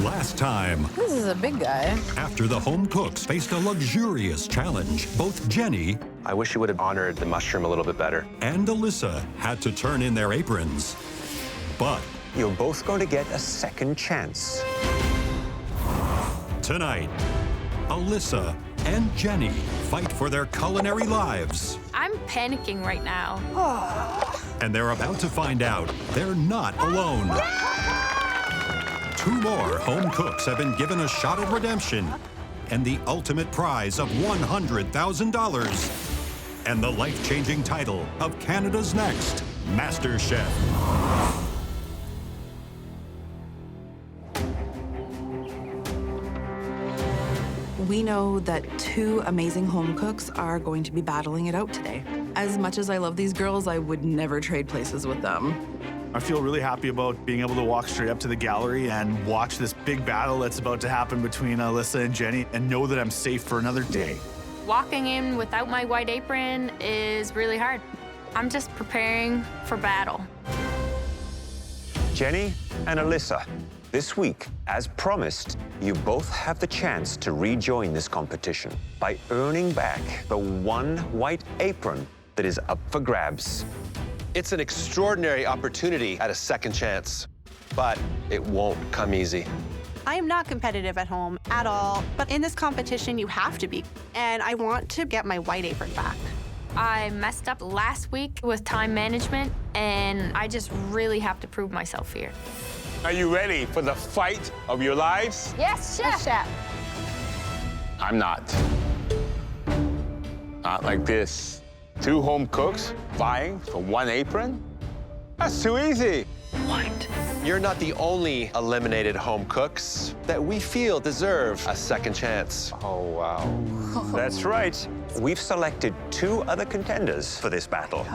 Last time, This is a big guy. after the home cooks faced a luxurious challenge, both Jenny I wish you would have honored the mushroom a little bit better. and Alyssa had to turn in their aprons. But You're both going to get a second chance. tonight, Alyssa and Jenny fight for their culinary lives. I'm panicking right now. And they're about to find out they're not alone. Two more home cooks have been given a shot at redemption and the ultimate prize of $100,000 and the life-changing title of Canada's next MasterChef. We know that two amazing home cooks are going to be battling it out today. As much as I love these girls, I would never trade places with them. I feel really happy about being able to walk straight up to the gallery and watch this big battle that's about to happen between Alyssa and Jenny and know that I'm safe for another day. Walking in without my white apron is really hard. I'm just preparing for battle. Jenny and Alyssa, this week, as promised, you both have the chance to rejoin this competition by earning back the one white apron that is up for grabs. It's an extraordinary opportunity at a second chance, but it won't come easy. I am not competitive at home at all, but in this competition, you have to be. And I want to get my white apron back. I messed up last week with time management, and I just really have to prove myself here. Are you ready for the fight of your lives? Yes, chef. I'm not. Not like this. Two home cooks vying for one apron? That's too easy. You're not the only eliminated home cooks that we feel deserve a second chance. Oh, wow. That's right. We've selected two other contenders for this battle.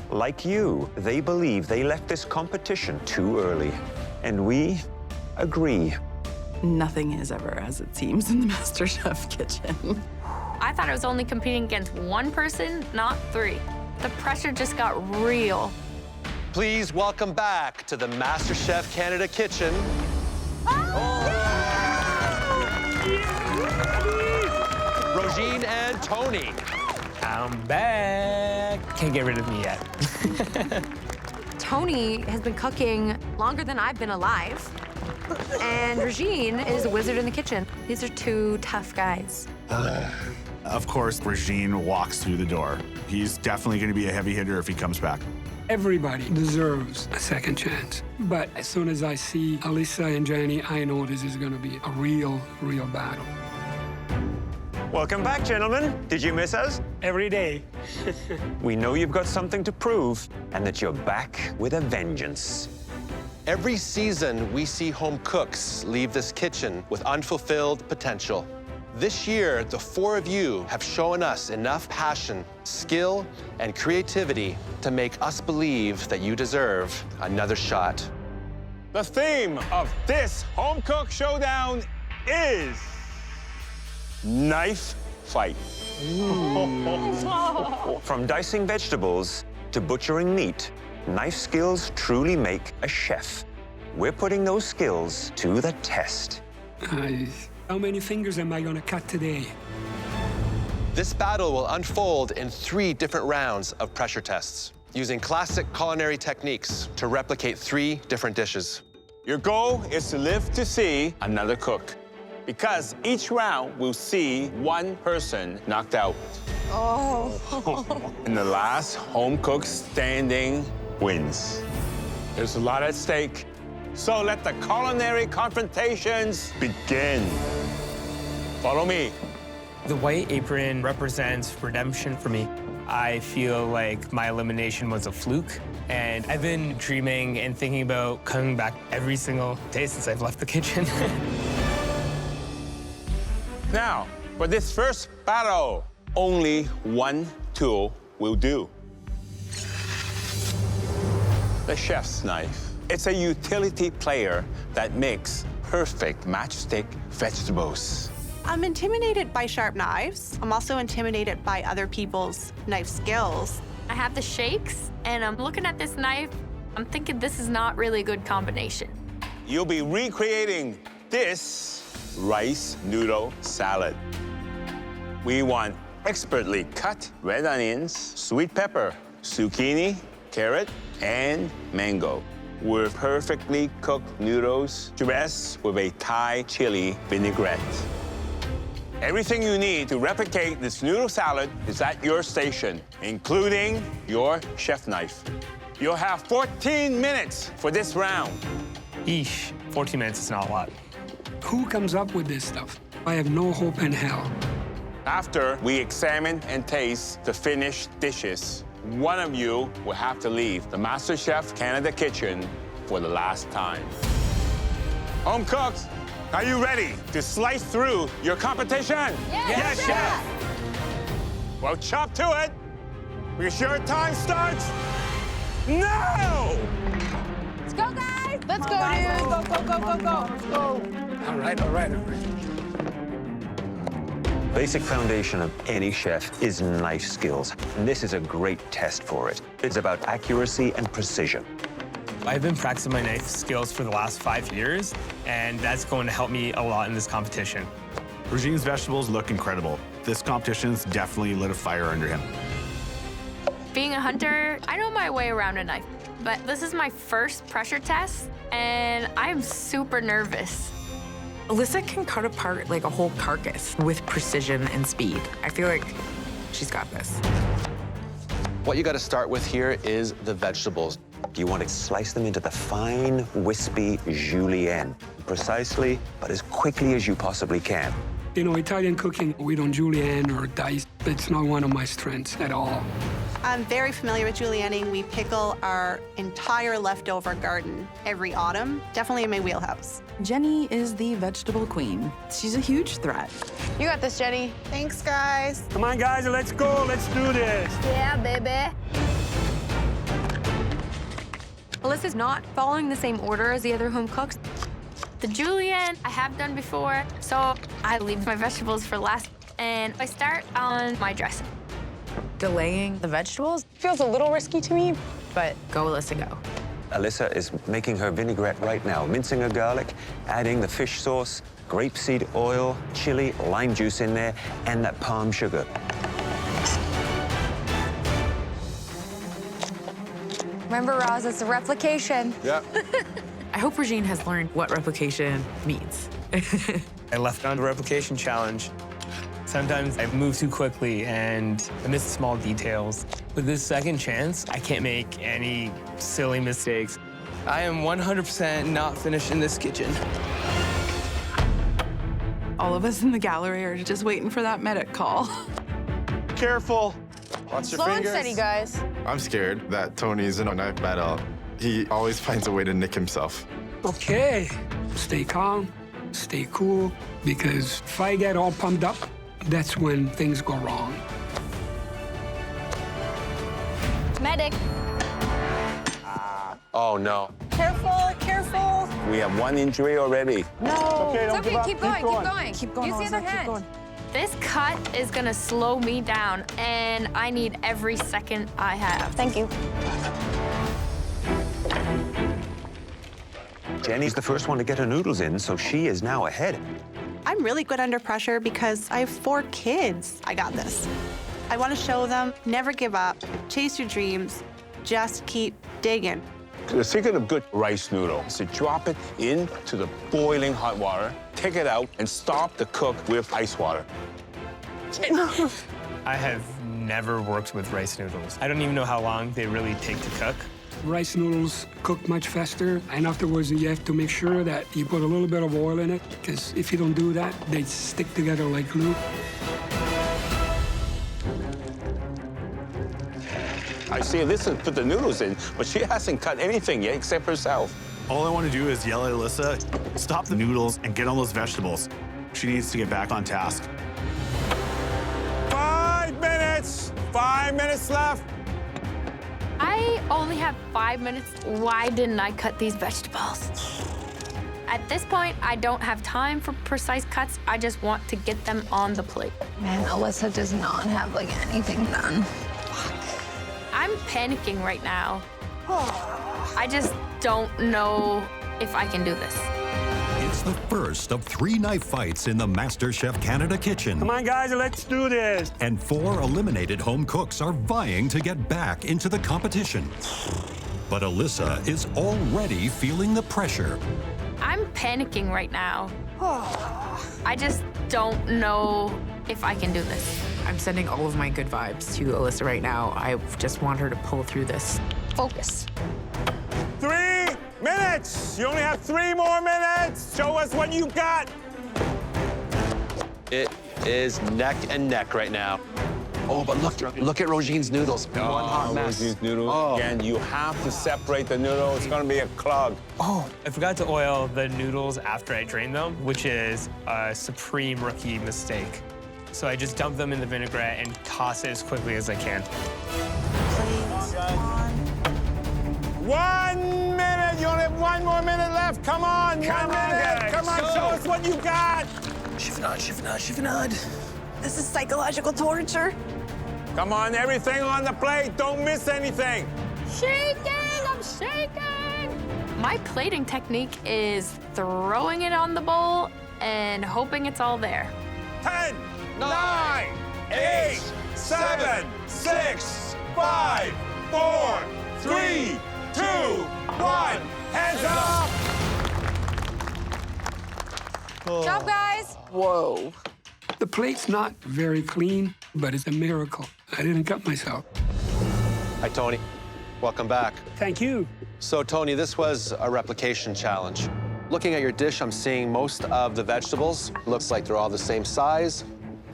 Like you, they believe they left this competition too early. And we agree. Nothing is ever as it seems in the MasterChef kitchen. I thought I was only competing against one person, not three. The pressure just got real. Please welcome back to the MasterChef Canada kitchen. Rozin and Tony. I'm back. Can't get rid of me yet. Tony has been cooking longer than I've been alive. And Regine is a wizard in the kitchen. These are two tough guys. Of course, Regine walks through the door. He's definitely going to be a heavy hitter if he comes back. Everybody deserves a second chance. But as soon as I see Alyssa and Jenny, I know this is going to be a real battle. Welcome back, gentlemen. Did you miss us? Every day. We know you've got something to prove and that you're back with a vengeance. Every season, we see home cooks leave this kitchen with unfulfilled potential. This year, the four of you have shown us enough passion, skill, and creativity to make us believe that you deserve another shot. The theme of this home cook showdown is knife fight. From dicing vegetables to butchering meat, knife skills truly make a chef. We're putting those skills to the test. How many fingers am I going to cut today? This battle will unfold in 3 different rounds of pressure tests, using classic culinary techniques to replicate 3 different dishes. Your goal is to live to see another cook, because each round will see one person knocked out. And the last home cook standing wins. There's a lot at stake, so let the culinary confrontations begin. Follow me. The white apron represents redemption for me. I feel like my elimination was a fluke, and I've been dreaming and thinking about coming back every single day since I've left the kitchen. Now, for this first battle, only one tool will do. The chef's knife. It's a utility player that makes perfect matchstick vegetables. I'm intimidated by sharp knives. I'm also intimidated by other people's knife skills. I have the shakes, and I'm looking at this knife. I'm thinking this is not really a good combination. you'll be recreating this rice noodle salad. We want expertly cut red onions, sweet pepper, zucchini, carrot, and mango, with perfectly cooked noodles dressed with a Thai chili vinaigrette. Everything you need to replicate this noodle salad is at your station, including your chef knife. You'll have 14 minutes for this round. Eesh, 14 minutes is not a lot. Who comes up with this stuff? I have no hope in hell. After we examine and taste the finished dishes, one of you will have to leave the MasterChef Canada kitchen for the last time. Home cooks, are you ready to slice through your competition? Yes, chef. Well, chop to it, because your time starts now! Let's go, guys! Let's go, dude. Go, go, go, go, go. Let's go. All right, all right, all right. Basic foundation of any chef is knife skills, and this is a great test for it. It's about accuracy and precision. I've been practicing my knife skills for the last 5 years, and that's going to help me a lot in this competition. Regine's vegetables look incredible. This competition's definitely lit a fire under him. Being a hunter, I know my way around a knife, but this is my first pressure test, and I'm super nervous. Alyssa can cut apart like a whole carcass with precision and speed. I feel like she's got this. What you got to start with here is the vegetables. You want to slice them into the fine, wispy julienne, precisely, but as quickly as you possibly can. You know, Italian cooking, we don't julienne or dice. It's not one of my strengths at all. I'm very familiar with julienning. We pickle our entire leftover garden every autumn. Definitely in my wheelhouse. Jenny is the vegetable queen. She's a huge threat. You got this, Jenny. Thanks, guys. Come on, guys, let's go. Let's do this. Yeah, baby. Alyssa's not following the same order as the other home cooks. The julienne I have done before, so I leave my vegetables for last, and I start on my dressing. Delaying the vegetables? Feels a little risky to me, but Go, Alyssa, go. Alyssa is making her vinaigrette right now, mincing her garlic, adding the fish sauce, grapeseed oil, chili, lime juice in there, and that palm sugar. Remember, Roz, it's a replication. Yep. I hope Regine has learned what replication means. I left on the replication challenge. Sometimes I move too quickly and I miss small details. With this second chance, I can't make any silly mistakes. I am 100% not finished in this kitchen. All of us in the gallery are just waiting for that medic call. Careful. Watch your slow and fingers. steady, guys. I'm scared that Tony's in a knife battle. He always finds a way to nick himself. Okay, stay calm, stay cool, because if I get all pumped up, that's when things go wrong. Medic. Oh, no. Careful, careful. We have one injury already. No. It's okay, keep going, keep going. Keep going, Use the other Rosa, keep hand. going. This cut is gonna slow me down, and I need every second I have. Thank you. Jenny's the first one to get her noodles in, so she is now ahead. I'm really good under pressure because I have 4 kids. I got this. I want to show them, never give up, chase your dreams, just keep digging. The secret of good rice noodle is to drop it into the boiling hot water, take it out, and stop the cook with ice water. I have never worked with rice noodles. I don't even know how long they really take to cook. Rice noodles cook much faster, and afterwards you have to make sure that you put a little bit of oil in it, because if you don't do that, they stick together like glue. I see Alyssa put the noodles in, but she hasn't cut anything yet except herself. All I want to do is yell at Alyssa, stop the noodles and get on those vegetables. She needs to get back on task. 5 minutes! 5 minutes left. I only have 5 minutes. Why didn't I cut these vegetables? At this point, I don't have time for precise cuts. I just want to get them on the plate. Man, Alyssa does not have, like, anything done. I'm panicking right now. I just don't know if I can do this. It's the first of 3 knife fights in the MasterChef Canada kitchen. Come on, guys, let's do this. And 4 eliminated home cooks are vying to get back into the competition. But Alyssa is already feeling the pressure. I'm panicking right now. I just don't know if I can do this. I'm sending all of my good vibes to Alyssa right now. I just want her to pull through this. Focus. 3 minutes. You only have 3 more minutes. Show us what you got. It is neck and neck right now. Oh, but look at Rozin's noodles. One hot mess. Rozin's noodles. Again, you have to separate the noodle. It's going to be a clog. Oh, I forgot to oil the noodles after I drained them, which is a supreme rookie mistake. So I just dump them in the vinaigrette and toss it as quickly as I can. Please, come on. 1 minute. You only have 1 more minute left. Come on. Come on, guys. Come on, show us what you got. Chiffonade. This is psychological torture. Come on, everything on the plate. Don't miss anything. Shaking, I'm shaking. My plating technique is throwing it on the bowl and hoping it's all there. 10, 9, 8, 7, 6, 5, 4, 3, 2, 1. Hands up! Job, guys. Whoa. The plate's not very clean, but it's a miracle. I didn't cut myself. Hi, Tony. Welcome back. Thank you. So, Tony, this was a replication challenge. Looking at your dish, I'm seeing most of the vegetables. Looks like they're all the same size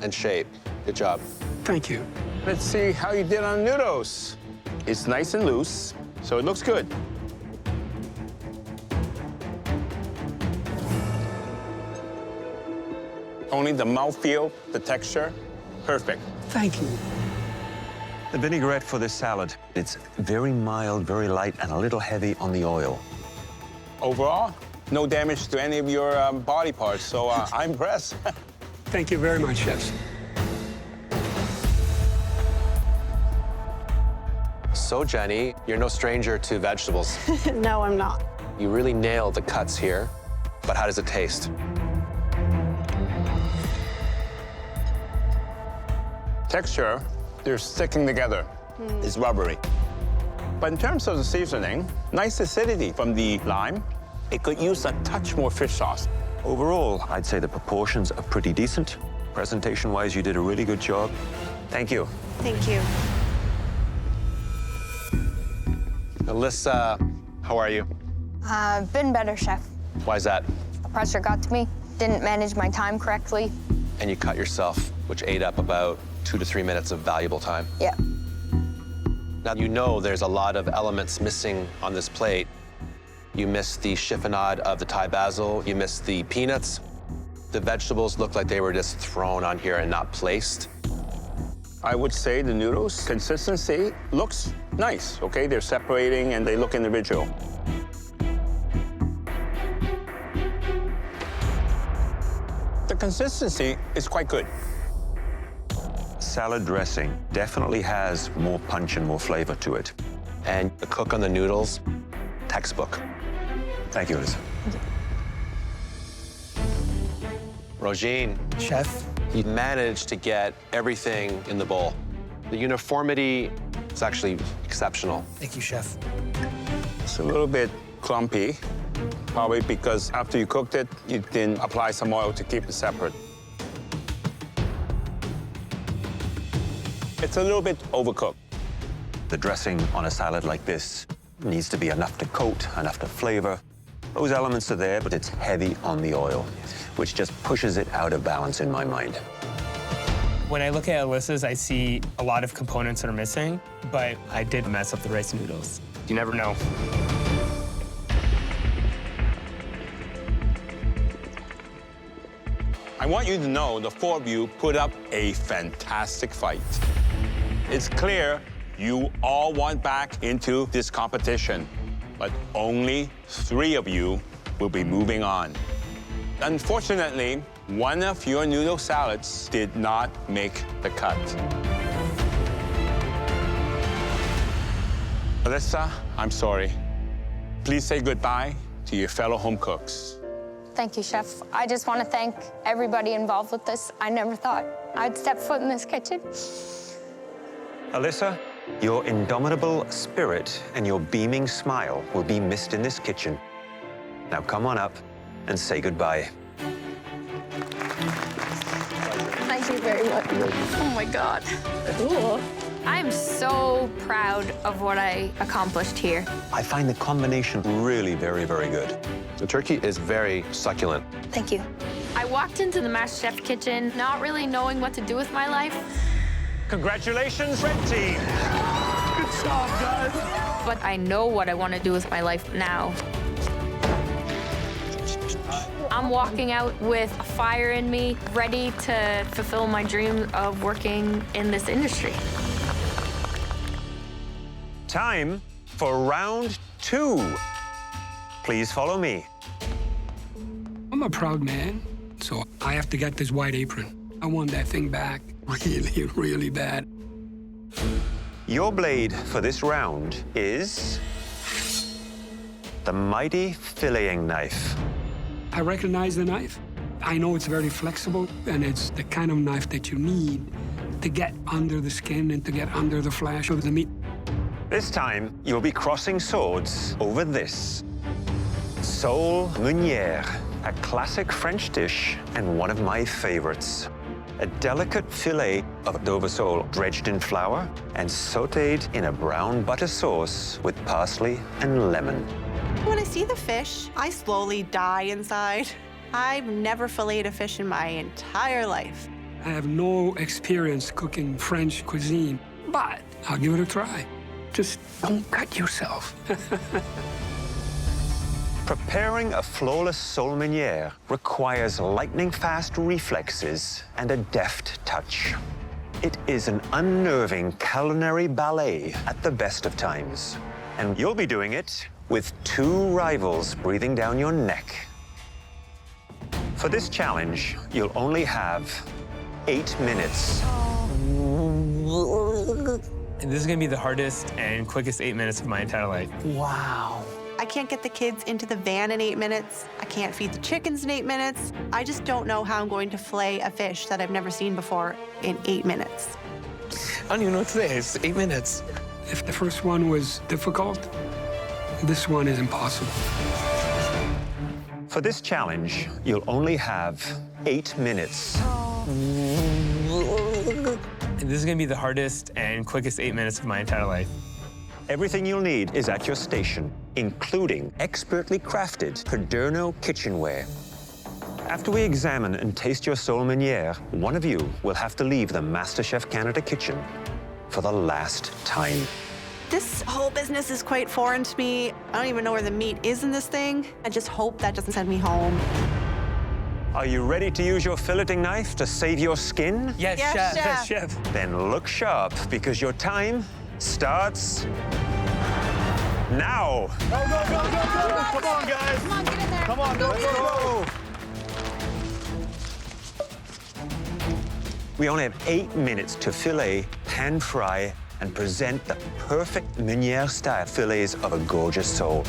and shape. Good job. Thank you. Let's see how you did on noodles. It's nice and loose, so it looks good. Only the mouthfeel, the texture, perfect. Thank you. The vinaigrette for this salad, it's very mild, very light, and a little heavy on the oil. Overall, no damage to any of your body parts, so I'm impressed. Thank you very much, chefs. So, Jenny, you're no stranger to vegetables. No, I'm not. You really nailed the cuts here, but how does it taste? Texture, they're sticking together. It's rubbery. But in terms of the seasoning, nice acidity from the lime. It could use a touch more fish sauce. Overall, I'd say the proportions are pretty decent. Presentation-wise, you did a really good job. Thank you. Thank you. Alyssa, how are you? Been better, chef. Why is that? The pressure got to me. Didn't manage my time correctly. And you cut yourself, which ate up about 2 to 3 minutes of valuable time. Yeah. Now, you know there's a lot of elements missing on this plate. You missed the chiffonade of the Thai basil. You missed the peanuts. The vegetables look like they were just thrown on here and not placed. I would say the noodles, consistency looks nice, okay? They're separating and they look individual. The consistency is quite good. Salad dressing definitely has more punch and more flavor to it. And the cook on the noodles, textbook. Thank you, Alyssa. Rozin, Chef. you managed to get everything in the bowl. The uniformity is actually exceptional. Thank you, chef. It's a little bit clumpy, probably because after you cooked it, you didn't apply some oil to keep it separate. It's a little bit overcooked. The dressing on a salad like this needs to be enough to coat, enough to flavor. Those elements are there, but it's heavy on the oil, which just pushes it out of balance in my mind. When I look at Alyssa's, I see a lot of components that are missing, but I did mess up the rice noodles. You never know. I want you to know the 4 of you put up a fantastic fight. It's clear you all want back into this competition, but only 3 of you will be moving on. Unfortunately, one of your noodle salads did not make the cut. Alyssa, I'm sorry. Please say goodbye to to your fellow home cooks. Thank you, Chef. I just want to thank everybody involved with this. I never thought I'd step foot in this kitchen. Alyssa, your indomitable spirit and your beaming smile will be missed in this kitchen. Now come on up and say goodbye. Thank you very much. Oh my God. Cool. I'm so proud of what I accomplished here. I find the combination really very, very good. The turkey is very succulent. Thank you. I walked into the MasterChef kitchen not really knowing what to do with my life, Congratulations, Red Team! Good job, guys. but I know what I want to do with my life now. I'm walking out with a fire in me, ready to fulfill my dream of working in this industry. Time for round 2. Please follow me. I'm a proud man, so I have to get this white apron. I want that thing back really, really bad. Your blade for this round is the mighty filleting knife. I recognize the knife. I know it's very flexible, and it's the kind of knife that you need to get under the skin and to get under the flesh of the meat. This time, you'll be crossing swords over this. Sole meunière, a classic French dish and one of my favorites. A delicate fillet of Dover sole dredged in flour and sautéed in a brown butter sauce with parsley and lemon. When I see the fish, I slowly die inside. I've never filleted a fish in my entire life. I have no experience cooking French cuisine, but I'll give it a try. Just don't cut yourself. Preparing a flawless sole meunière requires lightning-fast reflexes and a deft touch. It is an unnerving culinary ballet at the best of times. And you'll be doing it with 2 rivals breathing down your neck. For this challenge, you'll only have 8 minutes. And this is gonna be the hardest and quickest 8 minutes of my entire life. Wow. I can't get the kids into the van in 8 minutes. I can't feed the chickens in 8 minutes. I just don't know how I'm going to fillet a fish that I've never seen before in 8 minutes. I don't even know what to say. It's 8 minutes. If the first one was difficult, this one is impossible. For this challenge, you'll only have 8 minutes. And this is gonna be the hardest and quickest 8 minutes of my entire life. Everything you'll need is at your station, including expertly crafted Paderno kitchenware. After we examine and taste your sole meunière, one of you will have to leave the MasterChef Canada kitchen for the last time. This whole business is quite foreign to me. I don't even know where the meat is in this thing. I just hope that doesn't send me home. Are you ready to use your filleting knife to save your skin? Yes, Yes, chef. chef. Yes, chef. Then look sharp, because your time starts now. Go, go, go, go, go! Come on, guys! Come on, get in there. Come on, go, go, go! We only have 8 minutes to fillet, pan fry, and present the perfect meunière-style fillets of a gorgeous sole.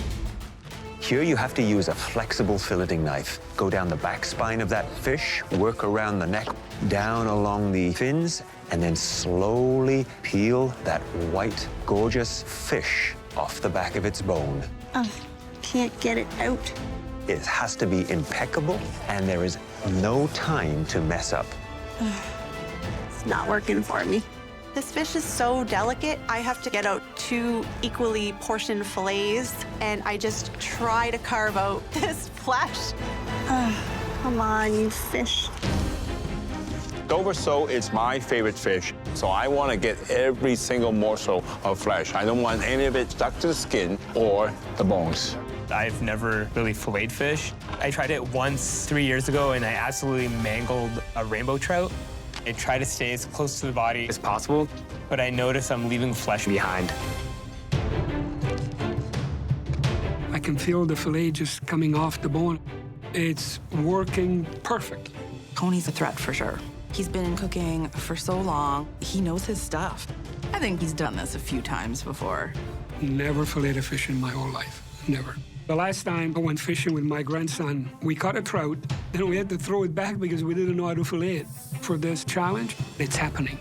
Here you have to use a flexible filleting knife. Go down the back spine of that fish, work around the neck, down along the fins, and then slowly peel that white, gorgeous fish off the back of its bone. Can't get it out. It has to be impeccable, and there is no time to mess up. It's not working for me. This fish is so delicate. I have to get out 2 equally portioned fillets, and I just try to carve out this flesh. Come on, you fish. Dover sole is my favorite fish, so I want to get every single morsel of flesh. I don't want any of it stuck to the skin or the bones. I've never really filleted fish. I tried it once 3 years ago, and I absolutely mangled a rainbow trout. I try to stay as close to the body as possible, but I notice I'm leaving flesh behind. I can feel the fillet just coming off the bone. It's working perfect. Tony's a threat for sure. He's been in cooking for so long. He knows his stuff. I think he's done this a few times before. Never filleted a fish in my whole life. Never. The last time I went fishing with my grandson, we caught a trout, then we had to throw it back because we didn't know how to fillet it. For this challenge, it's happening.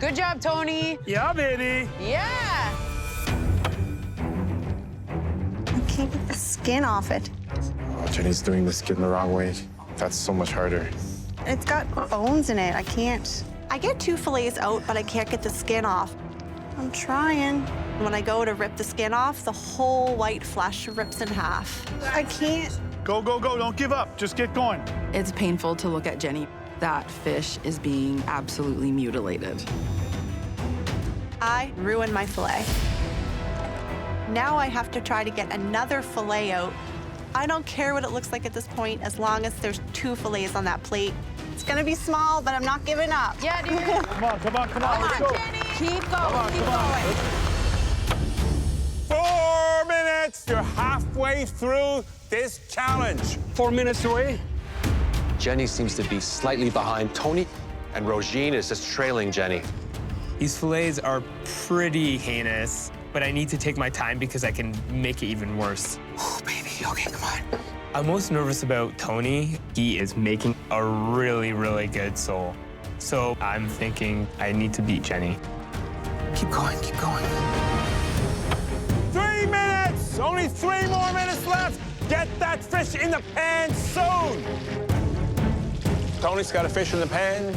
Good job, Tony. Yeah, baby. Yeah. I can't get the skin off it. Oh, Jenny's doing the skin the wrong way. That's so much harder. It's got bones in it. I can't. I get 2 fillets out, but I can't get the skin off. I'm trying. When I go to rip the skin off, the whole white flesh rips in half. I can't. Go, go, go. Don't give up. Just get going. It's painful to look at Jenny. That fish is being absolutely mutilated. I ruined my fillet. Now I have to try to get another fillet out. I don't care what it looks like at this point, as long as there's 2 fillets on that plate. It's gonna be small, but I'm not giving up. Yeah, dude. Come on, come on, come on. Let's go. Jenny. Keep going, keep going. 4 minutes. You're halfway through this challenge. 4 minutes away. Jenny seems to be slightly behind Tony, and Rozin is just trailing Jenny. These fillets are pretty heinous, but I need to take my time because I can make it even worse. Oh, baby. Okay, come on. I'm most nervous about Tony. He is making a really, really good sole. So I'm thinking I need to beat Jenny. Keep going, keep going. 3 minutes. Only 3 more minutes left. Get that fish in the pan soon. Tony's got a fish in the pan.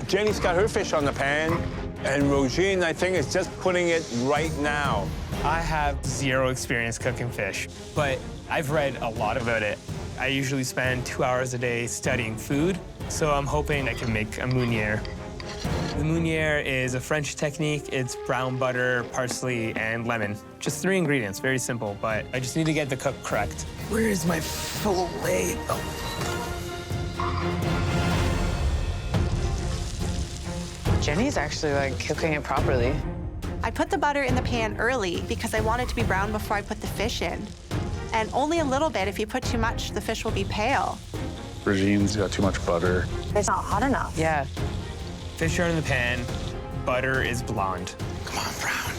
Jenny's got her fish on the pan. And Rozin, I think, is just putting it right now. I have 0 experience cooking fish, but I've read a lot about it. I usually spend 2 hours a day studying food, so I'm hoping I can make a meunière. The meunière is a French technique. It's brown butter, parsley, and lemon. Just 3 ingredients, very simple, but I just need to get the cook correct. Where is my fillet? Oh. Jenny's actually like cooking it properly. I put the butter in the pan early because I want it to be brown before I put the fish in. And only a little bit. If you put too much, the fish will be pale. Regine's got too much butter. It's not hot enough. Yeah. Fish are in the pan, butter is blonde. Come on, brown.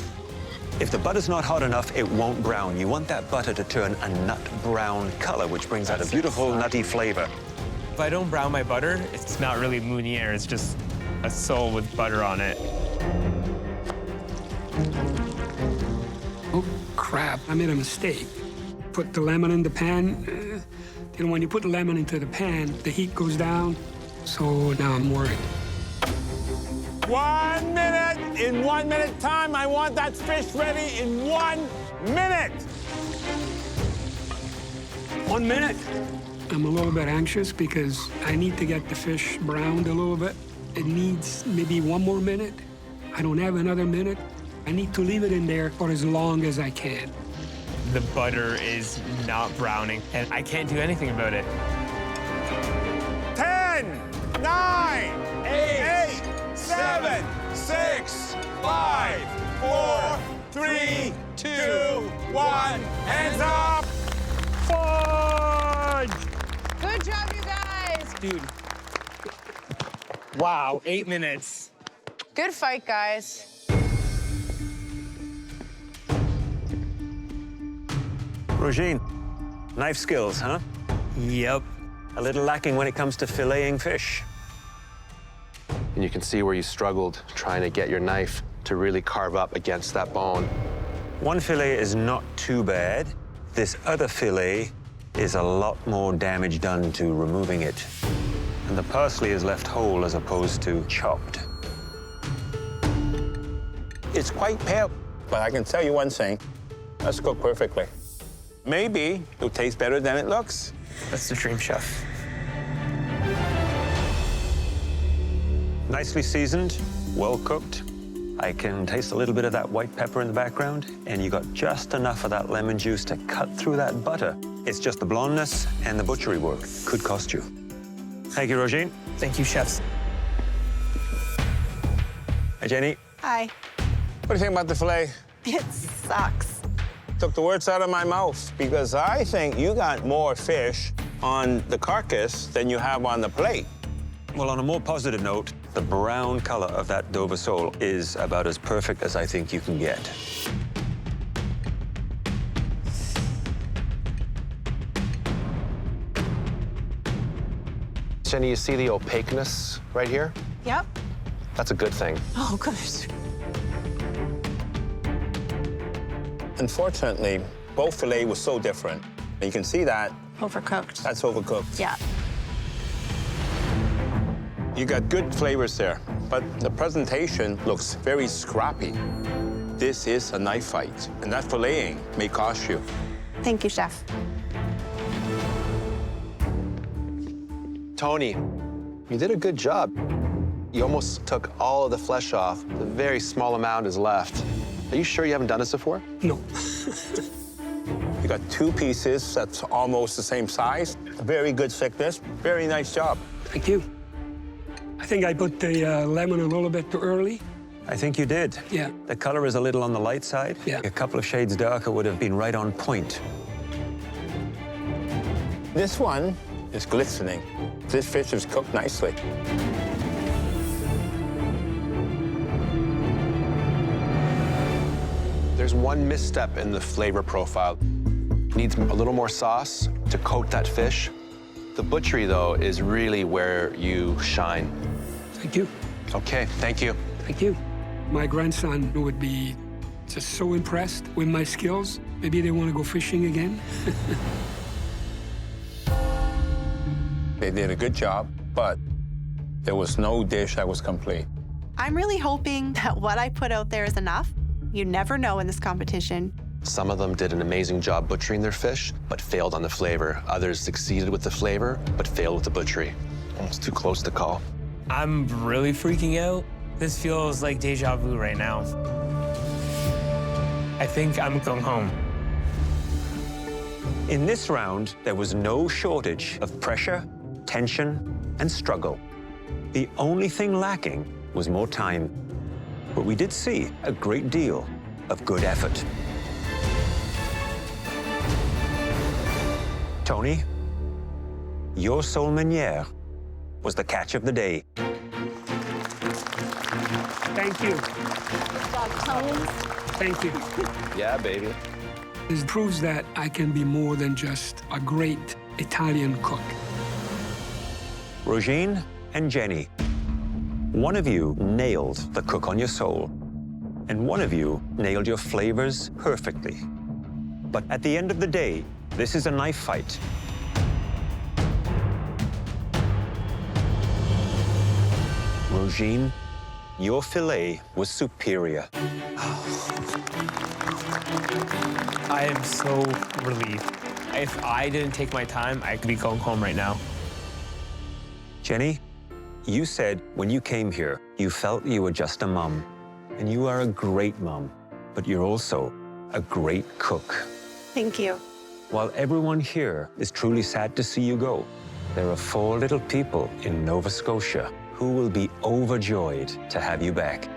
If the butter's not hot enough, it won't brown. You want that butter to turn a nut brown color, which brings out a beautiful nutty flavor. If I don't brown my butter, it's not really meunière, it's just a sole with butter on it. Oh, crap. I made a mistake. Put the lemon in the pan. And when you put the lemon into the pan, the heat goes down. So now I'm worried. 1 minute. In 1 minute time, I want that fish ready in 1 minute. 1 minute. I'm a little bit anxious because I need to get the fish browned a little bit. It needs maybe 1 more minute. I don't have another minute. I need to leave it in there for as long as I can. The butter is not browning, and I can't do anything about it. 10, 9, 8, 7, 6, 5, 4, 3, 2, 1. Hands up. Fudge! Good job, you guys. Dude. Wow, 8 minutes. Good fight, guys. Rozin, knife skills, huh? Yep. A little lacking when it comes to filleting fish. And you can see where you struggled trying to get your knife to really carve up against that bone. One fillet is not too bad. This other fillet is a lot more damage done to removing it. And the parsley is left whole as opposed to chopped. It's quite pale, but I can tell you one thing. That's cooked perfectly. Maybe it'll taste better than it looks. That's the dream, chef. Nicely seasoned, well cooked. I can taste a little bit of that white pepper in the background, and you got just enough of that lemon juice to cut through that butter. It's just the blondness and the butchery work could cost you. Thank you, Rozin. Thank you, chefs. Hi, Jenny. Hi. What do you think about the filet? It sucks. Took the words out of my mouth because I think you got more fish on the carcass than you have on the plate. Well, on a more positive note, the brown color of that Dover sole is about as perfect as I think you can get. Jenny, you see the opaqueness right here? Yep. That's a good thing. Oh, good. Unfortunately, both fillet was so different. And you can see that. Overcooked. That's overcooked. Yeah. You got good flavors there, but the presentation looks very scrappy. This is a knife fight, and that filleting may cost you. Thank you, chef. Tony, you did a good job. You almost took all of the flesh off. A very small amount is left. Are you sure you haven't done this before? No. You got two pieces that's almost the same size, a very good thickness, very nice job. Thank you. I think I put the lemon a little bit too early. I think you did. Yeah. The color is a little on the light side. Yeah. A couple of shades darker would have been right on point. This one is glistening. This fish is cooked nicely. There's one misstep in the flavor profile. Needs a little more sauce to coat that fish. The butchery, though, is really where you shine. Thank you. Okay, thank you. Thank you. My grandson would be just so impressed with my skills. Maybe they want to go fishing again. They did a good job, but there was no dish that was complete. I'm really hoping that what I put out there is enough. You never know in this competition. Some of them did an amazing job butchering their fish, but failed on the flavor. Others succeeded with the flavor, but failed with the butchery. Almost too close to call. I'm really freaking out. This feels like deja vu right now. I think I'm going home. In this round, there was no shortage of pressure, tension, and struggle. The only thing lacking was more time. But we did see a great deal of good effort. Tony, your sole meunière was the catch of the day. Thank you. Good job, Tony. Thank you. Yeah, baby. This proves that I can be more than just a great Italian cook. Rozin and Jenny, one of you nailed the cook on your soul, and one of you nailed your flavors perfectly. But at the end of the day, this is a knife fight. Rozin, your fillet was superior. I am so relieved. If I didn't take my time, I could be going home right now. Jenny, you said when you came here, you felt you were just a mom. And you are a great mom, but you're also a great cook. Thank you. While everyone here is truly sad to see you go, there are 4 little people in Nova Scotia who will be overjoyed to have you back.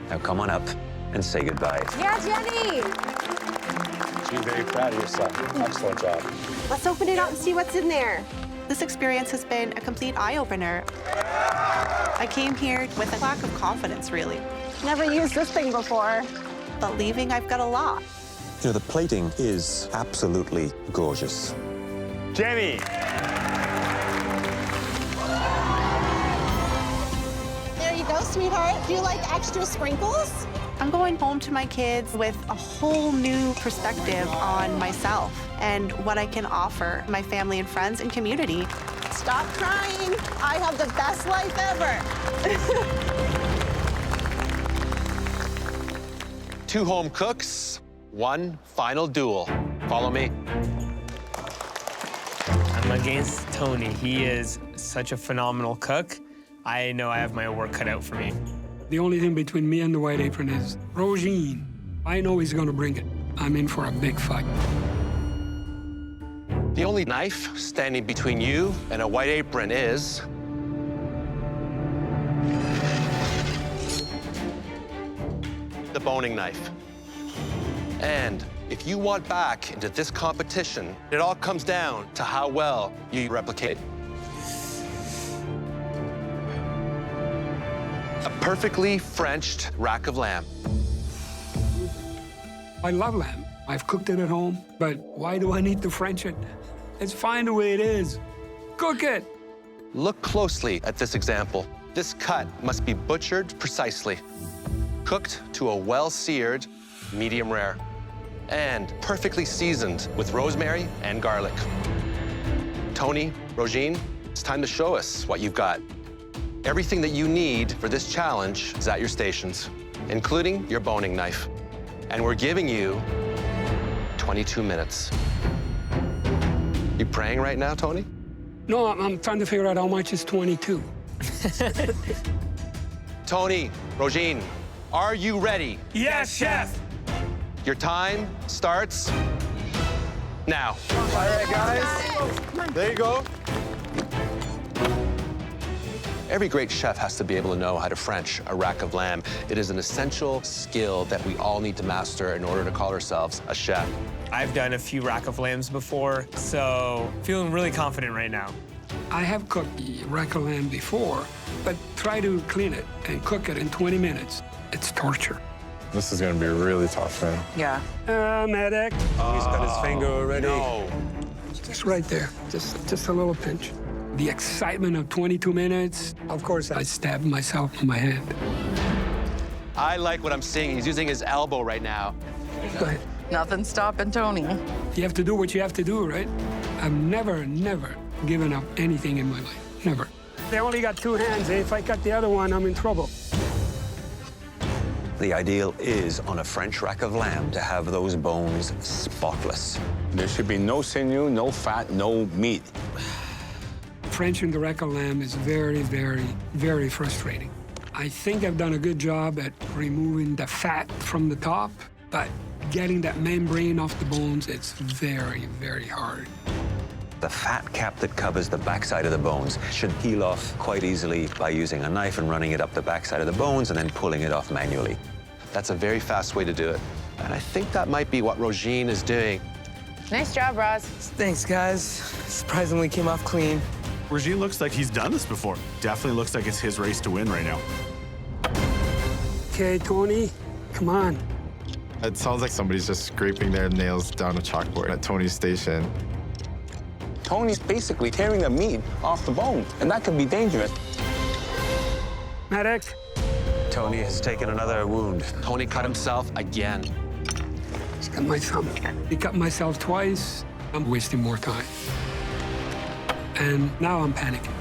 Now come on up and say goodbye. Yeah, Jenny! She's very proud of your son. Excellent job. Let's open it up and see what's in there. This experience has been a complete eye-opener. I came here with a lack of confidence, really. Never used this thing before. But leaving, I've got a lot. You know, the plating is absolutely gorgeous. Jenny! There you go, sweetheart. Do you like extra sprinkles? I'm going home to my kids with a whole new perspective on myself and what I can offer my family and friends and community. Stop crying. I have the best life ever. 2 home cooks, 1 final duel. Follow me. I'm against Tony. He is such a phenomenal cook. I know I have my work cut out for me. The only thing between me and the white apron is Rozin. I know he's going to bring it. I'm in for a big fight. The only knife standing between you and a white apron is the boning knife. And if you want back into this competition, it all comes down to how well you replicate. A perfectly Frenched rack of lamb. I love lamb. I've cooked it at home, but why do I need to French it? It's fine the way it is. Cook it. Look closely at this example. This cut must be butchered precisely, cooked to a well-seared medium rare, and perfectly seasoned with rosemary and garlic. Tony, Rozin, it's time to show us what you've got. Everything that you need for this challenge is at your stations, including your boning knife. And we're giving you 22 minutes. You praying right now, Tony? No, I'm trying to figure out how much is 22. Tony, Rozin, are you ready? Yes, chef. Your time starts now. All right, guys. There you go. Every great chef has to be able to know how to French a rack of lamb. It is an essential skill that we all need to master in order to call ourselves a chef. I've done a few rack of lambs before, so feeling really confident right now. I have cooked rack of lamb before, but try to clean it and cook it in 20 minutes. It's torture. This is gonna be really tough, man. Yeah. Medic. He's got his finger already. No. Just right there, just a little pinch. The excitement of 22 minutes, of course, I stabbed myself in my hand. I like what I'm seeing. He's using his elbow right now. Go ahead. Nothing stopping Tony. You have to do what you have to do, right? I've never given up anything in my life. Never. They only got two hands. If I cut the other one, I'm in trouble. The ideal is on a French rack of lamb to have those bones spotless. There should be no sinew, no fat, no meat. Frenching the rack of lamb is very, very, very frustrating. I think I've done a good job at removing the fat from the top, but getting that membrane off the bones, it's very, very hard. The fat cap that covers the backside of the bones should peel off quite easily by using a knife and running it up the backside of the bones and then pulling it off manually. That's a very fast way to do it. And I think that might be what Rozin is doing. Nice job, Roz. Thanks, guys. Surprisingly came off clean. Rozin looks like he's done this before. Definitely looks like it's his race to win right now. Okay, Tony, come on. It sounds like somebody's just scraping their nails down a chalkboard at Tony's station. Tony's basically tearing the meat off the bone, and that could be dangerous. Medic. Tony has taken another wound. Tony cut himself again. Just cut my thumb. I cut myself twice. I'm wasting more time. And now I'm panicking.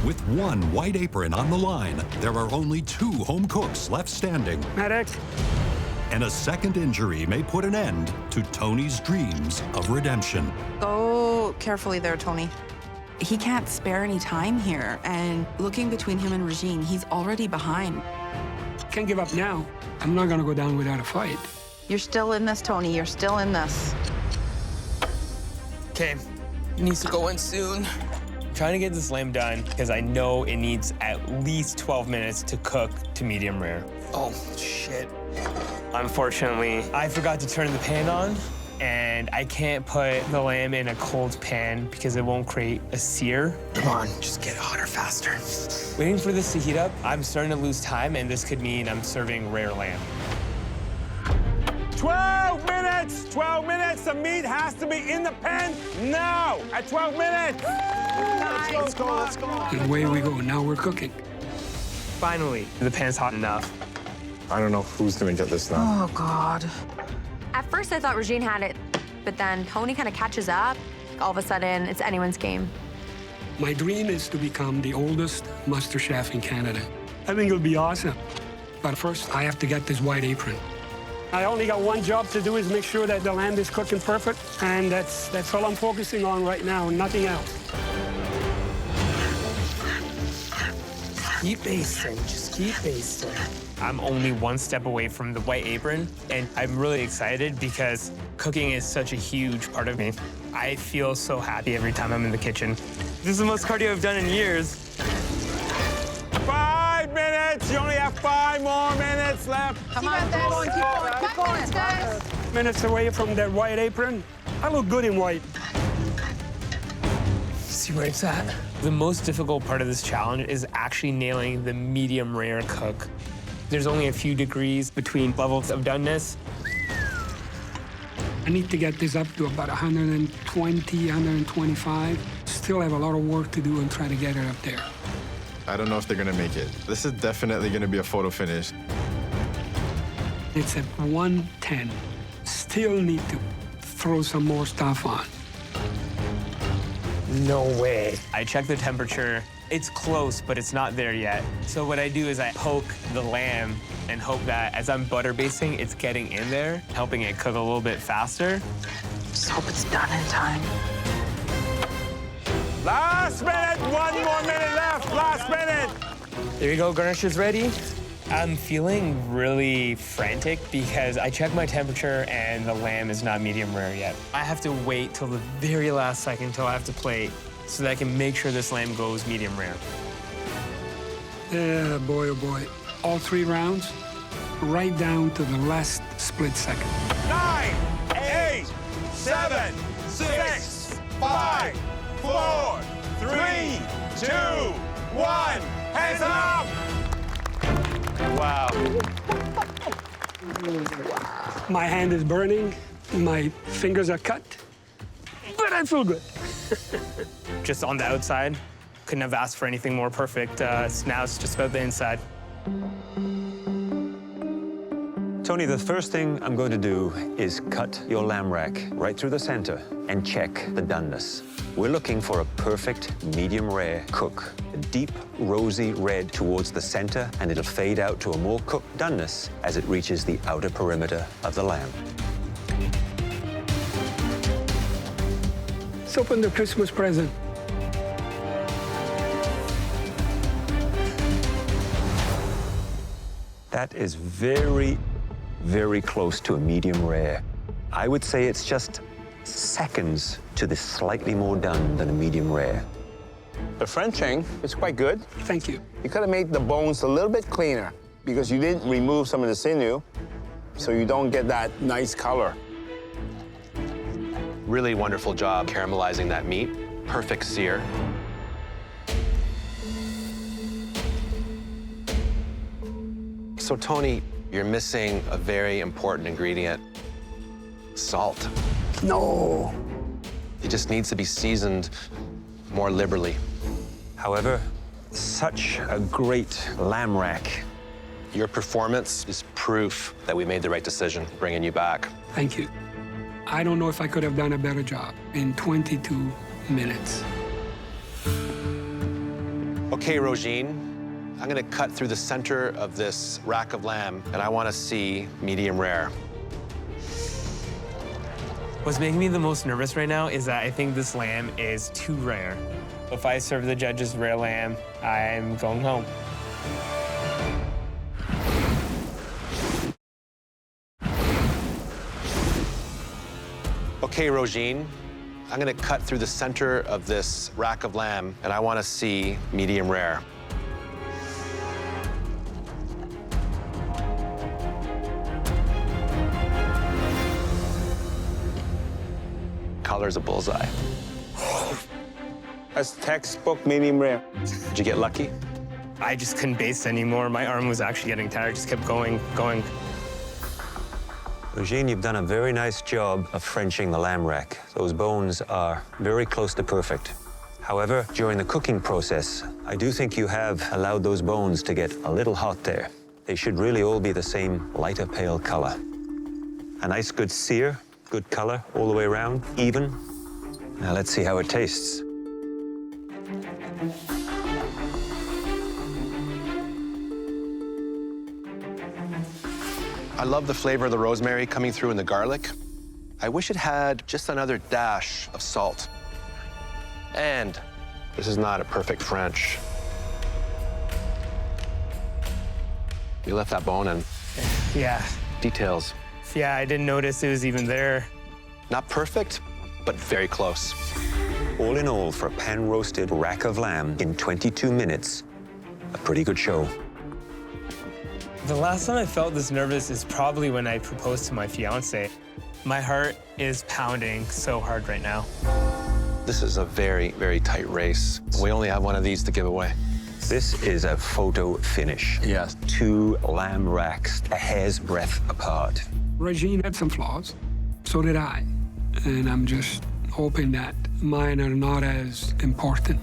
With one white apron on the line, there are only 2 home cooks left standing. Medic. And a second injury may put an end to Tony's dreams of redemption. Go carefully there, Tony. He can't spare any time here, and looking between him and Rozin, he's already behind. Can't give up now. I'm not gonna go down without a fight. You're still in this, Tony. You're still in this. Okay, it needs to go in soon. I'm trying to get this lamb done because I know it needs at least 12 minutes to cook to medium rare. Oh, shit. Unfortunately, I forgot to turn the pan on, and I can't put the lamb in a cold pan because it won't create a sear. Come on, just get hotter faster. Waiting for this to heat up, I'm starting to lose time, and this could mean I'm serving rare lamb. 12 minutes! 12 minutes! The meat has to be in the pan now! At 12 minutes! Let's go. And away we go. Now we're cooking. Finally, the pan's hot enough. I don't know who's gonna get this now. Oh, God. At first, I thought Rozin had it, but then Tony kind of catches up. All of a sudden, it's anyone's game. My dream is to become the oldest MasterChef in Canada. I think it'll be awesome. But first, I have to get this white apron. I only got one job to do, is make sure that the lamb is cooking perfect, and that's all I'm focusing on right now, nothing else. Keep basting, just keep basting. I'm only one step away from the white apron, and I'm really excited because cooking is such a huge part of me. I feel so happy every time I'm in the kitchen. This is the most cardio I've done in years. 5 minutes! You only have 5 more minutes left. Come on, keep going, keep going. 5 minutes, guys. Minutes away from that white apron. I look good in white. See where it's at? The most difficult part of this challenge is actually nailing the medium rare cook. There's only a few degrees between levels of doneness. I need to get this up to about 120, 125. Still have a lot of work to do and try to get it up there. I don't know if they're gonna make it. This is definitely gonna be a photo finish. It's at 110. Still need to throw some more stuff on. No way. I checked the temperature. It's close, but it's not there yet. So what I do is I poke the lamb and hope that as I'm butter basting, it's getting in there, helping it cook a little bit faster. Just hope it's done in time. Last minute, 1 more minute left, last minute. There you go, garnish is ready. I'm feeling really frantic because I checked my temperature and the lamb is not medium rare yet. I have to wait till the very last second till I have to plate so that I can make sure this lamb goes medium rare. Yeah, boy, oh boy. All 3 rounds, right down to the last split second. 9, 8, 7, 6, 5, 4, 3, 2, 1. Hands up! Wow. My hand is burning, my fingers are cut, but I feel good. Just on the outside, couldn't have asked for anything more perfect. Now it's just about the inside. Tony, the first thing I'm going to do is cut your lamb rack right through the center and check the doneness. We're looking for a perfect medium rare cook. A deep, rosy red towards the center, and it'll fade out to a more cooked doneness as it reaches the outer perimeter of the lamb. Let's open the Christmas present. That is very, very close to a medium rare. I would say it's just seconds to the slightly more done than a medium rare. The Frenching is quite good. Thank you. You could have made the bones a little bit cleaner because you didn't remove some of the sinew, so you don't get that nice color. Really wonderful job caramelizing that meat. Perfect sear. So, Tony, you're missing a very important ingredient, salt. No. It just needs to be seasoned more liberally. However, such a great lamb rack. Your performance is proof that we made the right decision bringing you back. Thank you. I don't know if I could have done a better job in 22 minutes. Okay, Rozin, I'm gonna cut through the center of this rack of lamb, and I wanna see medium rare. What's making me the most nervous right now is that I think this lamb is too rare. If I serve the judges rare lamb, I'm going home. Okay, Rozin, I'm gonna cut through the center of this rack of lamb, and I wanna see medium rare. Color's a bullseye. That's textbook medium rare. Did you get lucky? I just couldn't baste anymore. My arm was actually getting tired. Just kept going. Rozin, you've done a very nice job of Frenching the lamb rack. Those bones are very close to perfect. However, during the cooking process, I do think you have allowed those bones to get a little hot there. They should really all be the same lighter pale color. A nice good sear, good color all the way around, even. Now let's see how it tastes. I love the flavor of the rosemary coming through in the garlic. I wish it had just another dash of salt. And this is not a perfect French. You left that bone in. Yeah. Details. Yeah, I didn't notice it was even there. Not perfect, but very close. All in all, for a pan-roasted rack of lamb in 22 minutes, a pretty good show. The last time I felt this nervous is probably when I proposed to my fiance. My heart is pounding so hard right now. This is a very, very tight race. We only have one of these to give away. This is a photo finish. Yes. 2 lamb racks a hair's breadth apart. Rozin had some flaws, so did I. And I'm just hoping that mine are not as important.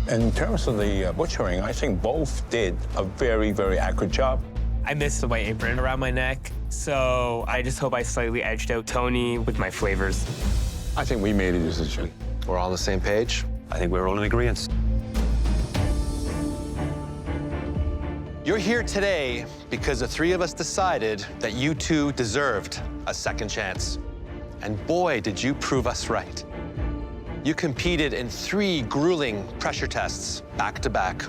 In terms of the butchering, I think both did a very, very accurate job. I missed the white apron around my neck, so I just hope I slightly edged out Tony with my flavors. I think we made a decision. We're all on the same page? I think we're all in agreement. You're here today because the three of us decided that you two deserved a second chance. And boy, did you prove us right. You competed in 3 grueling pressure tests back to back,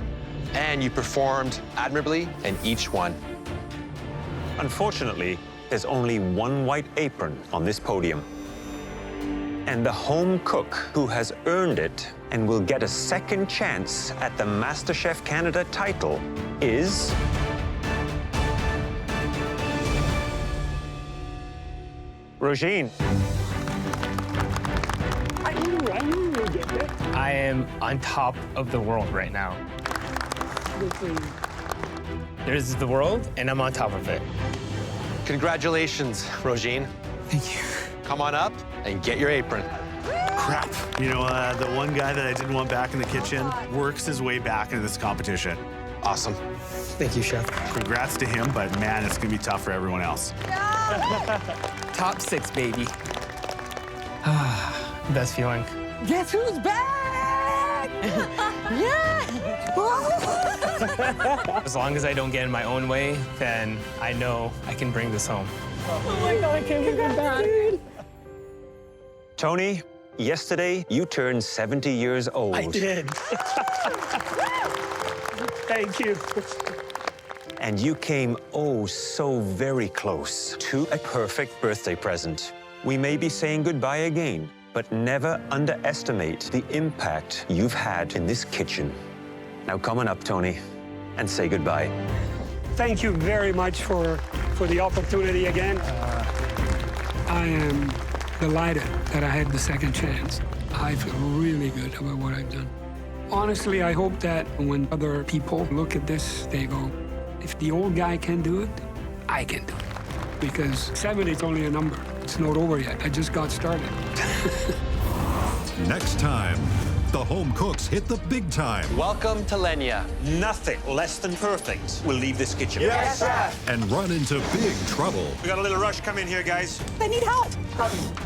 and you performed admirably in each one. Unfortunately, there's only one white apron on this podium. And the home cook who has earned it and will get a second chance at the MasterChef Canada title is... Rozin. I knew you would get that. I am on top of the world right now. There's the world, and I'm on top of it. Congratulations, Rozin. Thank you. Come on up and get your apron. Crap. You know, the one guy that I didn't want back in the kitchen works his way back into this competition. Awesome. Thank you, Chef. Congrats to him, but man, it's gonna be tough for everyone else. Top 6, baby. Best feeling. Guess who's back? Yeah! As long as I don't get in my own way, then I know I can bring this home. Oh my God, I can't believe I'm back. Tony, yesterday you turned 70 years old. I did. Thank you. And you came oh so very close to a perfect birthday present. We may be saying goodbye again, but never underestimate the impact you've had in this kitchen. Now come on up, Tony, and say goodbye. Thank you very much for the opportunity again. I am delighted that I had the second chance. I feel really good about what I've done. Honestly, I hope that when other people look at this, they go, if the old guy can do it, I can do it. Because 70 is only a number. It's not over yet. I just got started. Next time, the home cooks hit the big time. Welcome to Leña. Nothing less than perfect will leave this kitchen. Yes, chef. And run into big trouble. We got a little rush come in here, guys. I need help.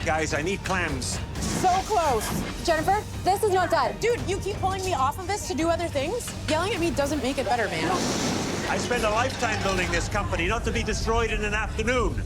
Guys, I need clams. So close. Jennifer, this is not done. Dude, you keep pulling me off of this to do other things. Yelling at me doesn't make it better, man. I spent a lifetime building this company, not to be destroyed in an afternoon.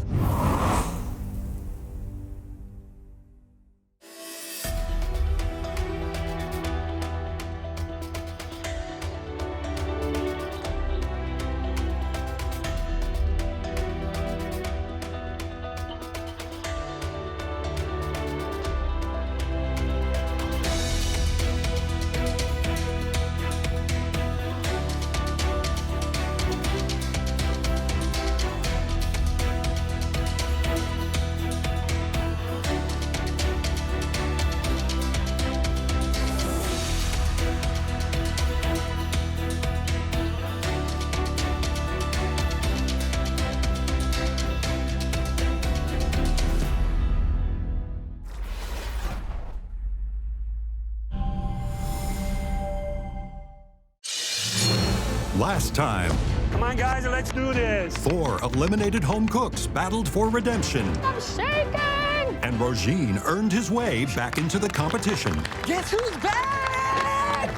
Last time, Come on, guys, let's do this. 4 eliminated home cooks battled for redemption. I'm shaking! And Rozin earned his way back into the competition. Guess who's back?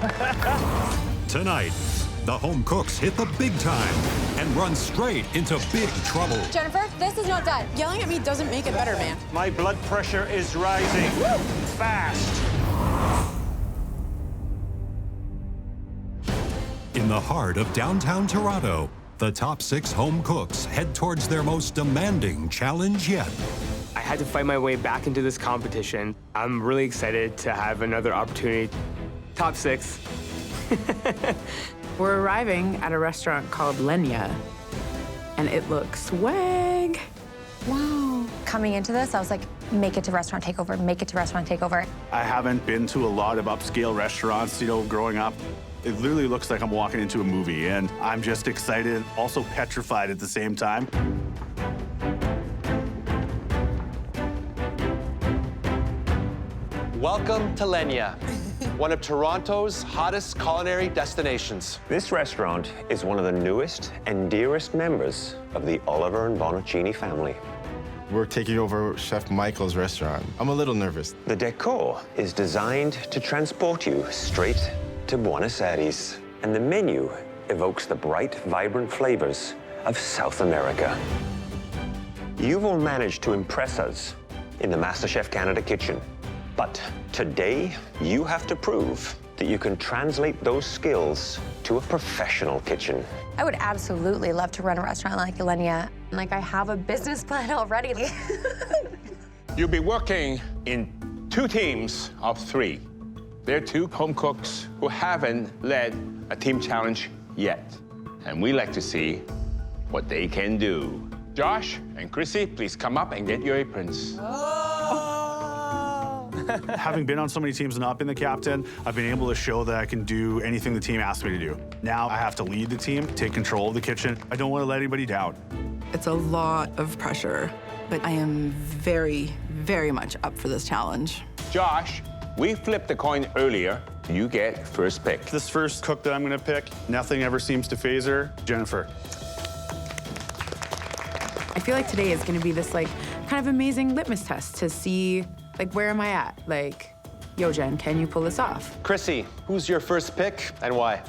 Tonight, the home cooks hit the big time and run straight into big trouble. Jennifer, this is not done. Yelling at me doesn't make it better, man. My blood pressure is rising. Fast. In the heart of downtown Toronto, the top 6 home cooks head towards their most demanding challenge yet. I had to fight my way back into this competition. I'm really excited to have another opportunity. Top 6. We're arriving at a restaurant called Leña, and it looks swag. Wow. Coming into this, I was like, make it to restaurant takeover, make it to restaurant takeover. I haven't been to a lot of upscale restaurants, you know, growing up. It literally looks like I'm walking into a movie, and I'm just excited, also petrified at the same time. Welcome to Leña, one of Toronto's hottest culinary destinations. This restaurant is one of the newest and dearest members of the Oliver and Bonaccini family. We're taking over Chef Michael's restaurant. I'm a little nervous. The decor is designed to transport you straight to Buenos Aires, and the menu evokes the bright, vibrant flavors of South America. You've all managed to impress us in the MasterChef Canada kitchen, but today you have to prove that you can translate those skills to a professional kitchen. I would absolutely love to run a restaurant like Leña. Like, I have a business plan already. You'll be working in 2 teams of 3. They're 2 home cooks who haven't led a team challenge yet. And we like to see what they can do. Josh and Cryssi, please come up and get your aprons. Having been on so many teams and not been the captain, I've been able to show that I can do anything the team asks me to do. Now I have to lead the team, take control of the kitchen. I don't want to let anybody down. It's a lot of pressure, but I am very, very much up for this challenge. Josh, we flipped the coin earlier. You get first pick. This first cook that I'm going to pick, nothing ever seems to faze her. Jennifer. I feel like today is going to be this like kind of amazing litmus test to see like where am I at? Like, yo, Jen, can you pull this off? Cryssi, who's your first pick and why?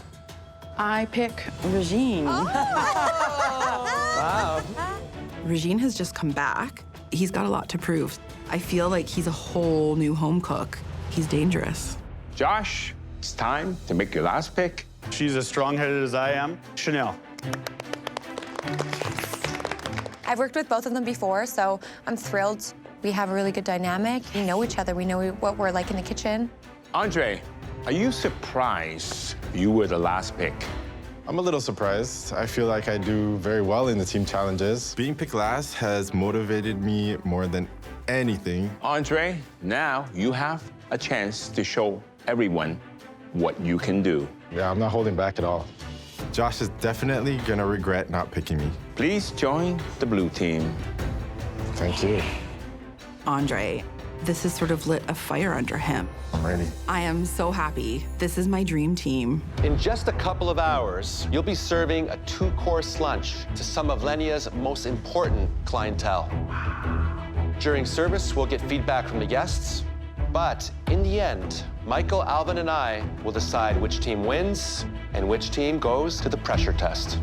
I pick Regine. Wow. Regine has just come back. He's got a lot to prove. I feel like he's a whole new home cook. He's dangerous. Josh, it's time to make your last pick. She's as strong-headed as I am. Chanelle. I've worked with both of them before, so I'm thrilled. We have a really good dynamic. We know each other. We know what we're like in the kitchen. Andre, are you surprised you were the last pick? I'm a little surprised. I feel like I do very well in the team challenges. Being picked last has motivated me more than anything. Andre, now you have a chance to show everyone what you can do. Yeah, I'm not holding back at all. Josh is definitely gonna regret not picking me. Please join the blue team. Thank you. Andre, this has sort of lit a fire under him. I'm ready. I am so happy. This is my dream team. In just a couple of hours, you'll be serving a 2-course lunch to some of Leña's most important clientele. During service, we'll get feedback from the guests, but in the end, Michael, Alvin, and I will decide which team wins and which team goes to the pressure test.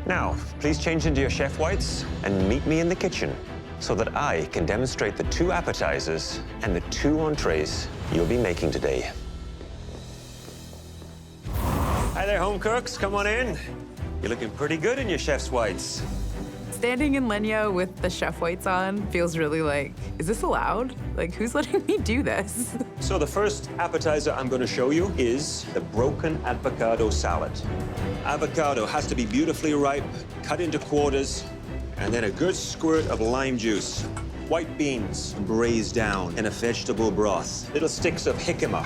Now, please change into your chef whites and meet me in the kitchen so that I can demonstrate the 2 appetizers and the 2 entrees you'll be making today. Hi there, home cooks. Come on in. You're looking pretty good in your chef's whites. Standing in Leña with the chef whites on feels really like, is this allowed? Like, who's letting me do this? So the first appetizer I'm going to show you is the broken avocado salad. Avocado has to be beautifully ripe, cut into quarters, and then a good squirt of lime juice. White beans braised down in a vegetable broth. Little sticks of jicama.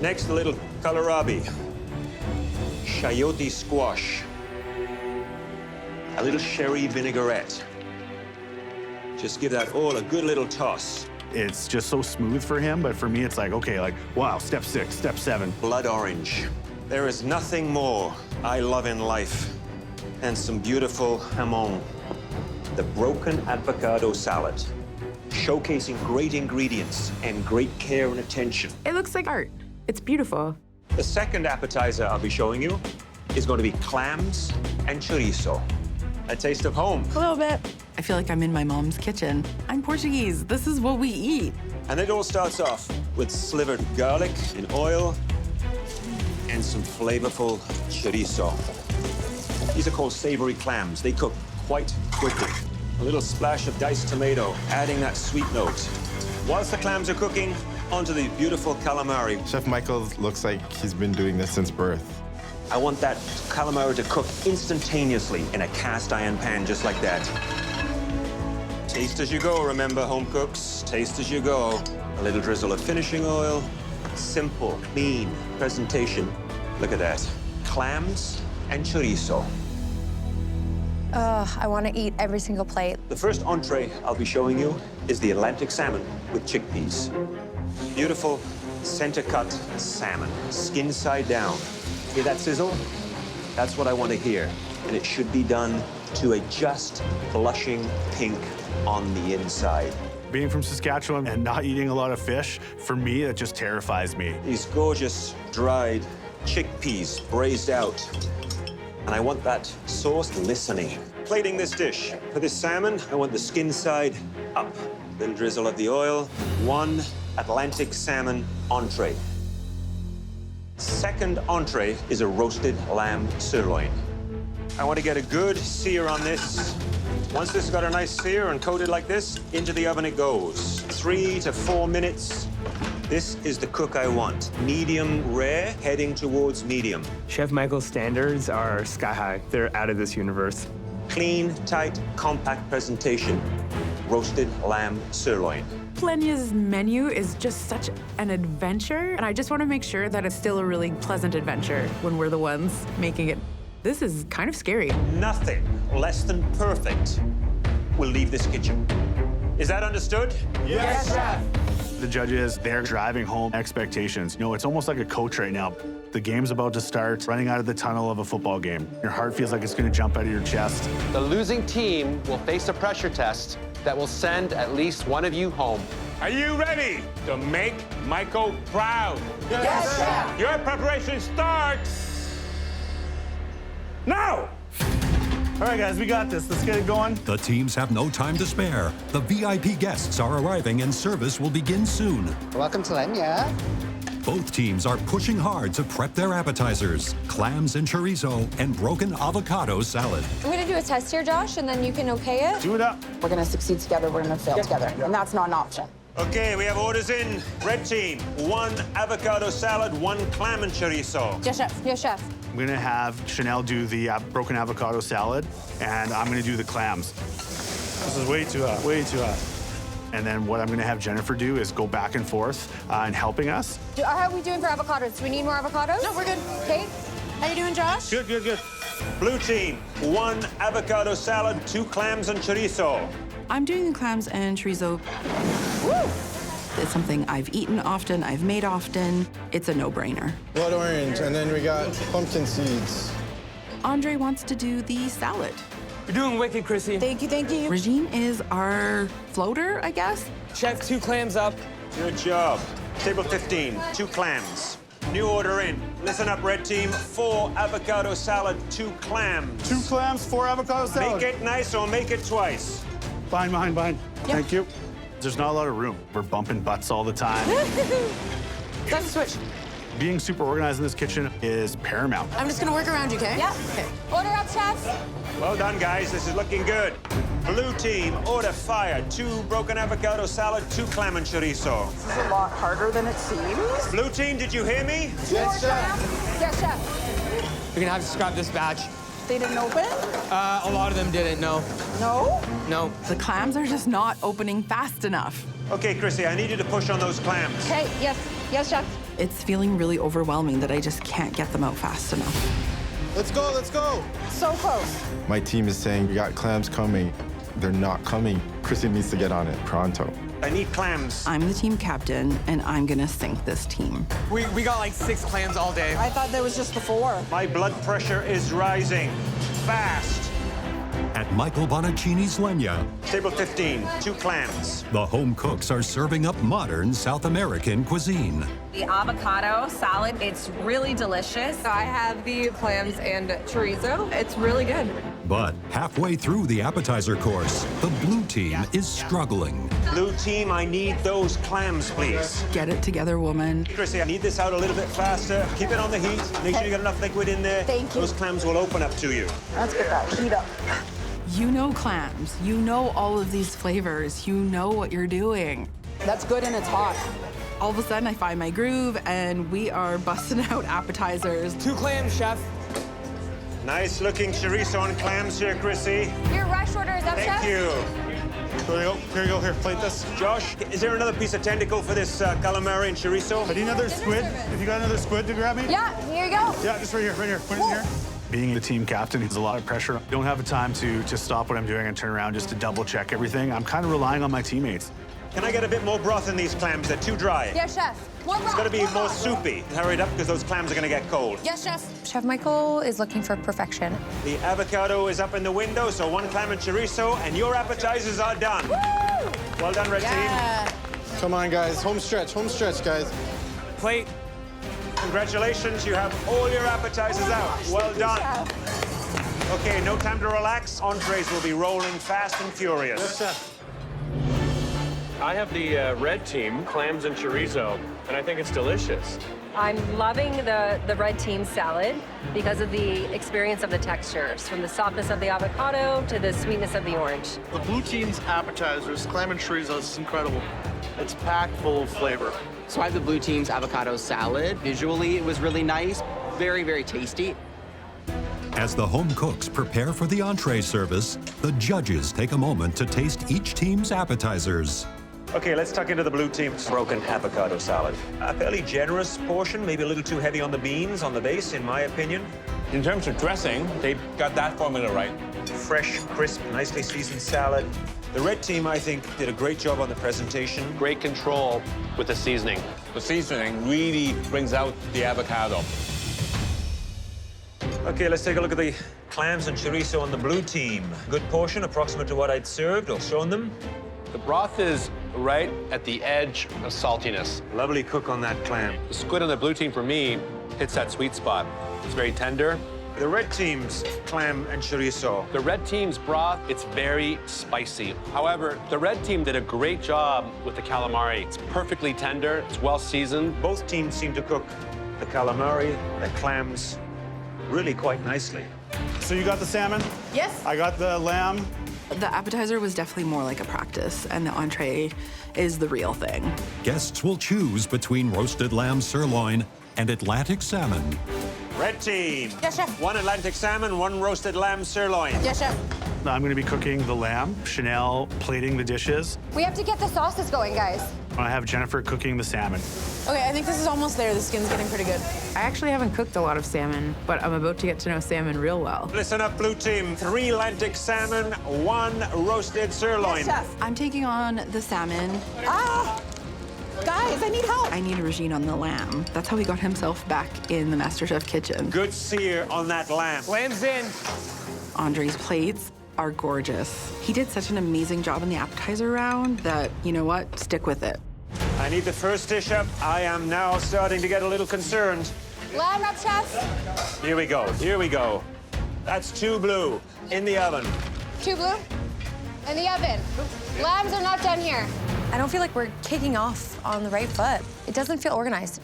Next, a little kohlrabi. Chayote squash. A little sherry vinaigrette. Just give that all a good little toss. It's just so smooth for him, but for me, it's like, okay, like, wow, step 6, step 7. Blood orange. There is nothing more I love in life than some beautiful jamon. The broken avocado salad, showcasing great ingredients and great care and attention. It looks like art. It's beautiful. The second appetizer I'll be showing you is going to be clams and chorizo. A taste of home. A little bit. I feel like I'm in my mom's kitchen. I'm Portuguese. This is what we eat. And it all starts off with slivered garlic in oil and some flavorful chorizo. These are called savory clams. They cook quite quickly. A little splash of diced tomato, adding that sweet note. Whilst the clams are cooking, onto the beautiful calamari. Chef Michael looks like he's been doing this since birth. I want that calamari to cook instantaneously in a cast iron pan just like that. Taste as you go, remember, home cooks. Taste as you go. A little drizzle of finishing oil. Simple, clean presentation. Look at that. Clams and chorizo. I want to eat every single plate. The first entree I'll be showing you is the Atlantic salmon with chickpeas. Beautiful center-cut salmon, skin side down. Hear that sizzle? That's what I want to hear. And it should be done to a just blushing pink on the inside. Being from Saskatchewan and not eating a lot of fish, for me, it just terrifies me. These gorgeous dried chickpeas braised out. And I want that sauce glistening. Plating this dish. For this salmon, I want the skin side up. Little drizzle of the oil. One Atlantic salmon entree. Second entree is a roasted lamb sirloin. I want to get a good sear on this. Once this has got a nice sear and coated like this, into the oven it goes. 3 to 4 minutes. This is the cook I want. Medium rare, heading towards medium. Chef Michael's standards are sky high. They're out of this universe. Clean, tight, compact presentation. Roasted lamb sirloin. Leña's menu is just such an adventure, and I just want to make sure that it's still a really pleasant adventure when we're the ones making it. This is kind of scary. Nothing less than perfect will leave this kitchen. Is that understood? Yes, Chef. The judges, they're driving home expectations. You know, it's almost like a coach right now. The game's about to start, running out of the tunnel of a football game. Your heart feels like it's going to jump out of your chest. The losing team will face a pressure test that will send at least one of you home. Are you ready to make Michael proud? Yes, Chef. Your preparation starts now! All right, guys, we got this. Let's get it going. The teams have no time to spare. The VIP guests are arriving and service will begin soon. Welcome to Leña. Both teams are pushing hard to prep their appetizers, clams and chorizo and broken avocado salad. I'm going to do a test here, Josh, and then you can okay it. Do it up. We're going to succeed together, we're going to fail together, and that's not an option. Okay, we have orders in. Red team, 1 avocado salad, 1 clam and chorizo. Yes, Chef. Yes, Chef. I'm going to have Chanelle do the broken avocado salad, and I'm going to do the clams. This is way too hot, way too hot. And then what I'm going to have Jennifer do is go back and forth in helping us. How are we doing for avocados? Do we need more avocados? No, we're good. Okay. How you doing, Josh? Good, good, good. Blue team, 1 avocado salad, 2 clams and chorizo. I'm doing the clams and chorizo. Woo! It's something I've eaten often, I've made often. It's a no-brainer. Blood orange, and then we got pumpkin seeds. Andre wants to do the salad. You're doing wicked, Cryssi. Thank you, thank you. Regine is our floater, I guess. Chef, 2 clams up. Good job. Table 15, 2 clams. New order in. Listen up, red team. 4 avocado salad, 2 clams. 2 clams, 4 avocado salad. Make it nice or make it twice. Fine, fine, fine. Thank you. There's not a lot of room. We're bumping butts all the time. Time to switch. Being super organized in this kitchen is paramount. I'm just going to work around you, okay? Yeah. Okay. Order up, Chef. Well done, guys. This is looking good. Blue team, order fire. 2 broken avocado salad, 2 clam and chorizo. This is a lot harder than it seems. Blue team, did you hear me? Yes, Chef. Yes, Chef. You're gonna have to scrap this batch. They didn't open? A lot of them didn't, no. No? No. The clams are just not opening fast enough. Okay, Cryssi, I need you to push on those clams. Okay, yes. Yes, Chef. It's feeling really overwhelming that I just can't get them out fast enough. Let's go, let's go. So close. My team is saying we got clams coming. They're not coming. Cryssi needs to get on it pronto. I need clams. I'm the team captain, and I'm gonna sink this team. We got like 6 clams all day. I thought there was just the 4. My blood pressure is rising. Fast. At Michael Bonaccini's Leña, Table 15, 2 clams. the home cooks are serving up modern South American cuisine. The avocado salad, it's really delicious. I have the clams and chorizo. It's really good. But halfway through the appetizer course, the blue team is struggling. Blue team, I need those clams, please. Get it together, woman. Cryssi, I need this out a little bit faster. Keep it on the heat. Make sure you got enough liquid in there. Thank you. Those clams will open up to you. Let's get that heat up. You know clams. You know all of these flavors. You know what you're doing. That's good and it's hot. All of a sudden, I find my groove, and we are busting out appetizers. 2 clams, Chef. Nice looking chorizo and clams here, Cryssi. Your rush order is up, Chef. Thank you. There you go. Here you go. Here, plate this. Josh, is there another piece of tentacle for this calamari and chorizo? I need another squid. If you got another squid to grab me. Yeah, here you go. Yeah, just right here, right here. Put it in here. Being the team captain is a lot of pressure. I don't have the time to stop what I'm doing and turn around just to double check everything. I'm kind of relying on my teammates. Can I get a bit more broth in these clams? They're too dry. Yes, chef. More broth. It's got to be more soupy. Hurry it up because those clams are going to get cold. Yes, chef. Chef Michael is looking for perfection. The avocado is up in the window, so 1 clam and chorizo, and your appetizers are done. Woo! Well done, red team. Come on, guys. Home stretch, guys. Plate. Congratulations, you have all your appetizers out. Well done. Okay, no time to relax. Entrees will be rolling fast and furious. Yes, chef. I have the red team, clams and chorizo, and I think it's delicious. I'm loving the red team salad because of the experience of the textures, from the softness of the avocado to the sweetness of the orange. The blue team's appetizers, clam and chorizo, is incredible. It's packed full of flavor. So I have the blue team's avocado salad. Visually, it was really nice. Very, very tasty. As the home cooks prepare for the entree service, the judges take a moment to taste each team's appetizers. Okay, let's tuck into the blue team's broken avocado salad. A fairly generous portion, maybe a little too heavy on the beans, on the base, in my opinion. In terms of dressing, they got that formula right. Fresh, crisp, nicely seasoned salad. The red team, I think, did a great job on the presentation. Great control with the seasoning. The seasoning really brings out the avocado. Okay, let's take a look at the clams and chorizo on the blue team. Good portion, approximate to what I'd served or shown them. The broth is right at the edge of saltiness. Lovely cook on that clam. The squid on the blue team, for me, hits that sweet spot. It's very tender. The red team's clam and chorizo. The red team's broth, it's very spicy. However, the red team did a great job with the calamari. It's perfectly tender, it's well seasoned. Both teams seem to cook the calamari, the clams, really quite nicely. So you got the salmon? Yes. I got the lamb. The appetizer was definitely more like a practice, and the entree is the real thing. Guests will choose between roasted lamb sirloin and Atlantic salmon. Red team. Yes, chef. 1 Atlantic salmon, 1 roasted lamb sirloin. Yes, chef. I'm going to be cooking the lamb, Chanelle plating the dishes. We have to get the sauces going, guys. I have Jennifer cooking the salmon. Okay, I think this is almost there. The skin's getting pretty good. I actually haven't cooked a lot of salmon, but I'm about to get to know salmon real well. Listen up, blue team. 3 Atlantic salmon, 1 roasted sirloin. Yes, chef. I'm taking on the salmon. Ah! Guys, I need help. I need Rozin on the lamb. That's how he got himself back in the MasterChef kitchen. Good sear on that lamb. Lamb's in. Andre's plates are gorgeous. He did such an amazing job in the appetizer round that, you know what, stick with it. I need the first dish up. I am now starting to get a little concerned. Lamb up, chef. Here we go, here we go. That's 2 blue in the oven. 2 blue in the oven. Lambs are not done here. I don't feel like we're kicking off on the right foot. It doesn't feel organized.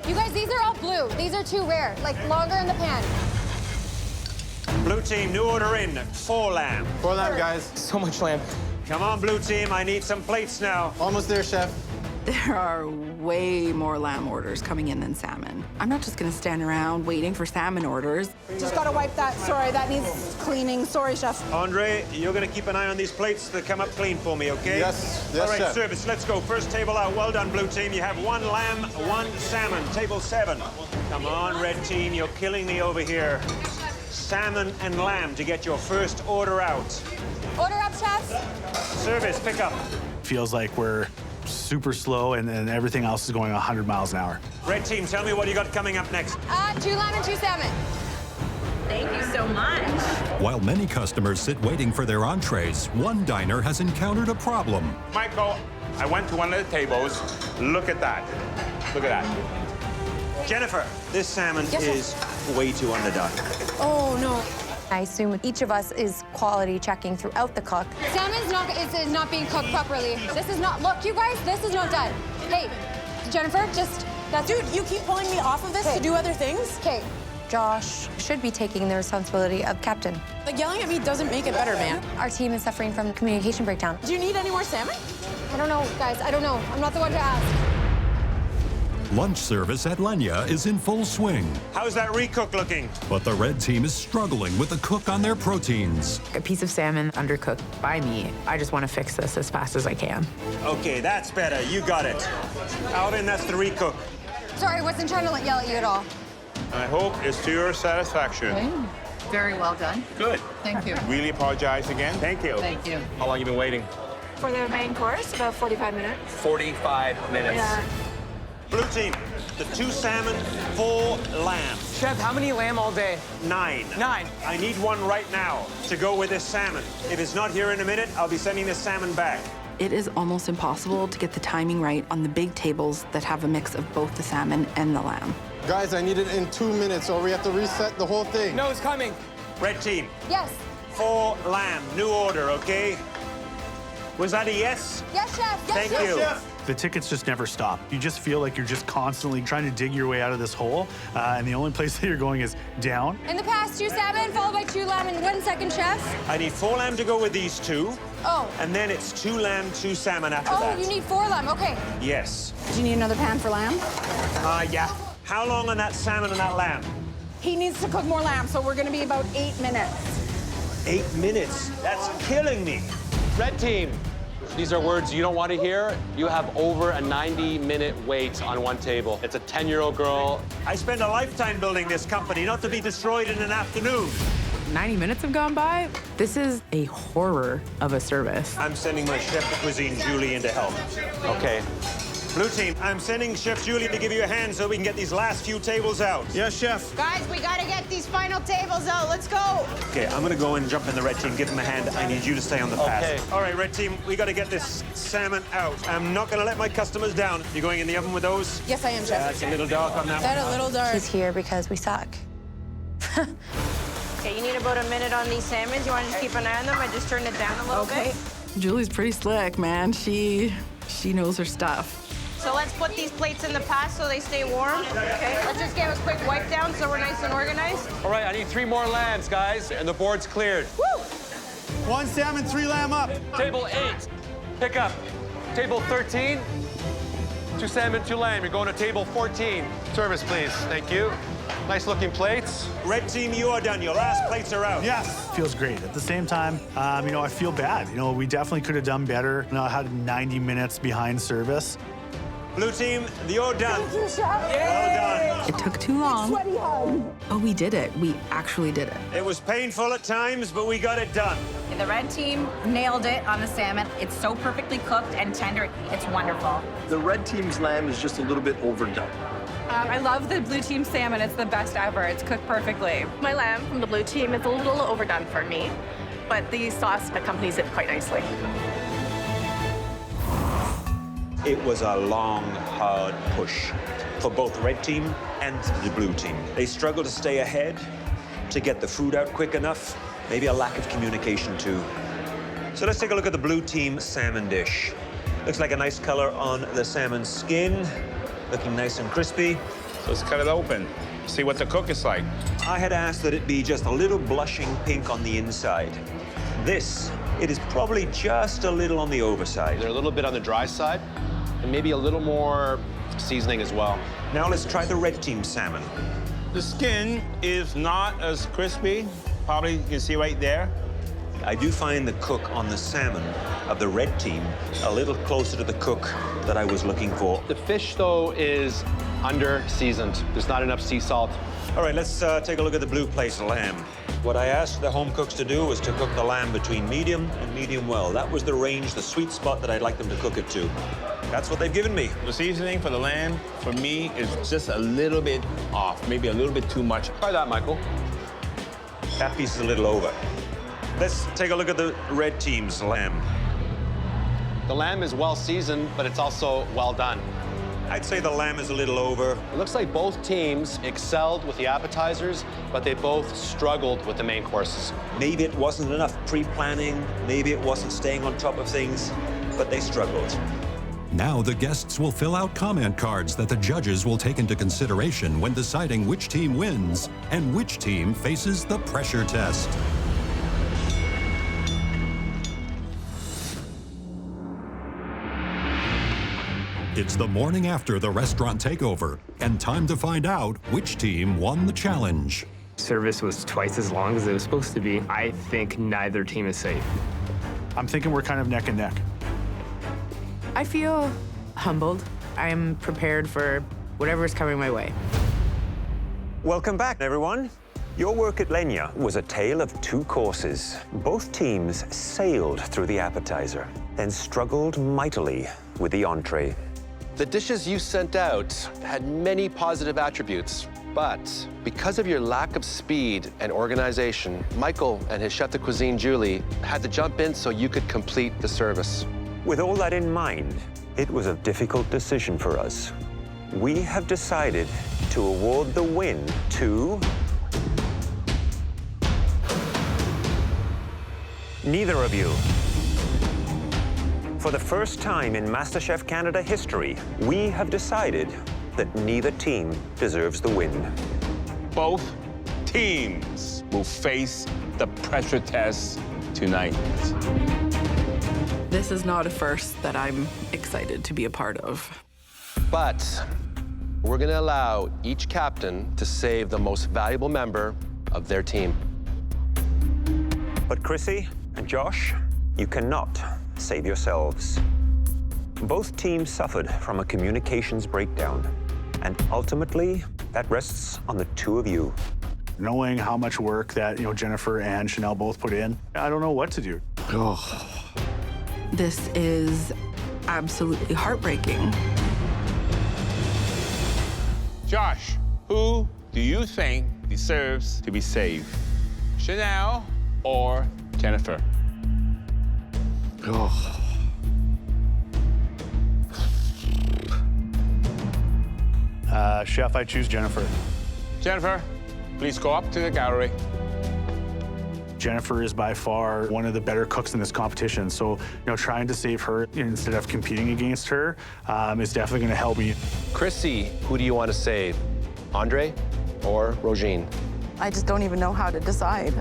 You guys, these are all blue. These are too rare, like longer in the pan. Blue team, new order in. 4 lamb. 4 lamb, guys. So much lamb. Come on, blue team, I need some plates now. Almost there, chef. There are way more lamb orders coming in than salmon. I'm not just gonna stand around waiting for salmon orders. Just gotta wipe that. Sorry, that needs cleaning. Sorry, chef. Andre, you're gonna keep an eye on these plates to come up clean for me, okay? Yes, All right, chef. service, let's go. First table out. Well done, blue team. You have 1 lamb, 1 salmon. Table 7. Come on, red team, you're killing me over here. Salmon and lamb to get your first order out. Order up, chef. Service, pick up. Feels like we're super slow and everything else is going 100 miles an hour. Red team, tell me what you got coming up next. 2 lamb and 2 salmon. Thank you so much. While many customers sit waiting for their entrees, one diner has encountered a problem. Michael, I went to one of the tables. Look at that. Look at that. Jennifer, this salmon is way too underdone. Oh, no. I assume each of us is quality checking throughout the cook. Salmon's is not being cooked properly. This is not, look, you guys, this is not done. Hey, Jennifer, that's... Dude, you keep pulling me off of this to do other things? Okay. Josh should be taking the responsibility of captain. Like, yelling at me doesn't make it better, man. Our team is suffering from communication breakdown. Do you need any more salmon? I don't know, guys, I don't know. I'm not the one to ask. Lunch service at Leña is in full swing. How's that recook looking? But the red team is struggling with the cook on their proteins. A piece of salmon undercooked by me. I just want to fix this as fast as I can. Okay, that's better. You got it. Alvin, that's the recook. Sorry, I wasn't trying to yell at you at all. I hope it's to your satisfaction. Very well done. Good. Thank you. Really apologize again. Thank you. Thank you. How long you been waiting? For the main course, about 45 minutes. 45 minutes. Yeah. Blue team, the 2 salmon, 4 lamb. Chef, how many lamb all day? 9. 9. I need one right now to go with this salmon. If it's not here in a minute, I'll be sending this salmon back. It is almost impossible to get the timing right on the big tables that have a mix of both the salmon and the lamb. Guys, I need it in 2 minutes or we have to reset the whole thing. No, it's coming. Red team, Yes. 4 lamb, new order, okay? Was that a yes? Yes, chef. Yes, Thank you. The tickets just never stop. You just feel like you're just constantly trying to dig your way out of this hole, and the only place that you're going is down. In the past, 2 salmon, followed by 2 lamb in 1 second, chef. I need 4 lamb to go with these 2. Oh. And then it's 2 lamb, 2 salmon after Oh, that. you need 4 lamb. Okay. Yes. Do you need another pan for lamb? Yeah. How long on that salmon and that lamb? He needs to cook more lamb, so we're gonna be about 8 minutes. 8 minutes? That's killing me. Red team, these are words you don't want to hear. You have over a 90-minute wait on one table. It's a 10-year-old girl. I spent a lifetime building this company, not to be destroyed in an afternoon. 90 minutes have gone by. This is a horror of a service. I'm sending my chef de cuisine, Julie, in to help. Okay. Blue team, I'm sending Chef Julie to give you a hand so we can get these last few tables out. Yes, chef. Guys, we gotta get these final tables out. Let's go. Okay, I'm gonna go and jump in the red team, give him a hand. I need you to stay on the pass. Okay. All right, red team, we gotta get this salmon out. I'm not gonna let my customers down. You going in the oven with those? Yes, I am, chef. That's a little dark on that That one. a little dark. She's here because we suck. Okay, you need about a minute on these salmons. You want to just keep an eye on them? I just turned it down a little bit. Julie's pretty slick, man. She knows her stuff. So let's put these plates in the pass so they stay warm. Okay. Let's just give a quick wipe down so we're nice and organized. All right, I need 3 more lambs, guys, and the board's cleared. Woo! 1 salmon, 3 lamb up. Table 8, pick up. Table 13, 2 salmon, 2 lamb. You're going to table 14. Service, please. Thank you. Nice looking plates. Red team, you are done. Your last plates are out. Yes. Feels great. At the same time, I feel bad. We definitely could have done better. I had 90 minutes behind service. Blue team, you're done. Thank you, chef. Well done. It took too long. Sweaty hug. Oh, we did it. We actually did it. It was painful at times, but we got it done. The red team nailed it on the salmon. It's so perfectly cooked and tender. It's wonderful. The red team's lamb is just a little bit overdone. I love the blue team salmon. It's the best ever. It's cooked perfectly. My lamb from the blue team is a little overdone for me, but the sauce accompanies it quite nicely. It was a long, hard push for both red team and the blue team. They struggled to stay ahead, to get the food out quick enough, maybe a lack of communication too. So let's take a look at the blue team salmon dish. Looks like a nice color on the salmon skin, looking nice and crispy. Let's cut it open, see what the cook is like. I had asked that it be just a little blushing pink on the inside. This, it is probably just a little on the overside. They're a little bit on the dry side, and maybe a little more seasoning as well. Now let's try the red team salmon. The skin is not as crispy. Probably you can see right there. I do find the cook on the salmon of the red team a little closer to the cook that I was looking for. The fish, though, is under-seasoned. There's not enough sea salt. All right, let's take a look at the blue place lamb. What I asked the home cooks to do was to cook the lamb between medium and medium well. That was the range, the sweet spot that I'd like them to cook it to. That's what they've given me. The seasoning for the lamb, for me, is just a little bit off, maybe a little bit too much. Try that, Michael. That piece is a little over. Let's take a look at the red team's lamb. The lamb is well seasoned, but it's also well done. I'd say the lamb is a little over. It looks like both teams excelled with the appetizers, but they both struggled with the main courses. Maybe it wasn't enough pre-planning, maybe it wasn't staying on top of things, but they struggled. Now the guests will fill out comment cards that the judges will take into consideration when deciding which team wins and which team faces the pressure test. It's the morning after the restaurant takeover, and time to find out which team won the challenge. Service was twice as long as it was supposed to be. I think neither team is safe. I'm thinking we're kind of neck and neck. I feel humbled. I'm prepared for whatever is coming my way. Welcome back, everyone. Your work at Leña was a tale of two courses. Both teams sailed through the appetizer, then struggled mightily with the entree. The dishes you sent out had many positive attributes, but because of your lack of speed and organization, Michael and his chef de cuisine, Julie, had to jump in so you could complete the service. With all that in mind, it was a difficult decision for us. We have decided to award the win to neither of you. For the first time in MasterChef Canada history, we have decided that neither team deserves the win. Both teams will face the pressure test tonight. This is not a first that I'm excited to be a part of. But we're gonna allow each captain to save the most valuable member of their team. But Cryssi and Josh, you cannot save yourselves. Both teams suffered from a communications breakdown, and ultimately, that rests on the two of you. Knowing how much work that, Jennifer and Chanelle both put in, I don't know what to do. This is absolutely heartbreaking. Josh, who do you think deserves to be saved? Chanelle or Jennifer? Chef, I choose Jennifer. Jennifer, please go up to the gallery. Jennifer is by far one of the better cooks in this competition. So, trying to save her instead of competing against her is definitely going to help me. Cryssi, who do you want to save? Andre or Rozin? I just don't even know how to decide.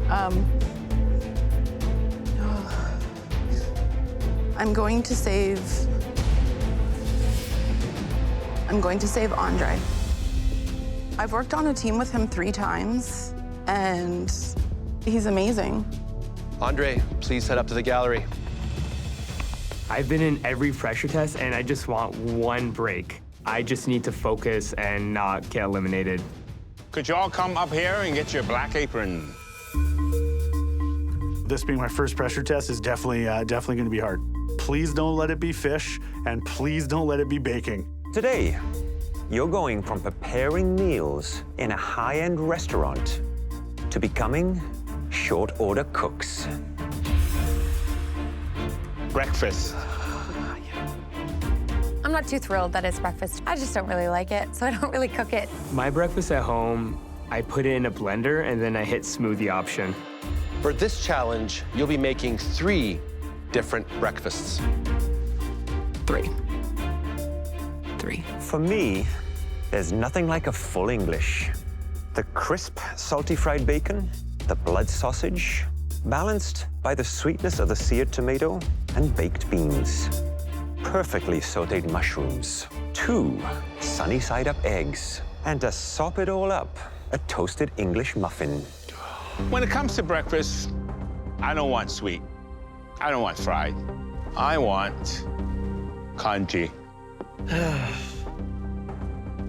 I'm going to save Andre. I've worked on a team with him 3 times, and he's amazing. Andre, please head up to the gallery. I've been in every pressure test, and I just want one break. I just need to focus and not get eliminated. Could you all come up here and get your black apron? This being my first pressure test is definitely going to be hard. Please don't let it be fish, and please don't let it be baking. Today, you're going from preparing meals in a high-end restaurant to becoming short-order cooks. Breakfast. I'm not too thrilled that it's breakfast. I just don't really like it, so I don't really cook it. My breakfast at home, I put it in a blender and then I hit smoothie option. For this challenge, you'll be making 3 different breakfasts. 3. For me, there's nothing like a full English. The crisp, salty fried bacon, the blood sausage, balanced by the sweetness of the seared tomato and baked beans. Perfectly sauteed mushrooms, 2 sunny-side-up eggs, and to sop it all up, a toasted English muffin. When it comes to breakfast, I don't want sweet. I don't want fried. I want congee.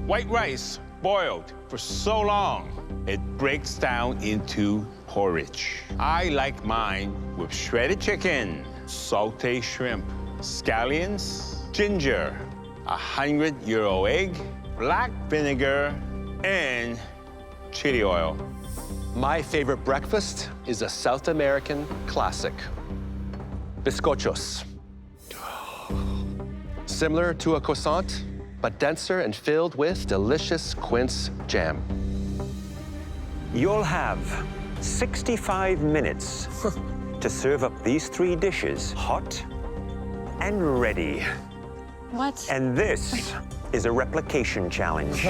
White rice boiled for so long, it breaks down into porridge. I like mine with shredded chicken, sauteed shrimp, scallions, ginger, a 100-year-old egg, black vinegar, and chili oil. My favorite breakfast is a South American classic, bizcochos. Similar to a croissant, but denser and filled with delicious quince jam. You'll have 65 minutes to serve up these 3 dishes hot and ready. What? And this is a replication challenge.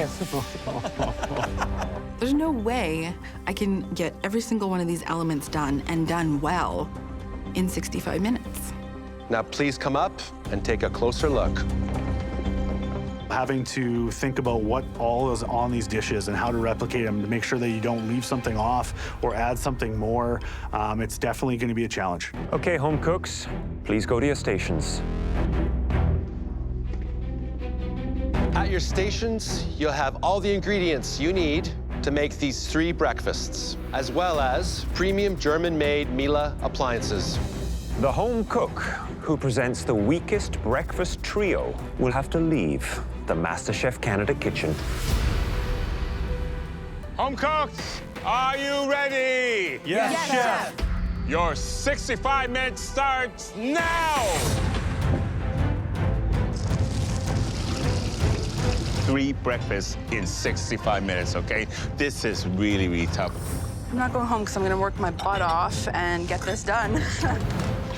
There's no way I can get every single one of these elements done and done well in 65 minutes. Now please come up and take a closer look. Having to think about what all is on these dishes and how to replicate them to make sure that you don't leave something off or add something more, it's definitely going to be a challenge. Okay, home cooks, please go to your stations. At your stations, you'll have all the ingredients you need to make these 3 breakfasts, as well as premium German-made Miele appliances. The home cook who presents the weakest breakfast trio will have to leave the MasterChef Canada kitchen. Home cooks, are you ready? Yes, Chef. Your 65 minutes starts now! 3 breakfasts in 65 minutes, okay? This is really, really tough. I'm not going home because I'm going to work my butt off and get this done.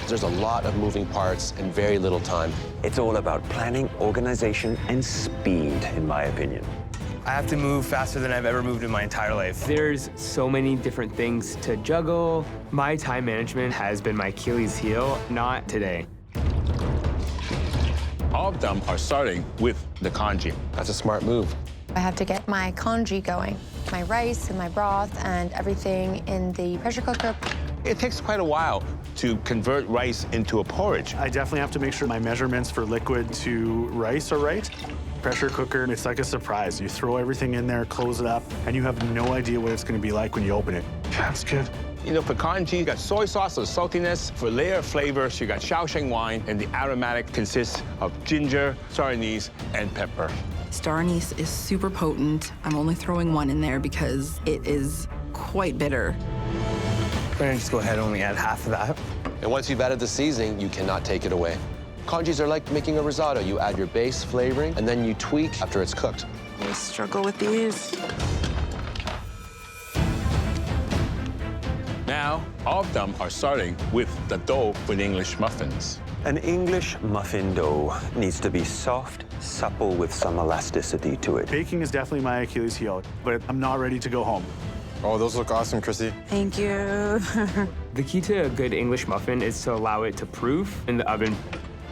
There's a lot of moving parts and very little time. It's all about planning, organization, and speed, in my opinion. I have to move faster than I've ever moved in my entire life. There's so many different things to juggle. My time management has been my Achilles heel, not today. All of them are starting with the congee. That's a smart move. I have to get my congee going, my rice and my broth and everything in the pressure cooker. It takes quite a while to convert rice into a porridge. I definitely have to make sure my measurements for liquid to rice are right. Pressure cooker, it's like a surprise. You throw everything in there, close it up, and you have no idea what it's going to be like when you open it. That's good. You know, for congee, you got soy sauce for saltiness. For layer of flavors, you got Shaoxing wine, and the aromatic consists of ginger, star anise, and pepper. Star anise is super potent. I'm only throwing 1 in there because it is quite bitter. I'm gonna just go ahead and only add half of that. And once you've added the seasoning, you cannot take it away. Congees are like making a risotto. You add your base flavoring, and then you tweak after it's cooked. I struggle with these. Now, all of them are starting with the dough for the English muffins. An English muffin dough needs to be soft, supple, with some elasticity to it. Baking is definitely my Achilles heel, but I'm not ready to go home. Oh, those look awesome, Cryssi. Thank you. The key to a good English muffin is to allow it to proof in the oven.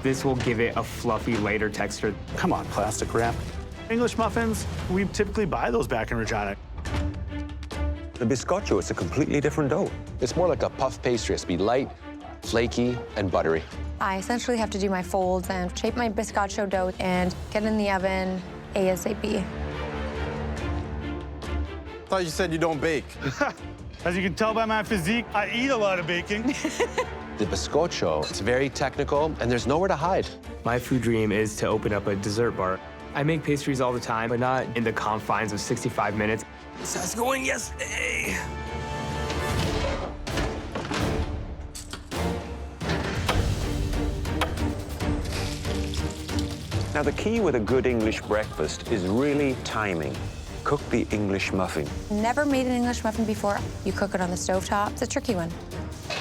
This will give it a fluffy, lighter texture. Come on, plastic wrap. English muffins, we typically buy those back in Regina. The bizcocho is a completely different dough. It's more like a puff pastry. It has to be light, flaky, and buttery. I essentially have to do my folds and shape my bizcocho dough and get in the oven ASAP. I thought you said you don't bake. As you can tell by my physique, I eat a lot of baking. The bizcocho, it's very technical, and there's nowhere to hide. My food dream is to open up a dessert bar. I make pastries all the time, but not in the confines of 65 minutes. So that's going yesterday. Now, the key with a good English breakfast is really timing. Cook the English muffin. Never made an English muffin before. You cook it on the stovetop. It's a tricky one.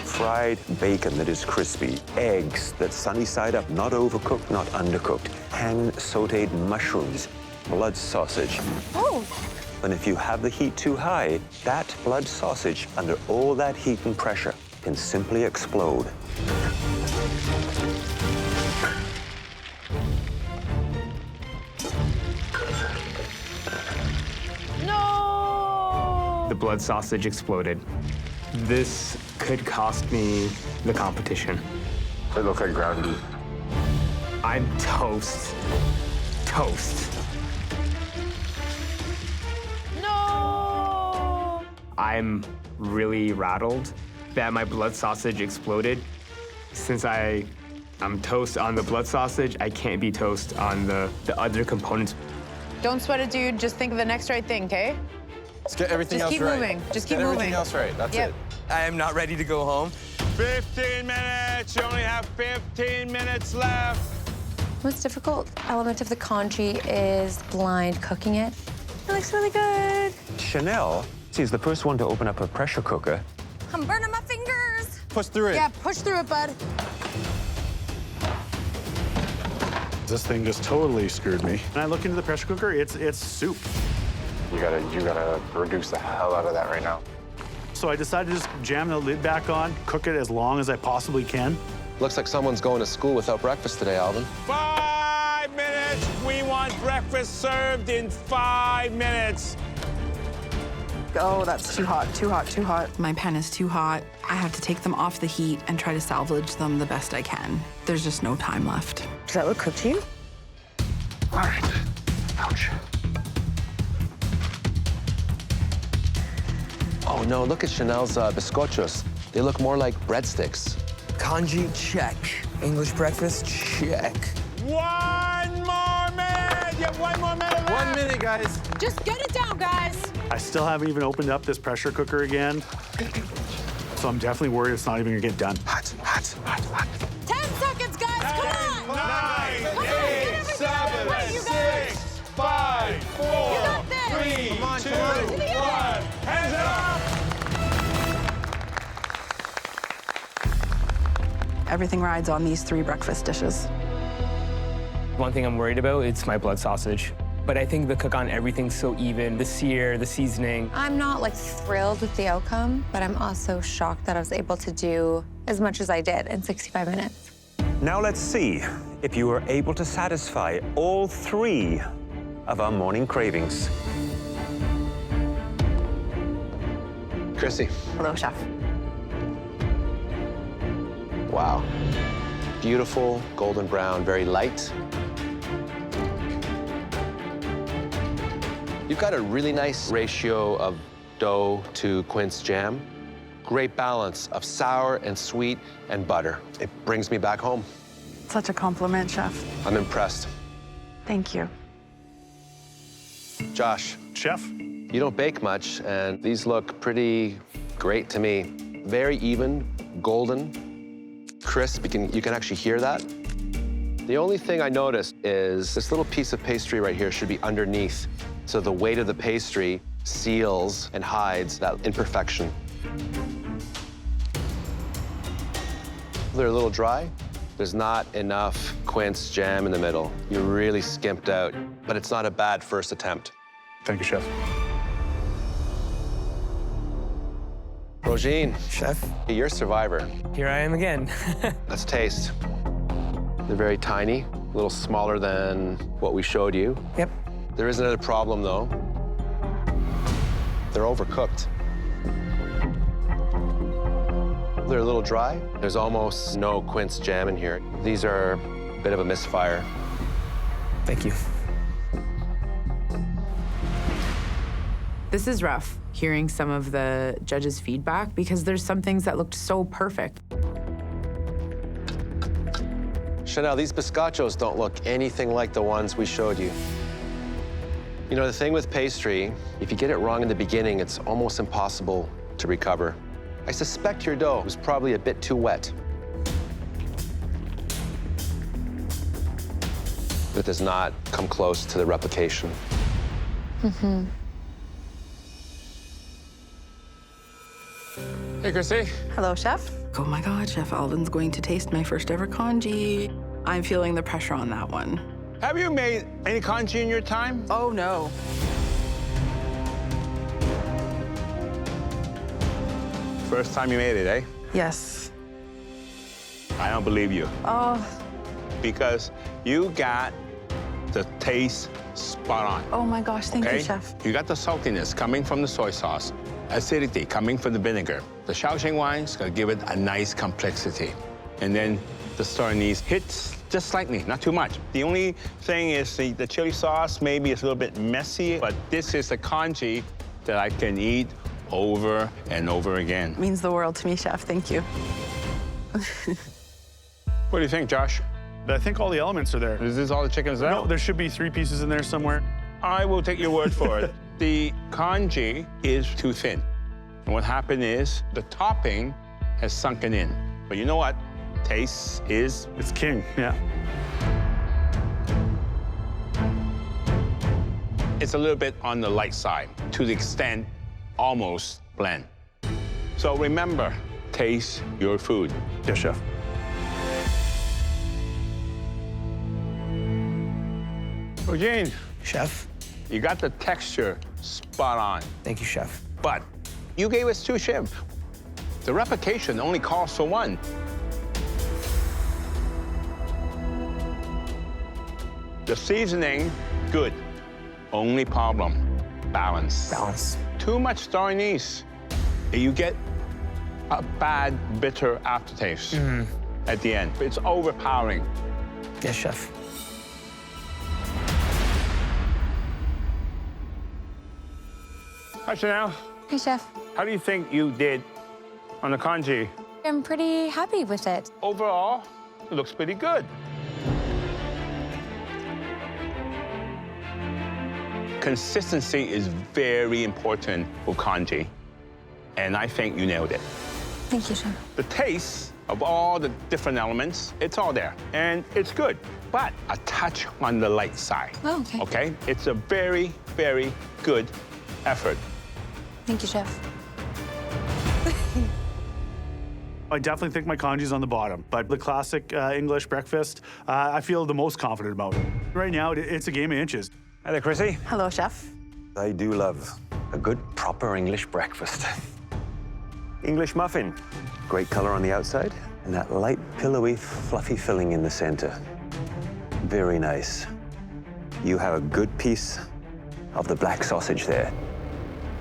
Fried bacon that is crispy, eggs that's sunny side up, not overcooked, not undercooked, hand-sauteed mushrooms, blood sausage. Oh! And if you have the heat too high, that blood sausage, under all that heat and pressure, can simply explode. No! The blood sausage exploded. This could cost me the competition. They look like ground beef. I'm toast. Toast. No! I'm really rattled that my blood sausage exploded. Since I'm toast on the blood sausage, I can't be toast on the other components. Don't sweat it, dude. Just think of the next right thing, okay? Let's get everything else right. Just keep moving. Just keep moving. Everything else right. That's it. I am not ready to go home. 15 minutes. You only have 15 minutes left. The most difficult element of the congee is blind cooking it. It looks really good. Chanelle, she's the first one to open up a pressure cooker. I'm burning my fingers. Push through it. Yeah, push through it, bud. This thing just totally screwed me. When I look into the pressure cooker, it's soup. You gotta reduce the hell out of that right now. So I decided to just jam the lid back on, cook it as long as I possibly can. Looks like someone's going to school without breakfast today, Alvin. 5 minutes. We want breakfast served in 5 minutes. Oh, that's too hot, too hot, too hot. My pan is too hot. I have to take them off the heat and try to salvage them the best I can. There's just no time left. Is that what cooked you? All right. Ouch. Oh no, look at Chanelle's bizcochos. They look more like breadsticks. Congee, check. English breakfast, check. 1 more minute! You have 1 more minute left. 1 minute, guys. Just get it down, guys. I still haven't even opened up this pressure cooker again. So I'm definitely worried it's not even gonna get done. Hot. 10 seconds, guys. Come on. 9, Come on, 8, get everything 7, ready, you guys. 6, 5, 4, got this. 3, 2, Come on. 1. Hands up! Everything rides on these 3 breakfast dishes. One thing I'm worried about, it's my blood sausage. But I think the cook on everything's so even. The sear, the seasoning. I'm not like thrilled with the outcome, but I'm also shocked that I was able to do as much as I did in 65 minutes. Now let's see if you were able to satisfy all 3 of our morning cravings. Cryssi. Hello, chef. Wow. Beautiful, golden brown, very light. You've got a really nice ratio of dough to quince jam. Great balance of sour and sweet and butter. It brings me back home. Such a compliment, chef. I'm impressed. Thank you. Josh. Chef? You don't bake much, and these look pretty great to me. Very even, golden, crisp. You can actually hear that. The only thing I noticed is this little piece of pastry right here should be underneath, so the weight of the pastry seals and hides that imperfection. They're a little dry. There's not enough quince jam in the middle. You really skimped out, but it's not a bad first attempt. Thank you, chef. Rozin. Chef. You're a survivor. Here I am again. Let's taste. They're very tiny, a little smaller than what we showed you. Yep. There is another problem, though. They're overcooked. They're a little dry. There's almost no quince jam in here. These are a bit of a misfire. Thank you. This is rough, hearing some of the judges' feedback, because there's some things that looked so perfect. Chanelle, these bizcochos don't look anything like the ones we showed you. You know, the thing with pastry, if you get it wrong in the beginning, it's almost impossible to recover. I suspect your dough was probably a bit too wet. It does not come close to the replication. Mm-hmm. Hey, Cryssi. Hello, chef. Oh my God, Chef Alden's going to taste my first ever congee. I'm feeling the pressure on that one. Have you made any congee in your time? Oh, no. First time you made it, eh? Yes. I don't believe you. Oh. Because you got the taste spot on. Oh my gosh, thank Okay? you, chef. You got the saltiness coming from the soy sauce, acidity coming from the vinegar. The Shaoxing wine is gonna give it a nice complexity. And then the star anise hits just slightly, not too much. The only thing is the chili sauce maybe is a little bit messy, but this is a congee that I can eat over and over again. Means the world to me, chef. Thank you. What do you think, Josh? I think all the elements are there. Is this all the chickens there? No, there should be 3 pieces in there somewhere. I will take your word for it. The congee is too thin. And what happened is the topping has sunken in. But you know what? Taste is... It's king, yeah. It's a little bit on the light side, to the extent almost bland. So remember, taste your food. Yes, chef. Eugene. Chef. You got the texture spot on. Thank you, chef. But you gave us 2 shim. The replication only calls for 1. The seasoning, good. Only problem, balance. Balance. Too much star anise. You get a bad, bitter aftertaste at the end. It's overpowering. Yes, chef. Hi, Chanelle. Hey, chef. How do you think you did on the congee? I'm pretty happy with it. Overall, it looks pretty good. Consistency is very important for congee, and I think you nailed it. Thank you, Chef. The taste of all the different elements, it's all there, and it's good, but a touch on the light side. Oh, okay. Okay? It's a very, very good effort. Thank you, Chef. I definitely think my congee's on the bottom, but the classic English breakfast, I feel the most confident about. Right now, it's a game of inches. Hi there, Cryssi. Hello, Chef. I do love a good, proper English breakfast. English muffin. Great color on the outside, and that light, pillowy, fluffy filling in the center. Very nice. You have a good piece of the black sausage there.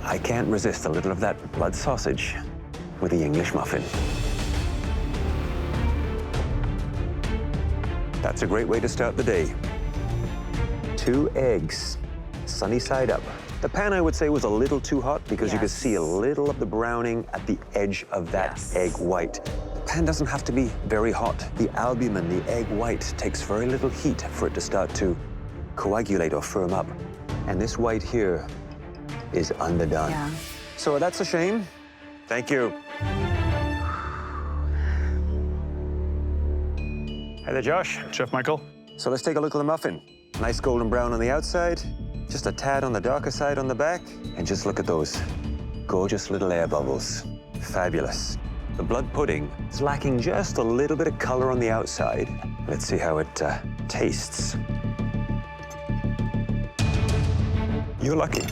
I can't resist a little of that blood sausage with the English muffin. That's a great way to start the day. 2 eggs, sunny side up. The pan, I would say, was a little too hot because you could see a little of the browning at the edge of that egg white. The pan doesn't have to be very hot. The albumin, the egg white, takes very little heat for it to start to coagulate or firm up. And this white here is underdone. Yeah. So that's a shame. Thank you. Hi there, Josh. Chef Michael. So let's take a look at the muffin. Nice golden brown on the outside, just a tad on the darker side on the back, and just look at those gorgeous little air bubbles. Fabulous. The blood pudding is lacking just a little bit of color on the outside. Let's see how it tastes. You're lucky.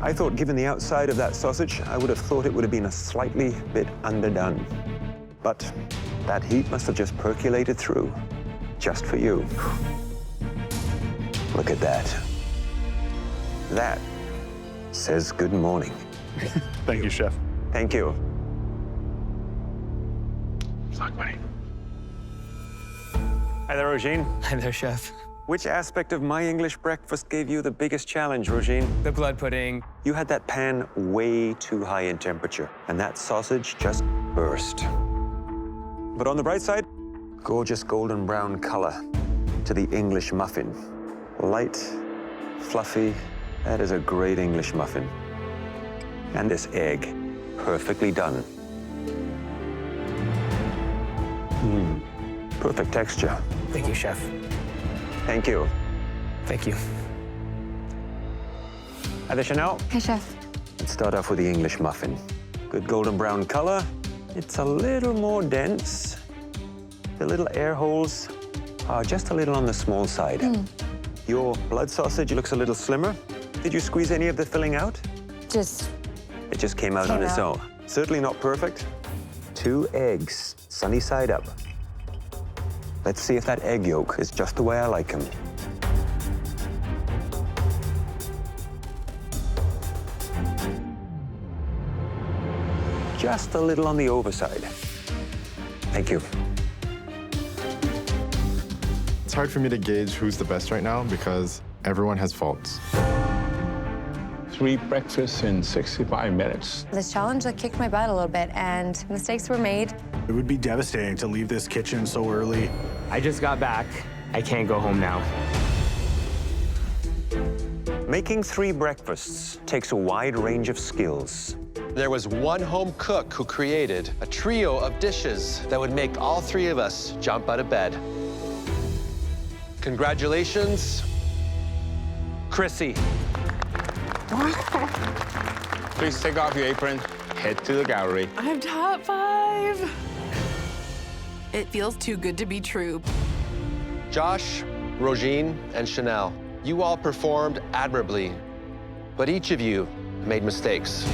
I thought, given the outside of that sausage, I would have thought it would have been a slightly bit underdone. But that heat must have just percolated through, just for you. Look at that. That says good morning. Thank you, Chef. Thank you. Good luck, buddy. Hi there, Rozin. Hi there, Chef. Which aspect of my English breakfast gave you the biggest challenge, Rozin? The blood pudding. You had that pan way too high in temperature, and that sausage just burst. But on the bright side, gorgeous golden brown color to the English muffin. Light, fluffy, that is a great English muffin. And this egg, perfectly done. Perfect texture. Thank you, Chef. Thank you. Thank you. Hi there, Chanelle. Hi, Chef. Let's start off with the English muffin. Good golden brown color. It's a little more dense. The little air holes are just a little on the small side. Your blood sausage looks a little slimmer. Did you squeeze any of the filling out? It just came out on its own. Certainly not perfect. 2 eggs, sunny side up. Let's see if that egg yolk is just the way I like them. Just a little on the overside. Thank you. It's hard for me to gauge who's the best right now because everyone has faults. 3 breakfasts in 65 minutes. This challenge kicked my butt a little bit, and mistakes were made. It would be devastating to leave this kitchen so early. I just got back. I can't go home now. Making 3 breakfasts takes a wide range of skills. There was one home cook who created a trio of dishes that would make all 3 of us jump out of bed. Congratulations, Cryssi. Please take off your apron, head to the gallery. I'm top 5. It feels too good to be true. Josh, Rozin, and Chanelle, you all performed admirably, but each of you made mistakes.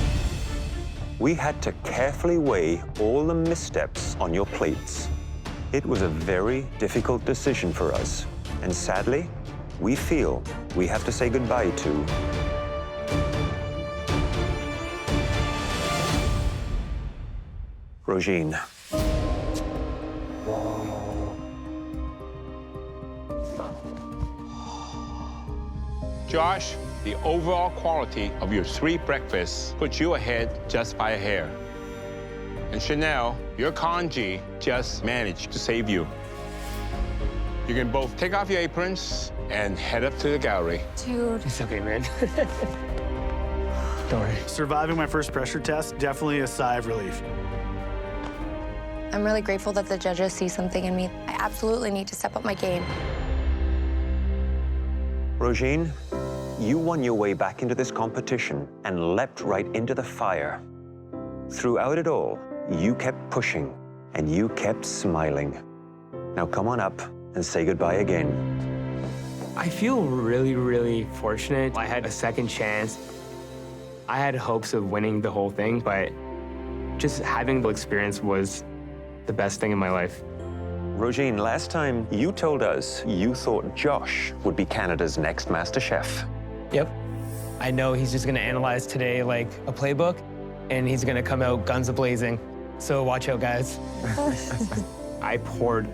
We had to carefully weigh all the missteps on your plates. It was a very difficult decision for us, and sadly, we feel we have to say goodbye to Rozin. Josh, the overall quality of your 3 breakfasts puts you ahead just by a hair. And Chanelle, your congee just managed to save you. You can both take off your aprons and head up to the gallery. Dude. It's okay, man. Don't worry. Surviving my first pressure test, definitely a sigh of relief. I'm really grateful that the judges see something in me. I absolutely need to step up my game. Rozin, you won your way back into this competition and leapt right into the fire. Throughout it all, you kept pushing and you kept smiling. Now come on up and say goodbye again. I feel really, really fortunate. I had a second chance. I had hopes of winning the whole thing, but just having the experience was the best thing in my life. Rozin, last time you told us you thought Josh would be Canada's next MasterChef. Yep. I know he's just gonna analyze today like a playbook, and he's gonna come out guns a-blazing. So watch out, guys. I poured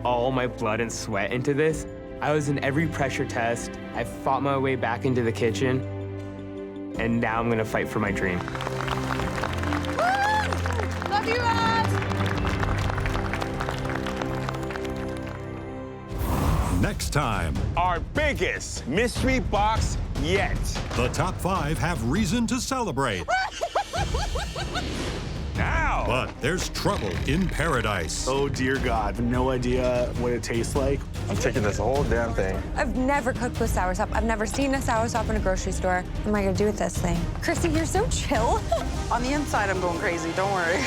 all my blood and sweat into this. I was in every pressure test. I fought my way back into the kitchen, and now I'm gonna fight for my dream. Love you, Roz! Next time, our biggest mystery box yet. The top 5 have reason to celebrate. Now! But there's trouble in paradise. Oh, dear God. No idea what it tastes like. I'm taking this whole damn thing. I've never cooked with soursop. I've never seen a soursop in a grocery store. What am I gonna do with this thing? Cryssi, you're so chill. On the inside, I'm going crazy. Don't worry.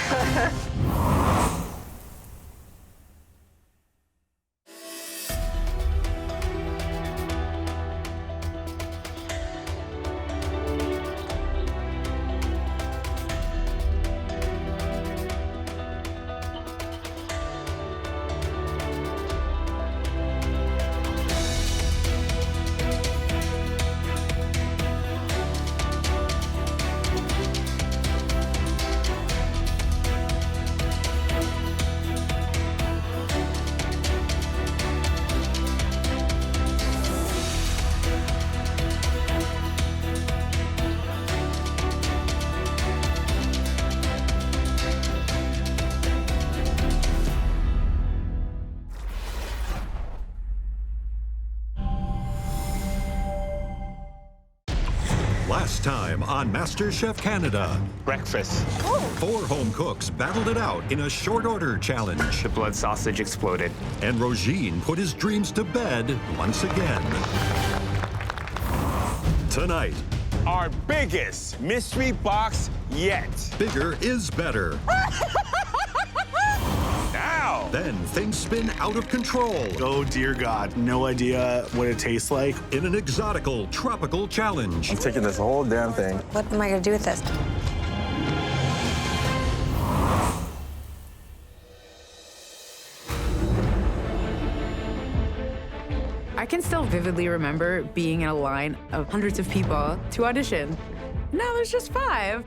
Last time on MasterChef Canada. Breakfast. 4 home cooks battled it out in a short order challenge. The blood sausage exploded. And Rozin put his dreams to bed once again. Tonight, our biggest mystery box yet. Bigger is better. Now! Then things spin out of control. Oh, dear God. No idea what it tastes like. In an exotical, tropical challenge. I'm taking this whole damn thing. What am I gonna do with this? I can still vividly remember being in a line of hundreds of people to audition. Now there's just 5.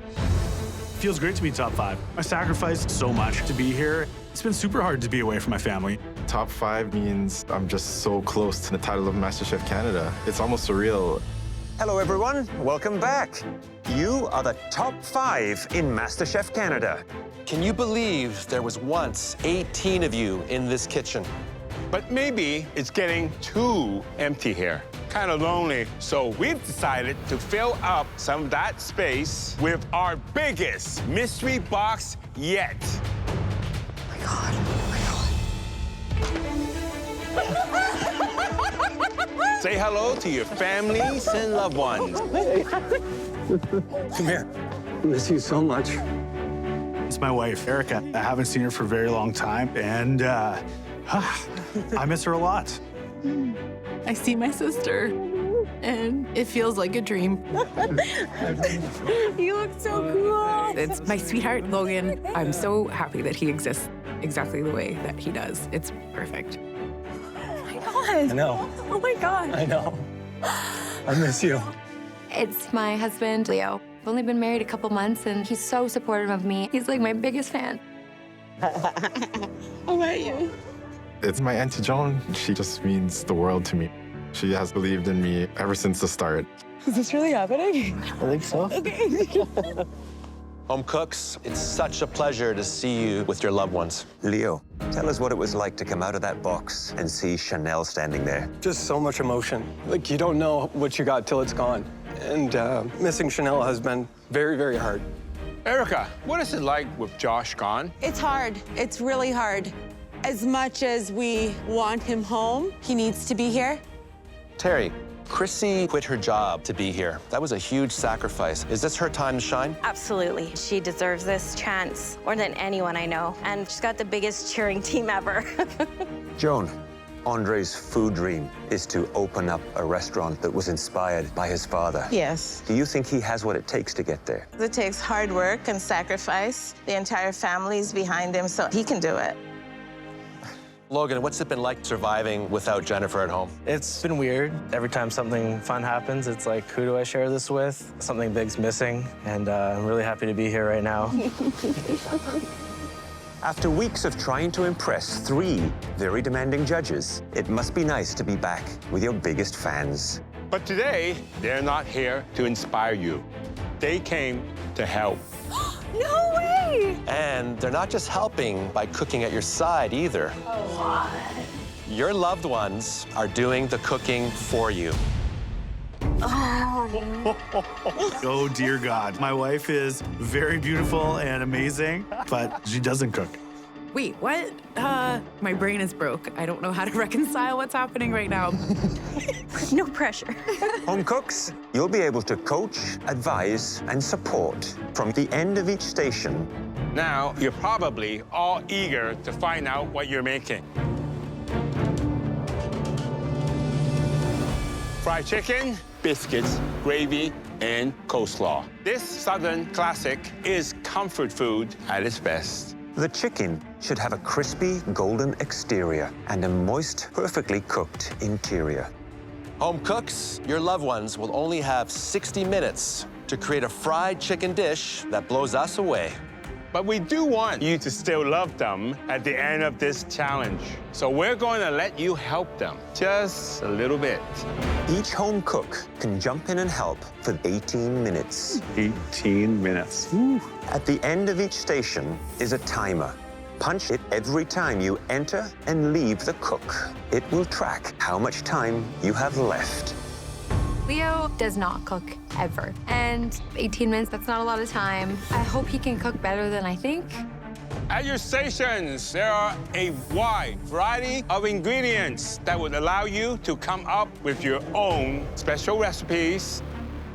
Feels great to be top 5. I sacrificed so much to be here. It's been super hard to be away from my family. Top 5 means I'm just so close to the title of MasterChef Canada. It's almost surreal. Hello, everyone. Welcome back. You are the top 5 in MasterChef Canada. Can you believe there was once 18 of you in this kitchen? But maybe it's getting too empty here. Kind of lonely. So we've decided to fill up some of that space with our biggest mystery box yet. Say hello to your families and loved ones. Come here. I miss you so much. It's my wife, Erica. I haven't seen her for a very long time, and I miss her a lot. I see my sister, and it feels like a dream. You look so cool. It's my sweetheart, Logan. I'm so happy that he exists exactly the way that he does. It's perfect. I know. Oh my God. I know. I miss you. It's my husband, Leo. I've only been married a couple months, and he's so supportive of me. He's like my biggest fan. How about you? It's my Auntie Joan. She just means the world to me. She has believed in me ever since the start. Is this really happening? I think so. Okay. Home cooks, it's such a pleasure to see you with your loved ones. Leo, tell us what it was like to come out of that box and see Chanelle standing there. Just so much emotion. Like, you don't know what you got till it's gone. And missing Chanelle has been very, very hard. Erica, what is it like with Josh gone? It's hard. It's really hard. As much as we want him home, he needs to be here. Terry, Cryssi quit her job to be here. That was a huge sacrifice. Is this her time to shine? Absolutely. She deserves this chance more than anyone I know. And she's got the biggest cheering team ever. Joan, Andre's food dream is to open up a restaurant that was inspired by his father. Yes. Do you think he has what it takes to get there? It takes hard work and sacrifice. The entire family's behind him, so he can do it. Logan, what's it been like surviving without Jennifer at home? It's been weird. Every time something fun happens, it's like, who do I share this with? Something big's missing, and I'm really happy to be here right now. After weeks of trying to impress 3 very demanding judges, it must be nice to be back with your biggest fans. But today, they're not here to inspire you. They came to help. No way! And they're not just helping by cooking at your side either. Oh, your loved ones are doing the cooking for you. Oh, dear God. My wife is very beautiful and amazing, but she doesn't cook. Wait, what? My brain is broke. I don't know how to reconcile what's happening right now. No pressure. Home cooks, you'll be able to coach, advise, and support from the end of each station. Now, you're probably all eager to find out what you're making. Fried chicken, biscuits, gravy, and coleslaw. This Southern classic is comfort food at its best. The chicken should have a crispy, golden exterior and a moist, perfectly cooked interior. Home cooks, your loved ones will only have 60 minutes to create a fried chicken dish that blows us away. But we do want you to still love them at the end of this challenge. So we're going to let you help them just a little bit. Each home cook can jump in and help for 18 minutes. 18 minutes. Woo. At the end of each station is a timer. Punch it every time you enter and leave the cook. It will track how much time you have left. Leo does not cook ever. And 18 minutes, that's not a lot of time. I hope he can cook better than I think. At your stations, there are a wide variety of ingredients that would allow you to come up with your own special recipes.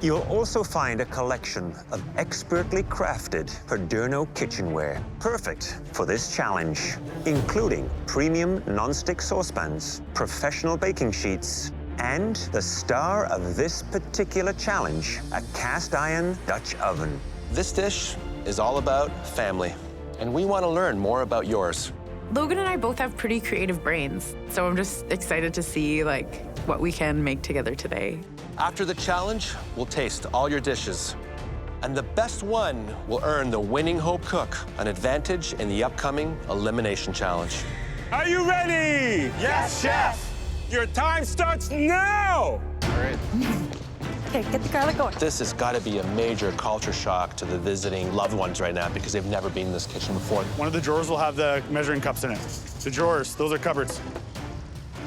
You'll also find a collection of expertly crafted Perderno kitchenware, perfect for this challenge, including premium non-stick saucepans, professional baking sheets, and the star of this particular challenge, a cast iron Dutch oven. This dish is all about family, and we want to learn more about yours. Logan and I both have pretty creative brains, so I'm just excited to see what we can make together today. After the challenge, we'll taste all your dishes, and the best one will earn the winning home cook an advantage in the upcoming elimination challenge. Are you ready? Yes, chef! Your time starts now! All right. Okay, get the garlic going. This has got to be a major culture shock to the visiting loved ones right now because they've never been in this kitchen before. One of the drawers will have the measuring cups in it. The drawers, those are cupboards.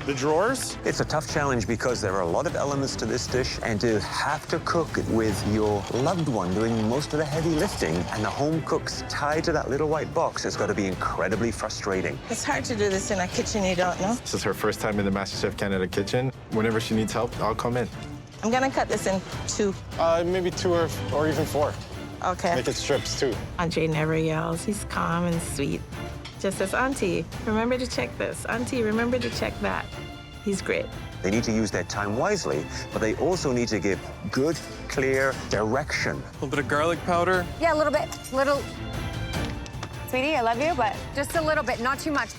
The drawers? It's a tough challenge because there are a lot of elements to this dish, and to have to cook it with your loved one doing most of the heavy lifting and the home cooks tied to that little white box has got to be incredibly frustrating. It's hard to do this in a kitchen you don't know. This is her first time in the MasterChef Canada kitchen. Whenever she needs help, I'll come in. I'm gonna cut this in 2. Maybe 2 or even 4. Okay. Make it strips, too. Andre never yells. He's calm and sweet. Just says, Auntie, remember to check this. Auntie, remember to check that. He's great. They need to use their time wisely, but they also need to give good, clear direction. A little bit of garlic powder. Yeah, a little bit. Sweetie, I love you, but just a little bit, not too much.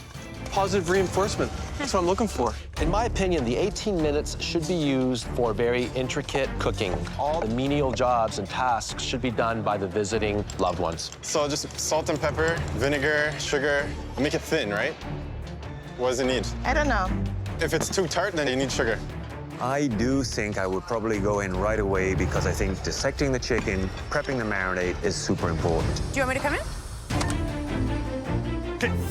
Positive reinforcement. That's what I'm looking for. In my opinion, the 18 minutes should be used for very intricate cooking. All the menial jobs and tasks should be done by the visiting loved ones. So just salt and pepper, vinegar, sugar, make it thin, right? What does it need? I don't know. If it's too tart, then you need sugar. I do think I would probably go in right away because I think dissecting the chicken, prepping the marinade is super important. Do you want me to come in?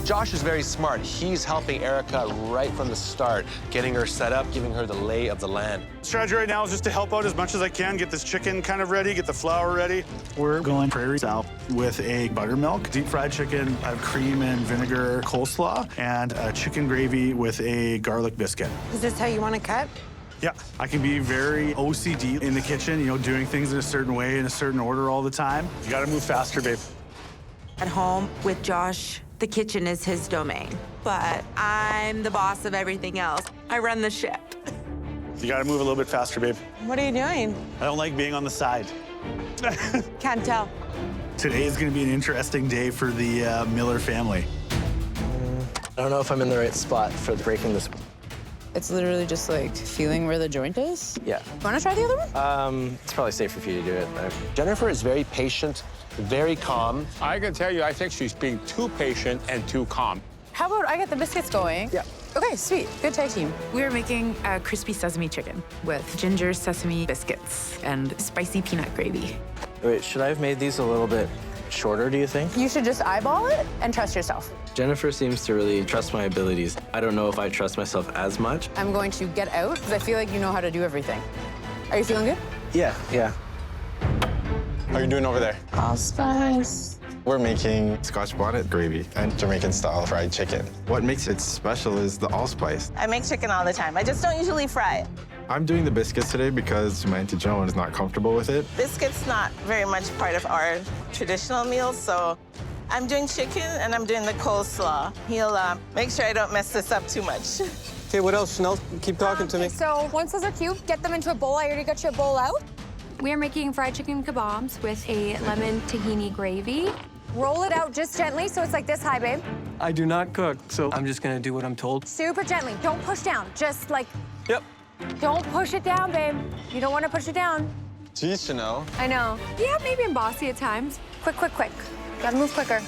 Josh is very smart. He's helping Erica right from the start, getting her set up, giving her the lay of the land. Strategy right now is just to help out as much as I can, get this chicken kind of ready, get the flour ready. We're going prairie style with a buttermilk, deep fried chicken, I have cream and vinegar coleslaw, and a chicken gravy with a garlic biscuit. Is this how you want to cut? Yeah, I can be very OCD in the kitchen, you know, doing things in a certain way, in a certain order all the time. You gotta move faster, babe. At home with Josh, the kitchen is his domain, but I'm the boss of everything else. I run the ship. You gotta move a little bit faster, babe. What are you doing? I don't like being on the side. Can't tell. Today is gonna be an interesting day for the Miller family. I don't know if I'm in the right spot for breaking this. It's literally just like feeling where the joint is. Yeah. Want to try the other one? It's probably safer for you to do it. Jennifer is very patient, very calm. I can tell you, I think she's being too patient and too calm. How about I get the biscuits going? Yeah. Okay, sweet. Good tag team. We are making a crispy sesame chicken with ginger sesame biscuits and spicy peanut gravy. Wait, should I have made these a little bit shorter, do you think? You should just eyeball it and trust yourself. Jennifer seems to really trust my abilities. I don't know if I trust myself as much. I'm going to get out because I feel like you know how to do everything. Are you feeling good? Yeah. How are you doing over there? Allspice. We're making Scotch bonnet gravy and Jamaican-style fried chicken. What makes it special is the allspice. I make chicken all the time. I just don't usually fry it. I'm doing the biscuits today because my Auntie Joan is not comfortable with it. Biscuits not very much part of our traditional meals, so I'm doing chicken and I'm doing the coleslaw. He'll make sure I don't mess this up too much. Okay, what else, Chanelle? Keep talking to me. So once those are cubed, get them into a bowl. I already got your bowl out. We are making fried chicken kebabs with a lemon tahini gravy. Roll it out just gently so it's like this high, babe. I do not cook, so I'm just gonna do what I'm told. Super gently. Don't push down. Just like, Yep. don't push it down, babe. You don't want to push it down. Geez, Chanelle. I know. Yeah, maybe I'm bossy at times. Quick. Gotta move quicker.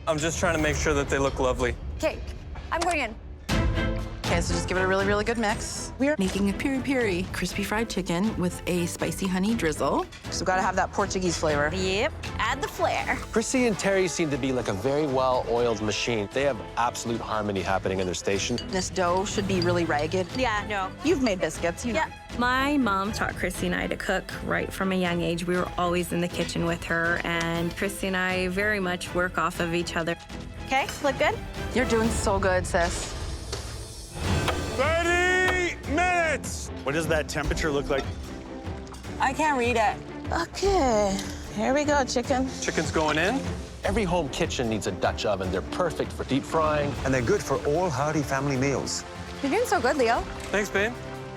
I'm just trying to make sure that they look lovely. Okay, I'm going in. Okay, so just give it a really, really good mix. We're making a piri-piri crispy fried chicken with a spicy honey drizzle. So we've got to have that Portuguese flavor. Yep, add the flair. Cryssi and Terry seem to be like a very well-oiled machine. They have absolute harmony happening in their station. This dough should be really ragged. Yeah, no. You've made biscuits, you know. Yeah. My mom taught Cryssi and I to cook right from a young age. We were always in the kitchen with her, and Cryssi and I very much work off of each other. Okay, look good? You're doing so good, sis. 30 minutes! What does that temperature look like? I can't read it. Okay, here we go, chicken. Chicken's going in. Every home kitchen needs a Dutch oven. They're perfect for deep frying. And they're good for all hearty family meals. You're doing so good, Leo. Thanks, babe.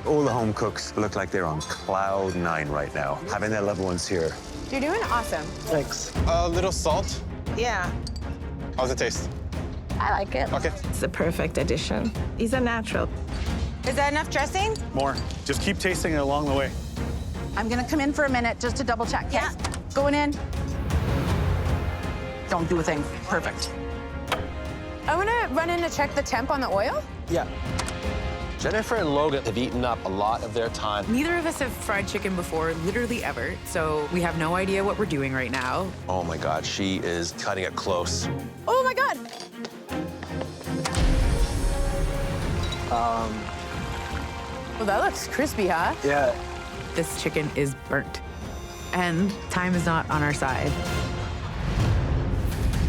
All the home cooks look like they're on cloud 9 right now, having their loved ones here. You're doing awesome. Thanks. A little salt. Yeah. How's it taste? I like it. Okay. It's the perfect addition. He's a natural. Is that enough dressing? More. Just keep tasting it along the way. I'm gonna come in for a minute just to double check. Yeah. Going in. Don't do a thing. Perfect. I want to run in to check the temp on the oil. Yeah. Jennifer and Logan have eaten up a lot of their time. Neither of us have fried chicken before, literally ever, so we have no idea what we're doing right now. Oh my God, she is cutting it close. Oh my God! Well, that looks crispy, huh? Yeah. This chicken is burnt, and time is not on our side.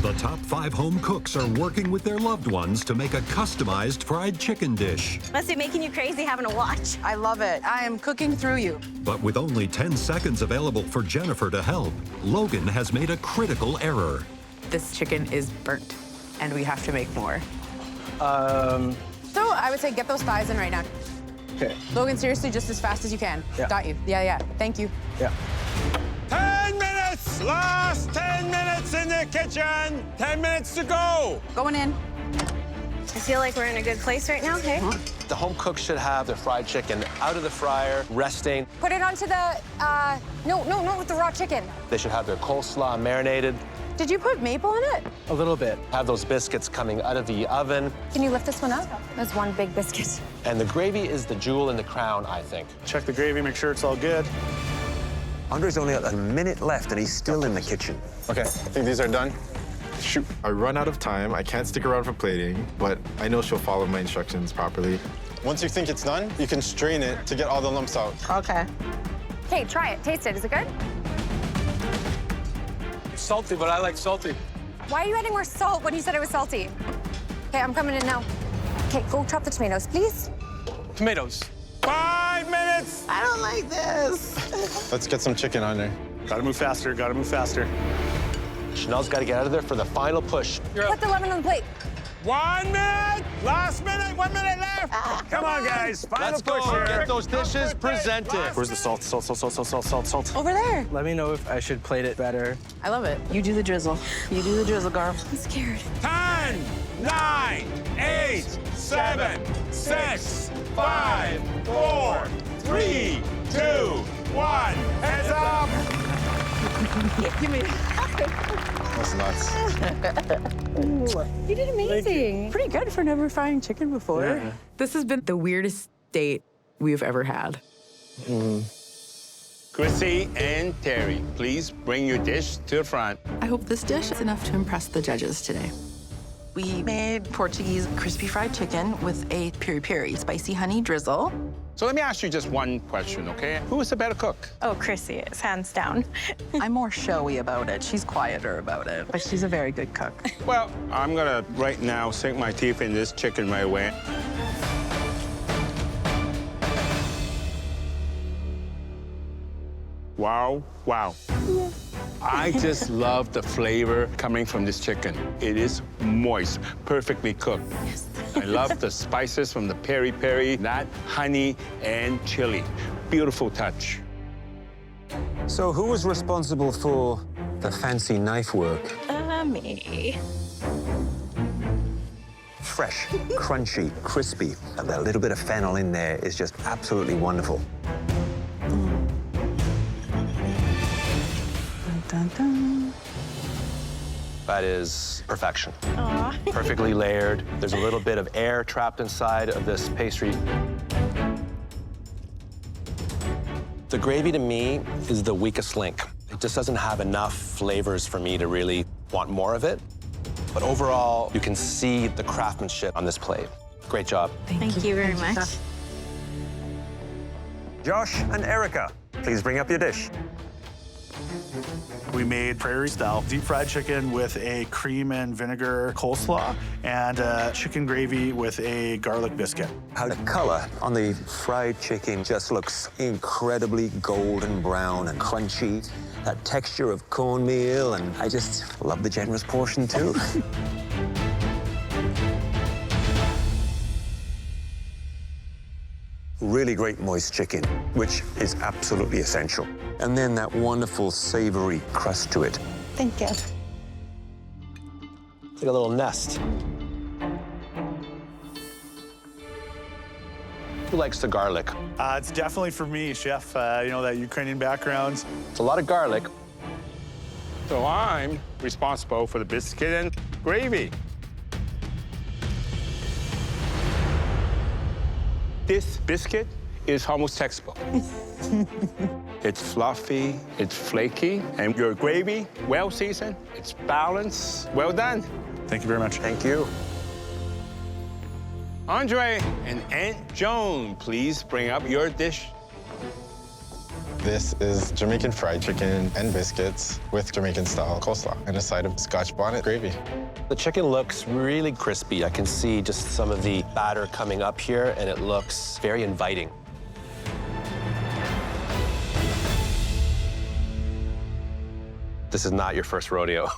The top 5 home cooks are working with their loved ones to make a customized fried chicken dish. Must be making you crazy having to watch. I love it. I am cooking through you. But with only 10 seconds available for Jennifer to help, Logan has made a critical error. This chicken is burnt, and we have to make more. So I would say get those thighs in right now. Okay. Logan, seriously, just as fast as you can. Yeah. Got you. Yeah. Thank you. Yeah. 10 minutes! Last 10 minutes in the kitchen! 10 minutes to go! Going in. I feel like we're in a good place right now, hey? The home cook should have their fried chicken out of the fryer, resting. Put it onto the, no, with the raw chicken. They should have their coleslaw marinated. Did you put maple in it? A little bit. Have those biscuits coming out of the oven. Can you lift this one up? That's one big biscuit. And the gravy is the jewel in the crown, I think. Check the gravy, make sure it's all good. Andre's only got a minute left and he's still in the kitchen. Okay, I think these are done. Shoot, I run out of time. I can't stick around for plating, but I know she'll follow my instructions properly. Once you think it's done, you can strain it to get all the lumps out. Okay. Okay, try it. Taste it. Is it good? It's salty, but I like salty. Why are you adding more salt when you said it was salty? Okay, I'm coming in now. Okay, go chop the tomatoes, please. Tomatoes. 5 minutes! I don't like this. Let's get some chicken on there. Gotta move faster, gotta move faster. Chanelle's got to get out of there for the final push. Put the lemon on the plate. 1 minute! Last minute, 1 minute left! Come on, guys, final Let's push go. here. Get those dishes presented. Where's the salt? Salt. Over there. Let me know if I should plate it better. I love it. You do the drizzle. You do the drizzle, girl. I'm scared. 10, 9, 8, 7, 6, 5, 4, 3, 2, 1. Heads up! Give me. That's nuts. You did amazing. Pretty good for never frying chicken before. Yeah. This has been the weirdest date we've ever had. Cryssi and Terry, please bring your dish to the front. I hope this dish is enough to impress the judges today. We made Portuguese crispy fried chicken with a peri-peri spicy honey drizzle. So let me ask you just one question, okay? Who is the better cook? Oh, Cryssi is, hands down. I'm more showy about it. She's quieter about it, but she's a very good cook. Well, I'm gonna right now sink my teeth in this chicken right away. Wow, wow. I just love the flavor coming from this chicken. It is moist, perfectly cooked. I love the spices from the peri-peri, that honey and chili. Beautiful touch. So who was responsible for the fancy knife work? Me. Fresh, crunchy, crispy, and that little bit of fennel in there is just absolutely wonderful. Dun, dun. That is perfection. Aw. Perfectly layered. There's a little bit of air trapped inside of this pastry. The gravy, to me, is the weakest link. It just doesn't have enough flavors for me to really want more of it. But overall, you can see the craftsmanship on this plate. Great job. Thank you very much. Josh and Erica, please bring up your dish. We made prairie-style deep-fried chicken with a cream and vinegar coleslaw and chicken gravy with a garlic biscuit. How the color on the fried chicken just looks incredibly golden brown and crunchy. That texture of cornmeal, and I just love the generous portion too. Really great moist chicken, which is absolutely essential. And then that wonderful savory crust to it. Thank you. It's like a little nest. Who likes the garlic? It's definitely for me, chef. You know, that Ukrainian background. It's a lot of garlic. So I'm responsible for the biscuit and gravy. This biscuit is almost textbook. It's fluffy, it's flaky, and your gravy, well seasoned, it's balanced, well done. Thank you very much. Thank you. Andre and Aunt Joan, please bring up your dish. This is Jamaican fried chicken and biscuits with Jamaican-style coleslaw and a side of Scotch bonnet gravy. The chicken looks really crispy. I can see just some of the batter coming up here, and it looks very inviting. This is not your first rodeo.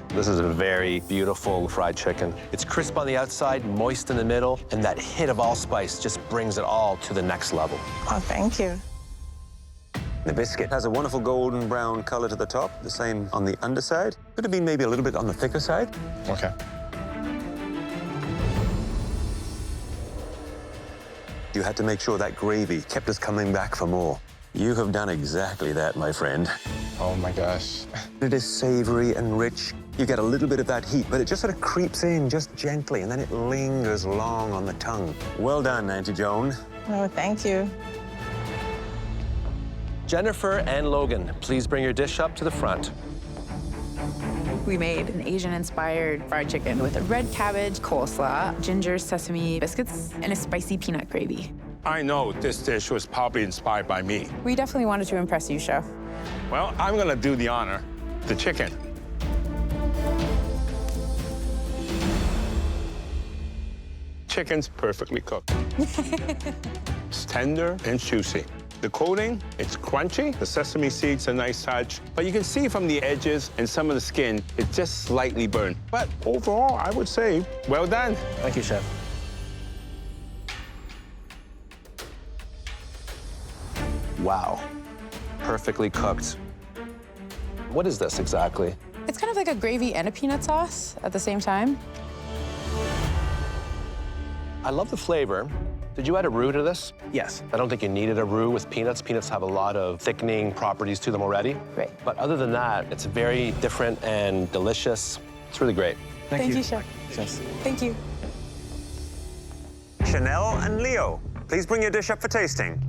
This is a very beautiful fried chicken. It's crisp on the outside, moist in the middle, and that hit of allspice just brings it all to the next level. Oh, thank you. The biscuit has a wonderful golden brown color to the top, the same on the underside. Could have been maybe a little bit on the thicker side. Okay. You had to make sure that gravy kept us coming back for more. You have done exactly that, my friend. Oh my gosh. It is savory and rich. You get a little bit of that heat, but it just sort of creeps in just gently, and then it lingers long on the tongue. Well done, Auntie Joan. Oh, thank you. Jennifer and Logan, please bring your dish up to the front. We made an Asian-inspired fried chicken with a red cabbage, coleslaw, ginger sesame biscuits, and a spicy peanut gravy. I know this dish was probably inspired by me. We definitely wanted to impress you, Chef. Well, I'm gonna do the honor. The chicken. Chicken's perfectly cooked. It's tender and juicy. The coating, it's crunchy. The sesame seeds are nice touch. But you can see from the edges and some of the skin, it's just slightly burned. But overall, I would say, well done. Thank you, Chef. Wow, perfectly cooked. What is this exactly? It's kind of like a gravy and a peanut sauce at the same time. I love the flavor. Did you add a roux to this? Yes. I don't think you needed a roux with peanuts. Peanuts have a lot of thickening properties to them already. Right. But other than that, it's very different and delicious. It's really great. Thank you, Chef. Yes. Thank you. Chanelle and Leo, please bring your dish up for tasting.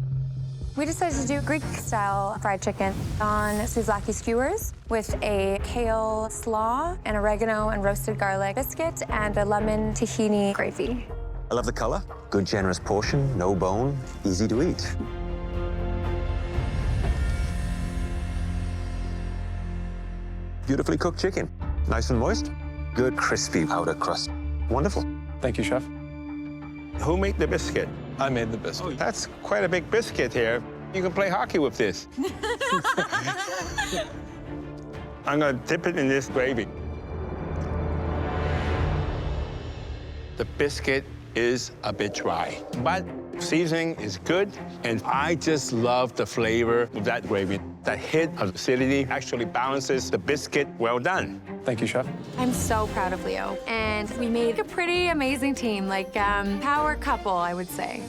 We decided to do Greek-style fried chicken on souvlaki skewers with a kale slaw, and oregano and roasted garlic biscuit, and a lemon tahini gravy. I love the color. Good, generous portion, no bone, easy to eat. Beautifully cooked chicken. Nice and moist. Good, crispy outer crust. Wonderful. Thank you, Chef. Who made the biscuit? I made the biscuit. That's quite a big biscuit here. You can play hockey with this. I'm gonna dip it in this gravy. The biscuit is a bit dry, but seasoning is good, and I just love the flavor of that gravy. That hit of acidity actually balances the biscuit. Well done. Thank you, Chef. I'm so proud of Leo. And we made a pretty amazing team, like power couple, I would say.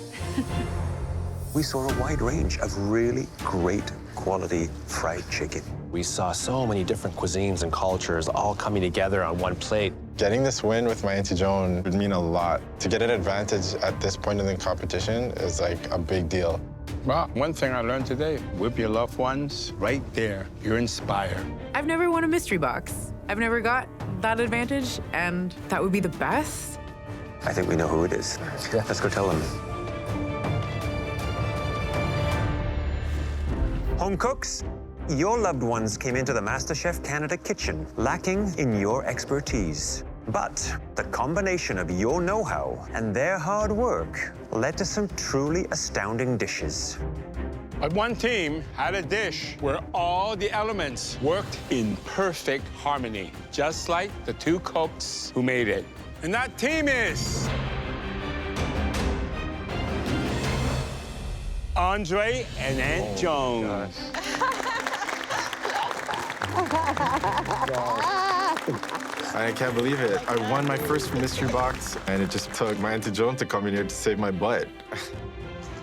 We saw a wide range of really great quality fried chicken. We saw so many different cuisines and cultures all coming together on one plate. Getting this win with my Auntie Joan would mean a lot. To get an advantage at this point in the competition is like a big deal. Well, one thing I learned today, with your loved ones, right there, you're inspired. I've never won a mystery box. I've never got that advantage, and that would be the best. I think we know who it is. Yeah, let's go tell them. Home cooks, your loved ones came into the MasterChef Canada kitchen lacking in your expertise. But the combination of your know-how and their hard work led to some truly astounding dishes. But one team had a dish where all the elements worked in perfect harmony, just like the two cooks who made it. And that team is Andre and Aunt Joan. I can't believe it. I won my first mystery box, and it just took my Auntie Joan to come in here to save my butt.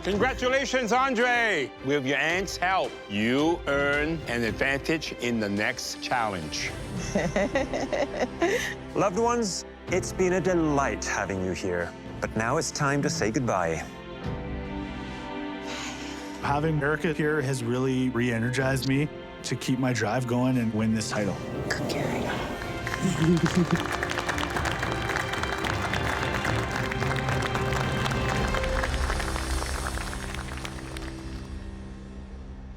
Congratulations, Andre! With your aunt's help, you earn an advantage in the next challenge. Loved ones, it's been a delight having you here. But now it's time to say goodbye. Having Erica here has really re-energized me to keep my drive going and win this title.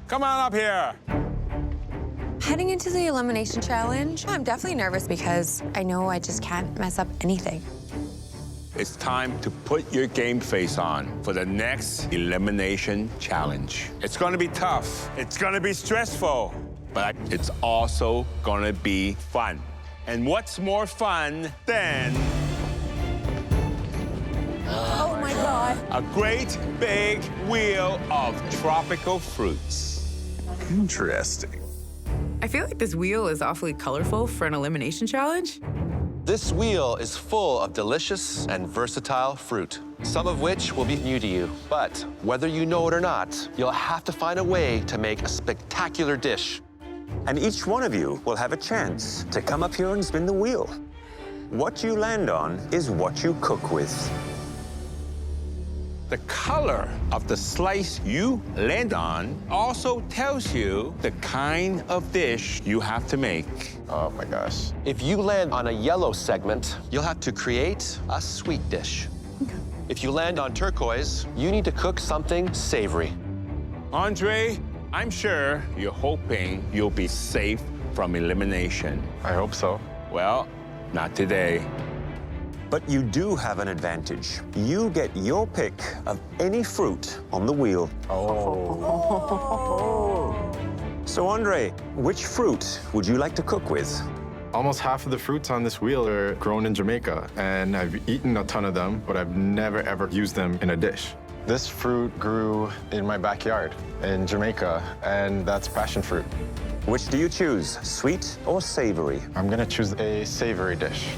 Come on up here. Heading into the elimination challenge, I'm definitely nervous because I know I just can't mess up anything. It's time to put your game face on for the next elimination challenge. It's gonna be tough, it's gonna be stressful, but it's also gonna be fun. And what's more fun than Oh my God. a great big wheel of tropical fruits? Interesting. I feel like this wheel is awfully colorful for an elimination challenge. This wheel is full of delicious and versatile fruit, some of which will be new to you. But whether you know it or not, you'll have to find a way to make a spectacular dish. And each one of you will have a chance to come up here and spin the wheel. What you land on is what you cook with. The color of the slice you land on also tells you the kind of dish you have to make. Oh my gosh. If you land on a yellow segment, you'll have to create a sweet dish. If you land on turquoise, you need to cook something savory. Andre, I'm sure you're hoping you'll be safe from elimination. I hope so. Well, not today. But you do have an advantage. You get your pick of any fruit on the wheel. So, Andre, which fruit would you like to cook with? Almost half of the fruits on this wheel are grown in Jamaica, and I've eaten a ton of them, but I've never, ever used them in a dish. This fruit grew in my backyard in Jamaica, and that's passion fruit. Which do you choose, sweet or savory? I'm gonna choose a savory dish.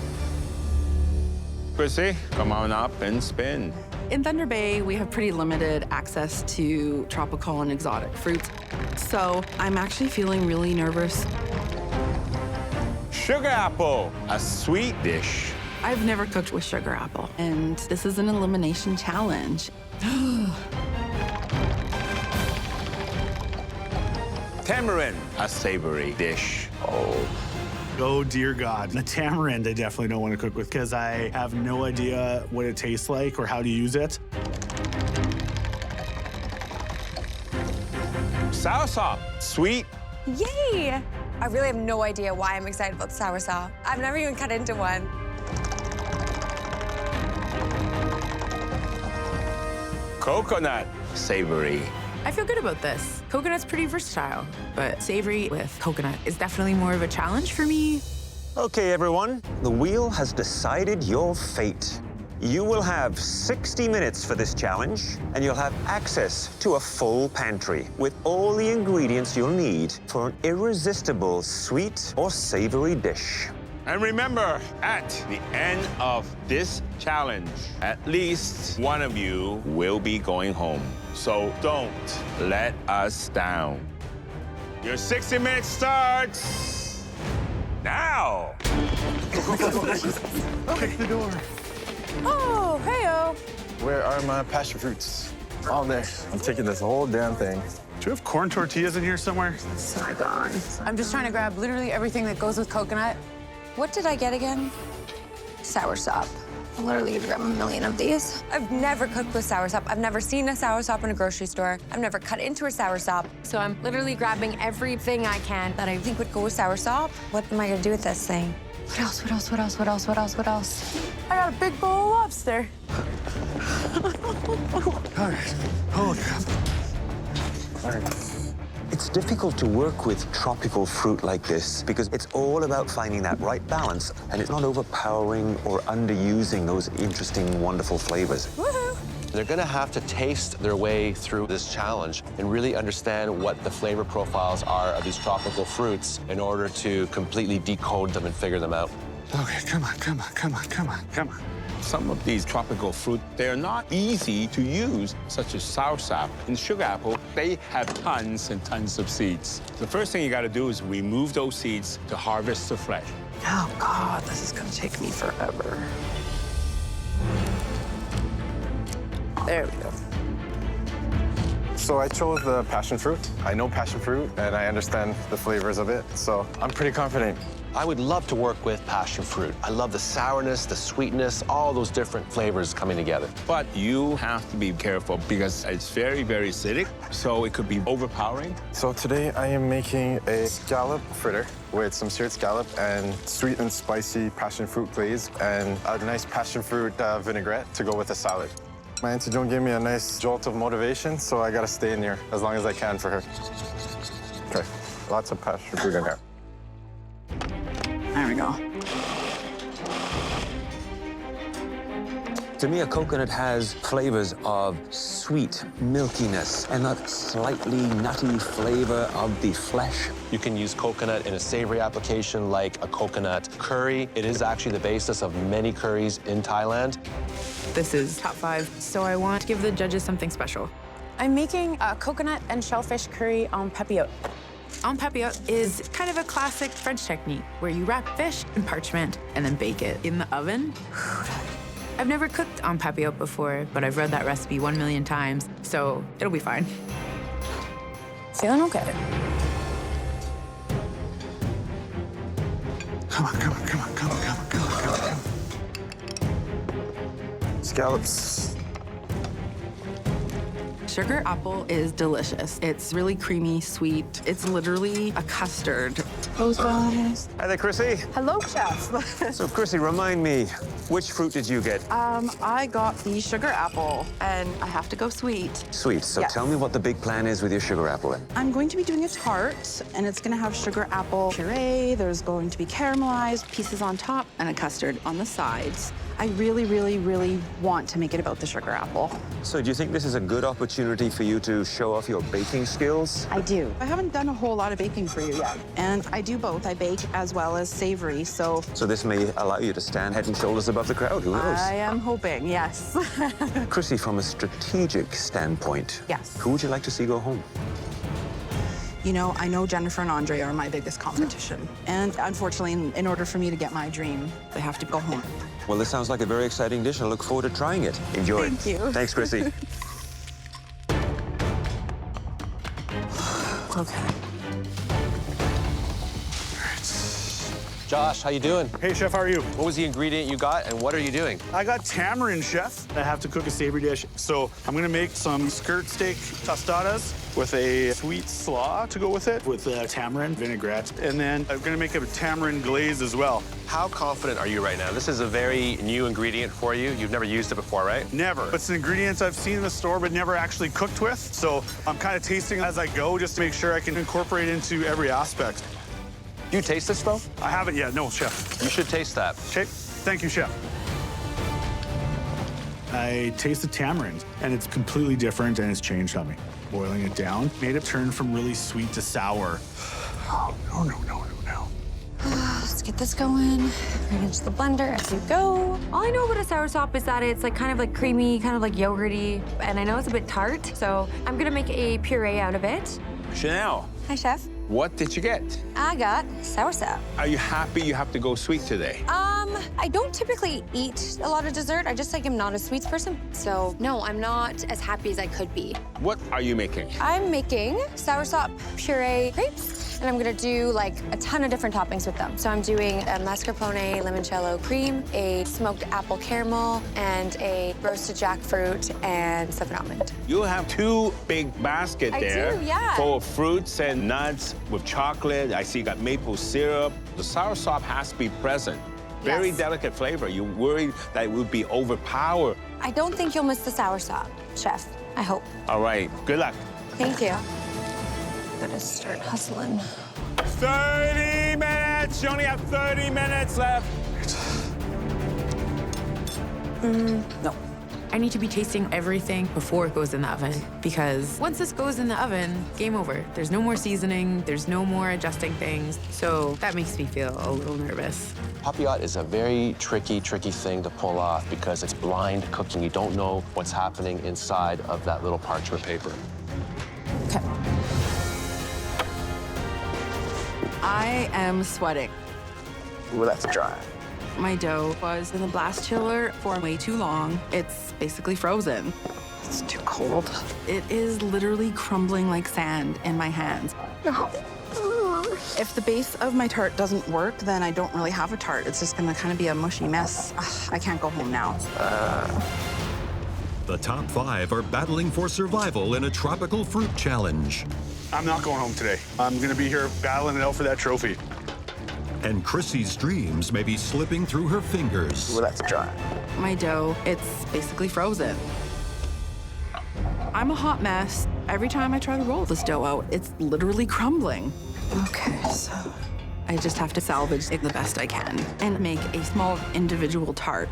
Cryssi, come on up and spin. In Thunder Bay, we have pretty limited access to tropical and exotic fruits. So I'm actually feeling really nervous. Sugar apple, a sweet dish. I've never cooked with sugar apple, and this is an elimination challenge. Tamarind, a savory dish. Oh, dear God. The tamarind I definitely don't want to cook with because I have no idea what it tastes like or how to use it. Soursop, sweet. Yay! I really have no idea why I'm excited about the soursop. I've never even cut into one. Coconut, savory. I feel good about this. Coconut's pretty versatile, but savory with coconut is definitely more of a challenge for me. Okay, everyone, the wheel has decided your fate. You will have 60 minutes for this challenge, and you'll have access to a full pantry with all the ingredients you'll need for an irresistible sweet or savory dish. And remember, at the end of this challenge, at least one of you will be going home. So don't let us down. Your 60 minutes starts now. Okay, the door. Oh, hey-oh. Where are my passion fruits? All there. I'm taking this whole damn thing. Do you have corn tortillas in here somewhere? Saigon. I'm just trying to grab literally everything that goes with coconut. What did I get again? Soursop. I'm literally gonna grab a million of these. I've never cooked with soursop. I've never seen a soursop in a grocery store. I've never cut into a soursop. So I'm literally grabbing everything I can that I think would go with soursop. What am I gonna do with this thing? What else, what else, what else, what else, what else, what else? I got a big bowl of lobster. All right. Holy crap. All right. It's difficult to work with tropical fruit like this because it's all about finding that right balance, and it's not overpowering or underusing those interesting, wonderful flavors. Woohoo! They're gonna have to taste their way through this challenge and really understand what the flavor profiles are of these tropical fruits in order to completely decode them and figure them out. Okay, come on, come on, come on, come on, come on. Some of these tropical fruit, they're not easy to use, such as soursop and sugar apple. They have tons and tons of seeds. The first thing you gotta do is remove those seeds to harvest the flesh. Oh, God, this is gonna take me forever. There we go. So I chose the passion fruit. I know passion fruit, and I understand the flavors of it, so I'm pretty confident. I would love to work with passion fruit. I love the sourness, the sweetness, all those different flavors coming together. But you have to be careful because it's very, very acidic, so it could be overpowering. So today I am making a scallop fritter with some seared scallop and sweet and spicy passion fruit glaze and a nice passion fruit vinaigrette to go with the salad. My Auntie Joan gave me a nice jolt of motivation, so I gotta stay in here as long as I can for her. Okay, lots of passion fruit in there. There we go. To me, a coconut has flavors of sweet milkiness and that slightly nutty flavor of the flesh. You can use coconut in a savory application like a coconut curry. It is actually the basis of many curries in Thailand. This is top 5, so I want to give the judges something special. I'm making a coconut and shellfish curry en papillote. En papillote is kind of a classic French technique where you wrap fish in parchment and then bake it in the oven. I've never cooked en papillote before, but I've read that recipe 1 million times, so it'll be fine. Feeling okay. Come on, come on, come on, come on, come on, come on, come on, come on. Scallops. Sugar apple is delicious. It's really creamy, sweet. It's literally a custard. Those guys. Hi there, Cryssi. Hello, chef. So, Cryssi, remind me, which fruit did you get? I got the sugar apple, and I have to go sweet. Sweet. So Yes. tell me what the big plan is with your sugar apple then. I'm going to be doing a tart, and it's going to have sugar apple puree. There's going to be caramelized pieces on top and a custard on the sides. I really, really, really want to make it about the sugar apple. So do you think this is a good opportunity for you to show off your baking skills? I do. I haven't done a whole lot of baking for you yet, and I do both. I bake as well as savory, so So this may allow you to stand head and shoulders above the crowd, who knows? I am hoping, yes. Cryssi, from a strategic standpoint, Yes. who would you like to see go home? You know, I know Jennifer and Andre are my biggest competition, and unfortunately, in order for me to get my dream, they have to go home. Well, this sounds like a very exciting dish. I look forward to trying it. Enjoy. Thank you. Thanks, Cryssi. Okay. Josh, how you doing? Hey, chef, how are you? What was the ingredient you got, and what are you doing? I got tamarind, chef. I have to cook a savory dish, so I'm gonna make some skirt steak tostadas with a sweet slaw to go with it, with tamarind vinaigrette, and then I'm gonna make a tamarind glaze as well. How confident are you right now? This is a very new ingredient for you. You've never used it before, right? Never. It's an ingredient I've seen in the store, but never actually cooked with, so I'm kind of tasting as I go just to make sure I can incorporate into every aspect. You taste this, though? I haven't yet, no, chef. You should taste that. Okay, thank you, chef. I tasted tamarind, and it's completely different, and it's changed on me. Boiling it down made it turn from really sweet to sour. Oh, no, no, no, no, no. Let's get this going. Right into the blender as you go. All I know about a soursop is that it's like kind of like creamy, kind of like yogurty, and I know it's a bit tart, so I'm gonna make a puree out of it. Chanelle, Hi, chef. what did you get? I got soursop. Are you happy you have to go sweet today? I don't typically eat a lot of dessert. I just like am not a sweets person. So no, I'm not as happy as I could be. What are you making? I'm making soursop puree crepes, and I'm gonna do like a ton of different toppings with them. So I'm doing a mascarpone limoncello cream, a smoked apple caramel, and a roasted jackfruit and stuffed almond. You'll have two big baskets I there do, yeah. full of fruits and nuts with chocolate. I see you got maple syrup. The soursop has to be present. Very Yes. delicate flavor. You worried that it would be overpowered. I don't think you'll miss the soursop, chef. I hope. All right, good luck. Thank you. Gotta start hustling. 30 minutes. You only have 30 minutes left. No. I need to be tasting everything before it goes in the oven, because once this goes in the oven, game over. There's no more seasoning, there's no more adjusting things, so that makes me feel a little nervous. Papillote is a very tricky thing to pull off because it's blind cooking. You don't know what's happening inside of that little parchment paper. Okay. I am sweating. Ooh, that's dry. My dough was in the blast chiller for way too long. It's basically frozen. It's too cold. It is literally crumbling like sand in my hands. If the base of my tart doesn't work, then I don't really have a tart. It's just gonna kind of be a mushy mess. Ugh, I can't go home now. The top 5 are battling for survival in a tropical fruit challenge. I'm not going home today. I'm gonna be here battling it out for that trophy. And Chrissy's dreams may be slipping through her fingers. Ooh, that's dry. My dough, it's basically frozen. I'm a hot mess. Every time I try to roll this dough out, it's literally crumbling. Okay, so I just have to salvage it the best I can and make a small individual tart.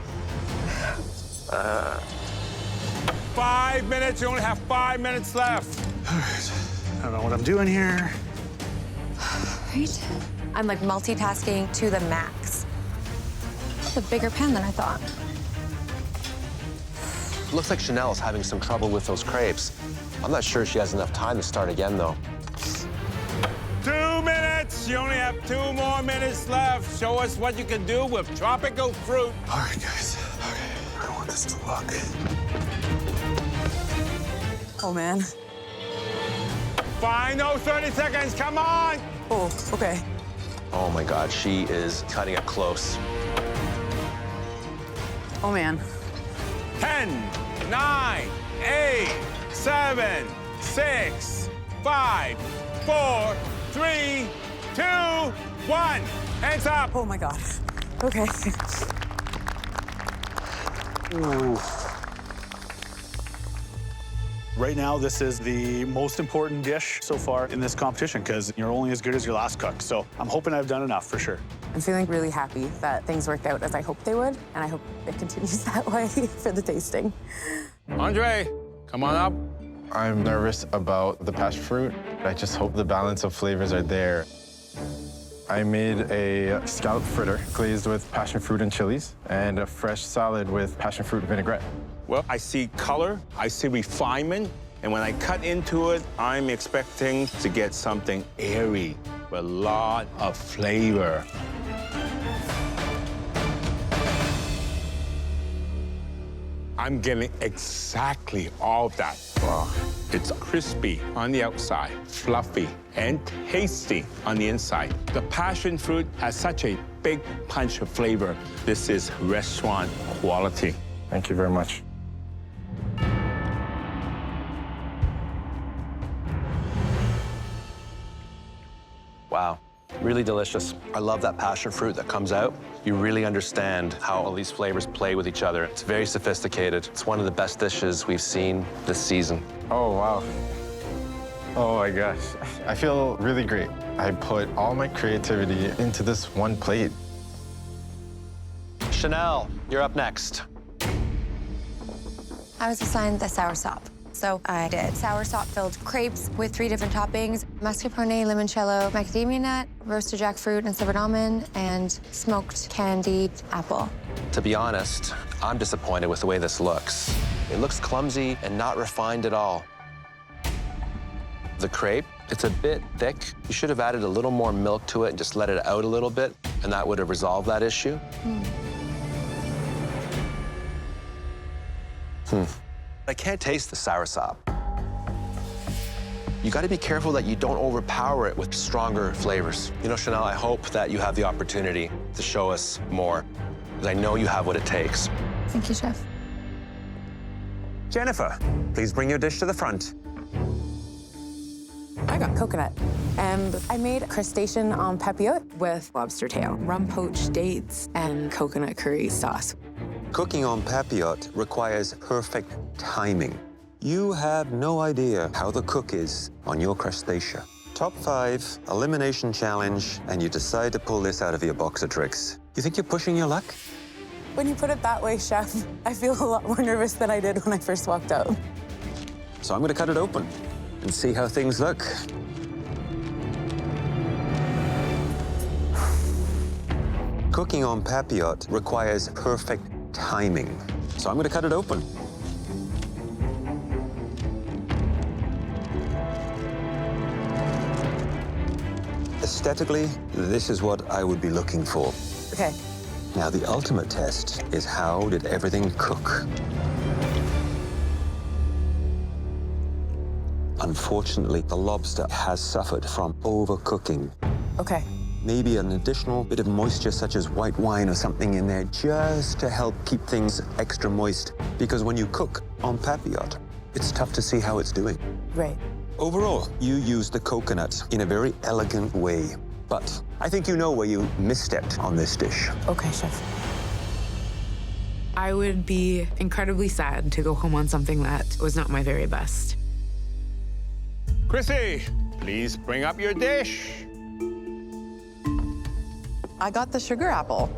5 minutes. You only have 5 minutes left. All right. I don't know what I'm doing here. Right? I'm like multitasking to the max. It's a bigger pan than I thought. Looks like Chanelle's having some trouble with those crepes. I'm not sure she has enough time to start again, though. 2 Chris, you only have 2 more minutes left. Show us what you can do with tropical fruit. All right, guys. Okay, I don't want this to look. Oh, man. Final 30 seconds, come on! Oh, okay. Oh my God, she is cutting it close. Oh, man. 10, 9, 8, 7, 6, 5, 4, 3, 2, 1. Hands up. Oh, my God. Okay. Ooh. Right now, this is the most important dish so far in this competition because you're only as good as your last cook. So I'm hoping I've done enough for sure. I'm feeling really happy that things worked out as I hoped they would, and I hope it continues that way for the tasting. Andre, come on up. I'm nervous about the passion fruit. I just hope the balance of flavors are there. I made a scallop fritter glazed with passion fruit and chilies and a fresh salad with passion fruit vinaigrette. Well, I see color, I see refinement, and when I cut into it, I'm expecting to get something airy with a lot of flavor. I'm getting exactly all of that. Wow. It's crispy on the outside, fluffy, and tasty on the inside. The passion fruit has such a big punch of flavor. This is restaurant quality. Thank you very much. Wow, really delicious. I love that passion fruit that comes out. You really understand how all these flavors play with each other. It's very sophisticated. It's one of the best dishes we've seen this season. Oh, wow. Oh my gosh. I feel really great. I put all my creativity into this one plate. Chanelle, you're up next. I was assigned the soursop. So I did soursop-filled crepes with 3 different toppings: mascarpone, limoncello, macadamia nut, roasted jackfruit and slivered almond, and smoked candied apple. To be honest, I'm disappointed with the way this looks. It looks clumsy and not refined at all. The crepe, it's a bit thick. You should have added a little more milk to it and just let it out a little bit, and that would have resolved that issue. I can't taste the soursop. You gotta be careful that you don't overpower it with stronger flavors. You know, Chanelle, I hope that you have the opportunity to show us more, because I know you have what it takes. Thank you, Chef. Jennifer, please bring your dish to the front. I got coconut, and I made crustacean en papillote with lobster tail, rum poached dates, and coconut curry sauce. Cooking on papillote requires perfect timing. You have no idea how the cook is on your crustacea. Top 5, elimination challenge, and you decide to pull this out of your box of tricks. You think you're pushing your luck? When you put it that way, Chef, I feel a lot more nervous than I did when I first walked out. So I'm gonna cut it open and see how things look. Cooking on papillote requires perfect timing. So I'm gonna cut it open. Aesthetically, this is what I would be looking for. Okay. Now, the ultimate test is how did everything cook? Unfortunately, the lobster has suffered from overcooking. Okay. Maybe an additional bit of moisture, such as white wine or something in there, just to help keep things extra moist. Because when you cook on papillote, it's tough to see how it's doing. Right. Overall, you used the coconut in a very elegant way. But I think you know where you misstepped on this dish. Okay, Chef. I would be incredibly sad to go home on something that was not my very best. Cryssi, please bring up your dish. I got the sugar apple.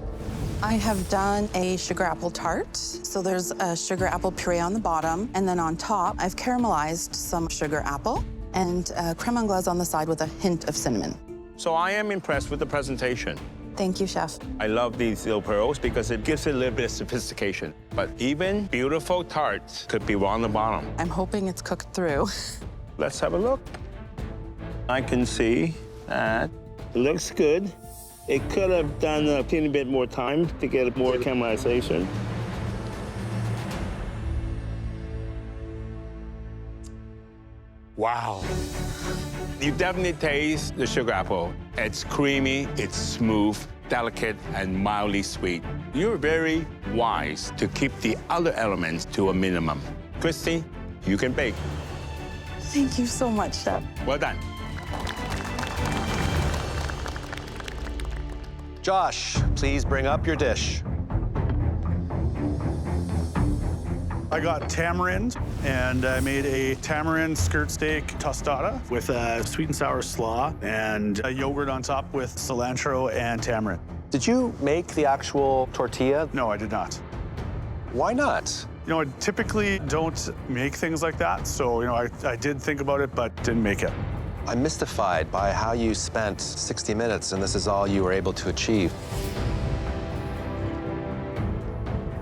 I have done a sugar apple tart. So there's a sugar apple puree on the bottom, and then on top, I've caramelized some sugar apple and creme anglaise on the side with a hint of cinnamon. So I am impressed with the presentation. Thank you, Chef. I love these little pearls because it gives it a little bit of sophistication. But even beautiful tarts could be on the bottom. I'm hoping it's cooked through. Let's have a look. I can see that It looks good. It could have done a teeny bit more time to get more caramelization. Wow. You definitely taste the sugar apple. It's creamy, it's smooth, delicate, and mildly sweet. You're very wise to keep the other elements to a minimum. Cryssi, you can bake. Thank you so much, Chef. Well done. Josh, please bring up your dish. I got tamarind, and I made a tamarind skirt steak tostada with a sweet and sour slaw and a yogurt on top with cilantro and tamarind. Did you make the actual tortilla? No, I did not. Why not? You know, I typically don't make things like that, so, you know, I did think about it, but didn't make it. I'm mystified by how you spent 60 minutes and this is all you were able to achieve.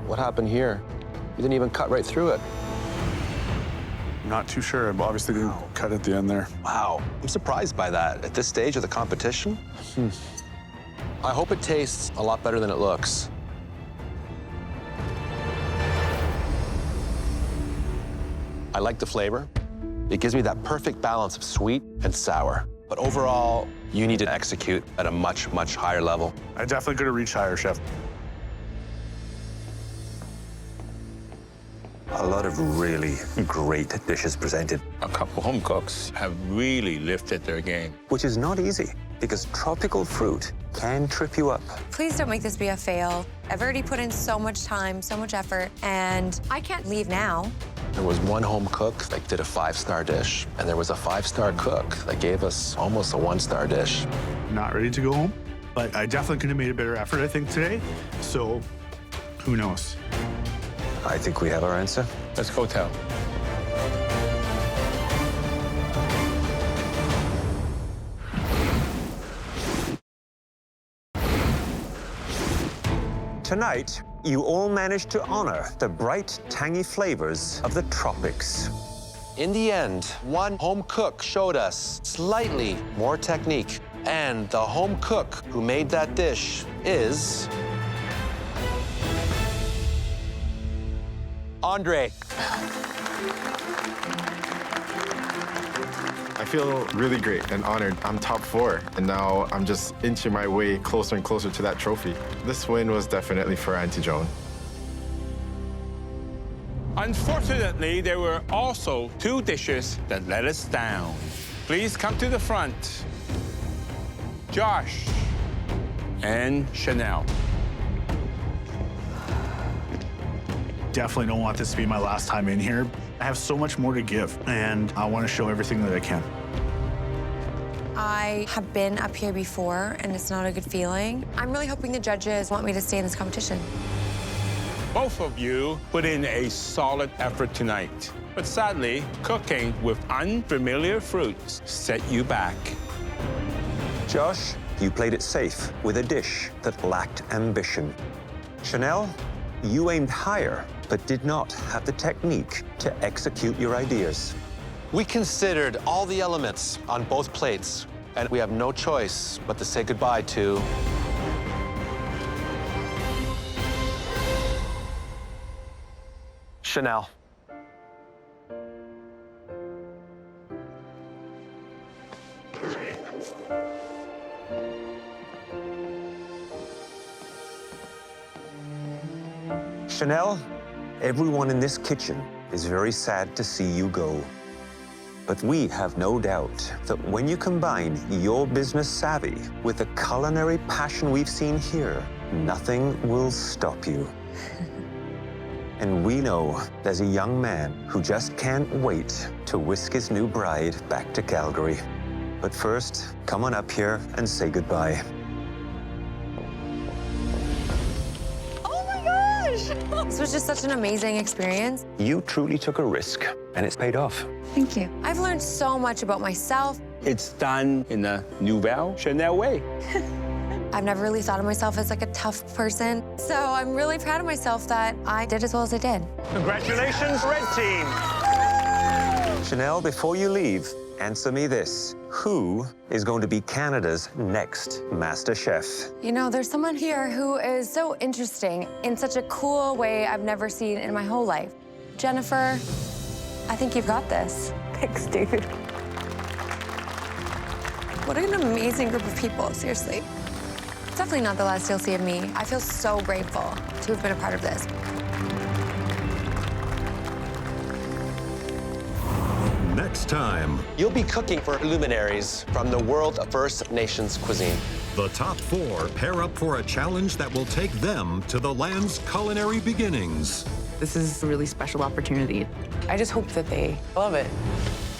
What happened here? You didn't even cut right through it. Not too sure. I obviously didn't cut at the end there. Wow, I'm surprised by that. At this stage of the competition? I hope it tastes a lot better than it looks. I like the flavor. It gives me that perfect balance of sweet and sour. But overall, you need to execute at a much, much higher level. I definitely could have reached higher, Chef. A lot of really great dishes presented. A couple home cooks have really lifted their game. Which is not easy, because tropical fruit can trip you up. Please don't make this be a fail. I've already put in so much time, so much effort, and I can't leave now. There was one home cook that did a 5-star dish, and there was a 5-star cook that gave us almost a 1-star dish. Not ready to go home, but I definitely could have made a better effort, I think, today. So, who knows? I think we have our answer. Let's go tell. Tonight, you all managed to honor the bright, tangy flavors of the tropics. In the end, one home cook showed us slightly more technique, and the home cook who made that dish is Andre. I feel really great and honored. I'm top 4, and now I'm just inching my way closer and closer to that trophy. This win was definitely for Auntie Joan. Unfortunately, there were also 2 dishes that let us down. Please come to the front. Josh and Chanelle. Definitely don't want this to be my last time in here. I have so much more to give, and I want to show everything that I can. I have been up here before, and it's not a good feeling. I'm really hoping the judges want me to stay in this competition. Both of you put in a solid effort tonight. But sadly, cooking with unfamiliar fruits set you back. Josh, you played it safe with a dish that lacked ambition. Chanelle, you aimed higher, but did not have the technique to execute your ideas. We considered all the elements on both plates, and we have no choice but to say goodbye to Chanelle. Chanelle, everyone in this kitchen is very sad to see you go. But we have no doubt that when you combine your business savvy with the culinary passion we've seen here, nothing will stop you. And we know there's a young man who just can't wait to whisk his new bride back to Calgary. But first, come on up here and say goodbye. This was just such an amazing experience. You truly took a risk, and it's paid off. Thank you. I've learned so much about myself. It's done in the Nouvelle Chanelle way. I've never really thought of myself as like a tough person. So I'm really proud of myself that I did as well as I did. Congratulations, Red Team. Chanelle, before you leave, answer me this. Who is going to be Canada's next Master Chef? You know, there's someone here who is so interesting in such a cool way I've never seen in my whole life. Jennifer, I think you've got this. Thanks, dude. What an amazing group of people, seriously. It's definitely not the last you'll see of me. I feel so grateful to have been a part of this. Next time, you'll be cooking for luminaries from the world of First Nations cuisine. The top 4 pair up for a challenge that will take them to the land's culinary beginnings. This is a really special opportunity. I just hope that they love it.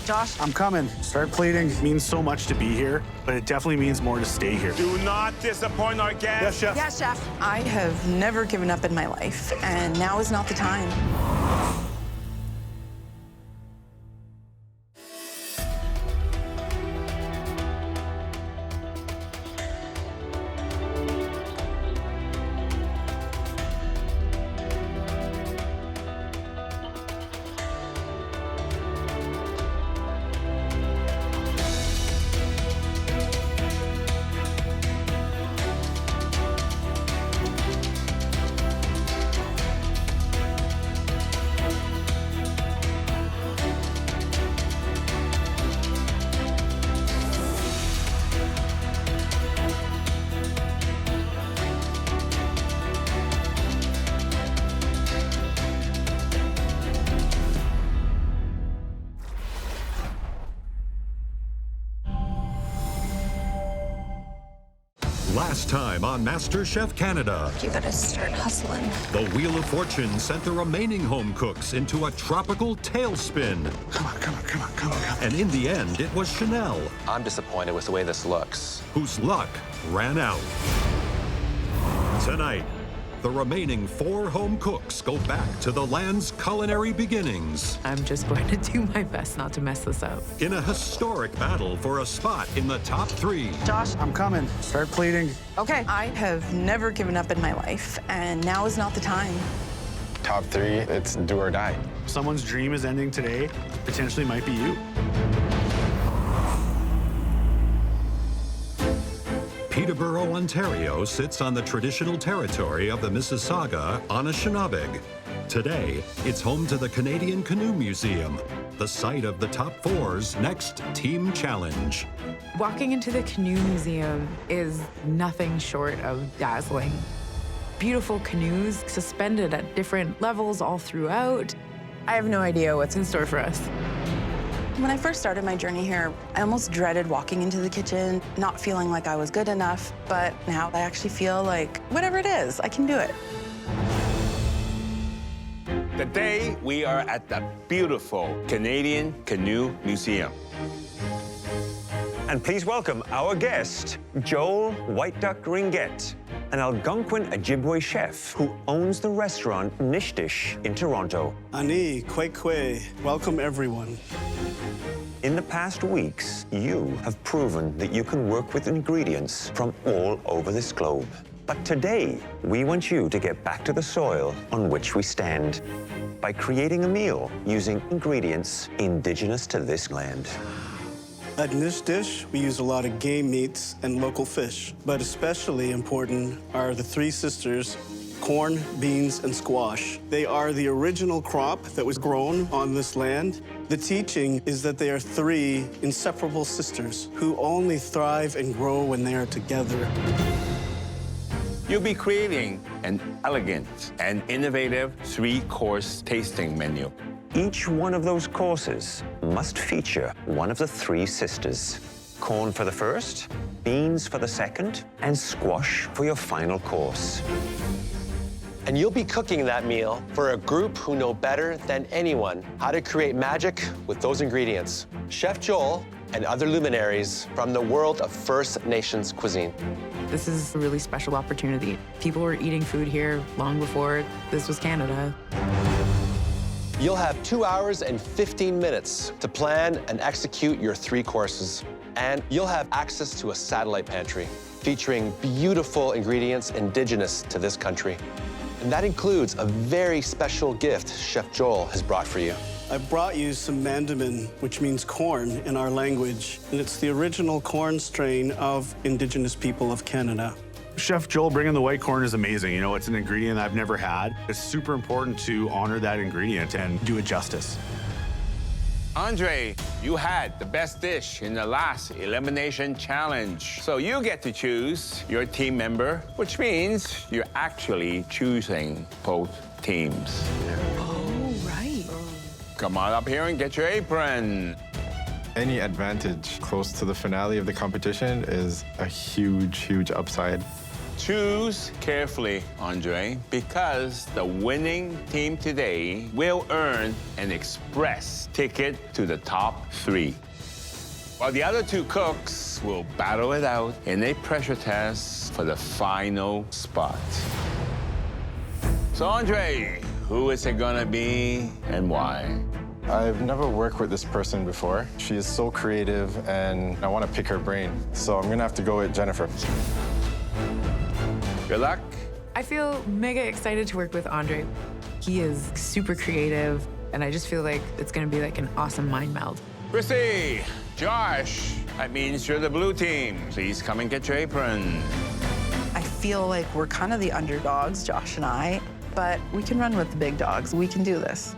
Josh. I'm coming. Start plating means so much to be here, but it definitely means more to stay here. Do not disappoint our guests. Yes, Chef. Yeah, Chef. I have never given up in my life, and now is not the time. Last time on MasterChef Canada, You gotta start hustling. the Wheel of Fortune sent the remaining home cooks into a tropical tailspin. Come on. And in the end, it was Chanelle, I'm disappointed with the way this looks. whose luck ran out. Tonight, the remaining 4 home cooks go back to the land's culinary beginnings I'm just going to do my best not to mess this up. in a historic battle for a spot in the top 3. Josh. I'm coming. Start plating. Okay. I have never given up in my life, and now is not the time. Top 3, it's do or die. If someone's dream is ending today, potentially might be you. Peterborough, Ontario sits on the traditional territory of the Mississauga Anishinaabe. Today, it's home to the Canadian Canoe Museum, the site of the top 4's next team challenge. Walking into the Canoe Museum is nothing short of dazzling. Beautiful canoes suspended at different levels all throughout. I have no idea what's in store for us. When I first started my journey here, I almost dreaded walking into the kitchen, not feeling like I was good enough. But now I actually feel like whatever it is, I can do it. Today, we are at the beautiful Canadian Canoe Museum. And please welcome our guest, Joel White Duck Ringgit, an Algonquin Ojibwe chef who owns the restaurant Nishtish in Toronto. Ani, kwe, welcome everyone. In the past weeks, you have proven that you can work with ingredients from all over this globe. But today, we want you to get back to the soil on which we stand by creating a meal using ingredients indigenous to this land. At Nishtish, we use a lot of game meats and local fish, but especially important are the 3 sisters, corn, beans, and squash. They are the original crop that was grown on this land. The teaching is that they are 3 inseparable sisters who only thrive and grow when they are together. You'll be creating an elegant and innovative 3-course tasting menu. Each one of those courses must feature one of the 3 sisters. Corn for the first, beans for the second, and squash for your final course. And you'll be cooking that meal for a group who know better than anyone how to create magic with those ingredients. Chef Joel and other luminaries from the world of First Nations cuisine. This is a really special opportunity. People were eating food here long before this was Canada. You'll have 2 hours and 15 minutes to plan and execute your 3 courses. And you'll have access to a satellite pantry featuring beautiful ingredients indigenous to this country. And that includes a very special gift Chef Joel has brought for you. I brought you some mandamin, which means corn in our language, and it's the original corn strain of Indigenous people of Canada. Chef Joel bringing the white corn is amazing. You know, it's an ingredient I've never had. It's super important to honor that ingredient and do it justice. Andre, you had the best dish in the last elimination challenge. So you get to choose your team member, which means you're actually choosing both teams. Oh, right. Come on up here and get your apron. Any advantage close to the finale of the competition is a huge, huge upside. Choose carefully, Andre, because the winning team today will earn an express ticket to the top 3. While the other 2 cooks will battle it out in a pressure test for the final spot. So, Andre, who is it gonna be and why? I've never worked with this person before. She is so creative, and I want to pick her brain. So I'm gonna have to go with Jennifer. Good luck. I feel mega excited to work with Andre. He is super creative, and I just feel like it's gonna be like an awesome mind meld. Cryssi, Josh, that means you're the blue team. Please come and get your apron. I feel like we're kind of the underdogs, Josh and I, but we can run with the big dogs. We can do this.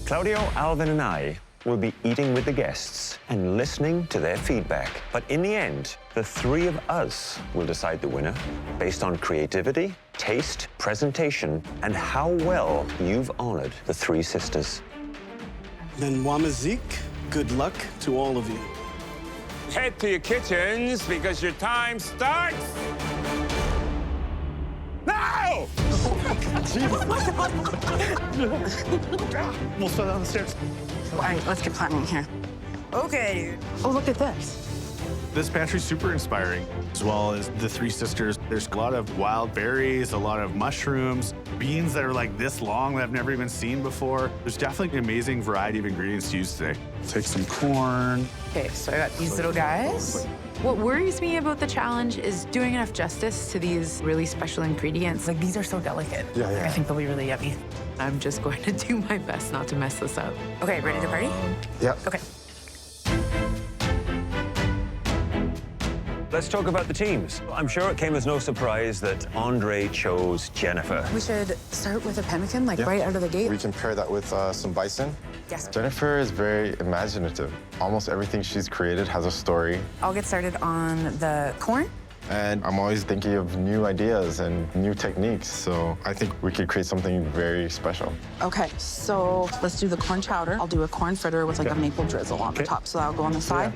Claudio, Alvin, and I will be eating with the guests and listening to their feedback. But in the end, the 3 of us will decide the winner based on creativity, taste, presentation, and how well you've honored the 3 sisters. Then Wamazik, good luck to all of you. Head to your kitchens because your time starts now! We'll start down the stairs. All right, let's get planning here. Okay, dude. Oh, look at this. This pantry's super inspiring, as well as the 3 sisters. There's a lot of wild berries, a lot of mushrooms, beans that are like this long that I've never even seen before. There's definitely an amazing variety of ingredients to use today. Take some corn. Okay, so I got these little guys. What worries me about the challenge is doing enough justice to these really special ingredients. Like, these are so delicate. Yeah. I think they'll be really yummy. I'm just going to do my best not to mess this up. Okay, ready to party? Yeah. Okay. Let's talk about the teams. I'm sure it came as no surprise that Andre chose Jennifer. We should start with a pemmican, like right out of the gate. We can pair that with some bison. Yes. Jennifer is very imaginative. Almost everything she's created has a story. I'll get started on the corn. And I'm always thinking of new ideas and new techniques, so I think we could create something very special. Okay, so let's do the corn chowder. I'll do a corn fritter with like a maple drizzle on the top, so that'll go on the side.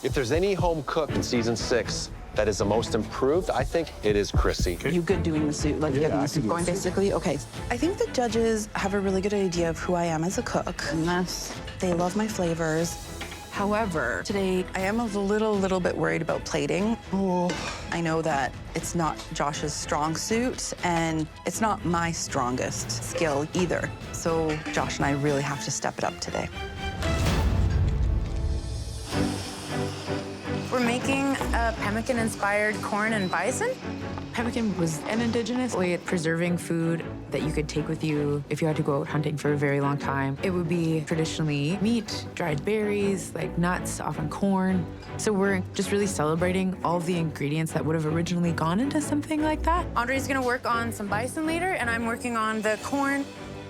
If there's any home cook in season 6 that is the most improved, I think it is Cryssi. You good doing the soup, like getting the soup going, basically? Okay. I think the judges have a really good idea of who I am as a cook. They love my flavors. However, today I am a little bit worried about plating. I know that it's not Josh's strong suit, and it's not my strongest skill either. So Josh and I really have to step it up today. We're making a pemmican-inspired corn and bison. Pemmican was an Indigenous way of preserving food that you could take with you if you had to go out hunting for a very long time. It would be traditionally meat, dried berries, like nuts, often corn. So we're just really celebrating all of the ingredients that would have originally gone into something like that. Andre's gonna work on some bison later, and I'm working on the corn.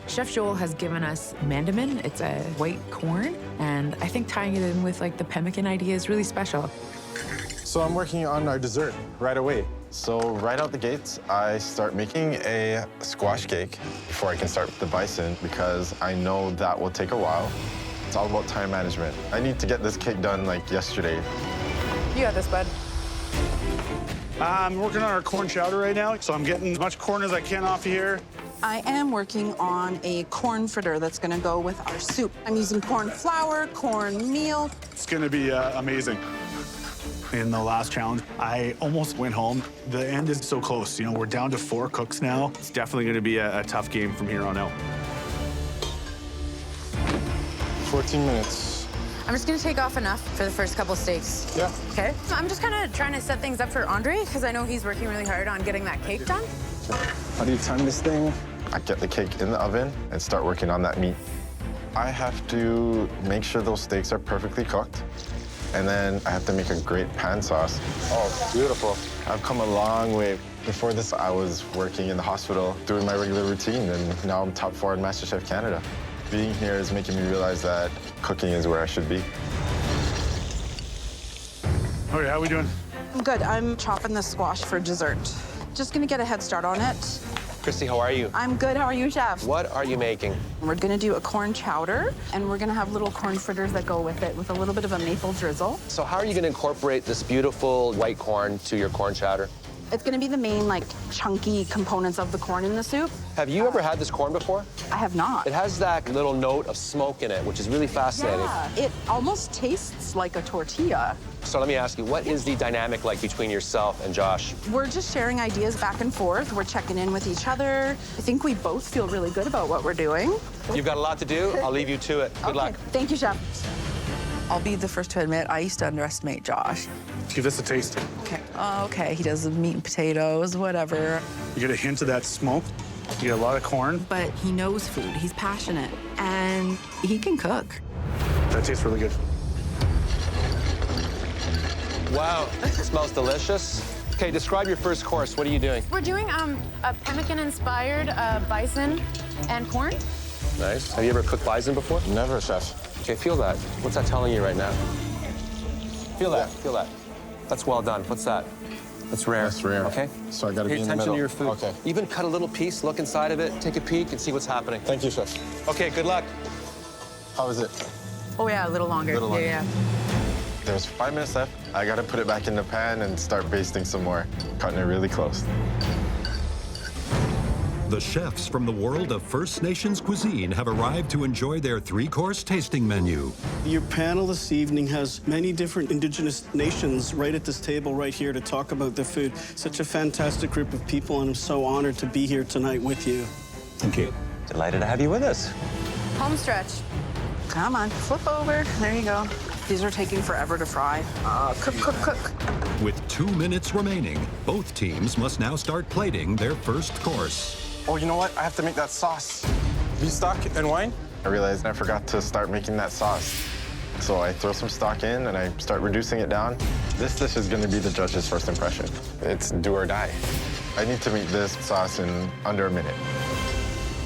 Chef Joel has given us mandamin. It's a white corn, and I think tying it in with like the pemmican idea is really special. So I'm working on our dessert right away. So right out the gates, I start making a squash cake before I can start with the bison because I know that will take a while. It's all about time management. I need to get this cake done like yesterday. You got this, bud. I'm working on our corn chowder right now, so I'm getting as much corn as I can off of here. I am working on a corn fritter that's gonna go with our soup. I'm using corn flour, corn meal. It's gonna be amazing. In the last challenge, I almost went home. The end is so close. You know, we're down to 4 cooks now. It's definitely gonna be a tough game from here on out. 14 minutes. I'm just gonna take off enough for the first couple steaks. Yeah. Okay. I'm just kind of trying to set things up for Andre because I know he's working really hard on getting that cake done. How do you time this thing? I get the cake in the oven and start working on that meat. I have to make sure those steaks are perfectly cooked. And then I have to make a great pan sauce. Oh, beautiful. I've come a long way. Before this, I was working in the hospital doing my regular routine, and now I'm top 4 in MasterChef Canada. Being here is making me realize that cooking is where I should be. All right, how are we doing? I'm good. I'm chopping the squash for dessert. Just gonna get a head start on it. Cryssi, how are you? I'm good. How are you, Chef? What are you making? We're gonna do a corn chowder, and we're gonna have little corn fritters that go with it with a little bit of a maple drizzle. So how are you gonna incorporate this beautiful white corn to your corn chowder? It's gonna be the main, like, chunky components of the corn in the soup. Have you ever had this corn before? I have not. It has that little note of smoke in it, which is really fascinating. Yeah, it almost tastes like a tortilla. So let me ask you, what is the dynamic like between yourself and Josh? We're just sharing ideas back and forth. We're checking in with each other. I think we both feel really good about what we're doing. You've got a lot to do. I'll leave you to it. Good luck. Thank you, Chef. I'll be the first to admit, I used to underestimate Josh. Give this a taste. Okay. Okay, he does the meat and potatoes, whatever. You get a hint of that smoke. You get a lot of corn. But he knows food. He's passionate. And he can cook. That tastes really good. Wow, it smells delicious. Okay, describe your first course. What are you doing? We're doing a pemmican-inspired bison and corn. Nice. Have you ever cooked bison before? Never, Chef. Okay, feel that. What's that telling you right now? Feel that, feel that. That's well done. What's that? That's rare. That's rare. Okay? So I gotta be in the Pay attention middle. to your food. Okay. Even cut a little piece, look inside of it, take a peek, and see what's happening. Thank you, Chef. Okay, good luck. How is it? Oh, yeah, a little longer. Little longer. Yeah. There's 5 minutes left. I gotta put it back in the pan and start basting some more, cutting it really close. The chefs from the world of First Nations cuisine have arrived to enjoy their 3-course tasting menu. Your panel this evening has many different Indigenous nations right at this table right here to talk about their food. Such a fantastic group of people, and I'm so honored to be here tonight with you. Thank you. Delighted to have you with us. Home stretch. Come on, flip over. There you go. These are taking forever to fry. Cook, cook, cook. With 2 minutes remaining, both teams must now start plating their first course. Oh, you know what? I have to make that sauce. Beef stock and wine? I realized I forgot to start making that sauce. So I throw some stock in and I start reducing it down. This dish is gonna be the judge's first impression. It's do or die. I need to make this sauce in under a minute.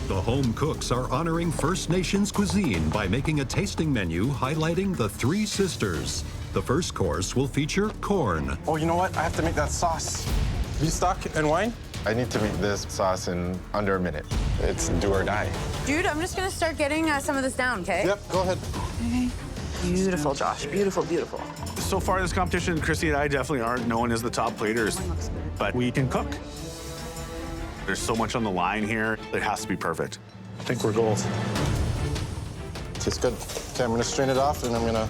The home cooks are honoring First Nations cuisine by making a tasting menu highlighting the 3 sisters. The first course will feature corn. Oh, you know what? I have to make that sauce. Beef stock and wine? I need to make this sauce in under a minute. It's do or die. Dude, I'm just gonna start getting some of this down, okay? Yep, go ahead. Okay. Beautiful, Josh. Beautiful, beautiful. So far in this competition, Cryssi and I definitely aren't known as the top platers, but we can cook. There's so much on the line here. It has to be perfect. I think we're gold. Tastes good. Okay, I'm gonna strain it off and I'm gonna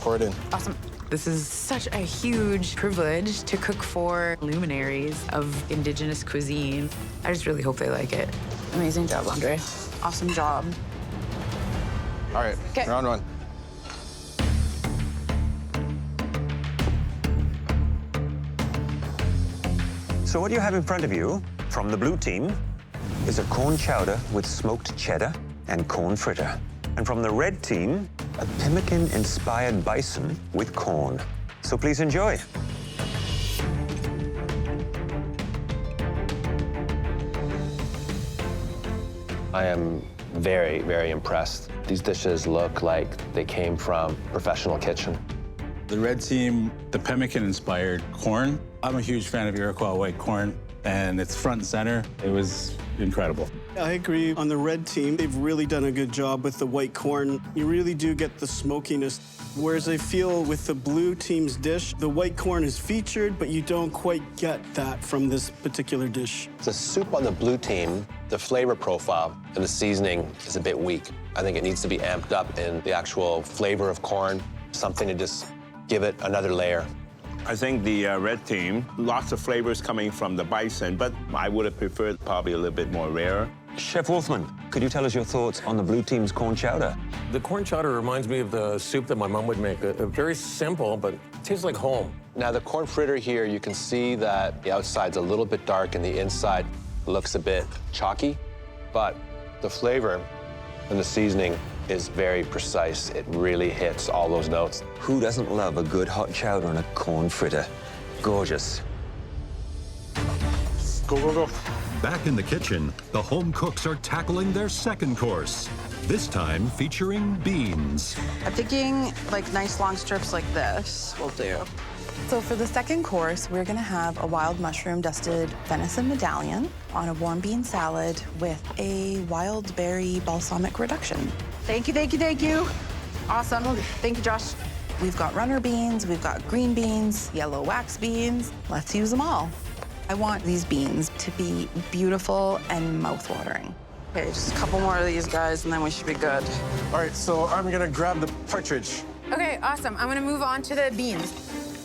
pour it in. Awesome. This is such a huge privilege to cook for luminaries of Indigenous cuisine. I just really hope they like it. Amazing job, Andre. Awesome job. All right, round 1. So what you have in front of you from the blue team is a corn chowder with smoked cheddar and corn fritter. And from the red team, a pemmican-inspired bison with corn. So please enjoy. I am very, very impressed. These dishes look like they came from a professional kitchen. The red team, the pemmican-inspired corn. I'm a huge fan of Iroquois white corn, and it's front and center. It was incredible. I agree. On the red team, they've really done a good job with the white corn. You really do get the smokiness. Whereas I feel with the blue team's dish, the white corn is featured, but you don't quite get that from this particular dish. The soup on the blue team, the flavor profile and the seasoning is a bit weak. I think it needs to be amped up in the actual flavor of corn, something to just give it another layer. I think the red team, lots of flavors coming from the bison, but I would have preferred probably a little bit more rare. Chef Wolfman, could you tell us your thoughts on the blue team's corn chowder? The corn chowder reminds me of the soup that my mom would make. Very simple, but it tastes like home. Now, the corn fritter here, you can see that the outside's a little bit dark and the inside looks a bit chalky. but the flavor and the seasoning is very precise. It really hits all those notes. Who doesn't love a good hot chowder and a corn fritter? Gorgeous. Go, go, go. Back in the kitchen, the home cooks are tackling their second course, this time featuring beans. I'm thinking like nice long strips like this will do. So for the second course, we're gonna have a wild mushroom dusted venison medallion on a warm bean salad with a wild berry balsamic reduction. Thank you, thank you, thank you. Awesome. Thank you, Josh. We've got runner beans, we've got green beans, yellow wax beans. Let's use them all. I want these beans to be beautiful and mouth-watering. Okay, just a couple more of these guys and then we should be good. All right, so I'm gonna grab the partridge. Okay, awesome. I'm gonna move on to the beans.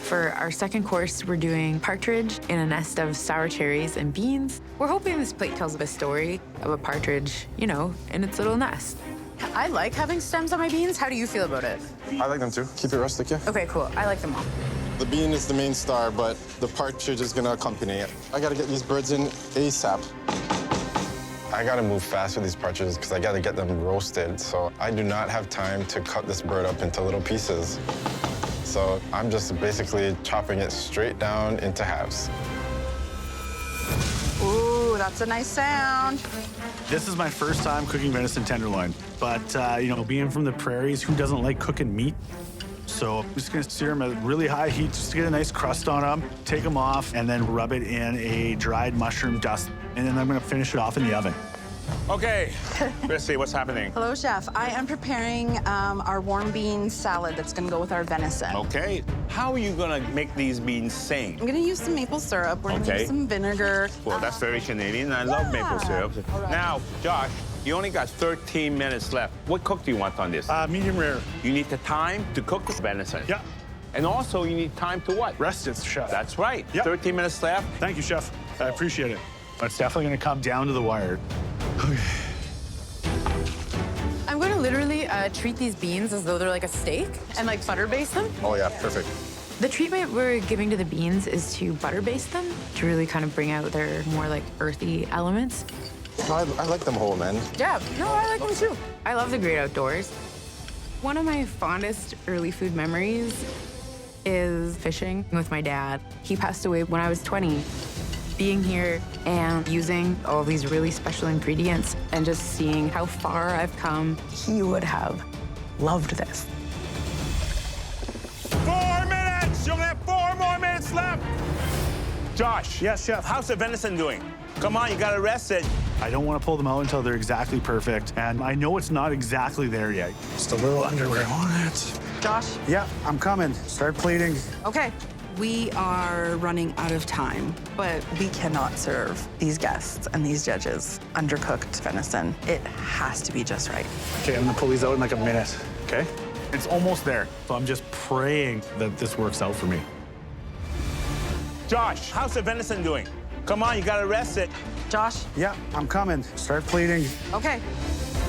For our second course, we're doing partridge in a nest of sour cherries and beans. We're hoping this plate tells a story of a partridge, you know, in its little nest. I like having stems on my beans. How do you feel about it? I like them too. Keep it rustic, yeah? Okay, cool. I like them all. The bean is the main star, but the partridge is gonna accompany it. I gotta get these birds in ASAP. I gotta move fast with these partridges because I gotta get them roasted, so I do not have time to cut this bird up into little pieces. So I'm just basically chopping it straight down into halves. Ooh, that's a nice sound. This is my first time cooking venison tenderloin, but you know, being from the prairies, who doesn't like cooking meat? So I'm just gonna sear them at really high heat just to get a nice crust on them, take them off, and then rub it in a dried mushroom dust. And then I'm gonna finish it off in the oven. Okay, Cryssi, what's happening? Hello, Chef. I am preparing our warm bean salad that's gonna go with our venison. Okay, how are you gonna make these beans sing? I'm gonna use some maple syrup. We're gonna Okay. use some vinegar. Well, that's very Canadian. I love maple syrup. All right. Now, Josh, you only got 13 minutes left. What cook do you want on this? Medium rare. You need the time to cook the venison. Yeah. And also, you need time to what? Rest it, Chef. That's right. Yep. 13 minutes left. Thank you, Chef. I appreciate it. But it's definitely gonna come down to the wire. I'm going to literally treat these beans as though they're like a steak and like butter baste them. Oh yeah, perfect. The treatment we're giving to the beans is to butter baste them to really kind of bring out their more like earthy elements. No, I like them whole, man. Yeah, no, I like them too. I love the great outdoors. One of my fondest early food memories is fishing with my dad. He passed away when I was 20. Being here and using all these really special ingredients and just seeing how far I've come, he would have loved this. 4 minutes! You only have 4 more minutes left! Josh. Yes, Chef. How's the venison doing? Come on, you gotta rest it. I don't want to pull them out until they're exactly perfect, and I know it's not exactly there yet. Just a little underwear on it. Josh? Yeah, I'm coming. Start plating. Okay. We are running out of time, but we cannot serve these guests and these judges undercooked venison. It has to be just right. Okay, I'm gonna pull these out in like a minute, okay? It's almost there, so I'm just praying that this works out for me. Josh, how's the venison doing? Come on, you gotta rest it. Josh? Yeah, I'm coming. Start plating. Okay.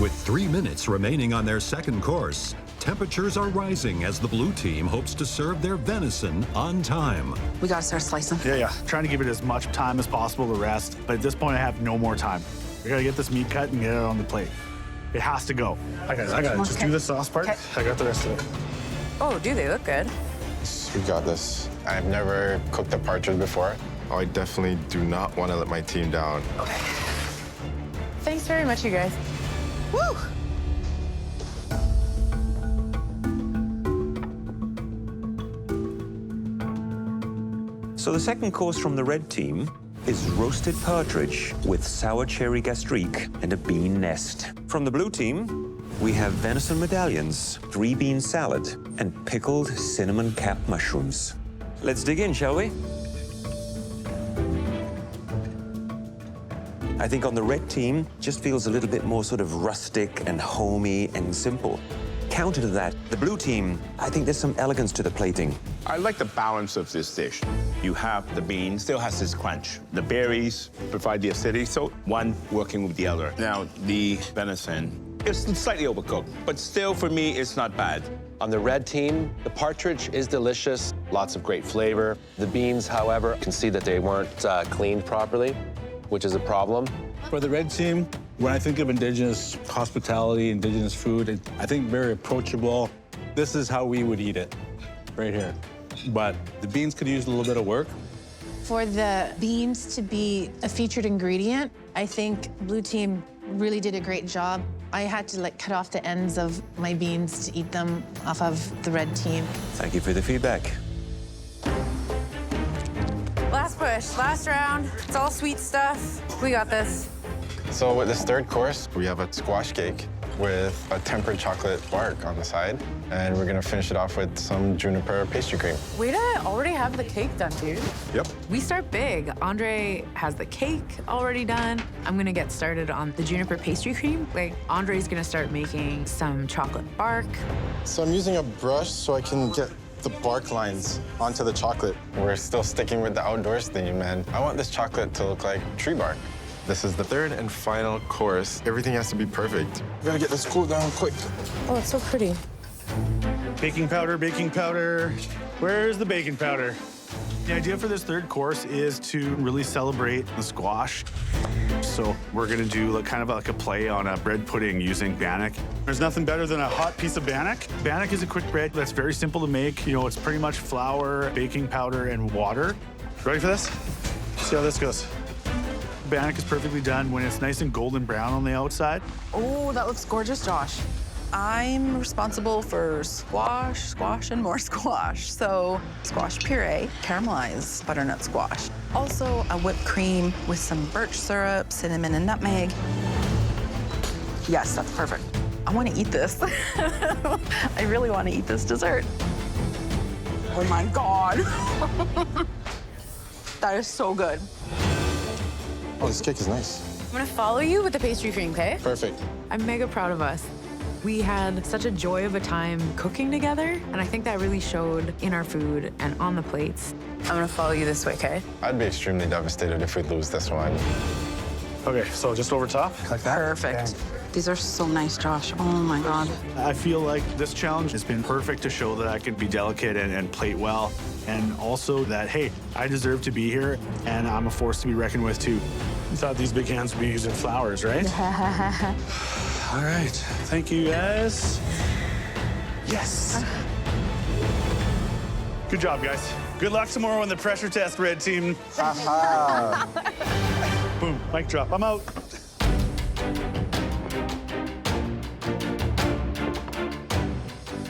With 3 minutes remaining on their second course, temperatures are rising as the blue team hopes to serve their venison on time. We gotta start slicing. Yeah. Trying to give it as much time as possible to rest, but at this point I have no more time. We gotta get this meat cut and get it on the plate. It has to go. I got it. Just do the sauce part. Okay. I got the rest of it. Oh, do they look good? We got this. I've never cooked a partridge before. Oh, I definitely do not want to let my team down. Okay. Thanks very much, you guys. Woo! So the second course from the red team is roasted partridge with sour cherry gastrique and a bean nest. From the blue team, we have venison medallions, 3-bean salad, and pickled cinnamon cap mushrooms. Let's dig in, shall we? I think on the red team, just feels a little bit more sort of rustic and homey and simple. Counter to that, the blue team, I think there's some elegance to the plating. I like the balance of this dish. You have the bean, still has this crunch. The berries provide the acidity, so one working with the other. Now, the venison is slightly overcooked, but still, for me, it's not bad. On the red team, the partridge is delicious, lots of great flavor. The beans, however, you can see that they weren't cleaned properly, which is a problem. For the red team, When I think of Indigenous hospitality, Indigenous food, I think very approachable. This is how we would eat it, right here. But the beans could use a little bit of work. For the beans to be a featured ingredient, I think Blue Team really did a great job. I had to cut off the ends of my beans to eat them off of the Red Team. Thank you for the feedback. Last push, last round. It's all sweet stuff. We got this. So with this third course, we have a squash cake with a tempered chocolate bark on the side. And we're gonna finish it off with some juniper pastry cream. Way to already have the cake done, dude. Yep. We start big. Andre has the cake already done. I'm gonna get started on the juniper pastry cream. Andre's gonna start making some chocolate bark. So I'm using a brush so I can get the bark lines onto the chocolate. We're still sticking with the outdoors theme, and I want this chocolate to look like tree bark. This is the third and final course. Everything has to be perfect. We gotta get this cooled down quick. Oh, it's so pretty. Baking powder, baking powder. Where's the baking powder? The idea for this third course is to really celebrate the squash. So we're gonna do kind of like a play on a bread pudding using bannock. There's nothing better than a hot piece of bannock. Bannock is a quick bread that's very simple to make. You know, it's pretty much flour, baking powder, and water. Ready for this? See how this goes. Bannock is perfectly done when it's nice and golden brown on the outside. Oh, that looks gorgeous, Josh. I'm responsible for squash, and more squash. So squash puree, caramelized butternut squash. Also a whipped cream with some birch syrup, cinnamon, and nutmeg. Yes, that's perfect. I want to eat this. I really want to eat this dessert. Oh my God. That is so good. Oh, this cake is nice. I'm gonna follow you with the pastry cream, okay? Perfect. I'm mega proud of us. We had such a joy of a time cooking together, and I think that really showed in our food and on the plates. I'm gonna follow you this way, okay? I'd be extremely devastated if we lose this one. Okay, so just over top, like that. Perfect. These are so nice, Josh. Oh my God. I feel like this challenge has been perfect to show that I can be delicate and plate well. And also that, hey, I deserve to be here, and I'm a force to be reckoned with, too. You thought these big hands would be using flowers, right? All right, thank you, guys. Yes. Good job, guys. Good luck tomorrow on the pressure test, Red Team. Boom, mic drop, I'm out.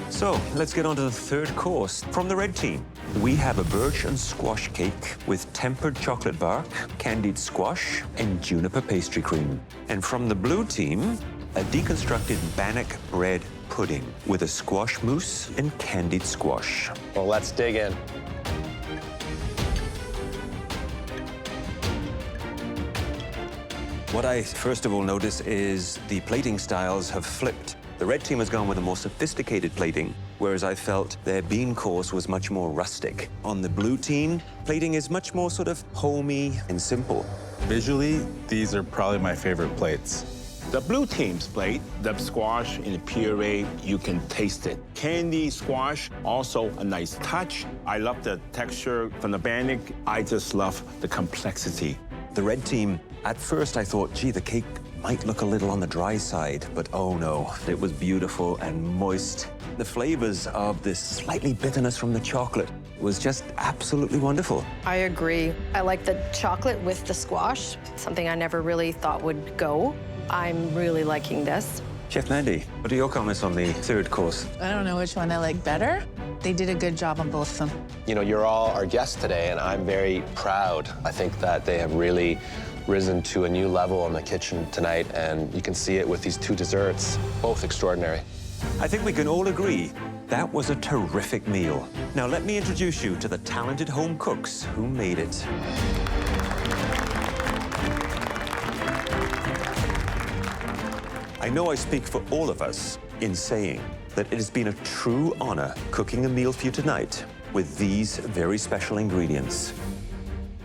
So let's get on to the third course. From the Red Team, we have a birch and squash cake with tempered chocolate bark, candied squash, and juniper pastry cream. And from the Blue Team, a deconstructed bannock bread pudding with a squash mousse and candied squash. Well, let's dig in. What I first of all notice is the plating styles have flipped. The Red Team has gone with a more sophisticated plating, whereas I felt their bean course was much more rustic. On the Blue Team, plating is much more sort of homey and simple. Visually, these are probably my favorite plates. The Blue Team's plate, the squash in the puree, you can taste it. Candy squash, also a nice touch. I love the texture from the bannock. I just love the complexity. The Red Team, at first I thought, gee, the cake might look a little on the dry side, but oh no, it was beautiful and moist. The flavors of this slightly bitterness from the chocolate was just absolutely wonderful. I agree. I like the chocolate with the squash, something I never really thought would go. I'm really liking this. Chef Mandy, what are your comments on the third course? I don't know which one I like better. They did a good job on both of them. You know, you're all our guests today, and I'm very proud. I think that they have really risen to a new level in the kitchen tonight, and you can see it with these two desserts, both extraordinary. I think we can all agree that was a terrific meal. Now let me introduce you to the talented home cooks who made it. I know I speak for all of us in saying that it has been a true honor cooking a meal for you tonight with these very special ingredients.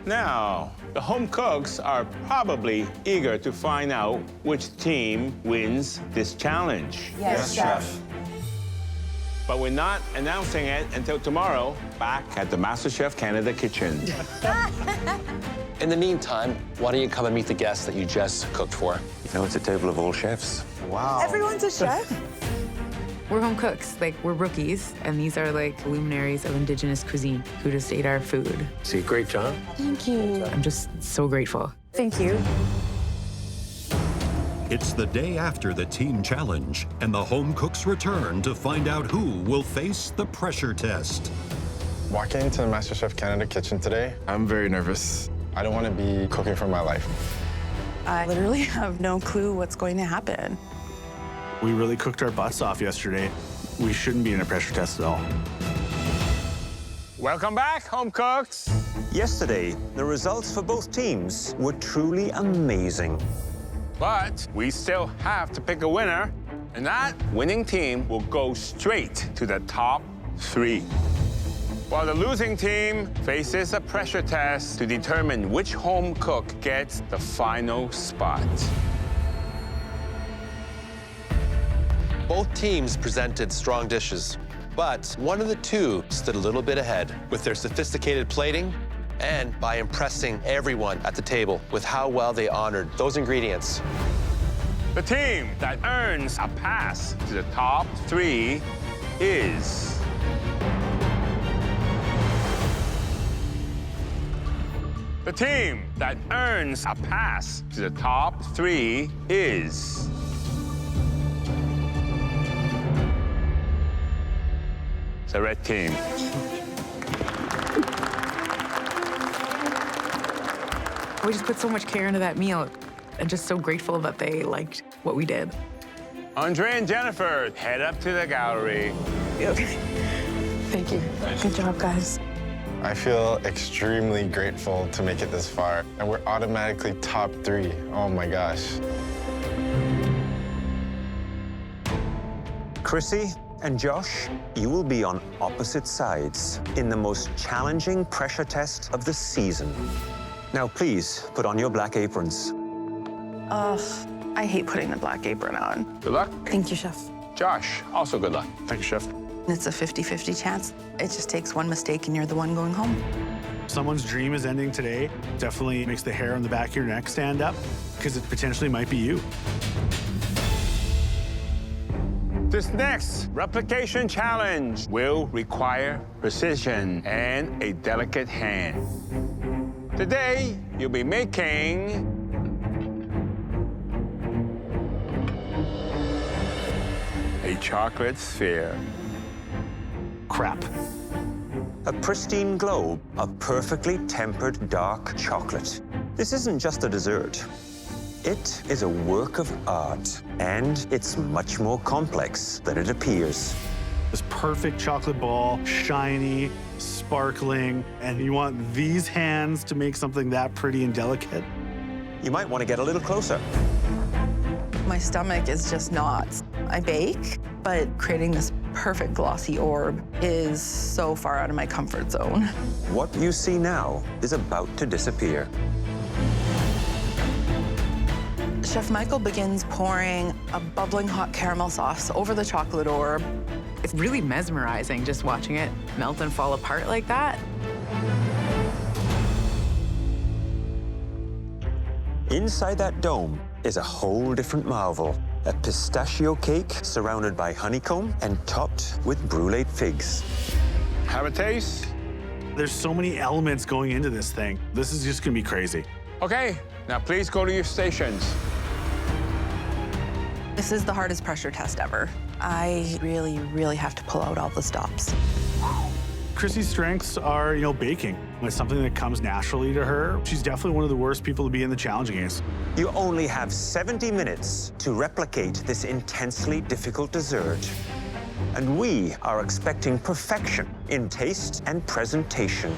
Now, the home cooks are probably eager to find out which team wins this challenge. Yes, Chef. But we're not announcing it until tomorrow, back at the MasterChef Canada kitchen. In the meantime, why don't you come and meet the guests that you just cooked for? You know, it's a table of all chefs. Wow. Everyone's a chef? We're home cooks, like we're rookies, and these are like luminaries of Indigenous cuisine who just ate our food. See, great job. Thank you. I'm just so grateful. Thank you. It's the day after the team challenge, and the home cooks return to find out who will face the pressure test. Walking into the MasterChef Canada kitchen today, I'm very nervous. I don't want to be cooking for my life. I literally have no clue what's going to happen. We really cooked our butts off yesterday. We shouldn't be in a pressure test at all. Welcome back, home cooks. Yesterday, the results for both teams were truly amazing. But we still have to pick a winner, and that winning team will go straight to the top 3. While the losing team faces a pressure test to determine which home cook gets the final spot. Both teams presented strong dishes, but one of the two stood a little bit ahead with their sophisticated plating and by impressing everyone at the table with how well they honored those ingredients. The team that earns a pass to the top 3 is... The team that earns a pass to the top 3 is... the red team. We just put so much care into that meal. I'm just so grateful that they liked what we did. Andre and Jennifer, head up to the gallery. Okay. Thank you. Good job, guys. I feel extremely grateful to make it this far, and we're automatically top 3. Oh my gosh. Cryssi and Josh, you will be on opposite sides in the most challenging pressure test of the season. Now, please put on your black aprons. I hate putting the black apron on. Good luck. Thank you, Chef. Josh, also good luck. Thank you, Chef. It's a 50-50 chance. It just takes one mistake and you're the one going home. Someone's dream is ending today. Definitely makes the hair on the back of your neck stand up, because it potentially might be you. This next replication challenge will require precision and a delicate hand. Today, you'll be making a chocolate sphere. Crap. A pristine globe of perfectly tempered dark chocolate. This isn't just a dessert. It is a work of art, and it's much more complex than it appears. This perfect chocolate ball, shiny, sparkling, and you want these hands to make something that pretty and delicate? You might want to get a little closer. My stomach is just knots. I bake, but creating this perfect glossy orb is so far out of my comfort zone. What you see now is about to disappear. Chef Michael begins pouring a bubbling hot caramel sauce over the chocolate orb. It's really mesmerizing just watching it melt and fall apart like that. Inside that dome is a whole different marvel. A pistachio cake surrounded by honeycomb and topped with brulee figs. Have a taste? There's so many elements going into this thing. This is just gonna be crazy. Okay, now please go to your stations. This is the hardest pressure test ever. I really, really have to pull out all the stops. Chrissy's strengths are, baking. It's something that comes naturally to her. She's definitely one of the worst people to be in the challenge against. You only have 70 minutes to replicate this intensely difficult dessert. And we are expecting perfection in taste and presentation.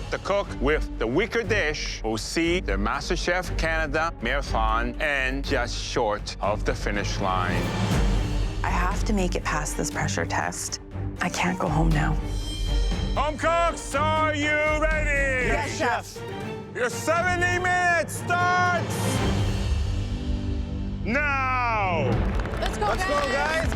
The cook with the weaker dish will see the MasterChef Canada marathon end just short of the finish line. I have to make it past this pressure test. I can't go home now. Home cooks, are you ready? Yes, Chef. Your 70 minutes starts now. Let's go, guys.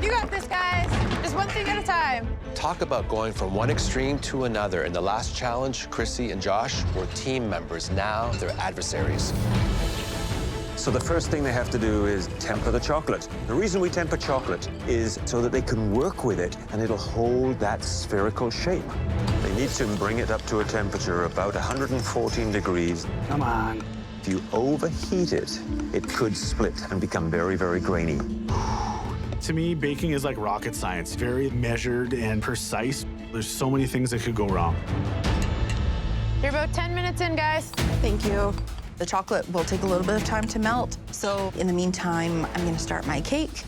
You got this, guys. Just one thing at a time. Talk about going from one extreme to another. In the last challenge, Cryssi and Josh were team members. Now they're adversaries. So the first thing they have to do is temper the chocolate. The reason we temper chocolate is so that they can work with it and it'll hold that spherical shape. They need to bring it up to a temperature of about 114 degrees. Come on. If you overheat it, it could split and become very, very grainy. To me, baking is like rocket science, very measured and precise. There's so many things that could go wrong. You're about 10 minutes in, guys. Thank you. The chocolate will take a little bit of time to melt. So in the meantime, I'm gonna start my cake.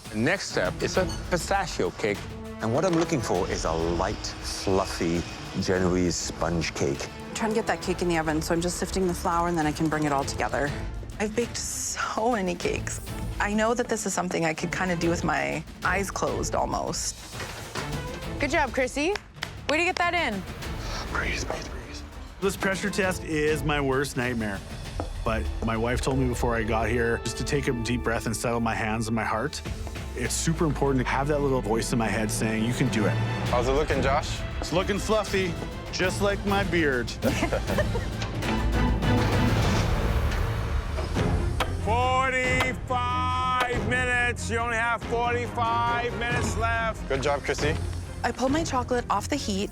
The next step is a pistachio cake. And what I'm looking for is a light, fluffy Genoese sponge cake. I'm trying to get that cake in the oven, so I'm just sifting the flour and then I can bring it all together. I've baked so many cakes. I know that this is something I could kind of do with my eyes closed almost. Good job, Cryssi. Way to get that in. Breathe, breathe, breathe. This pressure test is my worst nightmare. But my wife told me before I got here just to take a deep breath and settle my hands and my heart. It's super important to have that little voice in my head saying, you can do it. How's it looking, Josh? It's looking fluffy, just like my beard. 45 minutes. You only have 45 minutes left. Good job, Cryssi. I pulled my chocolate off the heat.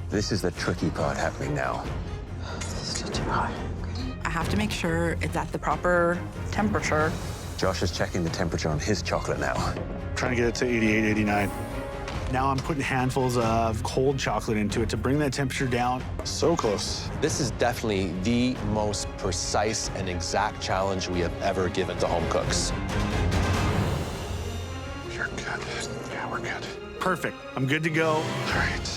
This is the tricky part happening now. Still too hot. I have to make sure it's at the proper temperature. Josh is checking the temperature on his chocolate now. Trying to get it to 88, 89. Now I'm putting handfuls of cold chocolate into it to bring that temperature down. So close. This is definitely the most precise and exact challenge we have ever given to home cooks. You're good. Yeah, we're good. Perfect. I'm good to go. All right.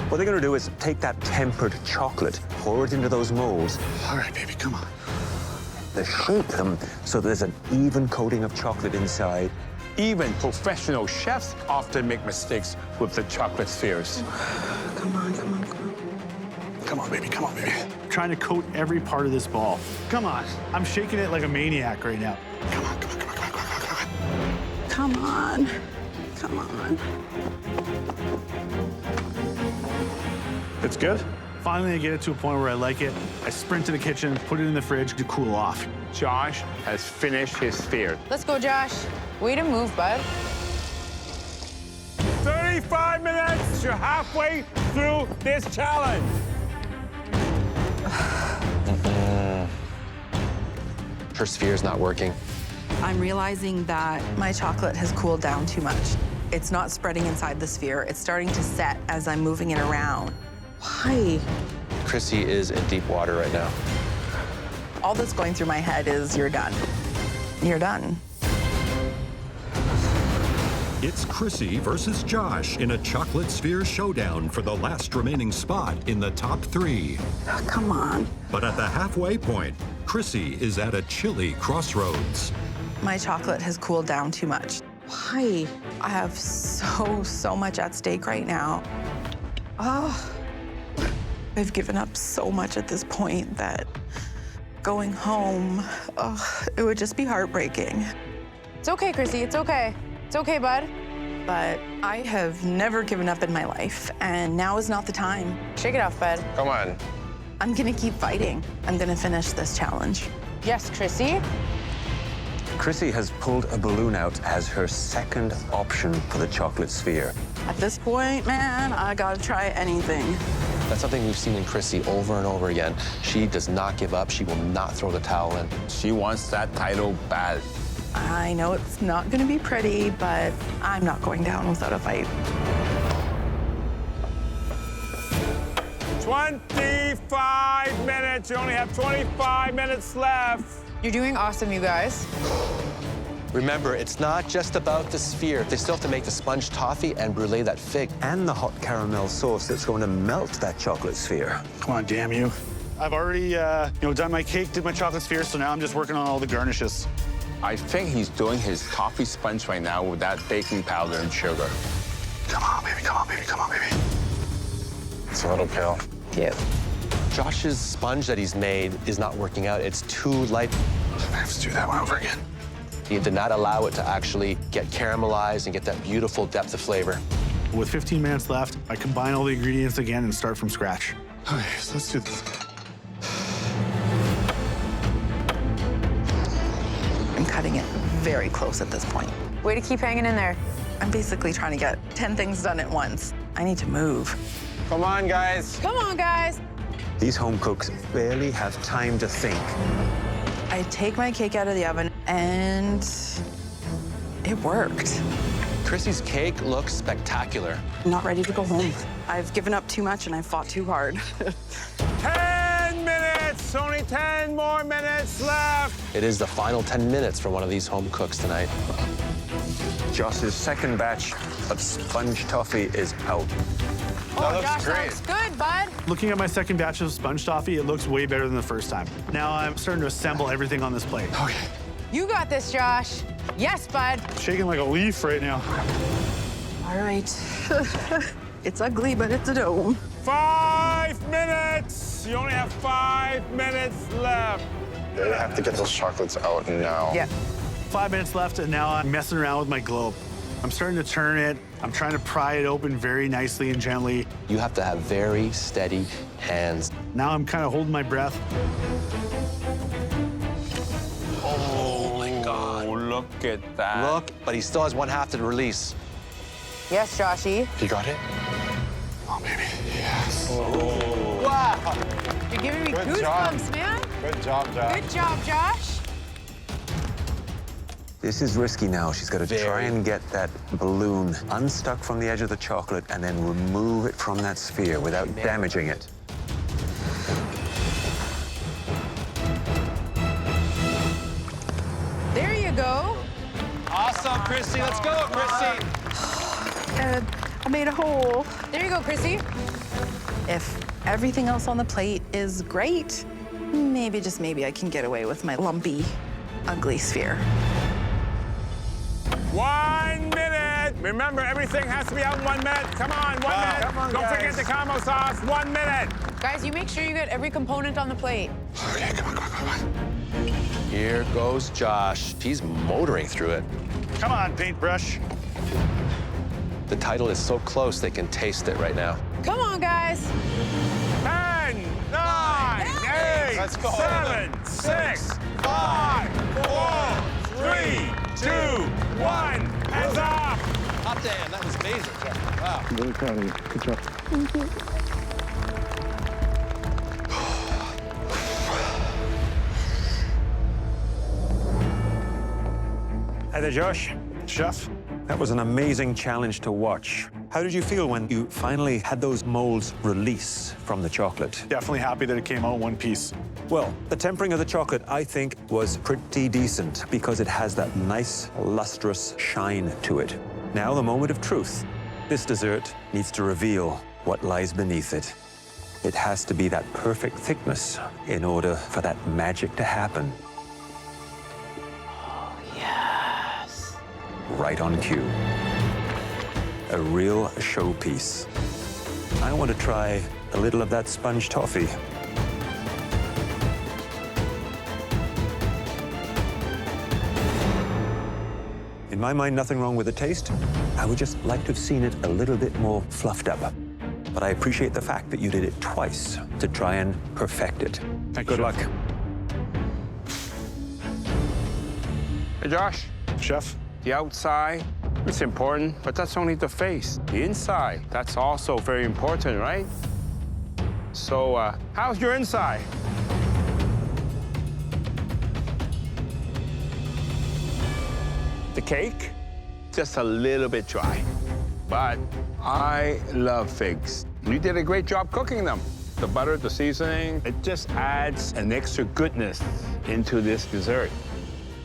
What they're gonna do is take that tempered chocolate, pour it into those molds. All right, baby, come on. They shape them so there's an even coating of chocolate inside. Even professional chefs often make mistakes with the chocolate spheres. Come on, come on, come on. Come on, baby, come on, baby. Trying to coat every part of this ball. Come on. I'm shaking it like a maniac right now. Come on, come on, come on, come on, come on, come on. Come on. Come on. It's good. Finally, I get it to a point where I like it. I sprint to the kitchen, put it in the fridge to cool off. Josh has finished his sphere. Let's go, Josh. Way to move, bud. 35 minutes. You're halfway through this challenge. Her sphere's not working. I'm realizing that my chocolate has cooled down too much. It's not spreading inside the sphere. It's starting to set as I'm moving it around. Why? Cryssi is in deep water right now. All that's going through my head is, you're done. You're done. It's Cryssi versus Josh in a chocolate sphere showdown for the last remaining spot in the top 3. Oh, come on. But at the halfway point, Cryssi is at a chilly crossroads. My chocolate has cooled down too much. Why? I have so much at stake right now. Oh, I've given up so much at this point that going home, it would just be heartbreaking. It's okay, Cryssi. It's okay. It's okay, bud. But I have never given up in my life, and now is not the time. Shake it off, bud. Come on. I'm gonna keep fighting. I'm gonna finish this challenge. Yes, Cryssi. Cryssi has pulled a balloon out as her second option for the chocolate sphere. At this point, man, I gotta try anything. That's something we've seen in Cryssi over and over again. She does not give up. She will not throw the towel in. She wants that title bad. I know it's not gonna be pretty, but I'm not going down without a fight. 25 minutes. You only have 25 minutes left. You're doing awesome, you guys. Remember, it's not just about the sphere. They still have to make the sponge toffee and brulee that fig. And the hot caramel sauce that's going to melt that chocolate sphere. Come on, damn you. I've already, done my cake, did my chocolate sphere, so now I'm just working on all the garnishes. I think he's doing his toffee sponge right now with that baking powder and sugar. Come on, baby, come on, baby, come on, baby. It's a little pale. Yep. Josh's sponge that he's made is not working out. It's too light. I have to do that one over again. You need to not allow it to actually get caramelized and get that beautiful depth of flavor. With 15 minutes left, I combine all the ingredients again and start from scratch. Okay, so let's do this. I'm cutting it very close at this point. Way to keep hanging in there. I'm basically trying to get 10 things done at once. I need to move. Come on, guys. Come on, guys. These home cooks barely have time to think. I take my cake out of the oven, and it worked. Chrissy's cake looks spectacular. I'm not ready to go home. I've given up too much, and I fought too hard. 10 minutes! Only 10 more minutes left! It is the final 10 minutes for one of these home cooks tonight. Josh's second batch of sponge toffee is out. Oh, Josh, looks good, bud. Looking at my second batch of sponge toffee, it looks way better than the first time. Now I'm starting to assemble everything on this plate. Okay. You got this, Josh. Yes, bud. Shaking like a leaf right now. All right. It's ugly, but it's a dome. 5 minutes! You only have 5 minutes left. I have to get those chocolates out now. Yeah. 5 minutes left, and now I'm messing around with my globe. I'm starting to turn it. I'm trying to pry it open very nicely and gently. You have to have very steady hands. Now I'm kind of holding my breath. Oh my God. Look at that. Look, but he still has one half to release. Yes, Joshy. You got it? Oh, baby, yes. Oh. Wow. You're giving me Good goosebumps, job. man. Good job, Josh. Good job, Josh. This is risky now. She's got to try and get that balloon unstuck from the edge of the chocolate and then remove it from that sphere without damaging it. There you go. Awesome, Crissy. Let's go, Crissy. And I made a hole. There you go, Crissy. If everything else on the plate is great, maybe, just maybe, I can get away with my lumpy, ugly sphere. 1 minute! Remember, everything has to be out in 1 minute. Come on, 1 minute. Come on, Don't guys. forget the caramel sauce. 1 minute. Guys, you make sure you get every component on the plate. Okay, come on. Here goes Josh. He's motoring through it. Come on, paintbrush. The title is so close they can taste it right now. Come on, guys. 10, 9, 8, Let's go. 7, 6, 5, 4, 3, 2, 1. Hands up. Hot damn, that was amazing. Wow. I'm really proud of you. Good job. Thank you. Hi there, Josh. Chef? That was an amazing challenge to watch. How did you feel when you finally had those molds release from the chocolate? Definitely happy that it came out in one piece. Well, the tempering of the chocolate, I think, was pretty decent because it has that nice, lustrous shine to it. Now, the moment of truth. This dessert needs to reveal what lies beneath it. It has to be that perfect thickness in order for that magic to happen. Oh, yes. Right on cue. A real showpiece. I want to try a little of that sponge toffee. In my mind, nothing wrong with the taste. I would just like to have seen it a little bit more fluffed up. But I appreciate the fact that you did it twice to try and perfect it. Good luck. Hey, Josh. Chef? The outside, it's important, but that's only the face. The inside, that's also very important, right? So, how's your inside? The cake, just a little bit dry. But I love figs. You did a great job cooking them. The butter, the seasoning, it just adds an extra goodness into this dessert.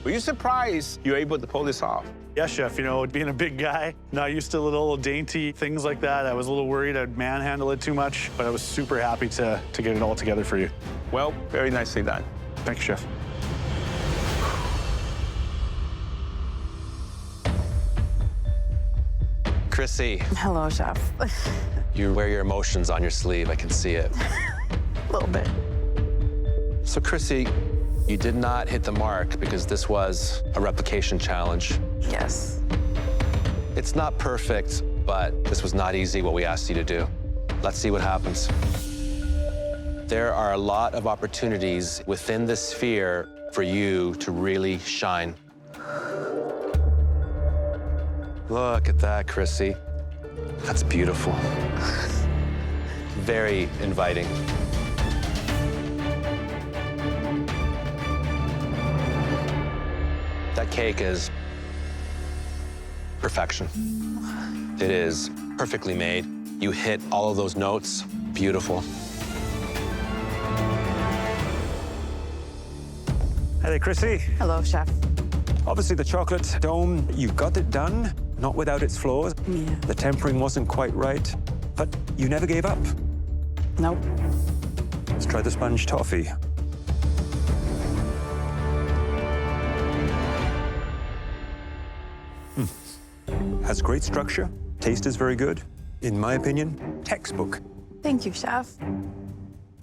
Were you surprised you were able to pull this off? Yeah, Chef, you know, being a big guy, not used to little dainty things like that. I was a little worried I'd manhandle it too much, but I was super happy to get it all together for you. Well, very nicely done. Thanks, Chef. Crissy, Hello, Chef. you wear your emotions on your sleeve. I can see it. A little bit. So, Crissy, You did not hit the mark because this was a replication challenge. Yes. It's not perfect, but this was not easy what we asked you to do. Let's see what happens. There are a lot of opportunities within this sphere for you to really shine. Look at that, Crissy. That's beautiful. Very inviting. That cake is perfection. It is perfectly made. You hit all of those notes. Beautiful. Hey there, Crissy. Hello, chef. Obviously, the chocolate dome, you got it done, not without its flaws. Yeah. The tempering wasn't quite right, but you never gave up. Nope. Let's try the sponge toffee. Has great structure. Taste is very good. In my opinion, textbook. Thank you, chef.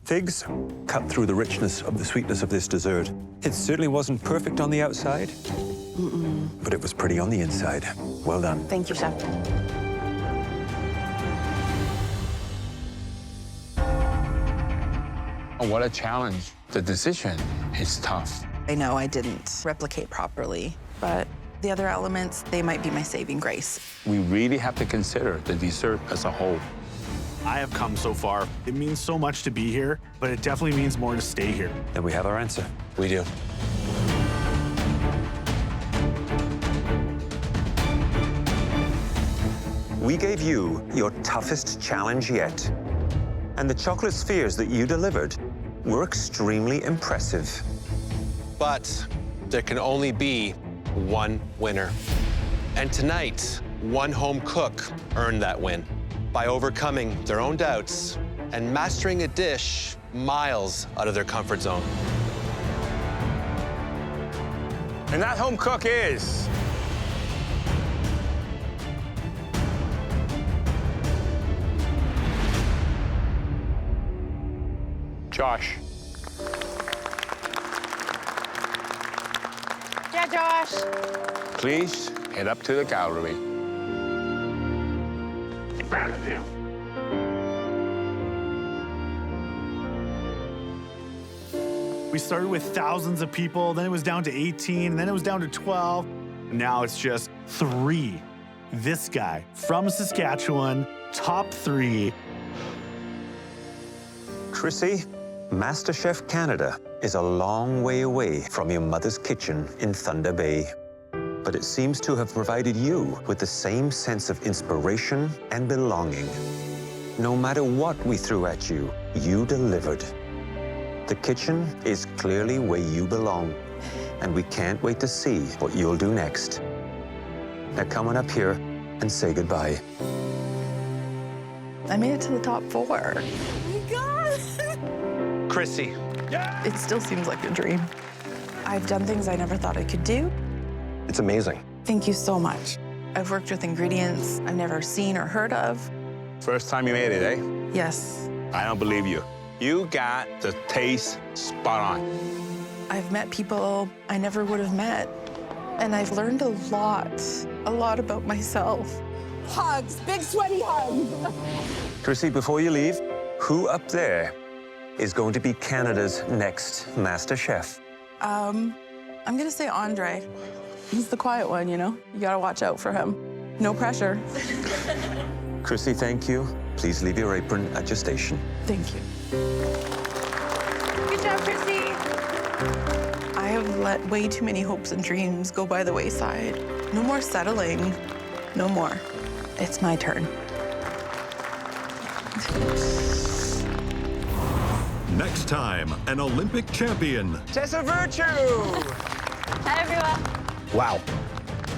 Figs cut through the richness of the sweetness of this dessert. It certainly wasn't perfect on the outside, but it was pretty on the inside. Well done. Thank you, chef. Oh, what a challenge. The decision is tough. I know I didn't replicate properly, but the other elements, they might be my saving grace. We really have to consider the dessert as a whole. I have come so far. It means so much to be here, but it definitely means more to stay here. Then we have our answer. We do. We gave you your toughest challenge yet. And the chocolate spheres that you delivered were extremely impressive. But there can only be one winner. And tonight, one home cook earned that win by overcoming their own doubts and mastering a dish miles out of their comfort zone. And that home cook is... Josh. Yeah, Josh. Please head up to the gallery. I'm proud of you. We started with thousands of people, then it was down to 18, and then it was down to 12. Now it's just 3. This guy from Saskatchewan, top 3. Crissy, MasterChef Canada is a long way away from your mother's kitchen in Thunder Bay. But it seems to have provided you with the same sense of inspiration and belonging. No matter what we threw at you, you delivered. The kitchen is clearly where you belong, and we can't wait to see what you'll do next. Now come on up here and say goodbye. I made it to the top 4. Crissy. It still seems like a dream. I've done things I never thought I could do. It's amazing. Thank you so much. I've worked with ingredients I've never seen or heard of. First time you made it, eh? Yes. I don't believe you. You got the taste spot on. I've met people I never would have met. And I've learned a lot about myself. Hugs, big sweaty hugs. Crissy, before you leave, who up there is going to be Canada's next Master Chef? I'm gonna say Andre. He's the quiet one, you know? You gotta watch out for him. No pressure. Crissy, thank you. Please leave your apron at your station. Thank you. Good job, Crissy. I have let way too many hopes and dreams go by the wayside. No more settling. No more. It's my turn. Next time, an Olympic champion. Tessa Virtue! Hi, everyone. Wow.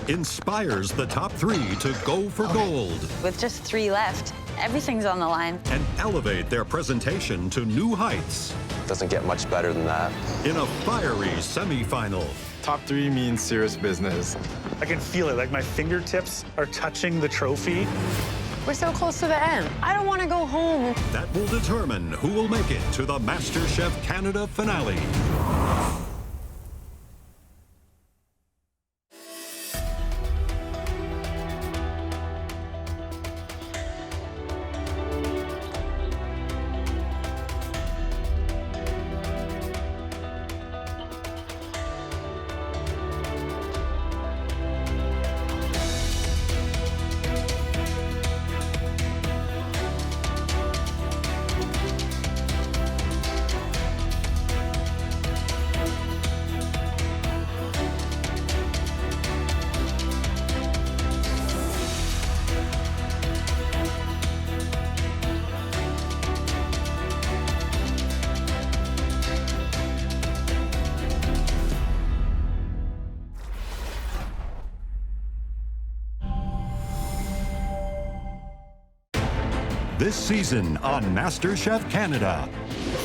Inspires the top 3 to go for gold With just 3 left, everything's on the line. and elevate their presentation to new heights Doesn't get much better than that. in a fiery semifinal. Top 3 means serious business. I can feel it, like my fingertips are touching the trophy. We're so close to the end. I don't want to go home. That will determine who will make it to the MasterChef Canada finale. This season on MasterChef Canada.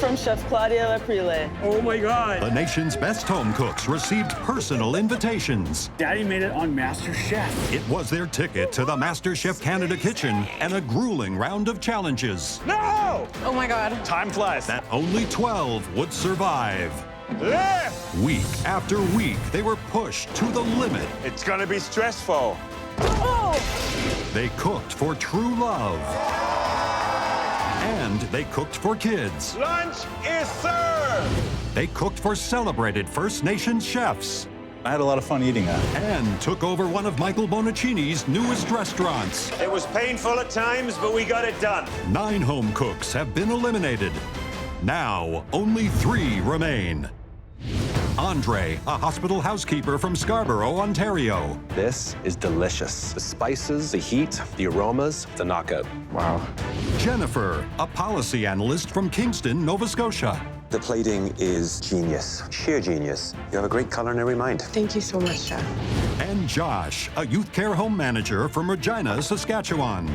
From Chef Claudia Laprile. Oh my God. The nation's best home cooks received personal invitations. Daddy made it on MasterChef. It was their ticket to the MasterChef Canada kitchen and a grueling round of challenges. No! Oh my God. Time flies. That only 12 would survive. Left! Week after week, they were pushed to the limit. It's gonna be stressful. Oh! They cooked for true love. And they cooked for kids. Lunch is served! They cooked for celebrated First Nations chefs. I had a lot of fun eating that. And took over one of Michael Bonaccini's newest restaurants. It was painful at times, but we got it done. 9 home cooks have been eliminated. Now, only 3 remain. Andre, a hospital housekeeper from Scarborough, Ontario. This is delicious. The spices, the heat, the aromas, the knockout. Wow. Jennifer, a policy analyst from Kingston, Nova Scotia. The plating is genius, sheer genius. You have a great culinary mind. Thank you so much, Chef. And Josh, a youth care home manager from Regina, Saskatchewan.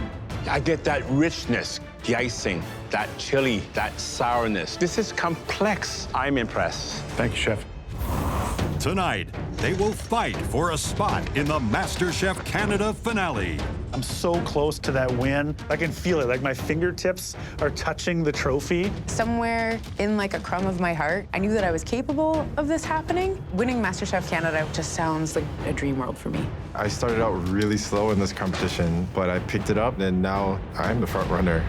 I get that richness, the icing, that chili, that sourness. This is complex. I'm impressed. Thank you, Chef. Tonight, they will fight for a spot in the MasterChef Canada finale. I'm so close to that win. I can feel it, like my fingertips are touching the trophy. Somewhere in like a crumb of my heart, I knew that I was capable of this happening. Winning MasterChef Canada just sounds like a dream world for me. I started out really slow in this competition, but I picked it up, and now I'm the front runner.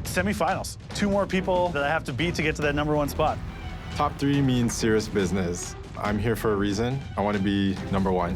Semifinals. 2 more people that I have to beat to get to that #1 spot. Top 3 means serious business. I'm here for a reason. I want to be #1.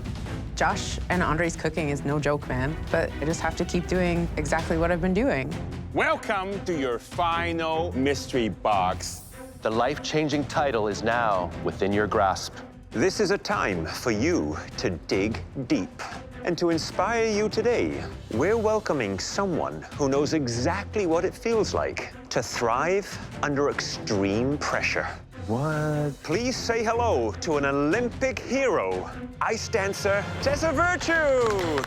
Josh and Andre's cooking is no joke, man. But I just have to keep doing exactly what I've been doing. Welcome to your final mystery box. The life-changing title is now within your grasp. This is a time for you to dig deep. And to inspire you today, we're welcoming someone who knows exactly what it feels like to thrive under extreme pressure. What? Please say hello to an Olympic hero, ice dancer Tessa Virtue.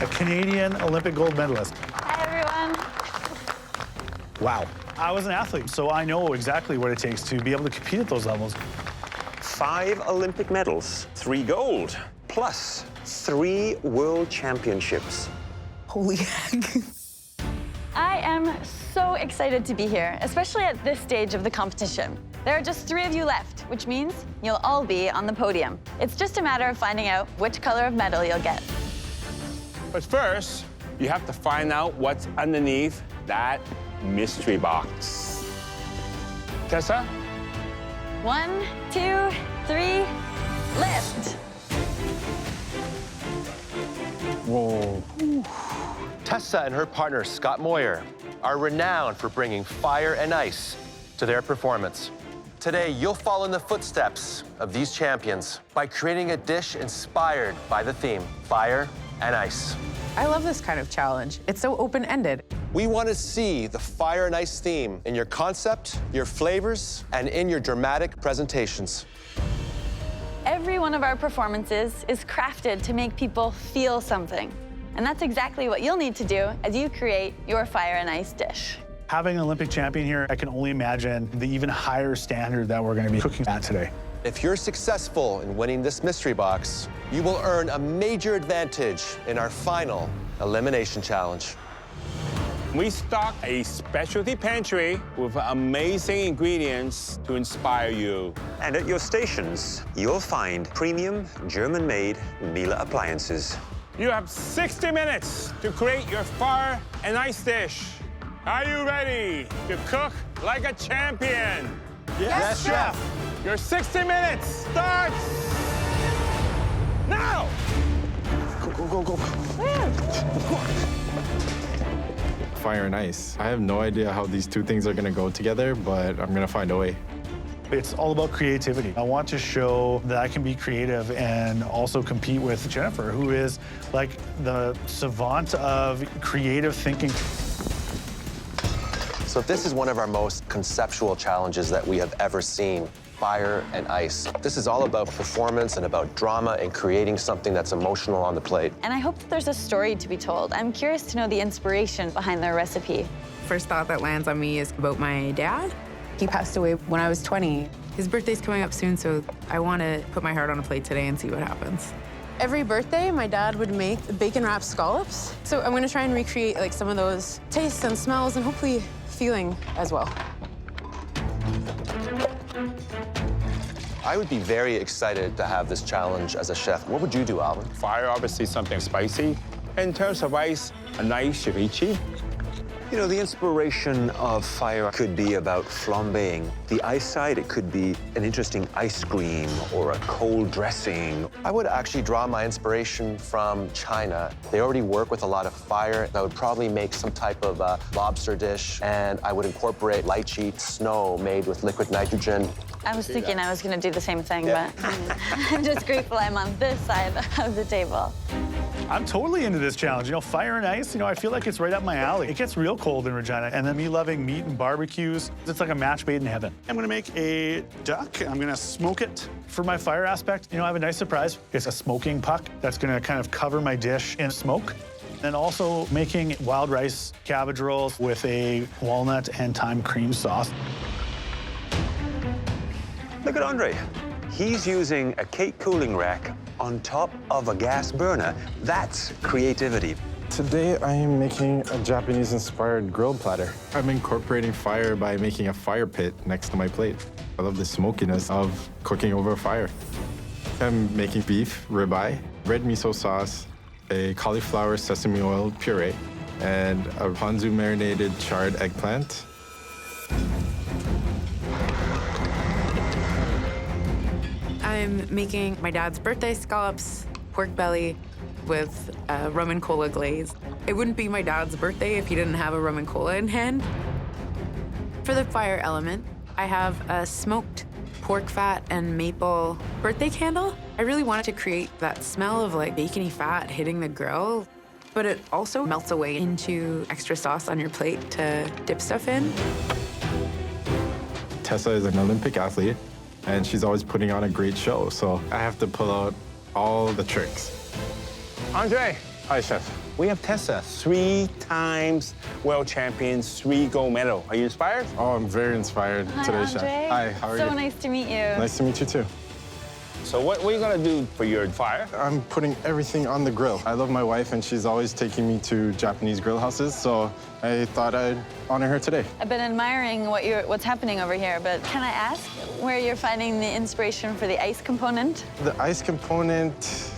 A Canadian Olympic gold medalist. Hi, everyone. Wow. I was an athlete, so I know exactly what it takes to be able to compete at those levels. 5 Olympic medals, 3 gold, plus 3 world championships. Holy heck. I am so excited to be here, especially at this stage of the competition. There are just 3 of you left, which means you'll all be on the podium. It's just a matter of finding out which color of medal you'll get. But first, you have to find out what's underneath that mystery box. Tessa? 1, 2, 3, lift. Whoa. Tessa and her partner, Scott Moyer, are renowned for bringing fire and ice to their performance. Today, you'll follow in the footsteps of these champions by creating a dish inspired by the theme, fire and ice. I love this kind of challenge. It's so open-ended. We want to see the fire and ice theme in your concept, your flavors, and in your dramatic presentations. Every one of our performances is crafted to make people feel something. And that's exactly what you'll need to do as you create your fire and ice dish. Having an Olympic champion here, I can only imagine the even higher standard that we're going to be cooking at today. If you're successful in winning this mystery box, you will earn a major advantage in our final elimination challenge. We stock a specialty pantry with amazing ingredients to inspire you. And at your stations, you'll find premium German-made Miele appliances. You have 60 minutes to create your fire and ice dish. Are you ready to cook like a champion? Yes, Chef. Your 60 minutes starts now! Go. Fire and ice. I have no idea how these 2 things are gonna go together, but I'm gonna find a way. It's all about creativity. I want to show that I can be creative and also compete with Jennifer, who is like the savant of creative thinking. So So this is one of our most conceptual challenges that we have ever seen. Fire and ice. This is all about performance and about drama and creating something that's emotional on the plate. And I hope that there's a story to be told. I'm curious to know the inspiration behind their recipe. First thought that lands on me is about my dad. He passed away when I was 20. His birthday's coming up soon, so I want to put my heart on a plate today and see what happens. Every birthday, my dad would make bacon-wrapped scallops. So I'm gonna try and recreate like some of those tastes and smells and hopefully feeling as well. I would be very excited to have this challenge as a chef. What would you do, Alvin? Fire, obviously something spicy. In terms of ice, a nice ceviche. You know, the inspiration of fire could be about flambeing. The ice side, it could be an interesting ice cream or a cold dressing. I would actually draw my inspiration from China. They already work with a lot of fire. I would probably make some type of lobster dish, and I would incorporate lychee snow made with liquid nitrogen. I was thinking I was going to do the same thing, but I'm just grateful I'm on this side of the table. I'm totally into this challenge. You know, fire and ice, you know, I feel like it's right up my alley. It gets real cold in Regina, and then me loving meat and barbecues, it's like a match made in heaven. I'm gonna make a duck. I'm gonna smoke it for my fire aspect. You know, I have a nice surprise. It's a smoking puck that's gonna kind of cover my dish in smoke. And also making wild rice cabbage rolls with a walnut and thyme cream sauce. Look at Andre. He's using a cake cooling rack on top of a gas burner. That's creativity. Today I am making a Japanese-inspired grilled platter. I'm incorporating fire by making a fire pit next to my plate. I love the smokiness of cooking over fire. I'm making beef ribeye, red miso sauce, a cauliflower sesame oil puree, and a ponzu marinated charred eggplant. I'm making my dad's birthday scallops, pork belly with rum and cola glaze. It wouldn't be my dad's birthday if he didn't have a rum and cola in hand. For the fire element, I have a smoked pork fat and maple birthday candle. I really wanted to create that smell of like bacony fat hitting the grill, but it also melts away into extra sauce on your plate to dip stuff in. Tessa is an Olympic athlete, and she's always putting on a great show, so I have to pull out all the tricks. Andre. Hi, Chef. We have Tessa, 3 times world champion, 3 gold medal. Are you inspired? Oh, I'm very inspired today, Chef. Hi, how are you? So nice to meet you. Nice to meet you, too. So what are you gonna do for your fire? I'm putting everything on the grill. I love my wife, and she's always taking me to Japanese grill houses, so I thought I'd honor her today. I've been admiring what's happening over here, but can I ask where you're finding the inspiration for the ice component? The ice component,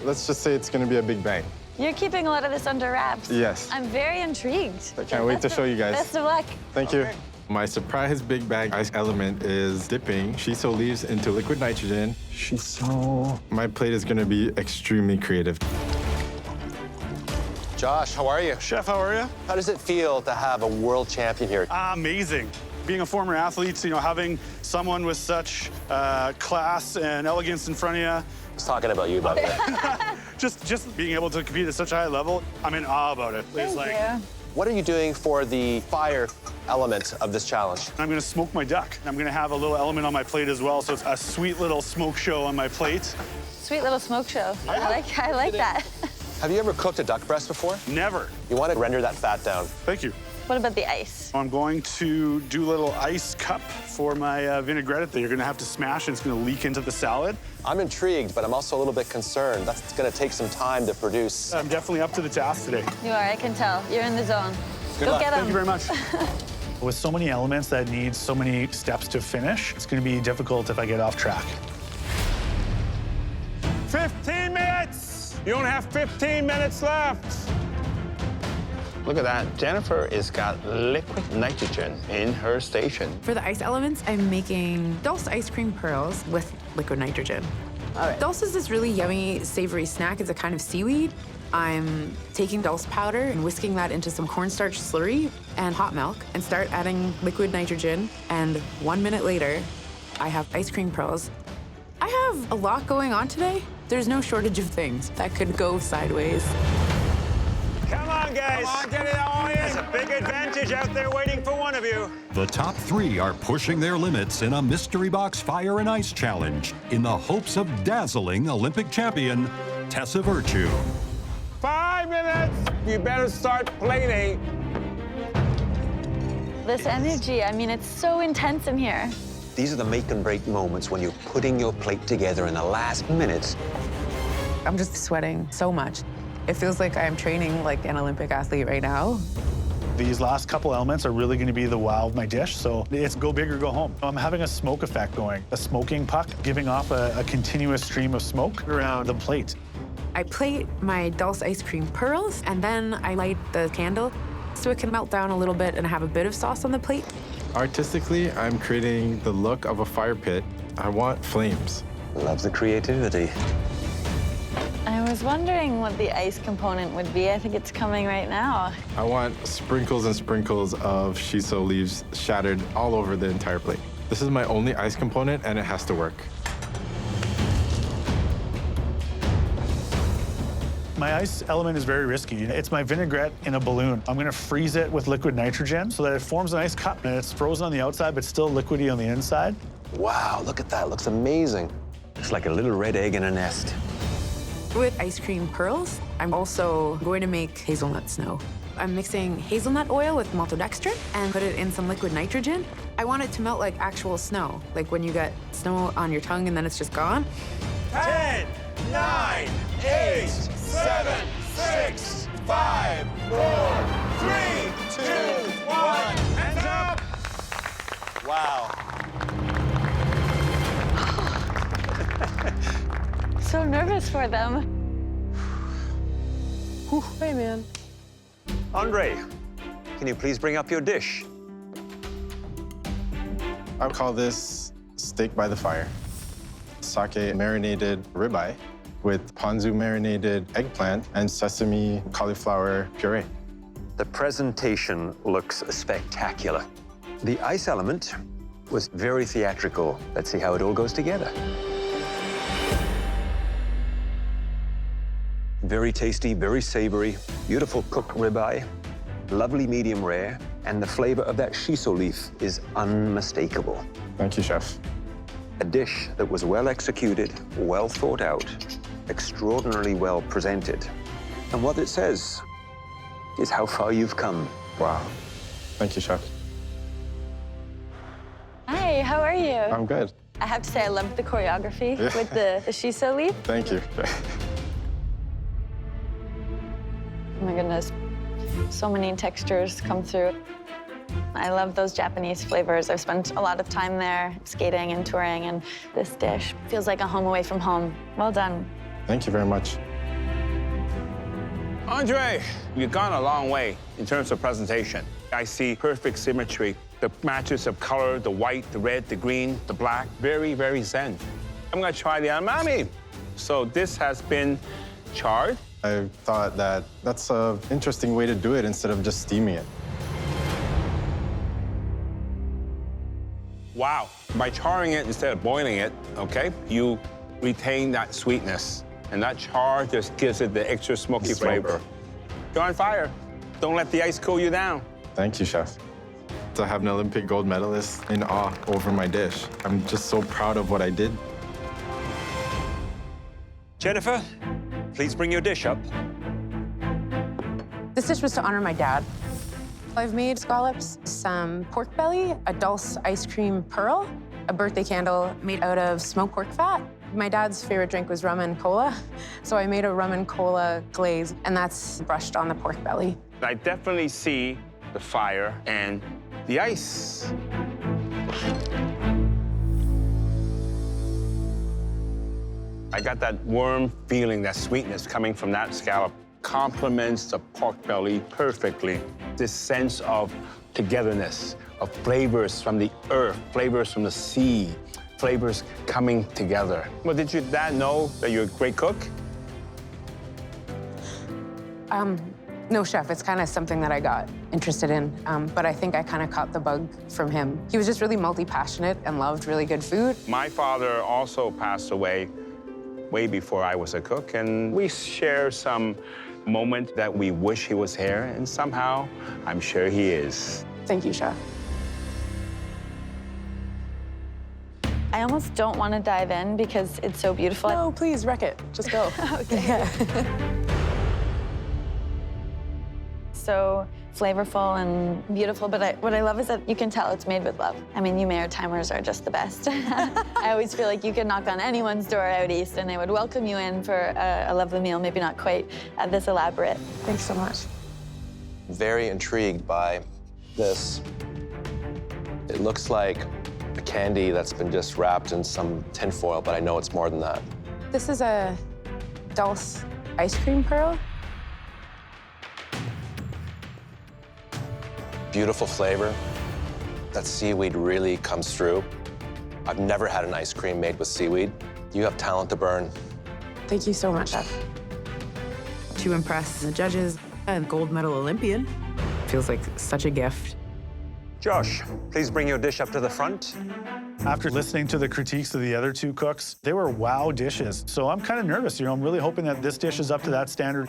let's just say it's gonna be a big bang. You're keeping a lot of this under wraps. Yes. I'm very intrigued. I can't wait to show you guys. Best of luck. Thank you. My surprise big bang ice element is dipping shiso leaves into liquid nitrogen. Shiso. My plate is gonna be extremely creative. Josh, how are you? Chef, how are you? How does it feel to have a world champion here? Amazing. Being a former athlete, you know, having someone with such class and elegance in front of you. I was talking about you, by the way. Just being able to compete at such a high level, I'm in awe about it. Thank you. What are you doing for the fire element of this challenge? I'm gonna smoke my duck. I'm gonna have a little element on my plate as well, so it's a sweet little smoke show on my plate. Sweet little smoke show. I like that. Have you ever cooked a duck breast before? Never. You want to render that fat down. Thank you. What about the ice? I'm going to do a little ice cup for my vinaigrette that you're gonna have to smash, and it's gonna leak into the salad. I'm intrigued, but I'm also a little bit concerned. That's gonna take some time to produce. I'm definitely up to the task today. You are, I can tell. You're in the zone. Good Go luck. get them. Thank you very much. With so many elements that need so many steps to finish, it's gonna be difficult if I get off track. 15 minutes! You only have 15 minutes left. Look at that. Jennifer has got liquid nitrogen in her station. For the ice elements, I'm making dulse ice cream pearls with liquid nitrogen. All right. Dulse is this really yummy, savory snack. It's a kind of seaweed. I'm taking dulse powder and whisking that into some cornstarch slurry and hot milk and start adding liquid nitrogen. And 1 minute later, I have ice cream pearls. I have a lot going on today. There's no shortage of things that could go sideways. Come on, on, guys. Come on, get it all in. There's a big advantage out there waiting for one of you. The top 3 are pushing their limits in a mystery box fire and ice challenge in the hopes of dazzling Olympic champion Tessa Virtue. 5 minutes. You better start plating. This energy, I mean, it's so intense in here. These are the make and break moments when you're putting your plate together in the last minutes. I'm just sweating so much. It feels like I'm training like an Olympic athlete right now. These last couple elements are really going to be the wow of my dish, so it's go big or go home. I'm having a smoke effect going, a smoking puck, giving off a continuous stream of smoke around the plate. I plate my dulce ice cream pearls, and then I light the candle so it can melt down a little bit and have a bit of sauce on the plate. Artistically, I'm creating the look of a fire pit. I want flames. Love the creativity. I was wondering what the ice component would be. I think it's coming right now. I want sprinkles and sprinkles of shiso leaves shattered all over the entire plate. This is my only ice component, and it has to work. My ice element is very risky. It's my vinaigrette in a balloon. I'm gonna freeze it with liquid nitrogen so that it forms a nice cup, and it's frozen on the outside, but still liquidy on the inside. Wow, look at that. Looks amazing. It's like a little red egg in a nest. With ice cream pearls, I'm also going to make hazelnut snow. I'm mixing hazelnut oil with maltodextrin and put it in some liquid nitrogen. I want it to melt like actual snow, like when you get snow on your tongue and then it's just gone. 10, 9, 8, 7, 6, 5, 4, 3, 2, 1. Hands up! Wow. So nervous for them. Hey, man. Andre, can you please bring up your dish? I call this steak by the fire. Sake marinated ribeye with ponzu marinated eggplant and sesame cauliflower puree. The presentation looks spectacular. The ice element was very theatrical. Let's see how it all goes together. Very tasty, very savory, beautiful cooked ribeye, lovely medium rare, and the flavor of that shiso leaf is unmistakable. Thank you, chef. A dish that was well executed, well thought out, extraordinarily well presented. And what it says is how far you've come. Wow. Thank you, chef. Hi, how are you? I'm good. I have to say I loved the choreography with the shiso leaf. Thank you. Oh my goodness, so many textures come through. I love those Japanese flavors. I've spent a lot of time there skating and touring, and this dish feels like a home away from home. Well done. Thank you very much. Andre, you've gone a long way in terms of presentation. I see perfect symmetry. The matches of color, the white, the red, the green, the black, very, very zen. I'm gonna try the amami. So this has been charred. I thought that that's an interesting way to do it instead of just steaming it. Wow. By charring it instead of boiling it, okay, you retain that sweetness. And that char just gives it the extra smoky flavor. You're on fire. Don't let the ice cool you down. Thank you, chef. To have an Olympic gold medalist in awe over my dish. I'm just so proud of what I did. Jennifer, please bring your dish up. This dish was to honor my dad. I've made scallops, some pork belly, a dulce ice cream pearl, a birthday candle made out of smoked pork fat. My dad's favorite drink was rum and cola, so I made a rum and cola glaze, and that's brushed on the pork belly. I definitely see the fire and the ice. I got that warm feeling, that sweetness coming from that scallop. Complements the pork belly perfectly. This sense of togetherness, of flavors from the earth, flavors from the sea, flavors coming together. Well, did your dad know that you're a great cook? No, chef, it's kind of something that I got interested in, but I think I kind of caught the bug from him. He was just really multi-passionate and loved really good food. My father also passed away way before I was a cook, and we share some moment that we wish he was here, and somehow I'm sure he is. Thank you, Chef. I almost don't want to dive in because it's so beautiful. No, please, wreck it. Just go. Okay. So flavorful and beautiful, but what I love is that you can tell it's made with love. I mean, you Mayor timers are just the best. I always feel like you could knock on anyone's door out east and they would welcome you in for a lovely meal, maybe not quite this elaborate. Thanks so much. Very intrigued by this. It looks like a candy that's been just wrapped in some tin foil, but I know it's more than that. This is a Dulce ice cream pearl. Beautiful flavor. That seaweed really comes through. I've never had an ice cream made with seaweed. You have talent to burn. Thank you so much, Chef. To impress the judges, a gold medal Olympian. Feels like such a gift. Josh, please bring your dish up to the front. After listening to the critiques of the other two cooks, they were wow dishes. So I'm kind of nervous, I'm really hoping that this dish is up to that standard.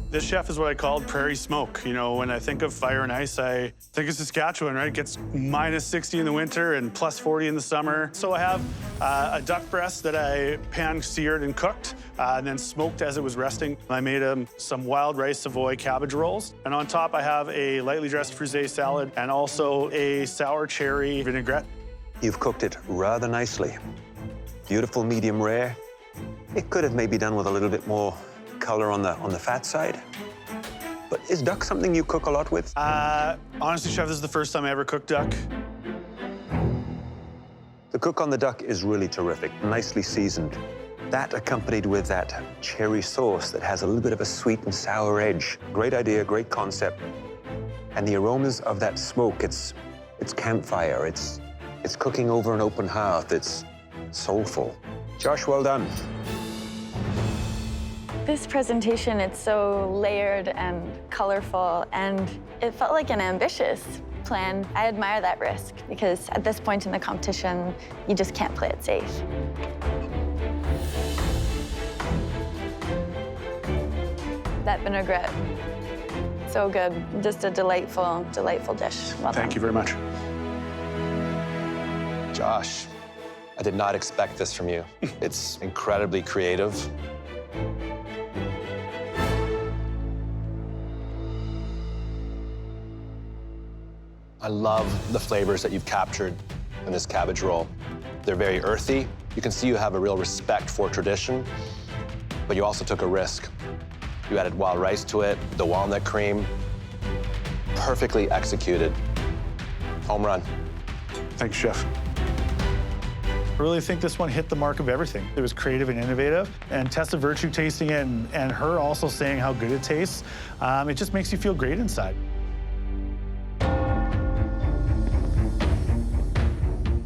This chef is what I called prairie smoke. When I think of fire and ice, I think of Saskatchewan, right? It gets minus 60 in the winter and plus 40 in the summer. So I have a duck breast that I pan-seared and cooked, and then smoked as it was resting. I made some wild rice Savoy cabbage rolls. And on top, I have a lightly dressed frisee salad and also a sour cherry vinaigrette. You've cooked it rather nicely. Beautiful medium rare. It could have maybe done with a little bit more color on the fat side. But is duck something you cook a lot with? Honestly, Chef, this is the first time I ever cooked duck. The cook on the duck is really terrific, nicely seasoned. That accompanied with that cherry sauce that has a little bit of a sweet and sour edge. Great idea, great concept. And the aromas of that smoke, it's campfire, it's cooking over an open hearth, it's soulful. Josh, well done. This presentation, it's so layered and colorful, and it felt like an ambitious plan. I admire that risk, because at this point in the competition, you just can't play it safe. That vinaigrette, so good. Just a delightful, delightful dish. Well done. Thank you very much. Josh, I did not expect this from you. It's incredibly creative. I love the flavors that you've captured in this cabbage roll. They're very earthy. You can see you have a real respect for tradition, but you also took a risk. You added wild rice to it, the walnut cream. Perfectly executed. Home run. Thanks, Chef. I really think this one hit the mark of everything. It was creative and innovative, and Tessa Virtue tasting it and her also saying how good it tastes, it just makes you feel great inside.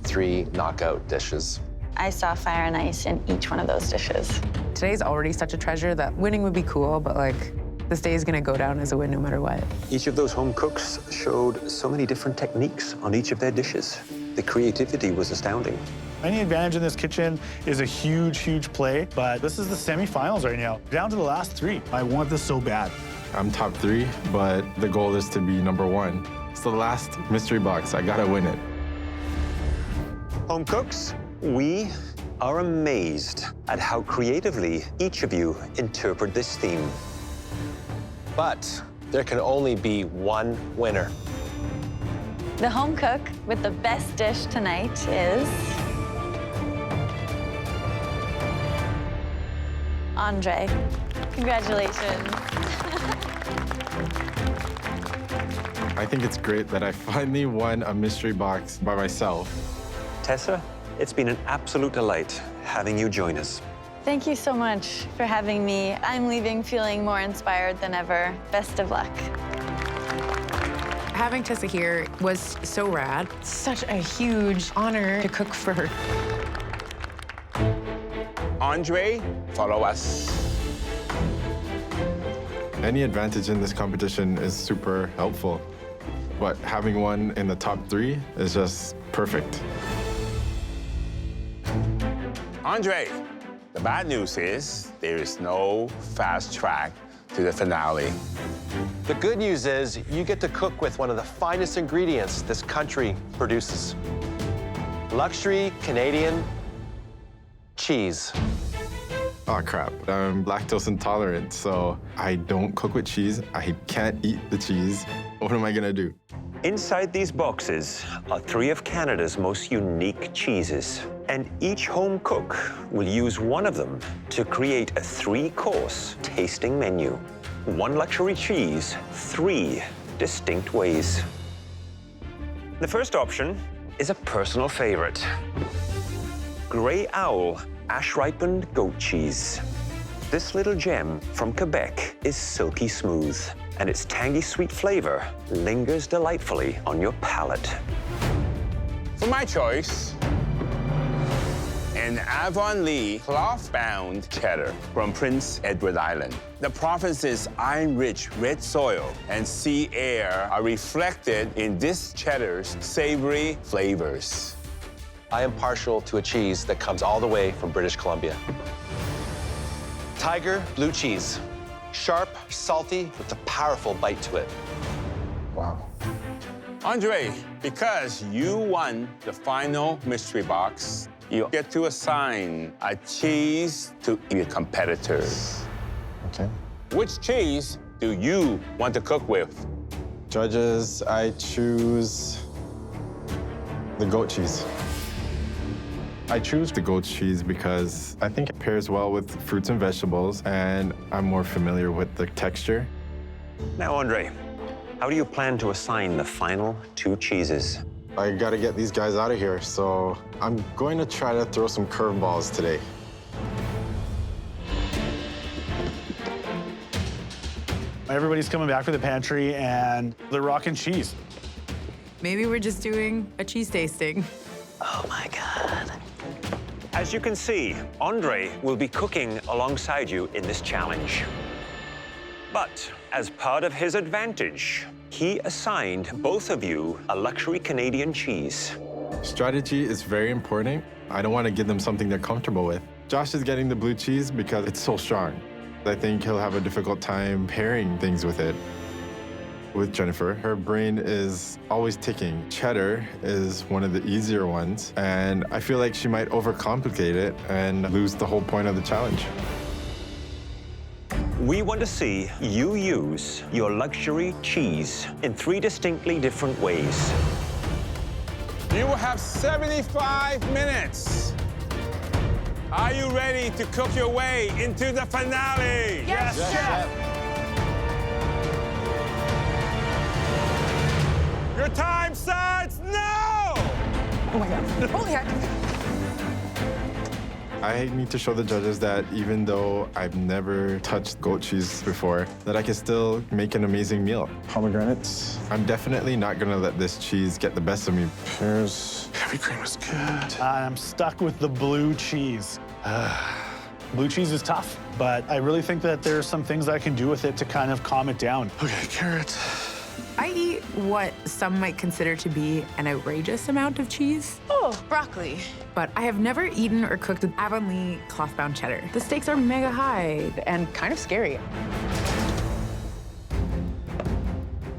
3 knockout dishes. I saw fire and ice in each one of those dishes. Today's already such a treasure that winning would be cool, but this day is gonna go down as a win no matter what. Each of those home cooks showed so many different techniques on each of their dishes. The creativity was astounding. Any advantage in this kitchen is a huge, huge play, but this is the semifinals right now, down to the last 3. I want this so bad. I'm top 3, but the goal is to be number 1. It's the last mystery box. I gotta win it. Home cooks, we are amazed at how creatively each of you interpret this theme. But there can only be one winner. The home cook with the best dish tonight is Andre. Congratulations. I think it's great that I finally won a mystery box by myself. Tessa, it's been an absolute delight having you join us. Thank you so much for having me. I'm leaving feeling more inspired than ever. Best of luck. Having Tessa here was so rad. Such a huge honor to cook for her. Andre, follow us. Any advantage in this competition is super helpful, but having one in the top 3 is just perfect. Andre, The bad news is there is no fast track to the finale. The good news is you get to cook with one of the finest ingredients this country produces. Luxury Canadian cheese. Oh, crap. I'm lactose intolerant, so I don't cook with cheese. I can't eat the cheese. What am I gonna do? Inside these boxes are 3 of Canada's most unique cheeses, and each home cook will use one of them to create a 3-course tasting menu. 1 luxury cheese, 3 distinct ways. The first option is a personal favorite. Grey Owl ash-ripened goat cheese. This little gem from Quebec is silky smooth, and its tangy sweet flavor lingers delightfully on your palate. For my choice, an Avonlea cloth-bound cheddar from Prince Edward Island. The province's iron-rich red soil and sea air are reflected in this cheddar's savory flavors. I am partial to a cheese that comes all the way from British Columbia. Tiger blue cheese. Sharp, salty, with a powerful bite to it. Wow. Andre, because you won the final mystery box, you get to assign a cheese to your competitors. Okay. Which cheese do you want to cook with? Judges, I choose the goat cheese. I choose the goat cheese because I think it pairs well with fruits and vegetables, and I'm more familiar with the texture. Now, Andre, how do you plan to assign the final 2 cheeses? I gotta get these guys out of here, so I'm going to try to throw some curveballs today. Everybody's coming back to the pantry, and they're rocking cheese. Maybe we're just doing a cheese tasting. Oh, my God. As you can see, Andre will be cooking alongside you in this challenge. But as part of his advantage, he assigned both of you a luxury Canadian cheese. Strategy is very important. I don't want to give them something they're comfortable with. Josh is getting the blue cheese because it's so strong. I think he'll have a difficult time pairing things with it. With Jennifer, her brain is always ticking. Cheddar is one of the easier ones, and I feel like she might overcomplicate it and lose the whole point of the challenge. We want to see you use your luxury cheese in 3 distinctly different ways. You will have 75 minutes. Are you ready to cook your way into the finale? Yes, Chef. Your time starts now! Oh my God. Holy heck. I need to show the judges that even though I've never touched goat cheese before, that I can still make an amazing meal. Pomegranates. I'm definitely not gonna let this cheese get the best of me. Pears. Heavy cream is good. I'm stuck with the blue cheese. Blue cheese is tough, but I really think that there's some things I can do with it to kind of calm it down. Okay, carrot. I eat what some might consider to be an outrageous amount of cheese. Oh, broccoli. But I have never eaten or cooked with Avonlea cloth-bound cheddar. The stakes are mega high and kind of scary.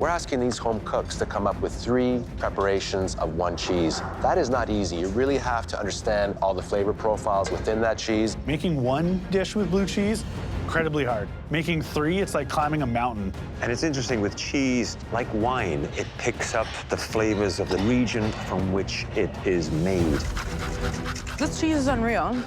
We're asking these home cooks to come up with 3 preparations of 1 cheese. That is not easy. You really have to understand all the flavor profiles within that cheese. Making 1 dish with blue cheese, incredibly hard. Making 3, it's like climbing a mountain. And it's interesting with cheese, like wine, it picks up the flavors of the region from which it is made. This cheese is unreal.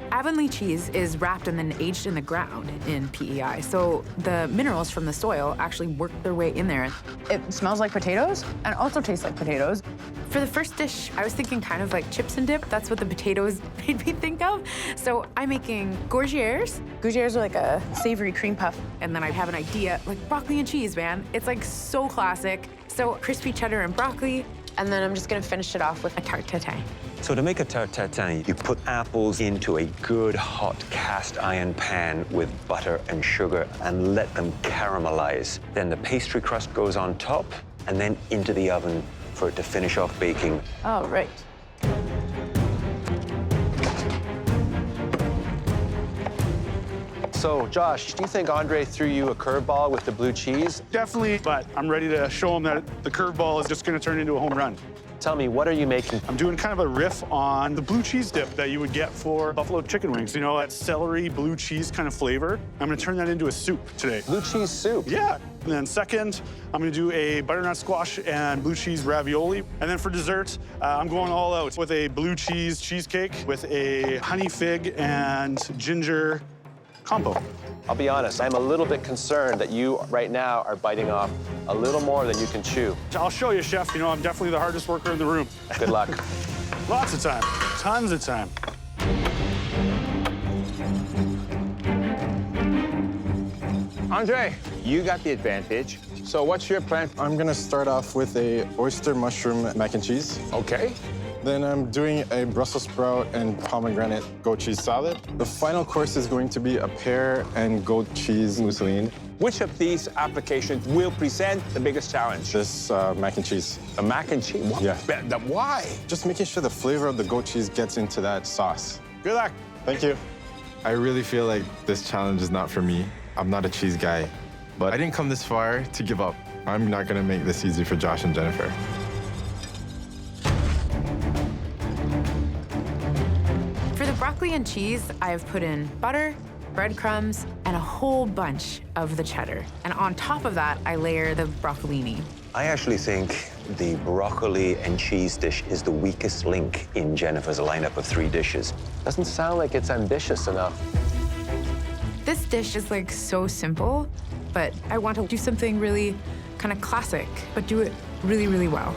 Avonlea cheese is wrapped and then aged in the ground in PEI, so the minerals from the soil actually work their way in there. It smells like potatoes and also tastes like potatoes. For the first dish, I was thinking kind of like chips and dip. That's what the potatoes made me think of. So I'm making gourgières. Gourgières are like a savory cream puff. And then I have an idea, like broccoli and cheese, man. It's like so classic. So crispy cheddar and broccoli. And then I'm just gonna finish it off with a tarte tatin. So to make a tarte tatin, you put apples into a good hot cast iron pan with butter and sugar and let them caramelize. Then the pastry crust goes on top and then into the oven for it to finish off baking. Oh, right. So, Josh, do you think Andre threw you a curveball with the blue cheese? Definitely, but I'm ready to show him that the curveball is just going to turn into a home run. Tell me, what are you making? I'm doing kind of a riff on the blue cheese dip that you would get for buffalo chicken wings. You know, that celery blue cheese kind of flavor. I'm gonna turn that into a soup today. Blue cheese soup? Yeah. And then second, I'm gonna do a butternut squash and blue cheese ravioli. And then for dessert, I'm going all out with a blue cheese cheesecake with a honey fig and ginger combo. I'll be honest, I'm a little bit concerned that you right now are biting off a little more than you can chew. I'll show you, chef. You know, I'm definitely the hardest worker in the room. Good luck. Lots of time, tons of time. Andre, you got the advantage. So what's your plan? I'm gonna start off with a oyster mushroom mac and cheese. Okay. Then I'm doing a Brussels sprout and pomegranate goat cheese salad. The final course is going to be a pear and goat cheese mousseline. Which of these applications will present the biggest challenge? This mac and cheese. The mac and cheese? What? Yeah. Why? Just making sure the flavor of the goat cheese gets into that sauce. Good luck. Thank you. I really feel like this challenge is not for me. I'm not a cheese guy, but I didn't come this far to give up. I'm not gonna make this easy for Josh and Jennifer. For the broccoli and cheese, I've put in butter, breadcrumbs, and a whole bunch of the cheddar. And on top of that, I layer the broccolini. I actually think the broccoli and cheese dish is the weakest link in Jennifer's lineup of 3 dishes. Doesn't sound like it's ambitious enough. This dish is like so simple, but I want to do something really kind of classic, but do it really, really well.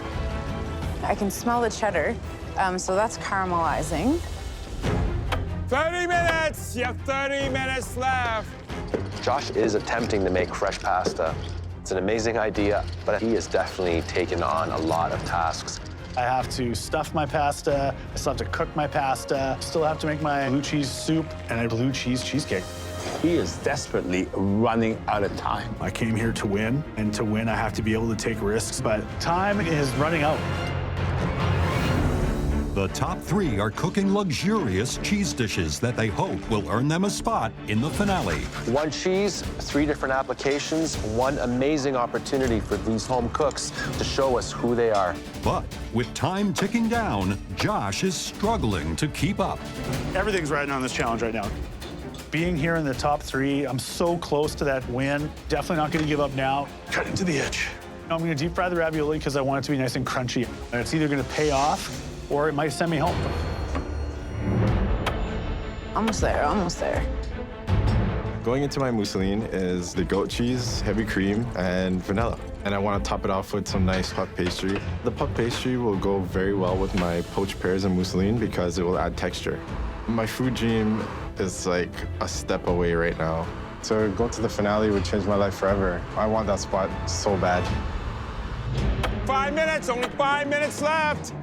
I can smell the cheddar, so that's caramelizing. 30 minutes! You have 30 minutes left. Josh is attempting to make fresh pasta. It's an amazing idea, but he is definitely taken on a lot of tasks. I have to stuff my pasta, I still have to cook my pasta, still have to make my blue cheese soup and a blue cheese cheesecake. He is desperately running out of time. I came here to win, and to win, I have to be able to take risks, but time is running out. The top 3 are cooking luxurious cheese dishes that they hope will earn them a spot in the finale. 1 cheese, 3 different applications, 1 amazing opportunity for these home cooks to show us who they are. But with time ticking down, Josh is struggling to keep up. Everything's riding on this challenge right now. Being here in the top 3, I'm so close to that win. Definitely not gonna give up now. Cut into the edge. I'm gonna deep fry the ravioli because I want it to be nice and crunchy. And it's either gonna pay off or it might send me home. Almost there, almost there. Going into my mousseline is the goat cheese, heavy cream, and vanilla. And I want to top it off with some nice puff pastry. The puff pastry will go very well with my poached pears and mousseline because it will add texture. My food dream is like a step away right now. So going to the finale would change my life forever. I want that spot so bad. 5 minutes, only 5 minutes left.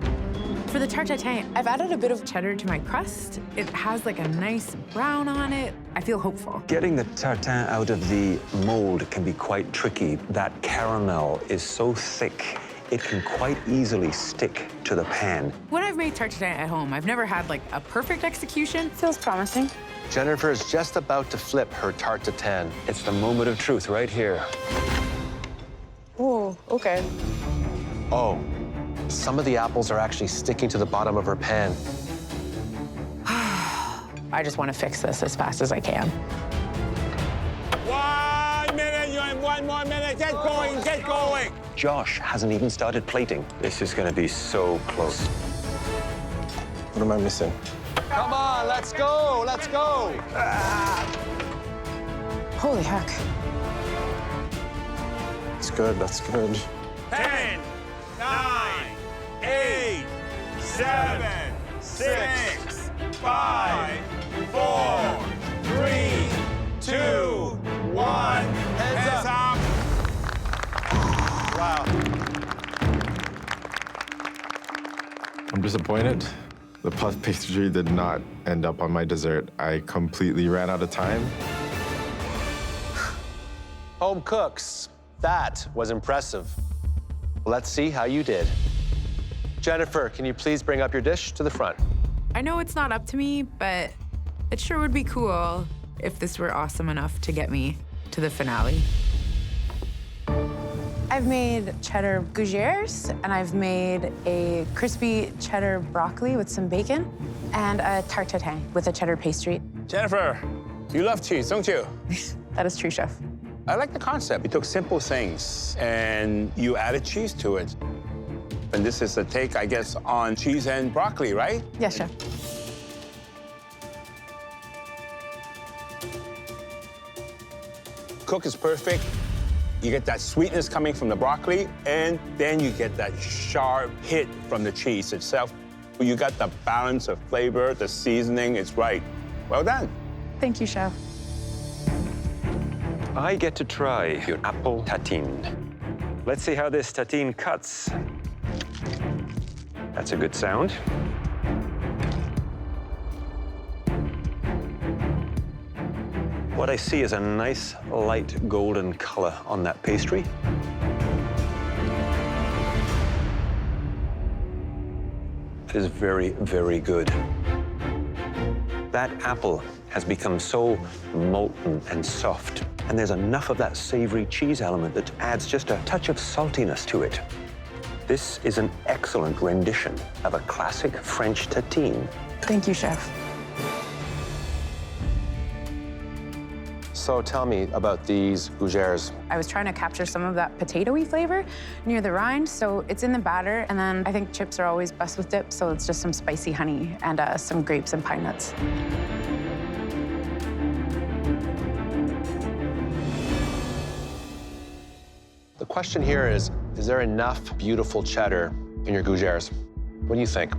For the tarte tatin, I've added a bit of cheddar to my crust. It has like a nice brown on it. I feel hopeful. Getting the tartine out of the mold can be quite tricky. That caramel is so thick, it can quite easily stick to the pan. When I've made tarte tatin at home, I've never had like a perfect execution. Feels promising. Jennifer is just about to flip her tarte tatin. It's the moment of truth right here. Ooh, okay. Oh, some of the apples are actually sticking to the bottom of her pan. I just want to fix this as fast as I can. 1 minute, you have 1 more minute. Get going, get going. Josh hasn't even started plating. This is gonna be so close. What am I missing? Come on, let's go, let's go. Holy heck. That's good, that's good. 10, 9, 8, 7, 6, 5, 4, 3, 2, 1. Heads up. Wow. I'm disappointed. The puff pastry did not end up on my dessert. I completely ran out of time. Home cooks, that was impressive. Let's see how you did. Jennifer, can you please bring up your dish to the front? I know it's not up to me, but it sure would be cool if this were awesome enough to get me to the finale. I've made cheddar gougères, and I've made a crispy cheddar broccoli with some bacon, and a tarte tatin with a cheddar pastry. Jennifer, you love cheese, don't you? That is true, chef. I like the concept. You took simple things and you added cheese to it. And this is a take, I guess, on cheese and broccoli, right? Yes, chef. Cook is perfect. You get that sweetness coming from the broccoli, and then you get that sharp hit from the cheese itself. You got the balance of flavor, the seasoning is right. Well done. Thank you, chef. I get to try your apple tatine. Let's see how this tatine cuts. That's a good sound. What I see is a nice light golden color on that pastry. It is very, very good. That apple has become so molten and soft, and there's enough of that savory cheese element that adds just a touch of saltiness to it. This is an excellent rendition of a classic French tatine. Thank you, chef. So tell me about these gougères. I was trying to capture some of that potato-y flavor near the rind, so it's in the batter, and then I think chips are always best with dip, so it's just some spicy honey and some grapes and pine nuts. The question here is there enough beautiful cheddar in your gougères? What do you think?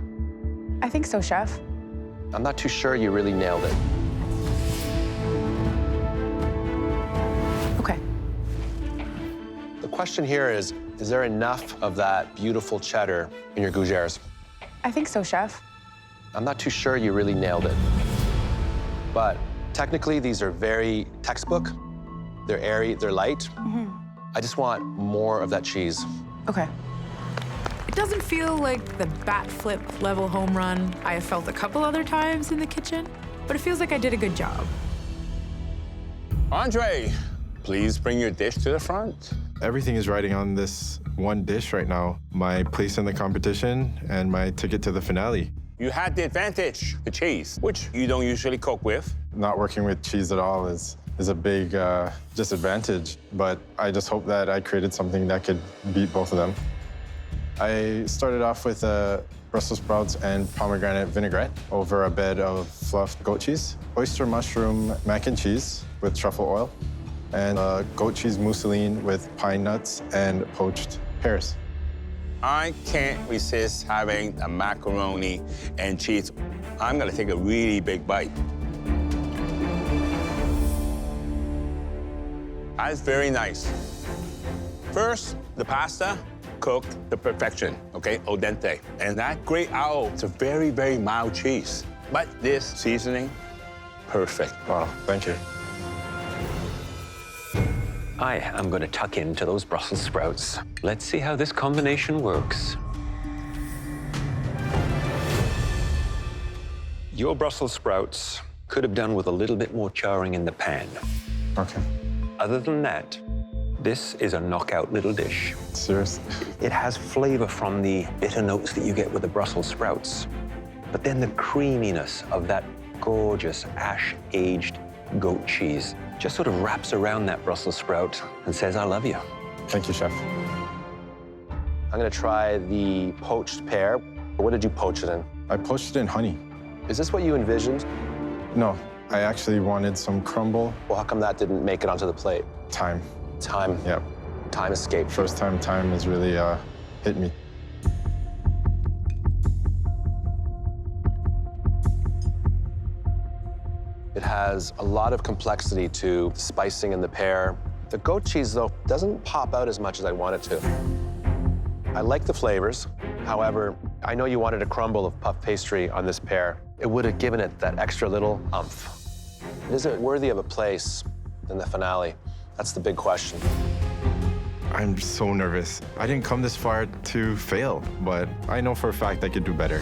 I think so, chef. I'm not too sure you really nailed it. Okay. The question here is there enough of that beautiful cheddar in your gougères? I think so, chef. I'm not too sure you really nailed it. But technically, these are very textbook. They're airy, they're light. Mm-hmm. I just want more of that cheese. Okay. It doesn't feel like the bat flip level home run I have felt a couple other times in the kitchen, but it feels like I did a good job. Andre, please bring your dish to the front. Everything is riding on this one dish right now. My place in the competition and my ticket to the finale. You had the advantage, the cheese, which you don't usually cook with. Not working with cheese at all is a big disadvantage, but I just hope that I created something that could beat both of them. I started off with Brussels sprouts and pomegranate vinaigrette over a bed of fluffed goat cheese, oyster mushroom mac and cheese with truffle oil, and goat cheese mousseline with pine nuts and poached pears. I can't resist having a macaroni and cheese. I'm gonna take a really big bite. That's very nice. First, the pasta cooked to perfection, okay, al dente. And that gray owl, it's a very, very mild cheese. But this seasoning, perfect. Wow, thank you. I am going to tuck into those Brussels sprouts. Let's see how this combination works. Your Brussels sprouts could have done with a little bit more charring in the pan. Okay. Other than that, this is a knockout little dish. Seriously? It has flavor from the bitter notes that you get with the Brussels sprouts, but then the creaminess of that gorgeous ash-aged goat cheese just sort of wraps around that Brussels sprout and says, I love you. Thank you, chef. I'm gonna try the poached pear. What did you poach it in? I poached it in honey. Is this what you envisioned? No, I actually wanted some crumble. Well, how come that didn't make it onto the plate? Time. Time. Yep. Time escaped. First time has really hit me. It has a lot of complexity to the spicing in the pear. The goat cheese, though, doesn't pop out as much as I want it to. I like the flavors. However, I know you wanted a crumble of puff pastry on this pear. It would have given it that extra little oomph. Is it worthy of a place in the finale? That's the big question. I'm so nervous. I didn't come this far to fail, but I know for a fact I could do better.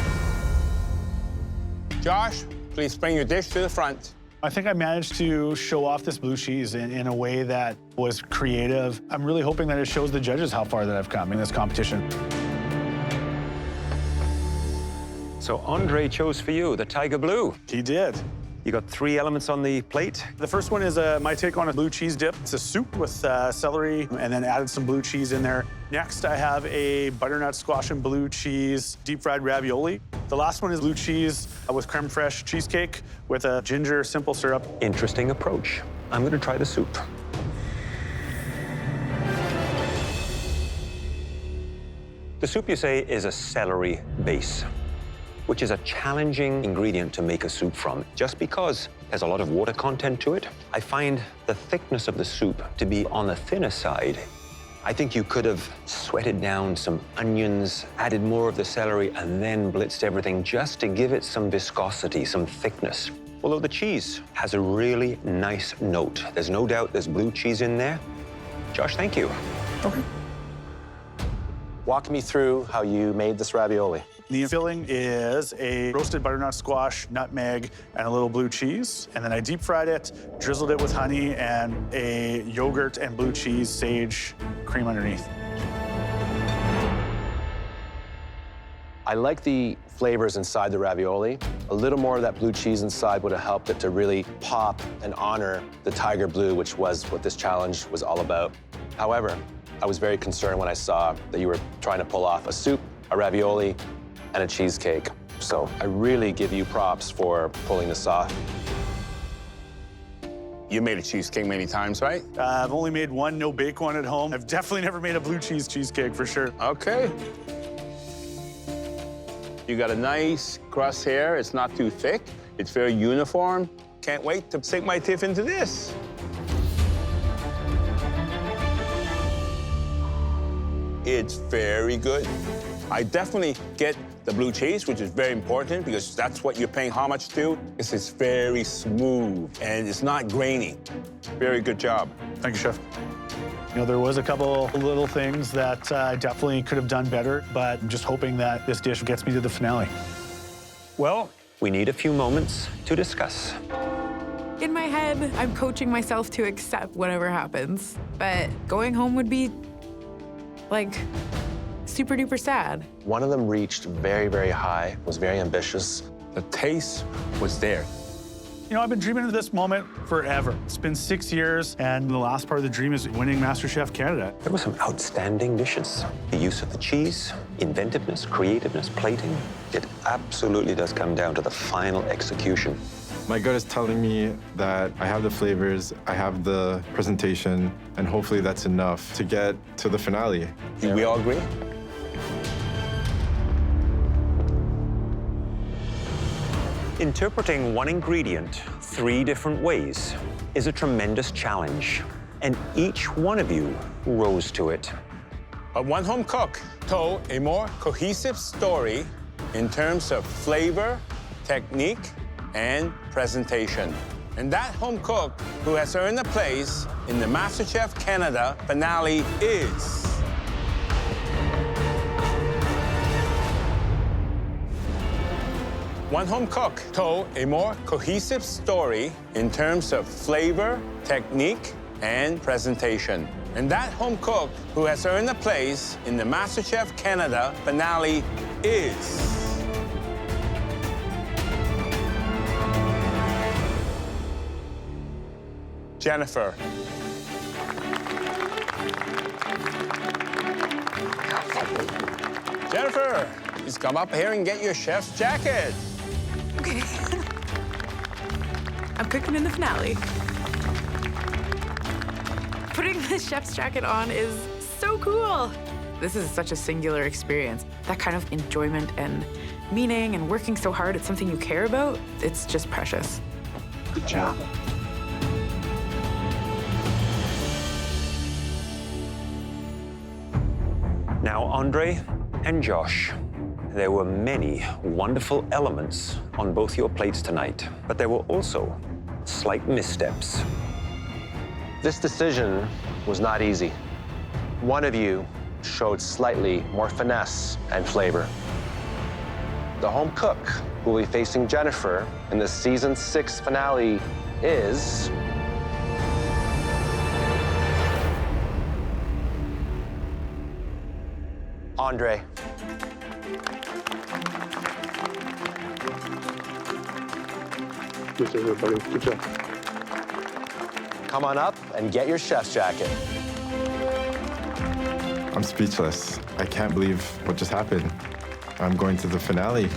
Josh, please bring your dish to the front. I think I managed to show off this blue cheese in a way that was creative. I'm really hoping that it shows the judges how far that I've come in this competition. So Andre chose for you the tiger blue. He did. You got 3 elements on the plate. The first one is my take on a blue cheese dip. It's a soup with celery and then added some blue cheese in there. Next, I have a butternut squash and blue cheese deep fried ravioli. The last one is blue cheese with creme fraiche cheesecake with a ginger simple syrup. Interesting approach. I'm gonna try the soup. The soup, you say, is a celery base, which is a challenging ingredient to make a soup from. Just because there's a lot of water content to it, I find the thickness of the soup to be on the thinner side. I think you could have sweated down some onions, added more of the celery, and then blitzed everything just to give it some viscosity, some thickness. Although the cheese has a really nice note. There's no doubt there's blue cheese in there. Josh, thank you. Okay. Walk me through how you made this ravioli. The filling is a roasted butternut squash, nutmeg, and a little blue cheese. And then I deep fried it, drizzled it with honey and a yogurt and blue cheese sage cream underneath. I like the flavors inside the ravioli. A little more of that blue cheese inside would have helped it to really pop and honor the tiger blue, which was what this challenge was all about. However, I was very concerned when I saw that you were trying to pull off a soup, a ravioli, and a cheesecake. So I really give you props for pulling this off. You made a cheesecake many times, right? I've only made one no-bake one at home. I've definitely never made a blue cheese cheesecake for sure. Okay. You got a nice crust here. It's not too thick. It's very uniform. Can't wait to sink my teeth into this. It's very good. I definitely get the blue cheese, which is very important because that's what you're paying homage to. It's very smooth and it's not grainy. Very good job. Thank you, Chef. You know, there was a couple little things that I definitely could have done better, but I'm just hoping that this dish gets me to the finale. Well, we need a few moments to discuss. In my head, I'm coaching myself to accept whatever happens, but going home would be, like, super duper sad. One of them reached very, very high, was very ambitious. The taste was there. You know, I've been dreaming of this moment forever. It's been 6 years, and the last part of the dream is winning MasterChef Canada. There were some outstanding dishes. The use of the cheese, inventiveness, creativeness, plating. It absolutely does come down to the final execution. My gut is telling me that I have the flavors, I have the presentation, and hopefully that's enough to get to the finale. Do we all agree? Interpreting one ingredient 3 different ways is a tremendous challenge, and each one of you rose to it. But one home cook told a more cohesive story in terms of flavor, technique, and presentation. And that home cook who has earned a place in the MasterChef Canada finale is... One home cook told a more cohesive story in terms of flavor, technique, and presentation. And that home cook who has earned a place in the MasterChef Canada finale is... Jennifer. Jennifer, please come up here and get your chef's jacket. Okay. I'm cooking in the finale. Putting the chef's jacket on is so cool. This is such a singular experience. That kind of enjoyment and meaning and working so hard at something you care about, it's just precious. Good job. Now, Andre and Josh, there were many wonderful elements on both your plates tonight, but there were also slight missteps. This decision was not easy. One of you showed slightly more finesse and flavor. The home cook who will be facing Jennifer in the season 6 finale is... Andre. Good job, buddy. Good job. Come on up and get your chef's jacket. I'm speechless. I can't believe what just happened. I'm going to the finale.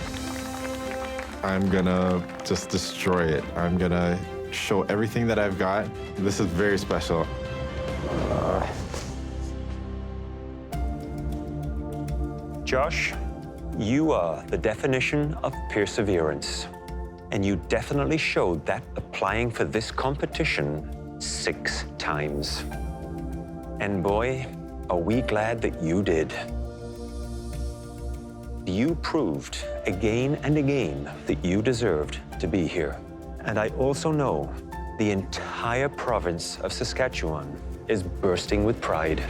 I'm gonna just destroy it. I'm gonna show everything that I've got. This is very special. Josh, you are the definition of perseverance. And you definitely showed that applying for this competition 6 times. And boy, are we glad that you did. You proved again and again that you deserved to be here. And I also know the entire province of Saskatchewan is bursting with pride.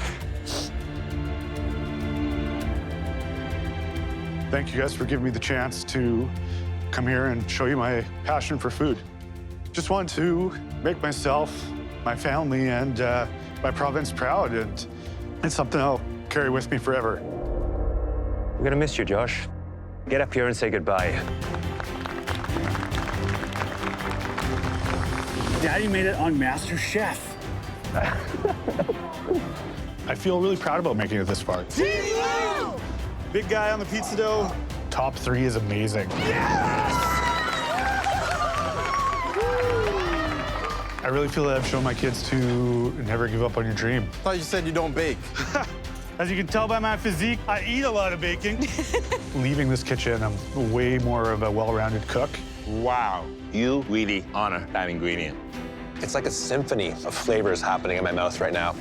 Thank you guys for giving me the chance to come here and show you my passion for food. Just want to make myself, my family, and my province proud, and it's something I'll carry with me forever. We're gonna miss you, Josh. Get up here and say goodbye. Daddy made it on MasterChef. I feel really proud about making it this far. Big guy on the pizza dough. Top 3 is amazing. Yes! I really feel that I've shown my kids to never give up on your dream. I thought you said you don't bake. As you can tell by my physique, I eat a lot of baking. Leaving this kitchen, I'm way more of a well-rounded cook. Wow, you really honor that ingredient. It's like a symphony of flavors happening in my mouth right now.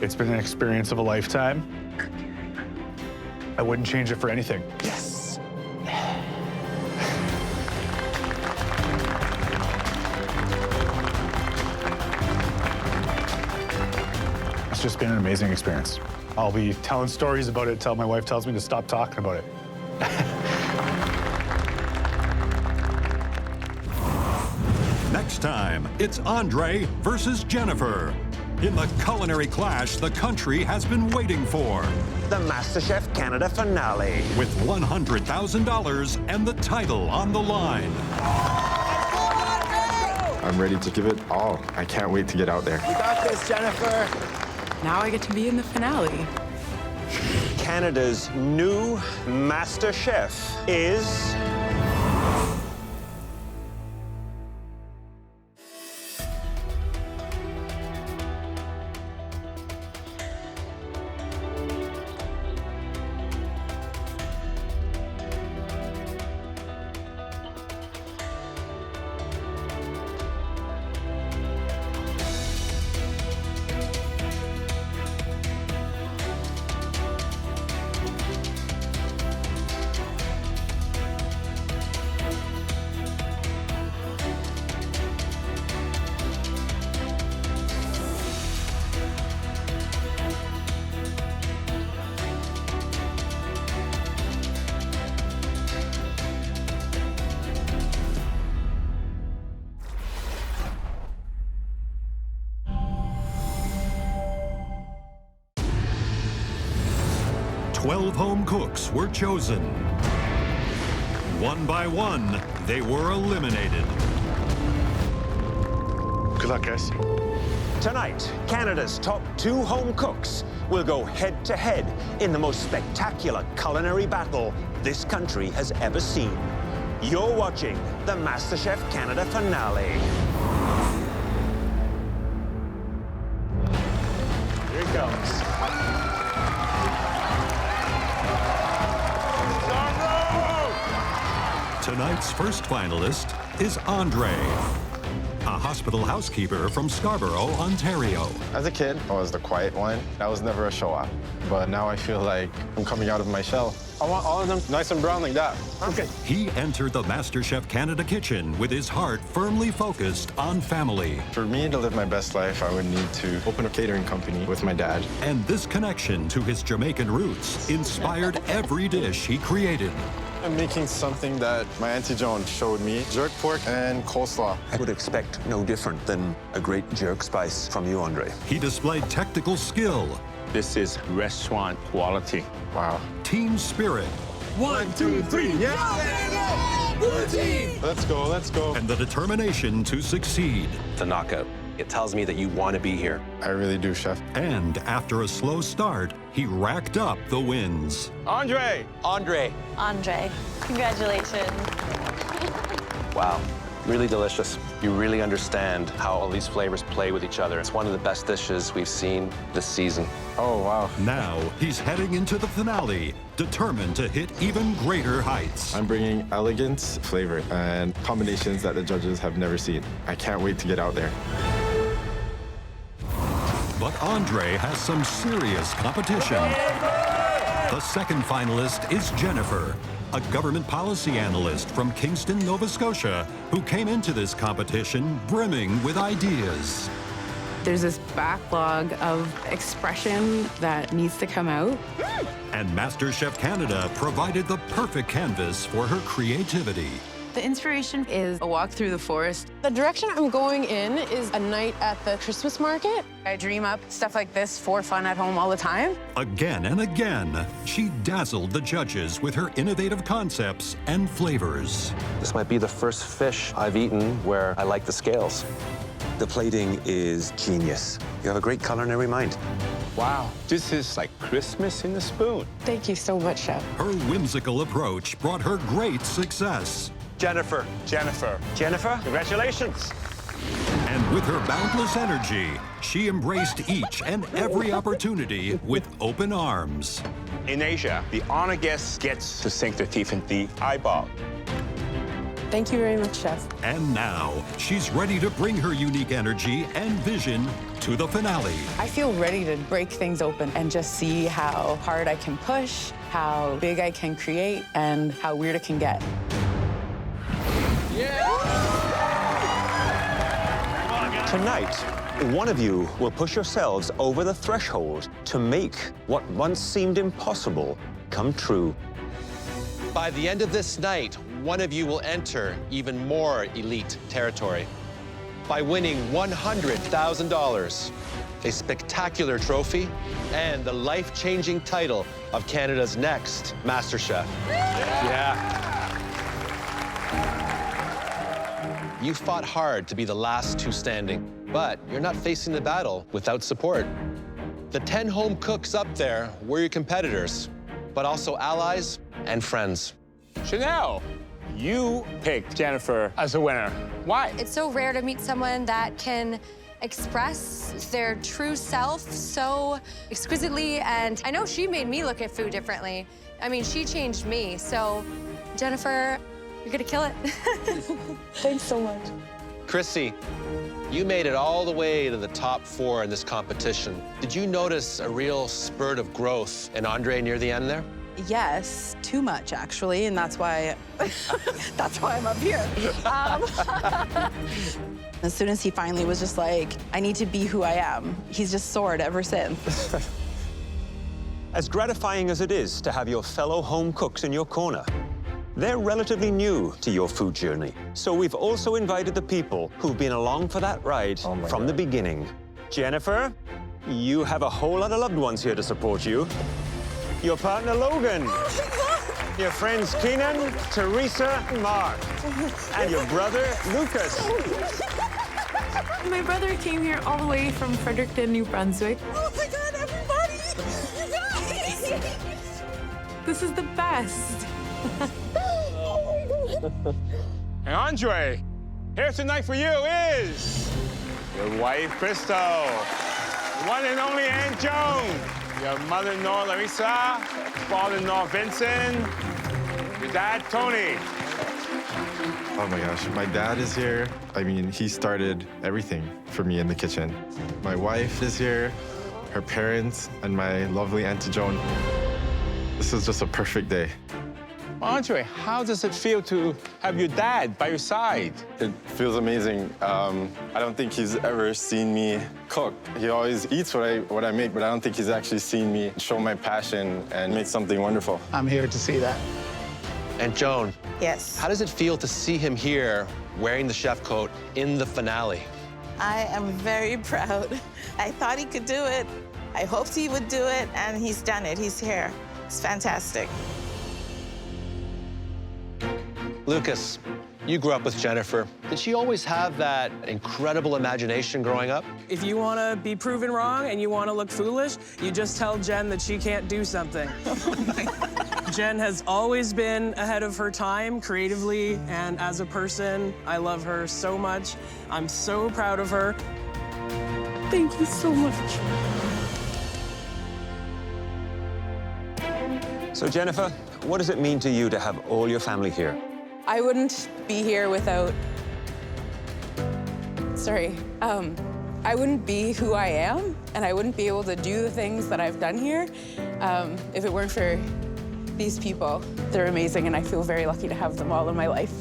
It's been an experience of a lifetime. I wouldn't change it for anything. Yes. It's just been an amazing experience. I'll be telling stories about it until my wife tells me to stop talking about it. Next time, it's Andre versus Jennifer. In the culinary clash the country has been waiting for. The MasterChef Canada finale. With $100,000 and the title on the line. I'm ready to give it all. I can't wait to get out there. You got this, Jennifer. Now I get to be in the finale. Canada's new Master Chef is... "12 home cooks were chosen. One by one, they were eliminated. Good luck, guys. Tonight, Canada's top 2 home cooks will go head-to-head in the most spectacular culinary battle this country has ever seen. You're watching the MasterChef Canada finale. Here it comes. Tonight's first finalist is Andre, a hospital housekeeper from Scarborough, Ontario. As a kid, I was the quiet one. I was never a show-off. But now I feel like I'm coming out of my shell. I want all of them nice and brown like that. Okay. He entered the MasterChef Canada kitchen with his heart firmly focused on family. For me to live my best life, I would need to open a catering company with my dad. And this connection to his Jamaican roots inspired every dish he created. I'm making something that my Auntie Joan showed me, jerk pork and coleslaw. I would expect no different than a great jerk spice from you, Andre. He displayed technical skill. This is restaurant quality. Wow. Team spirit. 1, 2, 3, yeah! Blue team! Let's go, let's go. And the determination to succeed. The knockout. It tells me that you want to be here. I really do, Chef. And after a slow start, he racked up the wins. Andre! Andre. Andre, congratulations. Wow. Really delicious. You really understand how all these flavors play with each other. It's one of the best dishes we've seen this season. Oh, wow. Now he's heading into the finale, determined to hit even greater heights. I'm bringing elegance, flavor, and combinations that the judges have never seen. I can't wait to get out there. But Andre has some serious competition. The second finalist is Jennifer, a government policy analyst from Kingston, Nova Scotia, who came into this competition brimming with ideas. There's this backlog of expression that needs to come out. And MasterChef Canada provided the perfect canvas for her creativity. The inspiration is a walk through the forest. The direction I'm going in is a night at the Christmas market. I dream up stuff like this for fun at home all the time. Again and again, she dazzled the judges with her innovative concepts and flavors. This might be the first fish I've eaten where I like the scales. The plating is genius. You have a great culinary mind. Wow, this is like Christmas in a spoon. Thank you so much, Chef. Her whimsical approach brought her great success. Jennifer. Jennifer. Jennifer, Congratulations. And with her boundless energy, she embraced each and every opportunity with open arms. In Asia, the honor guest gets to sink their teeth in the eyeball. Thank you very much, Chef. And now, she's ready to bring her unique energy and vision to the finale. I feel ready to break things open and just see how hard I can push, how big I can create, and how weird it can get. Tonight, one of you will push yourselves over the threshold to make what once seemed impossible come true. By the end of this night, one of you will enter even more elite territory by winning $100,000, a spectacular trophy, and the life-changing title of Canada's next MasterChef. Yeah. You fought hard to be the last two standing, but you're not facing the battle without support. The 10 home cooks up there were your competitors, but also allies and friends. Chanelle, you picked Jennifer as a winner. Why? It's so rare to meet someone that can express their true self so exquisitely, and I know she made me look at food differently. I mean, she changed me, so Jennifer, you're gonna kill it. Thanks so much. Cryssi, you made it all the way to the top 4 in this competition. Did you notice a real spurt of growth in Andre near the end there? Yes, too much, actually, and that's why I'm up here. As soon as he finally was just like, I need to be who I am, he's just soared ever since. As gratifying as it is to have your fellow home cooks in your corner, they're relatively new to your food journey. So we've also invited the people who've been along for that ride from the beginning. Jennifer, you have a whole lot of loved ones here to support you. Your partner, Logan. Your friends, Keenan, Teresa, and Mark. And your brother, Lucas. My brother came here all the way from Fredericton, New Brunswick. Oh my God, everybody! You guys! This is the best. And Andre, here tonight for you is your wife, Crystal, one and only Aunt Joan, your mother-in-law, Larissa, father-in-law, Vincent, your dad, Tony. Oh my gosh, my dad is here. I mean, he started everything for me in the kitchen. My wife is here, her parents, and my lovely Auntie Joan. This is just a perfect day. Andre, how does it feel to have your dad by your side? It feels amazing. I don't think he's ever seen me cook. He always eats what I make, but I don't think he's actually seen me show my passion and make something wonderful. I'm here to see that. And Joan. Yes. How does it feel to see him here wearing the chef coat in the finale? I am very proud. I thought he could do it. I hoped he would do it, and he's done it. He's here. It's fantastic. Lucas, you grew up with Jennifer. Did she always have that incredible imagination growing up? If you want to be proven wrong and you want to look foolish, you just tell Jen that she can't do something. Jen has always been ahead of her time creatively, and as a person, I love her so much. I'm so proud of her. Thank you so much. So, Jennifer, what does it mean to you to have all your family here? I wouldn't be here without... I wouldn't be who I am, and I wouldn't be able to do the things that I've done here if it weren't for these people. They're amazing, and I feel very lucky to have them all in my life.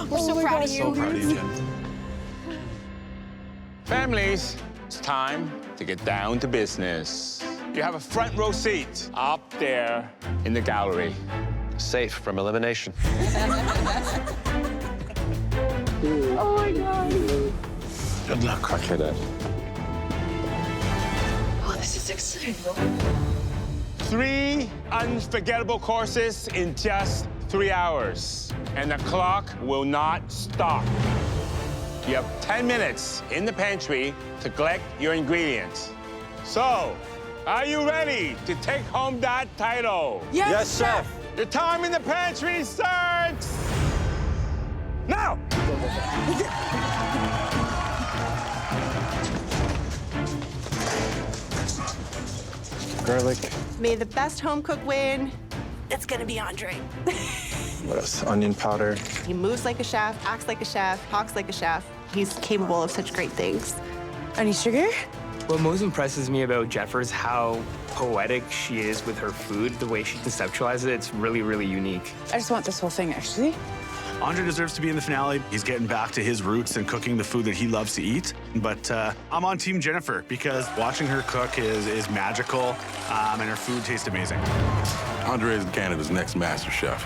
We're so proud of you. So proud of you, Jen. Families, it's time to get down to business. You have a front row seat up there in the gallery. Safe from elimination. Oh my God. Good luck, crackhead. Oh, this is exciting. 3 unforgettable courses in just 3 hours. And the clock will not stop. You have 10 minutes in the pantry to collect your ingredients. So, are you ready to take home that title? Yes, Chef. Your time in the pantry starts now! Garlic. May the best home cook win. It's gonna be Andre. What else? Onion powder. He moves like a chef, acts like a chef, talks like a chef. He's capable of such great things. Any sugar? What most impresses me about Jennifer is how poetic she is with her food, the way she conceptualizes it. It's really, really unique. I just want this whole thing, actually. Andre deserves to be in the finale. He's getting back to his roots and cooking the food that he loves to eat. But I'm on Team Jennifer because watching her cook is magical, and her food tastes amazing. Andre is Canada's next MasterChef.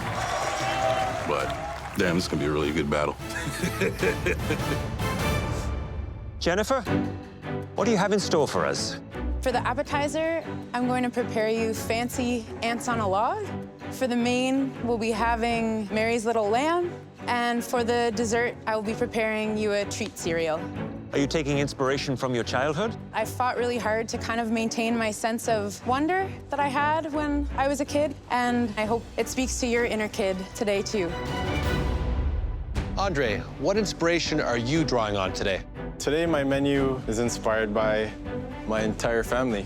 But damn, this is gonna be a really good battle. Jennifer, what do you have in store for us? For the appetizer, I'm going to prepare you fancy ants on a log. For the main, we'll be having Mary's Little Lamb. And for the dessert, I will be preparing you a treat cereal. Are you taking inspiration from your childhood? I fought really hard to kind of maintain my sense of wonder that I had when I was a kid, and I hope it speaks to your inner kid today, too. Andre, what inspiration are you drawing on today? Today, my menu is inspired by my entire family.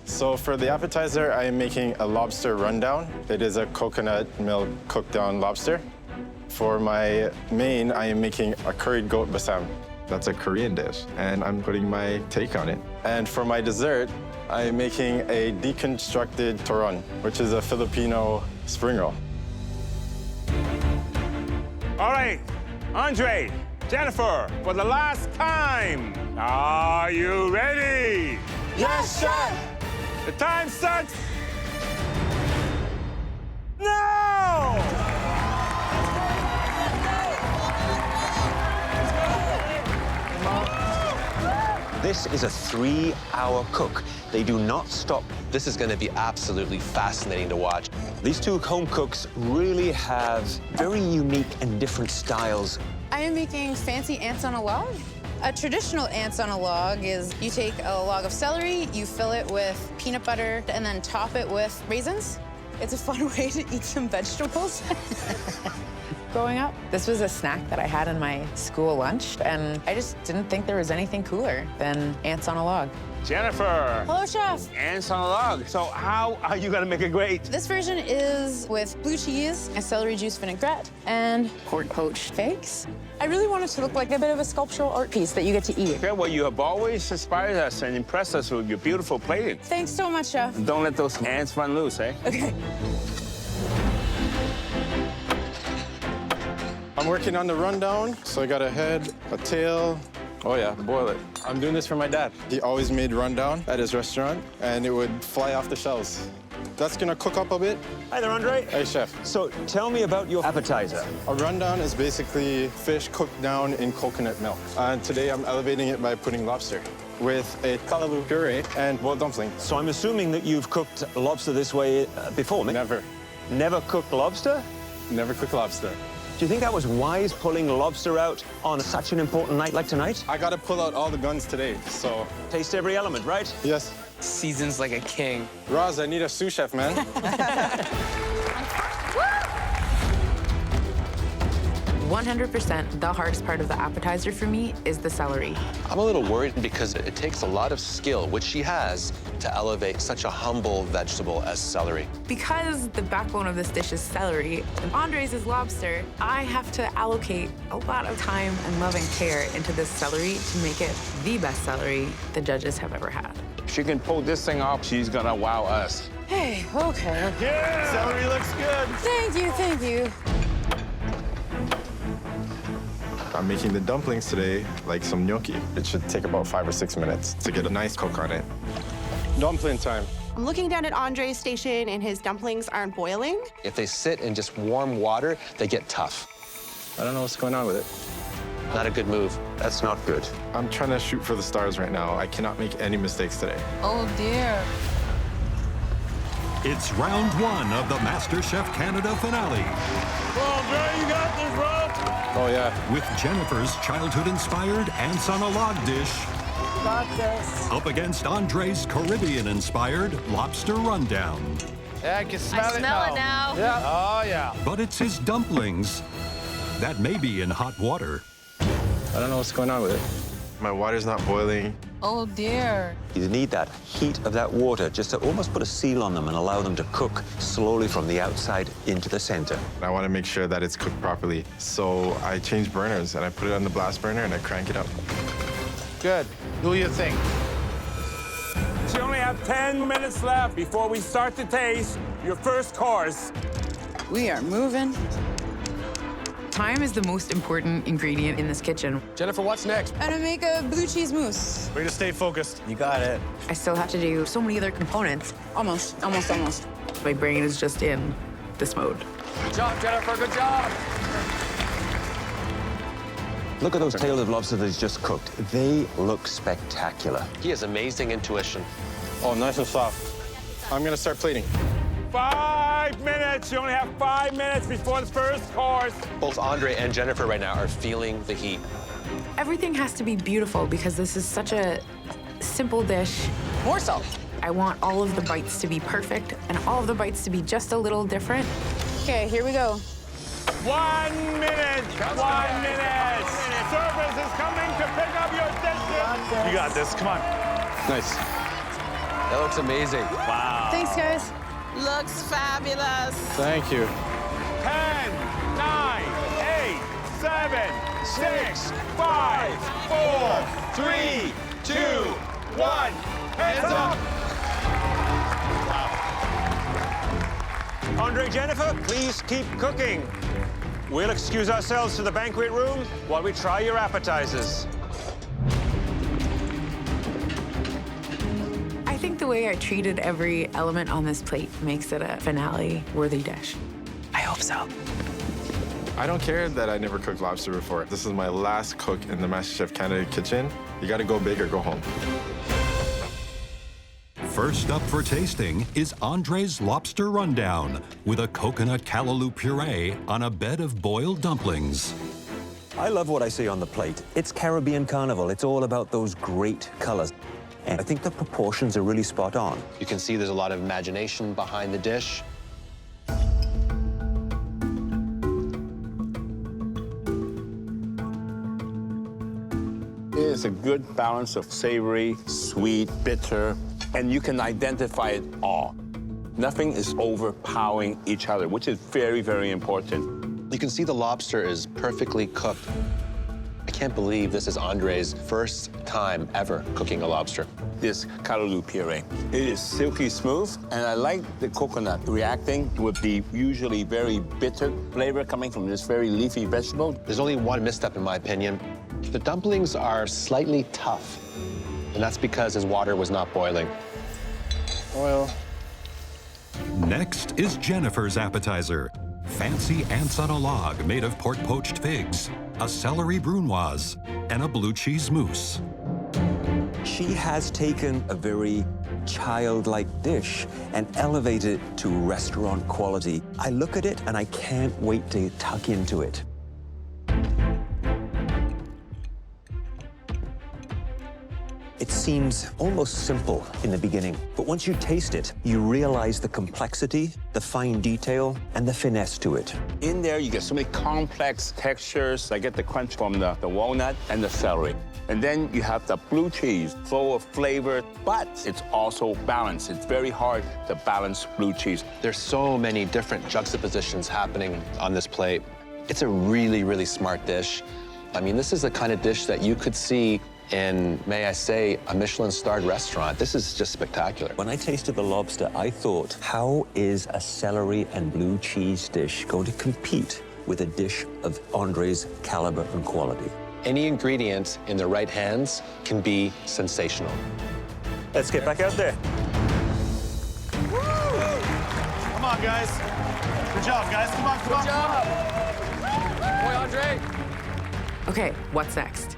So for the appetizer, I am making a lobster rundown. It is a coconut milk cooked down lobster. For my main, I am making a curried goat basam. That's a Korean dish, and I'm putting my take on it. And for my dessert, I am making a deconstructed turon, which is a Filipino spring roll. All right, Andre, Jennifer, for the last time, are you ready? Yes, Chef. The time starts now! This is a 3-hour cook. They do not stop. This is going to be absolutely fascinating to watch. These two home cooks really have very unique and different styles. I am making fancy ants on a log. A traditional ants on a log is you take a log of celery, you fill it with peanut butter, and then top it with raisins. It's a fun way to eat some vegetables. Growing up, this was a snack that I had in my school lunch, and I just didn't think there was anything cooler than ants on a log. Jennifer. Hello, Chef. Ants on a log. So how are you gonna make it great? This version is with blue cheese, a celery juice vinaigrette, and corn poached figs. I really want it to look like a bit of a sculptural art piece that you get to eat. Okay, well, you have always inspired us and impressed us with your beautiful plating. Thanks so much, Chef. Don't let those ants run loose, eh? Okay. I'm working on the rundown, so I got a head, a tail. Oh yeah, boil it. I'm doing this for my dad. He always made rundown at his restaurant, and it would fly off the shelves. That's gonna cook up a bit. Hi there, Andre. Hey, chef. So tell me about your appetizer. A rundown is basically fish cooked down in coconut milk. And today I'm elevating it by putting lobster with a callaloo puree and boiled dumpling. So I'm assuming that you've cooked lobster this way before, Mick? Never. Never cooked lobster? Never cooked lobster. Do you think that was wise, pulling lobster out on such an important night like tonight? I gotta pull out all the guns today, so... Taste every element, right? Yes. Seasons like a king. Roz, I need a sous chef, man. 100%, the hardest part of the appetizer for me is the celery. I'm a little worried because it takes a lot of skill, which she has, to elevate such a humble vegetable as celery. Because the backbone of this dish is celery, and Andre's is lobster, I have to allocate a lot of time and love and care into this celery to make it the best celery the judges have ever had. If she can pull this thing off, she's gonna wow us. Hey, okay. Yeah! Celery looks good. Thank you, thank you. I'm making the dumplings today like some gnocchi. It should take about 5 or 6 minutes to get a nice cook on it. Dumpling time. I'm looking down at Andre's station, and his dumplings aren't boiling. If they sit in just warm water, they get tough. I don't know what's going on with it. Not a good move. That's not good. I'm trying to shoot for the stars right now. I cannot make any mistakes today. Oh, dear. It's round 1 of the MasterChef Canada finale. Andre, you got this, bro. Oh, yeah. With Jennifer's childhood-inspired ants on a log dish Got this. up against Andre's Caribbean-inspired lobster rundown. Yeah, I can smell it now. Yeah. Oh, yeah. But it's his dumplings that may be in hot water. I don't know what's going on with it. My water's not boiling. Oh, dear. You need that heat of that water just to almost put a seal on them and allow them to cook slowly from the outside into the center. I want to make sure that it's cooked properly. So I change burners and I put it on the blast burner and I crank it up. Good. Do your thing. So you only have 10 minutes left before we start to taste your first course. We are moving. Time is the most important ingredient in this kitchen. Jennifer, what's next? I'm gonna make a blue cheese mousse. Way to stay focused. You got it. I still have to do so many other components. Almost. My brain is just in this mode. Good job, Jennifer, good job. Look at those tails of lobster that he's just cooked. They look spectacular. He has amazing intuition. Oh, nice and soft. I'm going to start plating. 5 minutes. You only have 5 minutes before the first course. Both Andre and Jennifer right now are feeling the heat. Everything has to be beautiful because this is such a simple dish. More salt. I want all of the bites to be perfect and all of the bites to be just a little different. Okay, here we go. 1 minute. 1 minute. Service is coming to pick up your dishes. You got this. Come on. Nice. That looks amazing. Wow. Thanks, guys. Looks fabulous. Thank you. 10, 9, 8, 7, 6, 5, 4, 3, 2, 1. Hands up. Andre, Jennifer, please keep cooking. We'll excuse ourselves to the banquet room while we try your appetizers. I think the way I treated every element on this plate makes it a finale-worthy dish. I hope so. I don't care that I never cooked lobster before. This is my last cook in the MasterChef Canada kitchen. You got to go big or go home. First up for tasting is Andre's Lobster Rundown with a coconut callaloo puree on a bed of boiled dumplings. I love what I see on the plate. It's Caribbean Carnival. It's all about those great colors. And I think the proportions are really spot on. You can see there's a lot of imagination behind the dish. It is a good balance of savory, sweet, bitter, and you can identify it all. Nothing is overpowering each other, which is very, very important. You can see the lobster is perfectly cooked. I can't believe this is Andre's first time ever cooking a lobster. This callaloo puree. It is silky smooth, and I like the coconut reacting with the usually very bitter flavor coming from this very leafy vegetable. There's only one misstep, in my opinion. The dumplings are slightly tough, and that's because his water was not boiling. Oil. Next is Jennifer's appetizer. Fancy ants on a log made of pork poached figs, a celery brunoise, and a blue cheese mousse. She has taken a very childlike dish and elevated it to restaurant quality. I look at it and I can't wait to tuck into it. It seems almost simple in the beginning, but once you taste it, you realize the complexity, the fine detail, and the finesse to it. In there, you get so many complex textures. I get the crunch from the walnut and the celery. And then you have the blue cheese, full of flavor, but it's also balanced. It's very hard to balance blue cheese. There's so many different juxtapositions happening on this plate. It's a really, really smart dish. I mean, this is the kind of dish that you could see in, may I say, a Michelin-starred restaurant. This is just spectacular. When I tasted the lobster, I thought, how is a celery and blue cheese dish going to compete with a dish of Andre's caliber and quality? Any ingredient in the right hands can be sensational. Let's get back out there. Woo! Come on, guys. Good job, guys. Come on, come on. Good job. Boy, Andre. Okay, what's next?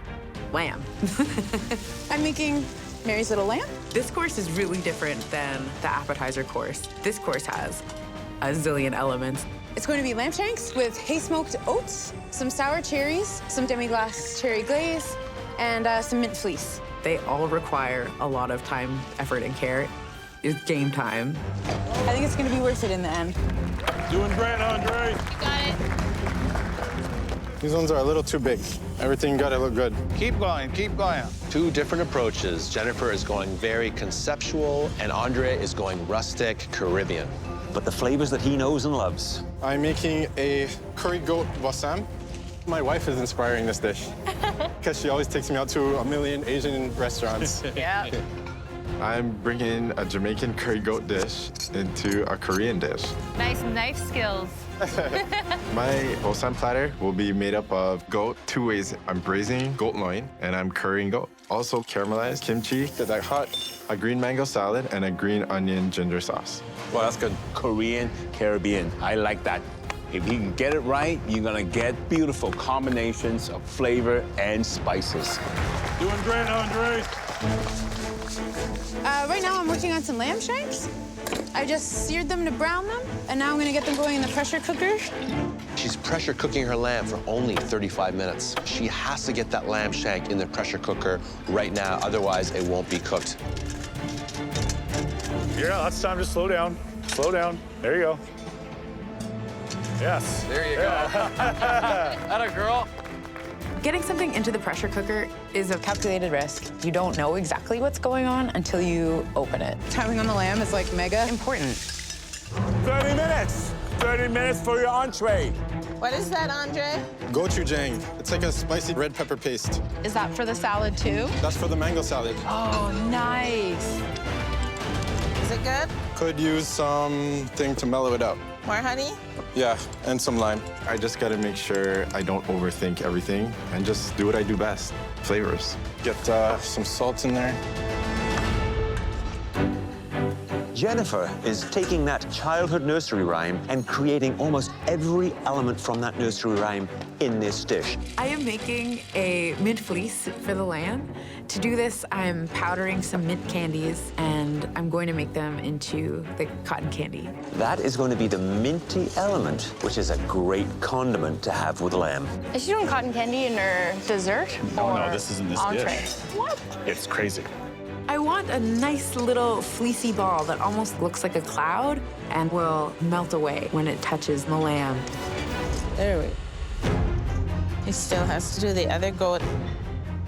Lamb. I'm making Mary's Little Lamb. This course is really different than the appetizer course. This course has a zillion elements. It's going to be lamb shanks with hay-smoked oats, some sour cherries, some demi-glace cherry glaze, and some mint fleece. They all require a lot of time, effort, and care. It's game time. I think it's going to be worth it in the end. Doing great, Andre. You got it. These ones are a little too big. Everything got to look good. Keep going, keep going. Two different approaches. Jennifer is going very conceptual, and Andre is going rustic, Caribbean. But the flavors that he knows and loves. I'm making a curry goat bossam. My wife is inspiring this dish because she always takes me out to a million Asian restaurants. Yeah. I'm bringing a Jamaican curry goat dish into a Korean dish. Nice knife skills. My bossam platter will be made up of goat two ways. I'm braising goat loin and I'm currying goat. Also caramelized kimchi that hot, a green mango salad, and a green onion ginger sauce. Well, that's good. Korean, Caribbean. I like that. If you can get it right, you're gonna get beautiful combinations of flavor and spices. Doing great, Andre. Right now I'm working on some lamb shanks. I just seared them to brown them, and now I'm gonna get them going in the pressure cooker. She's pressure cooking her lamb for only 35 minutes. She has to get that lamb shank in the pressure cooker right now, otherwise it won't be cooked. Yeah, that's time to slow down. Slow down. There you go. Yes. There you go. Atta girl. Getting something into the pressure cooker is a calculated risk. You don't know exactly what's going on until you open it. Timing on the lamb is like mega important. 30 minutes. 30 minutes for your entree. What is that, Andre? Gochujang. It's like a spicy red pepper paste. Is that for the salad too? That's for the mango salad. Oh, nice. Is it good? Could use something to mellow it up. More honey? Yeah, and some lime. I just gotta make sure I don't overthink everything and just do what I do best. Flavors. Get some salt in there. Jennifer is taking that childhood nursery rhyme and creating almost every element from that nursery rhyme in this dish. I am making a mint fleece for the lamb. To do this, I'm powdering some mint candies, and I'm going to make them into the cotton candy. That is going to be the minty element, which is a great condiment to have with lamb. Is she doing cotton candy in her dessert? No, this isn't this entree? dish. What? It's crazy. I want a nice little fleecy ball that almost looks like a cloud and will melt away when it touches the lamb. There we go. He still has to do the other goat.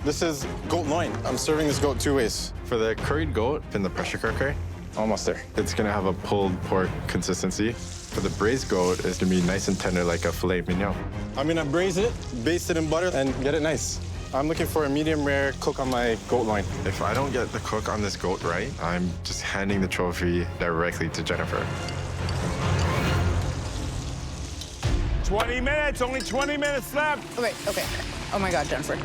This is goat loin. I'm serving this goat two ways. For the curried goat in the pressure cooker, almost there. It's gonna have a pulled pork consistency. For the braised goat, it's gonna be nice and tender like a filet mignon. I'm gonna braise it, baste it in butter, and get it nice. I'm looking for a medium rare cook on my goat loin. If I don't get the cook on this goat right, I'm just handing the trophy directly to Jennifer. 20 minutes, only 20 minutes left. Okay. Oh my God, Jennifer.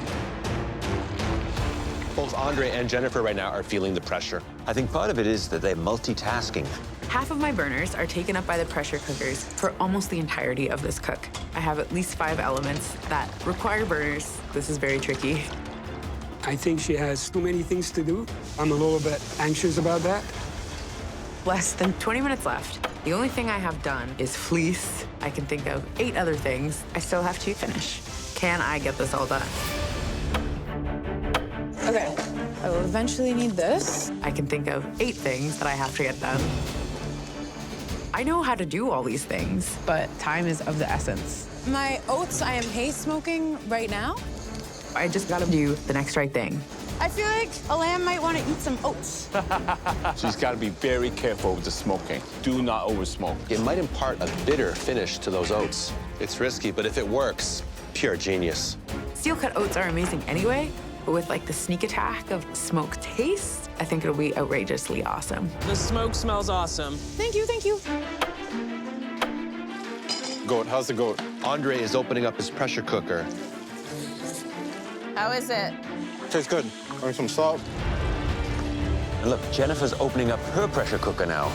Both Andre and Jennifer right now are feeling the pressure. I think part of it is that they're multitasking. Half of my burners are taken up by the pressure cookers for almost the entirety of this cook. I have at least 5 elements that require burners. This is very tricky. I think she has too many things to do. I'm a little bit anxious about that. Less than 20 minutes left. The only thing I have done is fleece. I can think of 8 other things I still have to finish. Can I get this all done? Okay, I will eventually need this. I can think of 8 things that I have to get done. I know how to do all these things, but time is of the essence. My oats, I am haze smoking right now. I just gotta do the next right thing. I feel like a lamb might want to eat some oats. She's got to be very careful with the smoking. Do not over-smoke. It might impart a bitter finish to those oats. It's risky, but if it works, pure genius. Steel-cut oats are amazing anyway, but with like the sneak attack of smoke taste, I think it'll be outrageously awesome. The smoke smells awesome. Thank you, thank you. Goat, how's the goat? Andre is opening up his pressure cooker. How is it? Tastes good. Bring some salt. And look, Jennifer's opening up her pressure cooker now.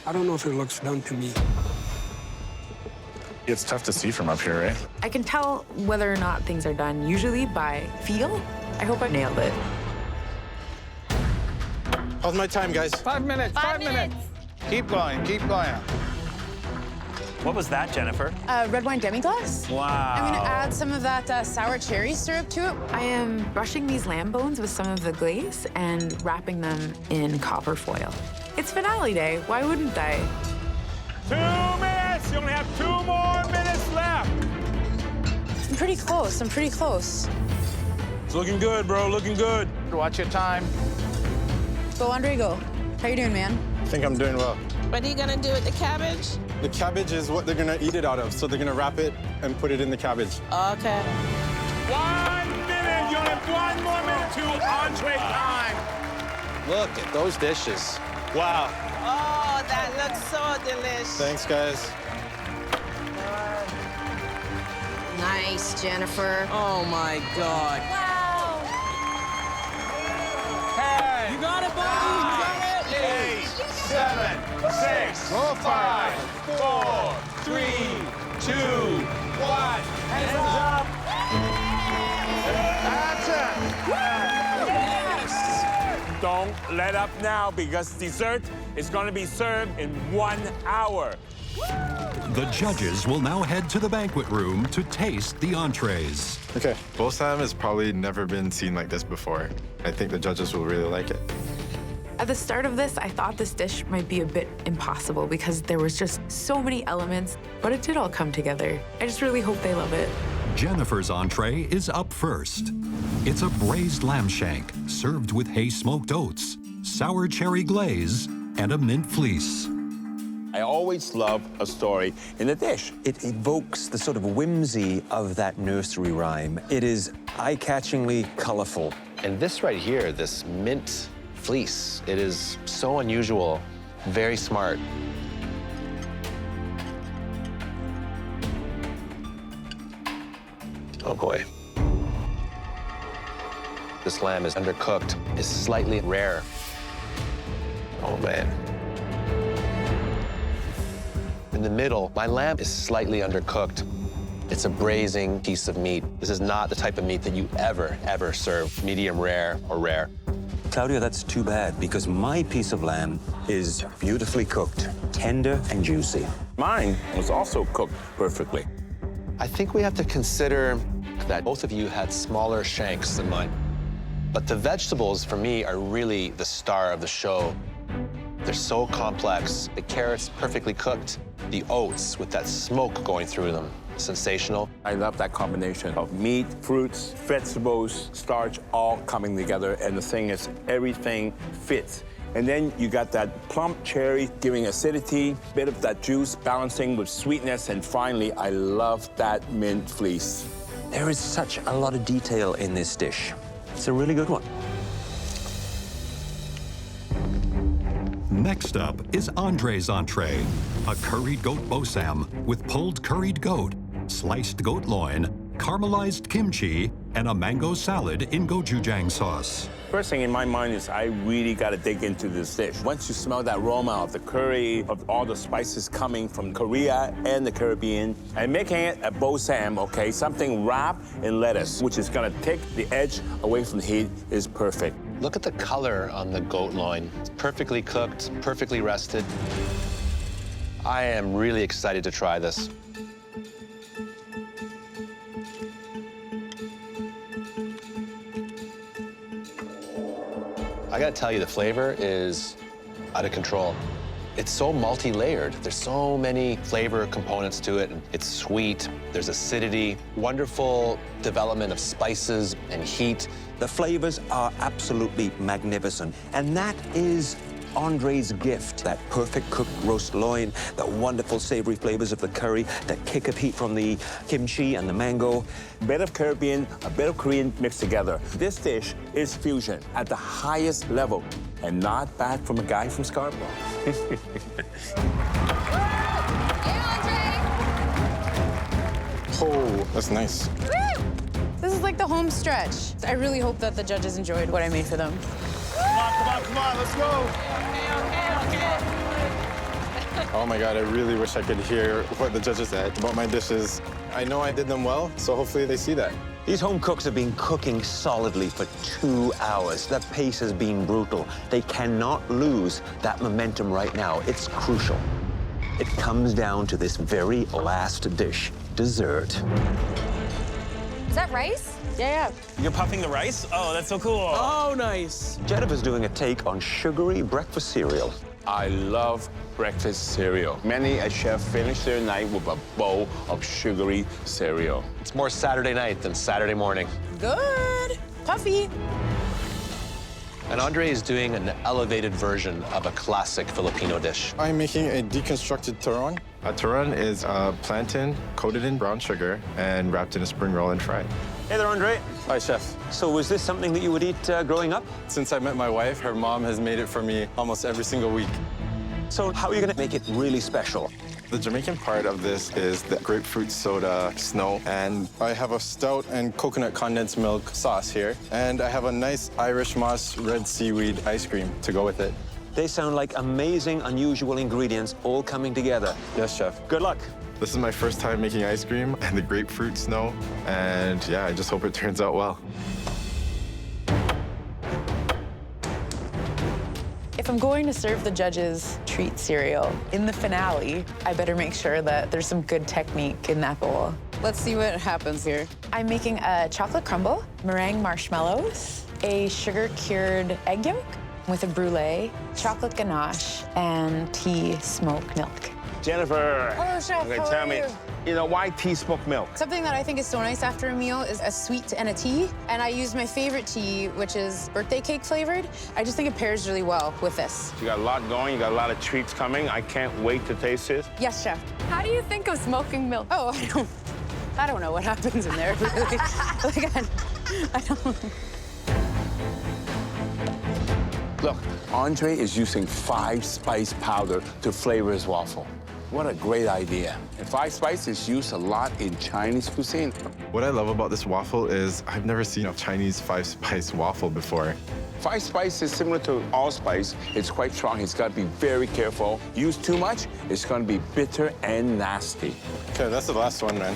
I don't know if it looks done to me. It's tough to see from up here, right? I can tell whether or not things are done usually by feel. I hope I nailed it. How's my time, guys? 5 minutes. 5 minutes. Keep going. Keep going. What was that, Jennifer? Red wine demi-glace. Wow. I'm gonna add some of that sour cherry syrup to it. I am brushing these lamb bones with some of the glaze and wrapping them in copper foil. It's finale day. Why wouldn't I? 2 minutes! You only have 2 more minutes left. I'm pretty close. I'm pretty close. It's looking good, bro. Looking good. Watch your time. Go, Andre, go. How you doing, man? I think I'm doing well. What are you gonna do with the cabbage? The cabbage is what they're gonna eat it out of, so they're gonna wrap it and put it in the cabbage. Okay. 1 minute. You only have 1 more minute to entree time. Look at those dishes. Wow. Oh, that looks so delicious. Thanks, guys. Nice, Jennifer. Oh my God. Wow. Hey. You got it, buddy. You got it. 8, 7, 6, 5, 4, 3, 2, 1. Hands up. That's it. Yes. Don't let up now because dessert is going to be served in 1 hour. The judges will now head to the banquet room to taste the entrees. Okay, Bolsam has probably never been seen like this before. I think the judges will really like it. At the start of this, I thought this dish might be a bit impossible because there was just so many elements, but it did all come together. I just really hope they love it. Jennifer's entree is up first. It's a braised lamb shank served with hay-smoked oats, sour cherry glaze, and a mint fleece. I always love a story in a dish. It evokes the sort of whimsy of that nursery rhyme. It is eye-catchingly colorful. And this right here, this mint fleece, it is so unusual, very smart. Oh boy. This lamb is undercooked, is slightly rare. Oh man. In the middle, my lamb is slightly undercooked. It's a braising piece of meat. This is not the type of meat that you ever serve medium rare or rare. Claudia, that's too bad because my piece of lamb is beautifully cooked, tender and juicy. Mine was also cooked perfectly. I think we have to consider that both of you had smaller shanks than mine. But the vegetables, for me, are really the star of the show. They're so complex. The carrots perfectly cooked. The oats with that smoke going through them, sensational. I love that combination of meat, fruits, vegetables, starch, all coming together. And the thing is, everything fits. And then you got that plump cherry giving acidity, bit of that juice balancing with sweetness. And finally, I love that mint fleece. There is such a lot of detail in this dish. It's a really good one. Next up is Andre's entree, a curried goat bosam with pulled curried goat, sliced goat loin, caramelized kimchi, and a mango salad in gochujang sauce. First thing in my mind is I really got to dig into this dish. Once you smell that aroma of the curry, of all the spices coming from Korea and the Caribbean, and making it a bosam, okay, something wrapped in lettuce, which is going to take the edge away from the heat, is perfect. Look at the color on the goat loin. It's perfectly cooked, perfectly rested. I am really excited to try this. I gotta tell you, the flavor is out of control. It's so multi-layered. There's so many flavor components to it. It's sweet, there's acidity, wonderful development of spices and heat. The flavors are absolutely magnificent, and that is Andre's gift. That perfect cooked roast loin, the wonderful savory flavors of the curry, that kick of heat from the kimchi and the mango. A bit of Caribbean, a bit of Korean mixed together. This dish is fusion at the highest level, and not bad from a guy from Scarborough. Oh, that's nice. This is like the home stretch. I really hope that the judges enjoyed what I made for them. Come on, let's go. Oh my God, I really wish I could hear what the judges said about my dishes. I know I did them well, so hopefully they see that. These home cooks have been cooking solidly for 2 hours. The pace has been brutal. They cannot lose that momentum right now. It's crucial. It comes down to this very last dish, dessert. Is that rice? Yeah. You're puffing the rice? Oh, that's so cool. Oh, nice. Jennifer's doing a take on sugary breakfast cereal. I love breakfast cereal. Many a chef finish their night with a bowl of sugary cereal. It's more Saturday night than Saturday morning. Good. Puffy. And Andre is doing an elevated version of a classic Filipino dish. I'm making a deconstructed turon. A turon is a plantain coated in brown sugar and wrapped in a spring roll and fried. Hey there, Andre. Hi, Chef. So was this something that you would eat growing up? Since I met my wife, her mom has made it for me almost every single week. So how are you going to make it really special? The Jamaican part of this is the grapefruit soda snow, and I have a stout and coconut condensed milk sauce here, and I have a nice Irish moss red seaweed ice cream to go with it. They sound like amazing, unusual ingredients all coming together. Yes, Chef. Good luck. This is my first time making ice cream and the grapefruit snow, and yeah, I just hope it turns out well. If I'm going to serve the judges treat cereal in the finale, I better make sure that there's some good technique in that bowl. Let's see what happens here. I'm making a chocolate crumble, meringue marshmallows, a sugar-cured egg yolk with a brulee, chocolate ganache, and tea smoked milk. Jennifer, Hello, Chef. okay, How tell are me, you? why tea smoked milk? Something that I think is so nice after a meal is a sweet and a tea. And I use my favorite tea, which is birthday cake flavored. I just think it pairs really well with this. You got a lot going, you got a lot of treats coming. I can't wait to taste this. Yes, Chef. How do you think of smoking milk? Oh, I don't know what happens in there, really. Like, I don't. Look, Andre is using 5-spice powder to flavor his waffle. What a great idea. And 5-spice is used a lot in Chinese cuisine. What I love about this waffle is I've never seen a Chinese 5-spice waffle before. 5-spice is similar to allspice. It's quite strong. He's got to be very careful. Use too much, it's going to be bitter and nasty. Okay, that's the last one, man.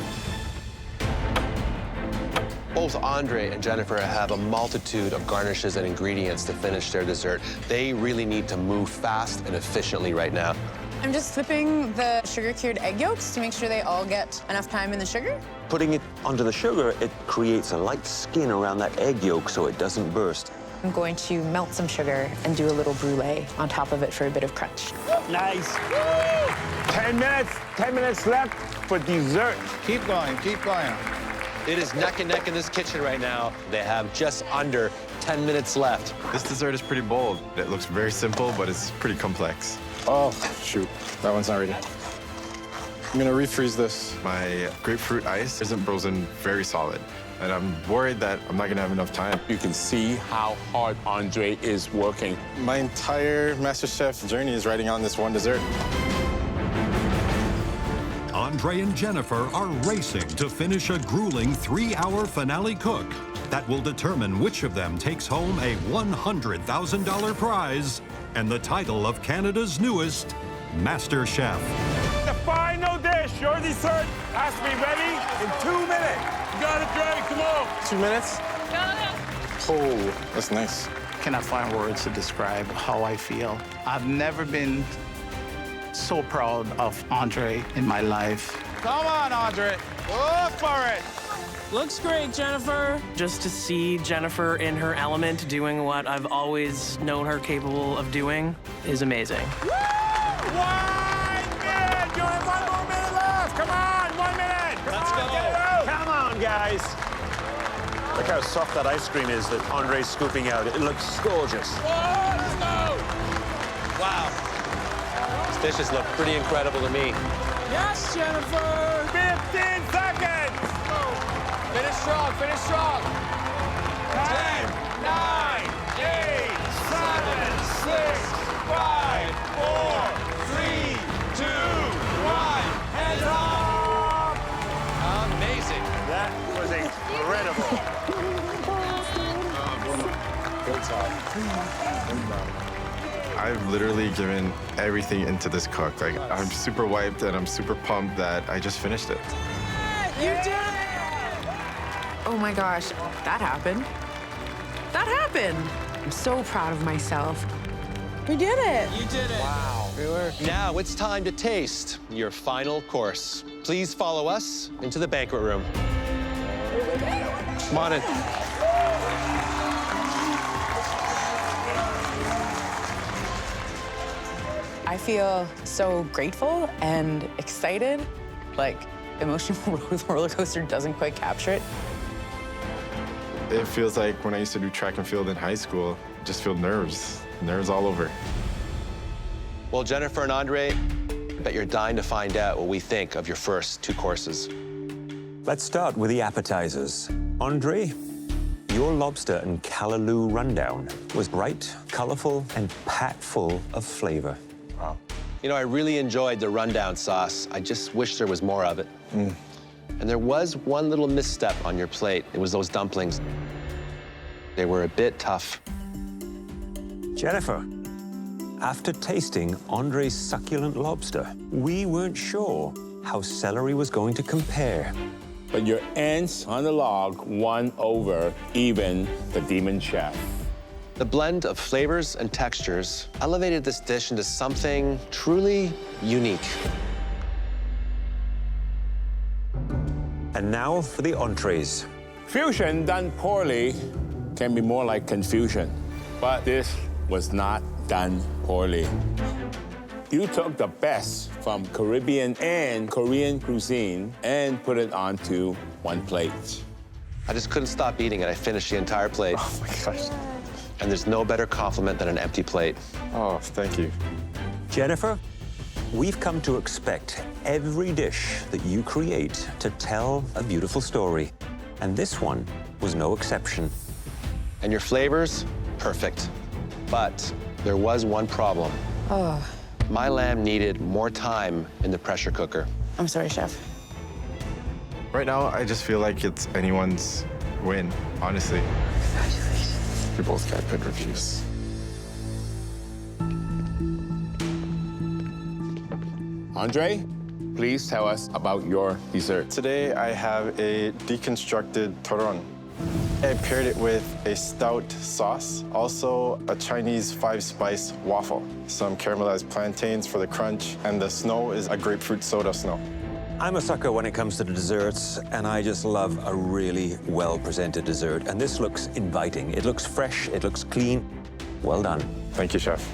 Both Andre and Jennifer have a multitude of garnishes and ingredients to finish their dessert. They really need to move fast and efficiently right now. I'm just flipping the sugar-cured egg yolks to make sure they all get enough time in the sugar. Putting it onto the sugar, it creates a light skin around that egg yolk so it doesn't burst. I'm going to melt some sugar and do a little brulee on top of it for a bit of crunch. Nice. 10 minutes left for dessert. Keep going, keep going. It is neck and neck in this kitchen right now. They have just under 10 minutes left. This dessert is pretty bold. It looks very simple, but it's pretty complex. Oh, shoot. That one's not ready. I'm gonna refreeze this. My grapefruit ice isn't frozen very solid, and I'm worried that I'm not gonna have enough time. You can see how hard Andre is working. My entire MasterChef journey is riding on this one dessert. Andre and Jennifer are racing to finish a grueling 3-hour finale cook. that will determine which of them takes home a $100,000 prize and the title of Canada's newest MasterChef. The final dish, your dessert, has to be ready in 2 minutes. You got it, Dre, come on. 2 minutes? Got it. Oh, that's nice. Cannot find words to describe how I feel. I've never been so proud of Andre in my life. Come on, Andre. Go for it. Looks great, Jennifer. Just to see Jennifer in her element doing what I've always known her capable of doing is amazing. 1 minute! You have 1 more minute left. Come on, 1 minute. Let's go. Get it out. Come on, guys. Look how soft that ice cream is that Andre's scooping out. It looks gorgeous. Let's go. Wow. These dishes look pretty incredible to me. Yes, Jennifer. 15 seconds. Finish strong, finish strong. 10, 9, 8, 7, 6, 5, 4, 3, 2, 1. Hands up! Amazing. That was incredible. I've literally given everything into this cook. Like, I'm super wiped and I'm super pumped that I just finished it. You did it! Oh my gosh, that happened. That happened. I'm so proud of myself. We did it. You did it. Wow. Now it's time to taste your final course. Please follow us into the banquet room. Come on in. I feel so grateful and excited. Like, emotional roller coaster doesn't quite capture it. It feels like when I used to do track and field in high school, just feel nerves all over. Well, Jennifer and Andre, I bet you're dying to find out what we think of your first 2 courses. Let's start with the appetizers. Andre, your lobster and callaloo rundown was bright, colorful, and packed full of flavor. Wow. You know, I really enjoyed the rundown sauce. I just wish there was more of it. And there was one little misstep on your plate. It was those dumplings. They were a bit tough. Jennifer, after tasting Andre's succulent lobster, we weren't sure how celery was going to compare. But your ants on the log won over even the demon chef. The blend of flavors and textures elevated this dish into something truly unique. And now for the entrees. Fusion done poorly can be more like confusion. But this was not done poorly. You took the best from Caribbean and Korean cuisine and put it onto one plate. I just couldn't stop eating it. I finished the entire plate. Oh my gosh. And there's no better compliment than an empty plate. Oh, thank you. Jennifer, we've come to expect every dish that you create to tell a beautiful story. And this one was no exception. And your flavors, perfect. But there was one problem. Oh, My lamb needed more time in the pressure cooker. I'm sorry, Chef. Right now, I just feel like it's anyone's win, honestly. We both got good reviews. Andre, please tell us about your dessert. Today, I have a deconstructed toron. I paired it with a stout sauce, also a Chinese 5-spice waffle, some caramelized plantains for the crunch, and the snow is a grapefruit soda snow. I'm a sucker when it comes to the desserts, and I just love a really well-presented dessert. And this looks inviting. It looks fresh, it looks clean. Well done. Thank you, Chef.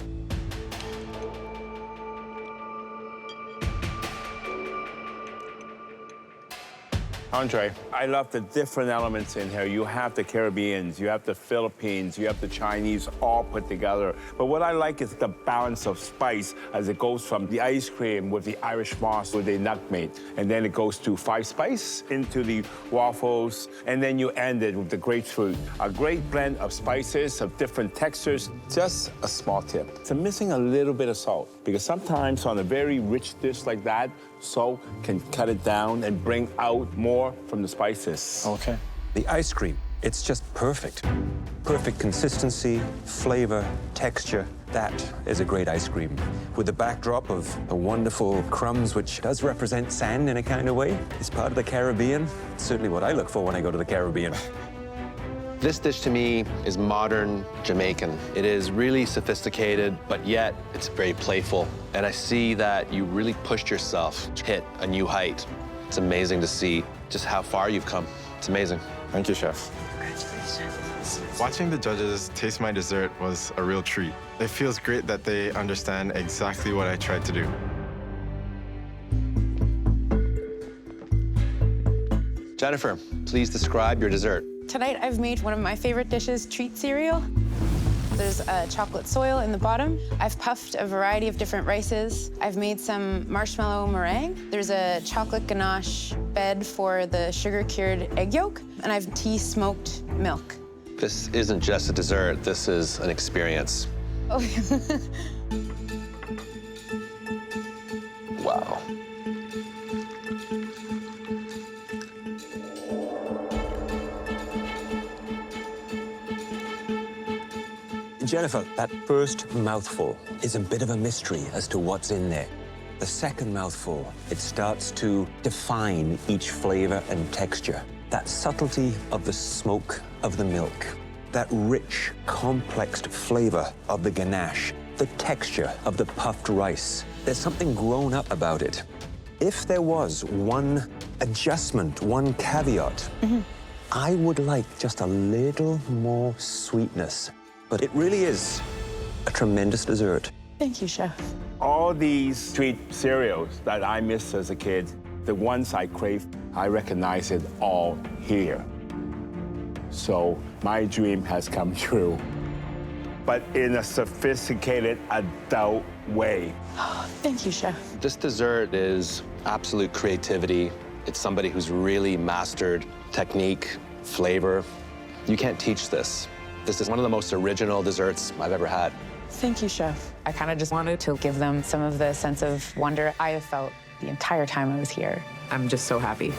Andre, I love the different elements in here. You have the Caribbeans, you have the Philippines, you have the Chinese all put together. But what I like is the balance of spice as it goes from the ice cream with the Irish moss with the nutmeg. And then it goes to 5-spice into the waffles. And then you end it with the grapefruit. A great blend of spices, of different textures. Just a small tip. It's missing a little bit of salt. Because sometimes on a very rich dish like that, salt can cut it down and bring out more from the spices. Okay. The ice cream It's just perfect. Perfect consistency, flavor, texture. That is a great ice cream. With the backdrop of the wonderful crumbs, which does represent sand in a kind of way. It's part of the Caribbean. It's certainly what I look for when I go to the Caribbean. This dish to me is modern Jamaican. It is really sophisticated, but yet it's very playful. And I see that you really pushed yourself to hit a new height. It's amazing to see just how far you've come. It's amazing. Thank you, chef. Congratulations. Watching the judges taste my dessert was a real treat. It feels great that they understand exactly what I tried to do. Jennifer, please describe your dessert. Tonight I've made one of my favorite dishes, treat cereal. There's a chocolate soil in the bottom. I've puffed a variety of different rices. I've made some marshmallow meringue. There's a chocolate ganache bed for the sugar-cured egg yolk, and I've tea-smoked milk. This isn't just a dessert, this is an experience. Oh. Wow. Jennifer, that first mouthful is a bit of a mystery as to what's in there. The second mouthful, it starts to define each flavor and texture. That subtlety of the smoke of the milk, that rich, complex flavor of the ganache, the texture of the puffed rice. There's something grown up about it. If there was one adjustment, one caveat, I would like just a little more sweetness. But it really is a tremendous dessert. Thank you, chef. All these treat cereals that I missed as a kid, the ones I crave, I recognize it all here. So my dream has come true, but in a sophisticated adult way. Thank you, chef. This dessert is absolute creativity. It's somebody who's really mastered technique, flavor. You can't teach this. This is one of the most original desserts I've ever had. Thank you, chef. I kind of just wanted to give them some of the sense of wonder I have felt the entire time I was here. I'm just so happy.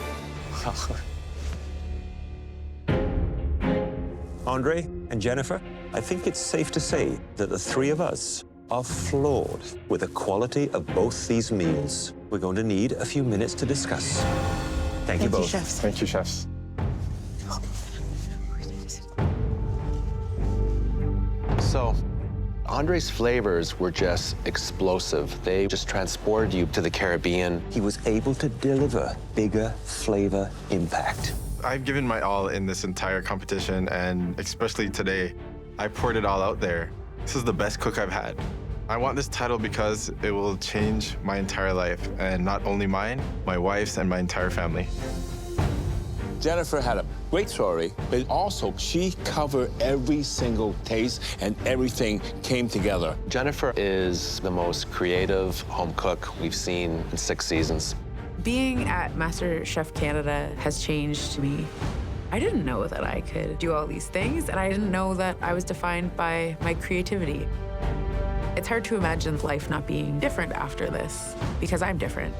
Andre and Jennifer, I think it's safe to say that the three of us are floored with the quality of both these meals. We're going to need a few minutes to discuss. Thank you both. Chefs. Thank you, chefs. So, Andre's flavors were just explosive. They just transported you to the Caribbean. He was able to deliver bigger flavor impact. I've given my all in this entire competition, and especially today, I poured it all out there. This is the best cook I've had. I want this title because it will change my entire life, and not only mine, my wife's and my entire family. Jennifer had a great story, but also she covered every single taste and everything came together. Jennifer is the most creative home cook we've seen in 6 seasons. Being at MasterChef Canada has changed me. I didn't know that I could do all these things, and I didn't know that I was defined by my creativity. It's hard to imagine life not being different after this, because I'm different.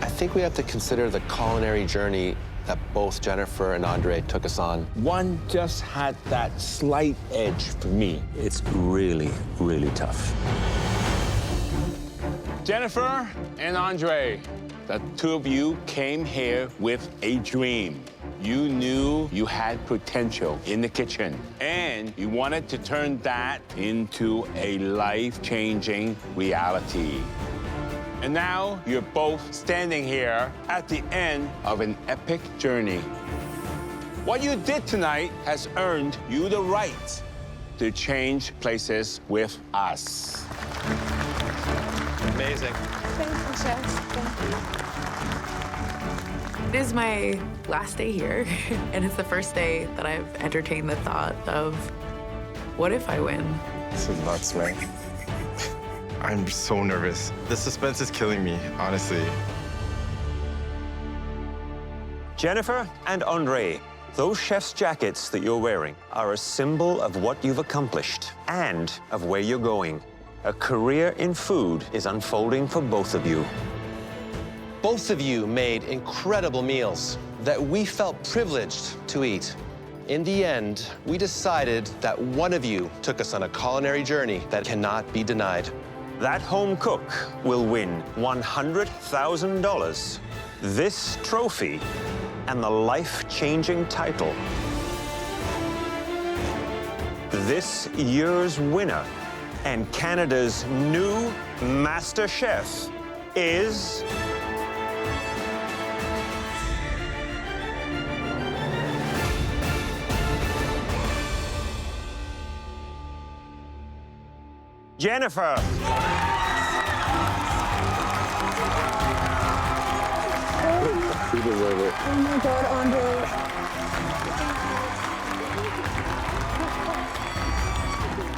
I think we have to consider the culinary journey that both Jennifer and Andre took us on. One just had that slight edge for me. It's really, really tough. Jennifer and Andre, the two of you came here with a dream. You knew you had potential in the kitchen, and you wanted to turn that into a life-changing reality. And now you're both standing here at the end of an epic journey. What you did tonight has earned you the right to change places with us. Amazing. Thank you, chef. Thank you. It is my last day here, and it's the first day that I've entertained the thought of, what if I win? This is nuts, man. I'm so nervous. The suspense is killing me, honestly. Jennifer and Andre, those chef's jackets that you're wearing are a symbol of what you've accomplished and of where you're going. A career in food is unfolding for both of you. Both of you made incredible meals. that we felt privileged to eat. In the end, we decided that one of you took us on a culinary journey that cannot be denied. That home cook will win $100,000, this trophy, and the life-changing title. This year's winner and Canada's new Master Chef is... Jennifer. You deserve it. Oh my God, Andre.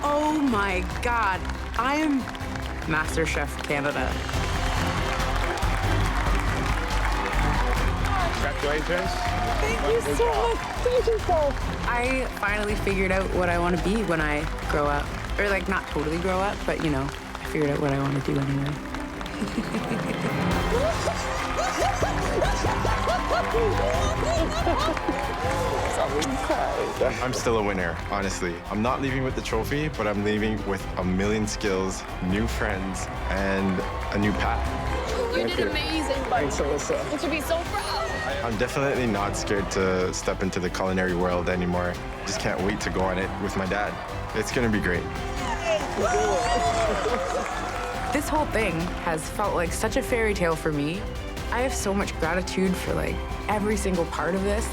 Oh my God, I am MasterChef Canada. Congratulations. Thank you so much. Thank you so. I finally figured out what I want to be when I grow up. Or like not totally grow up, but you know, I figured out what I want to do anyway. I'm still a winner, honestly. I'm not leaving with the trophy, but I'm leaving with a million skills, new friends, and a new path. You did amazing. Thanks, Alyssa. You should be so proud. I'm definitely not scared to step into the culinary world anymore. Just can't wait to go on it with my dad. It's gonna be great. This whole thing has felt like such a fairy tale for me. I have so much gratitude for like every single part of this.